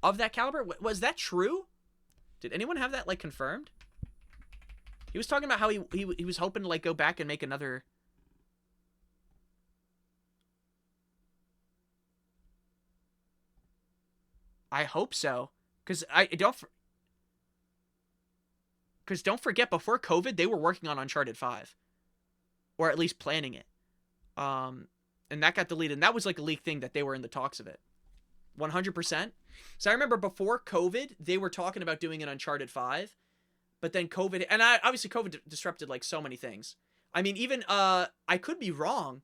of that caliber. Was that true? Did anyone have that like confirmed? He was talking about how he was hoping to like go back and make another. I hope so, because don't forget, before COVID, they were working on Uncharted 5, or at least planning it. And that got deleted, and that was like a leaked thing that they were in the talks of it. 100%. So I remember before COVID, they were talking about doing an Uncharted 5, but then COVID, and obviously COVID disrupted like so many things. I mean, even, I could be wrong.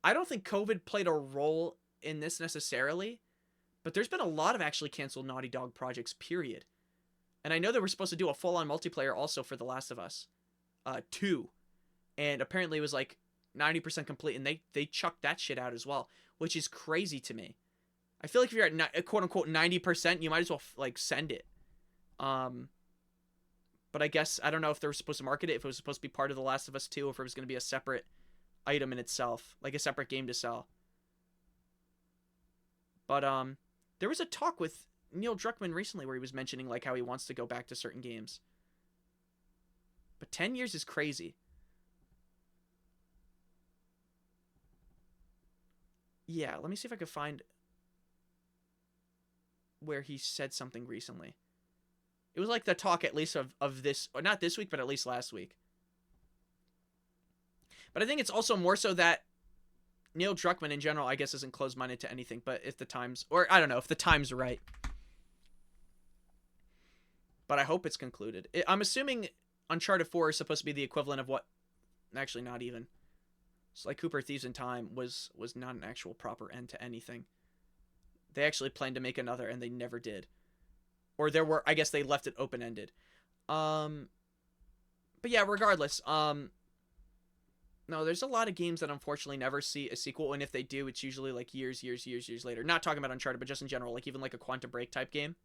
I don't think COVID played a role in this necessarily, but there's been a lot of actually canceled Naughty Dog projects, period. And I know they were supposed to do a full-on multiplayer also for The Last of Us 2, and apparently it was like 90% complete, and they chucked that shit out as well, which is crazy to me. I feel like if you're at quote-unquote 90%, you might as well like send it. But I guess, I don't know if they were supposed to market it, if it was supposed to be part of The Last of Us 2, or if it was going to be a separate item in itself, like a separate game to sell. But there was a talk with Neil Druckmann recently where he was mentioning like how he wants to go back to certain games. But 10 years is crazy. Yeah, let me see if I could find where he said something recently. It was like the talk at least of this, or not this week, but at least last week. But I think it's also more so that Neil Druckmann in general, I guess, isn't closed-minded to anything, but if the times, or I don't know, if the times are right. But I hope it's concluded. I'm assuming Uncharted 4 is supposed to be the equivalent of what, actually not even. It's like Cooper Thieves in Time was not an actual proper end to anything. They actually planned to make another, and they never did. Or there were, I guess they left it open-ended. But yeah, regardless, no, there's a lot of games that unfortunately never see a sequel, and if they do, it's usually like years later. Not talking about Uncharted, but just in general, like even like a Quantum Break type game.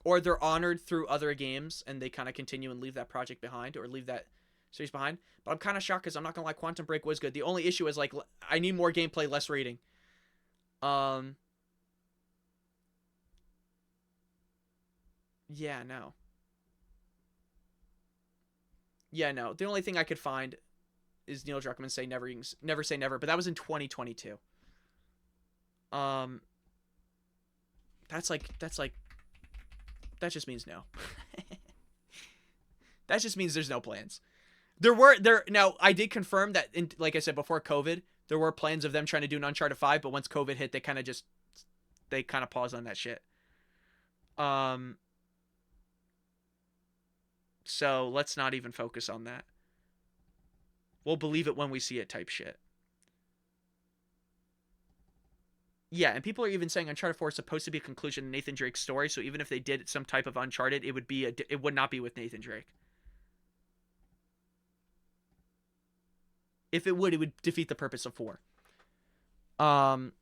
Or they're honored through other games, and they kind of continue and leave that project behind, or leave that series behind. But I'm kind of shocked, because I'm not going to lie, Quantum Break was good. The only issue is, like, I need more gameplay, less rating. Yeah, no. Yeah, no. The only thing I could find is Neil Druckmann say never say never, but that was in 2022. That just means no. That just means there's no plans. Now I did confirm that like I said before COVID, there were plans of them trying to do an Uncharted 5, but once COVID hit, they kind of paused on that shit. So let's not even focus on that. We'll believe it when we see it type shit. Yeah, and people are even saying Uncharted 4 is supposed to be a conclusion to Nathan Drake's story, so even if they did some type of Uncharted, it would not be with Nathan Drake. If it would defeat the purpose of 4. And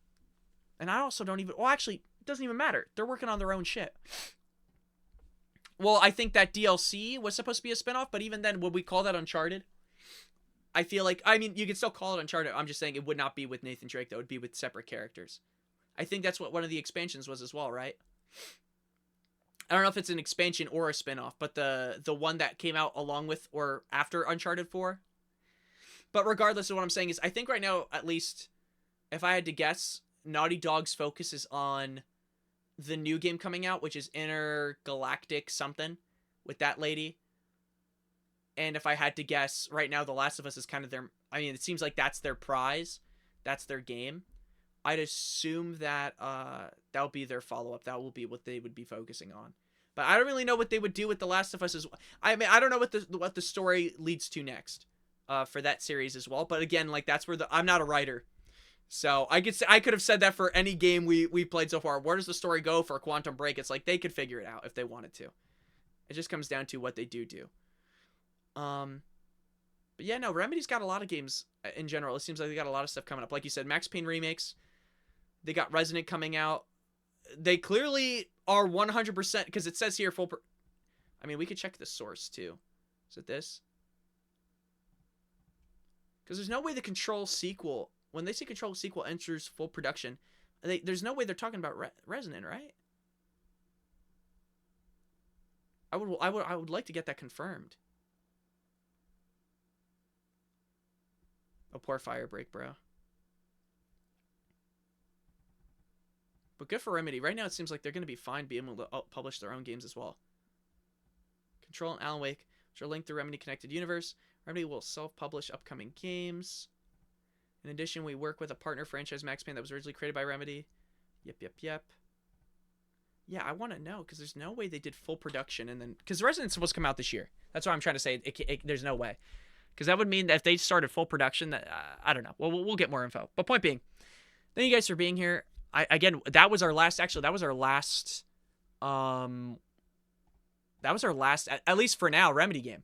I also don't even... Well, actually, it doesn't even matter. They're working on their own shit. Well, I think that DLC was supposed to be a spinoff, but even then, would we call that Uncharted? I feel like... I mean, you could still call it Uncharted. I'm just saying it would not be with Nathan Drake. That would be with separate characters. I think that's what one of the expansions was as well, right? I don't know if it's an expansion or a spinoff, but the one that came out along with or after Uncharted 4. But regardless of what I'm saying is, I think right now, at least, if I had to guess, Naughty Dog's focus is on the new game coming out, which is Intergalactic something with that lady. And if I had to guess, right now, The Last of Us is kind of their... I mean, it seems like that's their prize. That's their game. I'd assume that that'll be their follow-up. That will be what they would be focusing on. But I don't really know what they would do with The Last of Us as well. I mean, I don't know what the story leads to next for that series as well. But again, like, that's where I'm not a writer. So I could have said that for any game we played so far. Where does the story go for Quantum Break? It's like they could figure it out if they wanted to. It just comes down to what they do. But yeah, no, Remedy's got a lot of games in general. It seems like they got a lot of stuff coming up. Like you said, Max Payne remakes. They got Resident coming out. They clearly are 100%, because it says here I mean, we could check the source too. Is it this? Because there's no way the Control sequel, when they say Control sequel enters full production, there's no way they're talking about Resident, right? I would like to get that confirmed. Oh, poor Firebreak, bro. But good for Remedy. Right now, it seems like they're going to be fine being able to publish their own games as well. Control and Alan Wake, which are linked through Remedy Connected Universe. Remedy will self-publish upcoming games. In addition, we work with a partner franchise, Max Payne, that was originally created by Remedy. Yep. Yeah, I want to know, because there's no way they did full production and then... Because Resident's supposed to come out this year. That's what I'm trying to say. There's no way. Because that would mean that if they started full production, that I don't know. Well, we'll get more info. But point being, thank you guys for being here. Again, that was our last, at least for now, Remedy game.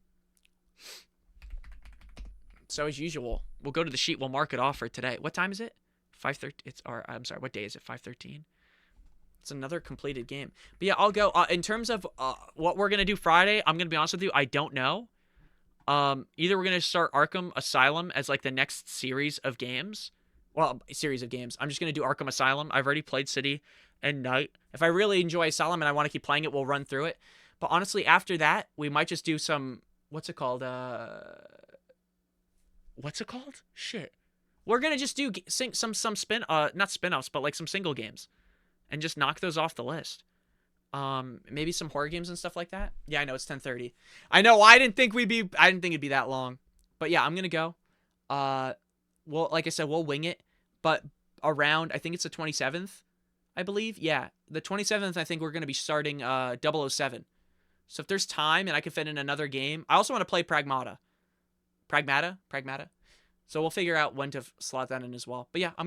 So as usual, we'll go to the sheet. We'll mark it off for today. What time is it? 5:13. I'm sorry. What day is it? 5:13. It's another completed game. But yeah, I'll go. In terms of what we're gonna do Friday, I'm gonna be honest with you. I don't know. Either we're gonna start Arkham Asylum as like the next series of games. Well, series of games. I'm just gonna do Arkham Asylum. I've already played City and Night. If I really enjoy Asylum and I want to keep playing it, we'll run through it. But honestly, after that, we might just do some. What's it called? Shit. We're gonna just do some not spin-offs, but like some single games, and just knock those off the list. Maybe some horror games and stuff like that. Yeah, I know it's 10:30. I know I didn't think it'd be that long. But yeah, I'm gonna go. Well, like I said, we'll wing it. But around, I think it's the 27th, I believe. Yeah, the 27th. I think we're gonna be starting 007. So if there's time and I can fit in another game, I also want to play Pragmata. So we'll figure out when to slot that in as well. But yeah, I'm